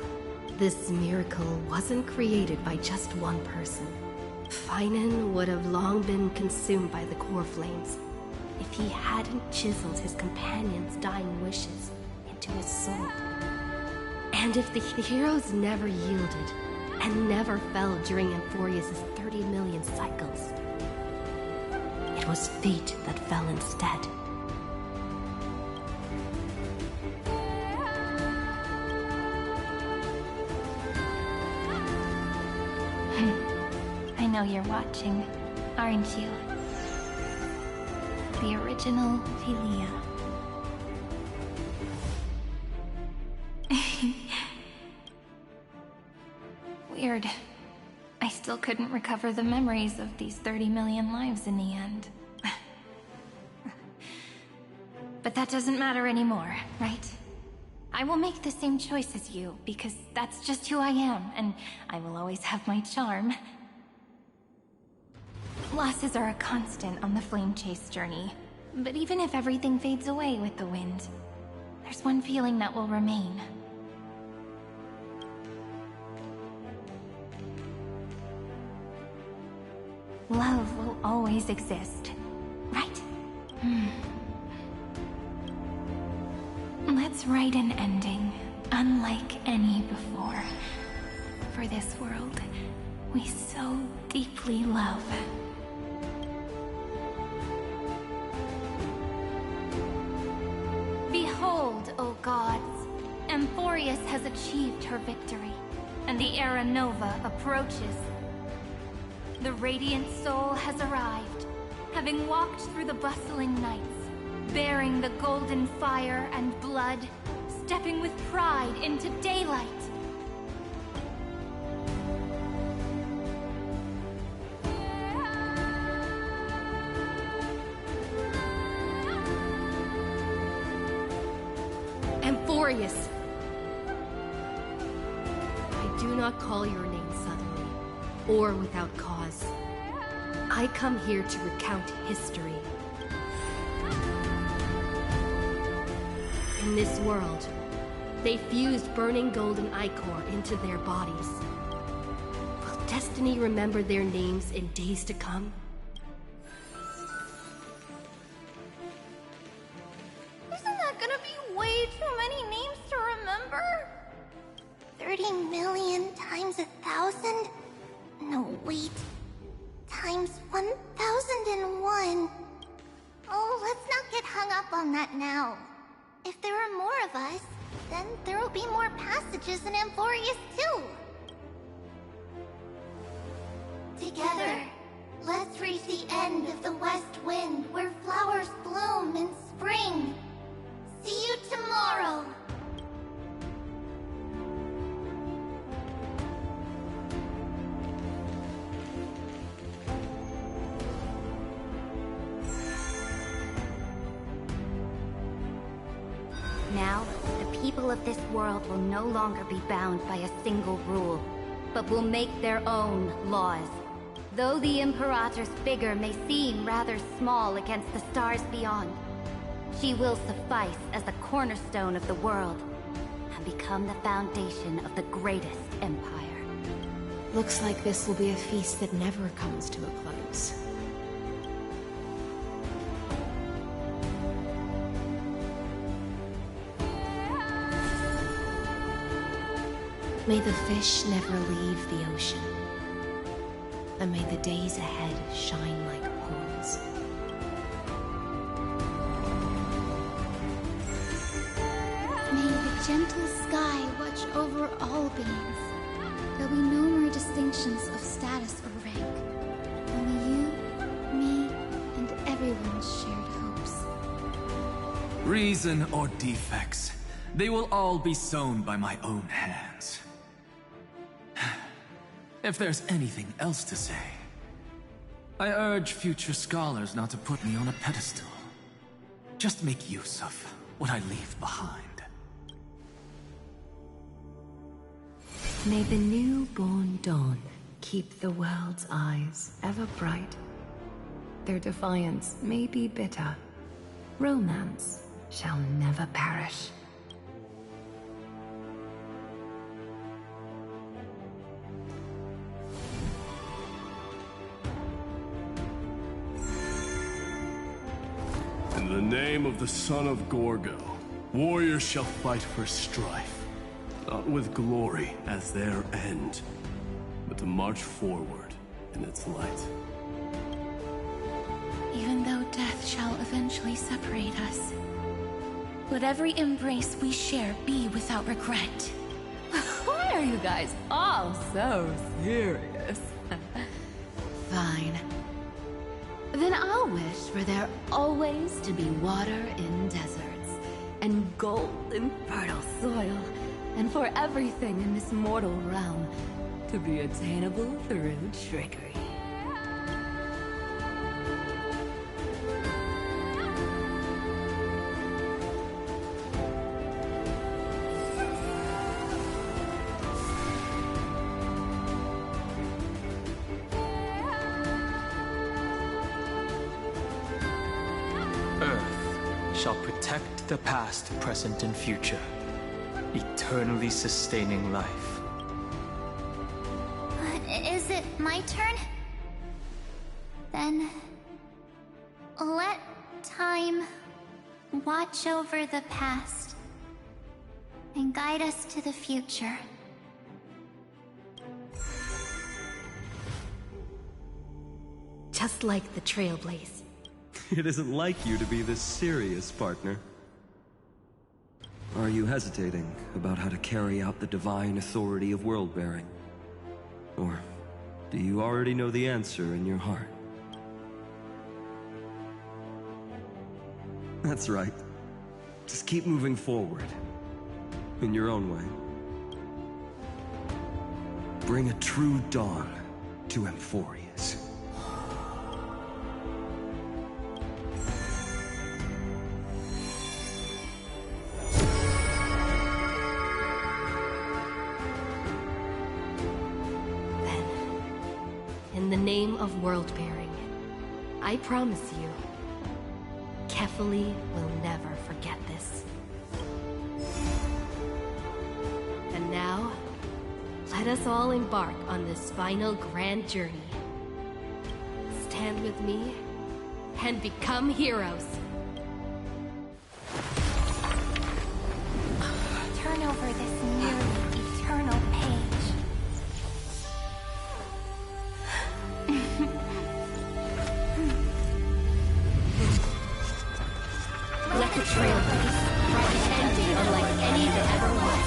This miracle wasn't created by just one person. Finan would have long been consumed by the core flames if he hadn't chiseled his companion's dying wishes into his soul. And if the heroes never yielded and never fell during Amphorius' 30 million cycles, it was fate that fell instead. I know you're watching, aren't you? The original Philia. Weird. I still couldn't recover the memories of these 30 million lives in the end. But that doesn't matter anymore, right? I will make the same choice as you, because that's just who I am, and I will always have my charm. Losses are a constant on the flame chase journey, but even if everything fades away with the wind, there's one feeling that will remain. Love will always exist, right? Let's write an ending, unlike any before. For this world, we so deeply love. Behold, O gods, Amphorius has achieved her victory, and the Era Nova approaches. The Radiant Soul has arrived, having walked through the bustling nights, bearing the golden fire and blood, stepping with pride into daylight. Amphorius! I do not call your name suddenly, or without cause. I come here to recount history. In this world, they fused burning golden ichor into their bodies. Will destiny remember their names in days to come? Isn't that gonna be way too many names to remember? 30 million times 1,000? No, wait. Times 1,001. Oh, let's not get hung up on that now. If there are more of us, then there will be more passages in Amphorius too. Together, let's reach the end of the west wind where flowers bloom in spring. See you tomorrow. Now, the people of this world will no longer be bound by a single rule, but will make their own laws. Though the Imperator's figure may seem rather small against the stars beyond, she will suffice as the cornerstone of the world, and become the foundation of the greatest empire. Looks like this will be a feast that never comes to a close. May the fish never leave the ocean, and may the days ahead shine like pearls. May the gentle sky watch over all beings. There'll be no more distinctions of status or rank. Only you, me, and everyone's shared hopes. Reason or defects, they will all be sown by my own hands. If there's anything else to say, I urge future scholars not to put me on a pedestal. Just make use of what I leave behind. May the newborn dawn keep the world's eyes ever bright. Their defiance may be bitter. Romance shall never perish. In the name of the son of Gorgo, warriors shall fight for strife, not with glory as their end, but to march forward in its light. Even though death shall eventually separate us, let every embrace we share be without regret. Why are you guys all so serious? Fine. Then I'll wish for there always to be water in deserts, and gold in fertile soil, and for everything in this mortal realm to be attainable through trickery. Shall protect the past, present, and future, eternally sustaining life. Is it my turn? Then let time watch over the past and guide us to the future. Just like the Trailblaze. It isn't like you to be this serious, partner. Are you hesitating about how to carry out the divine authority of world-bearing? Or do you already know the answer in your heart? That's right. Just keep moving forward. In your own way. Bring a true dawn to Emphorius. In the name of world-bearing, I promise you, Kefali will never forget this. And now, let us all embark on this final grand journey. Stand with me and become heroes. Turn over this nearly eternal page. Let the Trailblaze write an ending unlike any that ever was.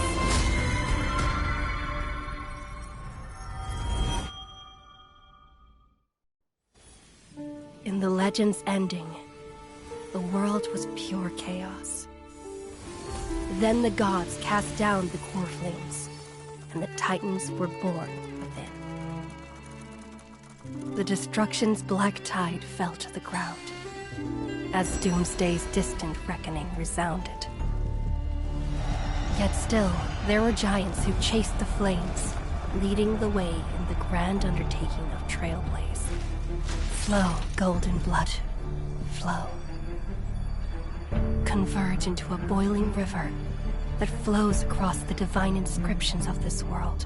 In the legend's ending, the world was pure chaos. Then the gods cast down the core flames, and the Titans were born within. The destruction's black tide fell to the ground, as Doomsday's distant reckoning resounded. Yet still, there were giants who chased the flames, leading the way in the grand undertaking of Trailblaze. Flow, golden blood, flow. Converge into a boiling river that flows across the divine inscriptions of this world.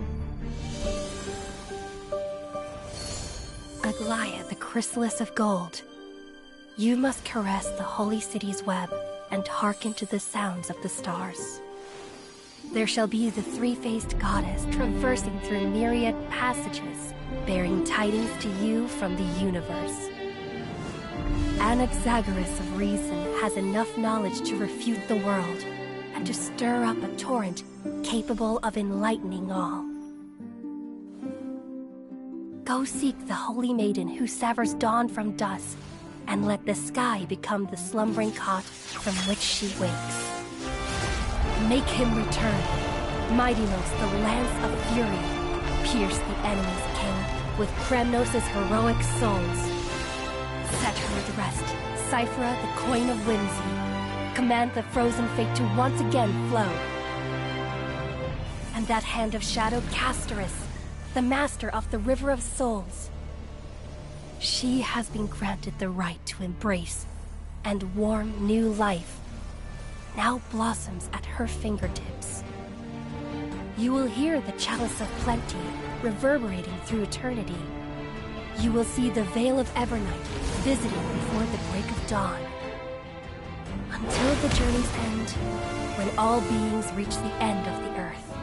Aglaia, the chrysalis of gold, you must caress the holy city's web and hearken to the sounds of the stars. There shall be the three-faced goddess traversing through myriad passages, bearing tidings to you from the universe. Anaxagoras of reason has enough knowledge to refute the world and to stir up a torrent capable of enlightening all. Go seek the holy maiden who severs dawn from dusk, and let the sky become the slumbering cot from which she wakes. Make him return. Mighty Los, the lance of fury, pierce the enemy's king with Kremnos' heroic souls. Set her at rest, Cyphera, the coin of whimsy. Command the frozen fate to once again flow. And that hand of shadow, Castoris, the master of the River of Souls. She has been granted the right to embrace and warm new life, now blossoms at her fingertips. You will hear the chalice of plenty reverberating through eternity. You will see the Veil of Evernight visiting before the break of dawn. Until the journey's end, when all beings reach the end of the earth.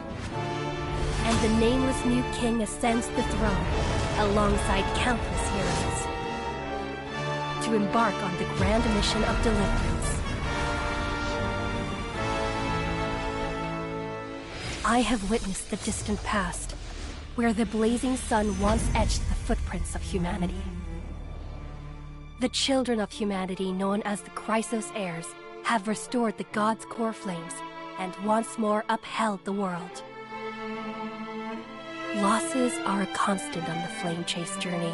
And the nameless new king ascends the throne, alongside countless heroes, to embark on the grand mission of deliverance. I have witnessed the distant past, where the blazing sun once etched the footprints of humanity. The children of humanity, known as the Chrysos heirs, have restored the gods' core flames and once more upheld the world. Losses are a constant on the flame chase journey,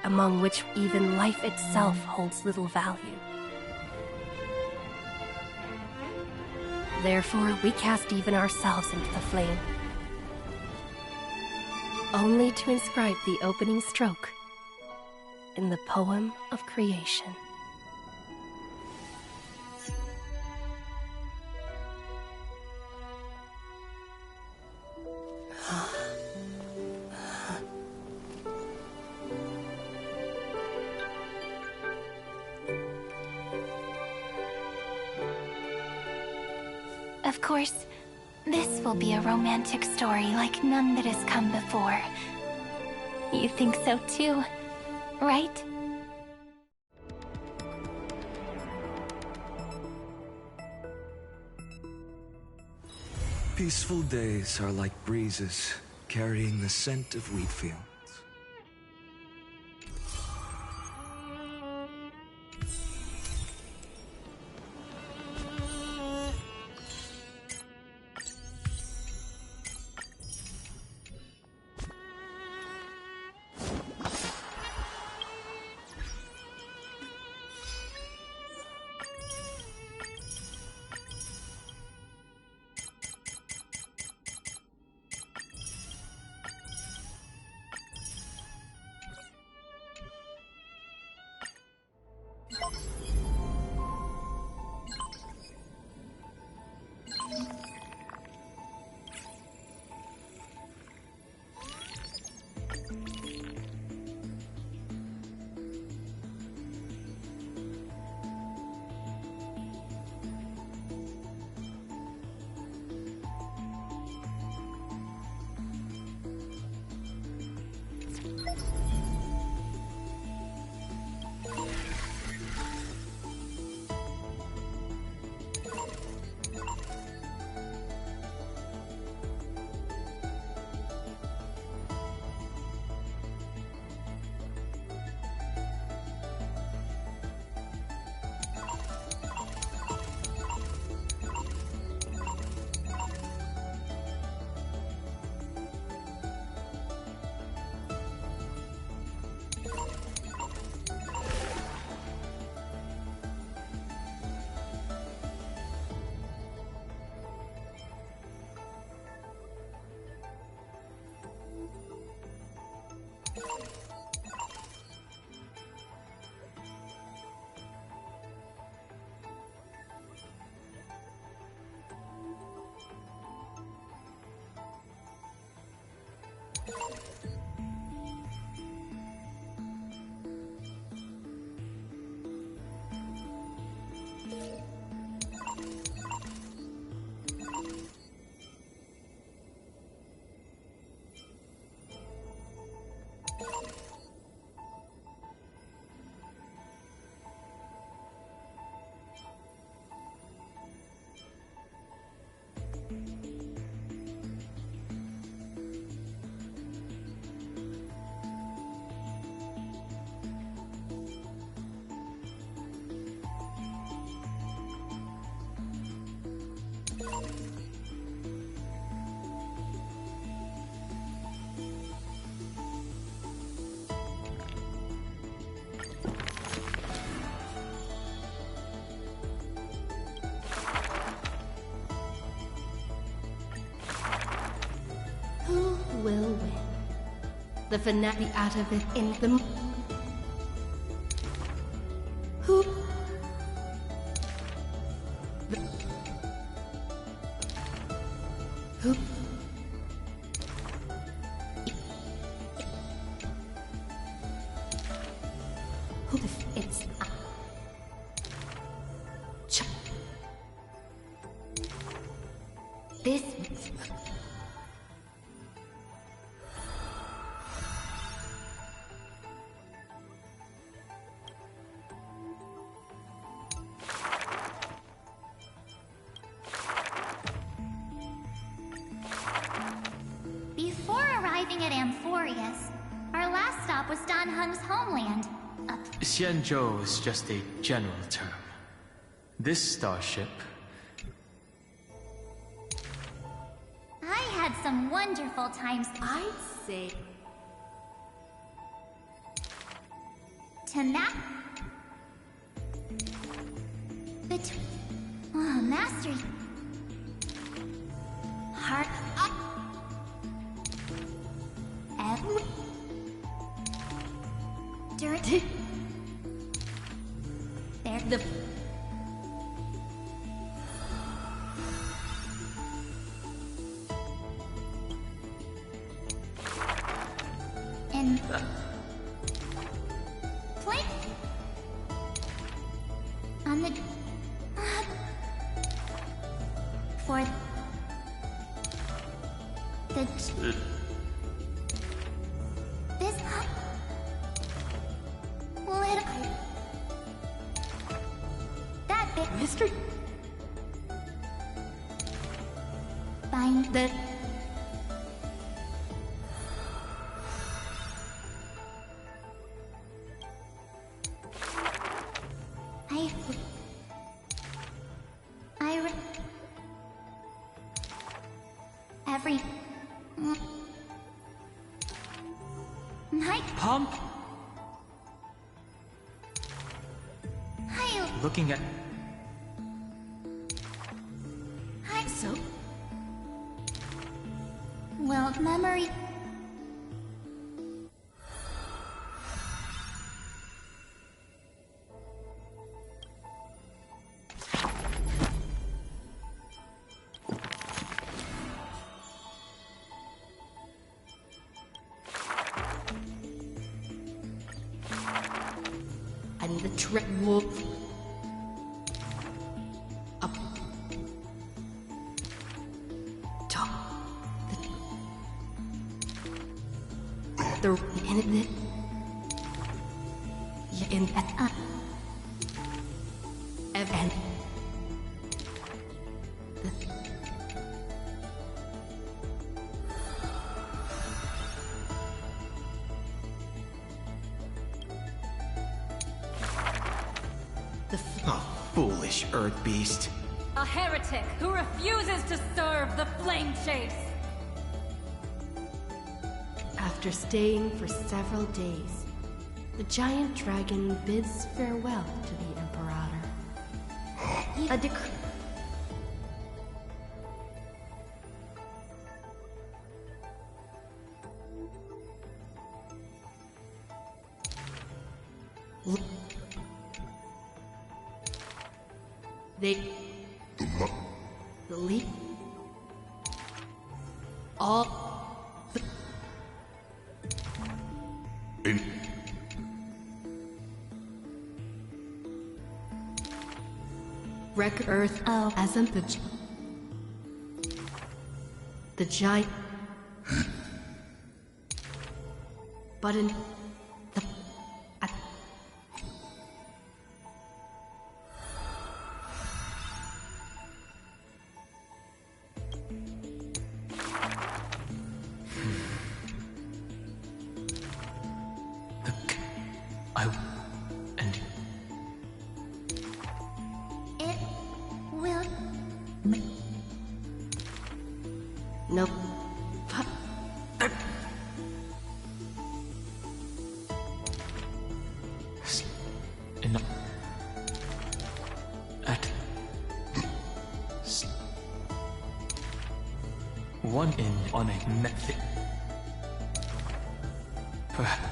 among which even life itself holds little value. Therefore, we cast even ourselves into the flame, only to inscribe the opening stroke in the poem of creation. Of course, this will be a romantic story like none that has come before. You think so too, right? Peaceful days are like breezes carrying the scent of wheat fields. Who will win? The fanatic out of it in the... Who? Who? Who? It's... arriving at Amphorius. Our last stop was Dan Heng's homeland. Xianzhou is just a general term. This starship... I had some wonderful times. I'd say... To map... Oh, Mastery... Heart... Every... During... There... The... And... Play... On the... For... The... This... Little... That bit... Mr. Find the... Every... Night... Pump? Looking at... So... Well, memory... And the trick wolf. Up. Top. The in it. Yeah, in that. And foolish Earth Beast. A heretic who refuses to serve the Flame Chase! after staying for several days, the giant dragon bids farewell to the Imperator. A decree. The leap. All. In. Wreck Earth as in the giant. But in the. And... It will... Nope. Enough. One in on a method. Perhaps.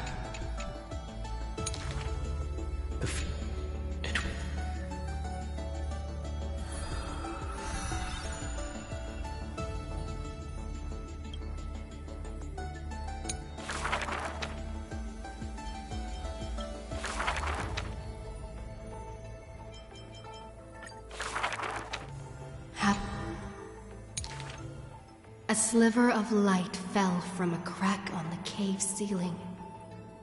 A sliver of light fell from a crack on the cave ceiling.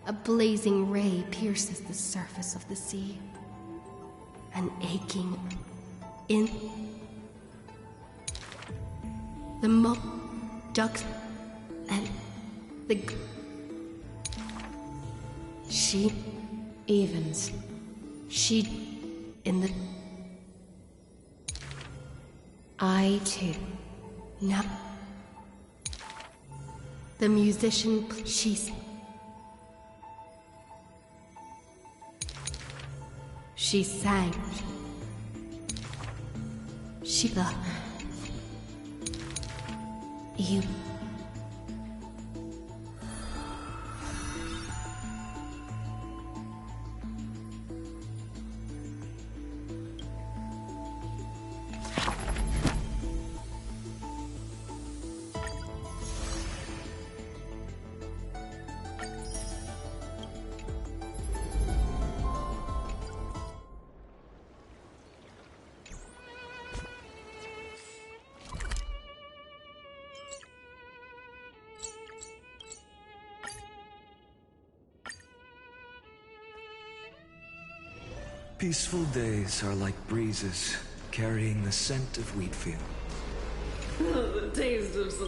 A blazing ray pierces the surface of the sea. An aching in the ducks and She... Evans. She... in the... I too. Now... The musician... She's... She sang. She... the... You... Peaceful days are like breezes carrying the scent of wheat field. The taste of some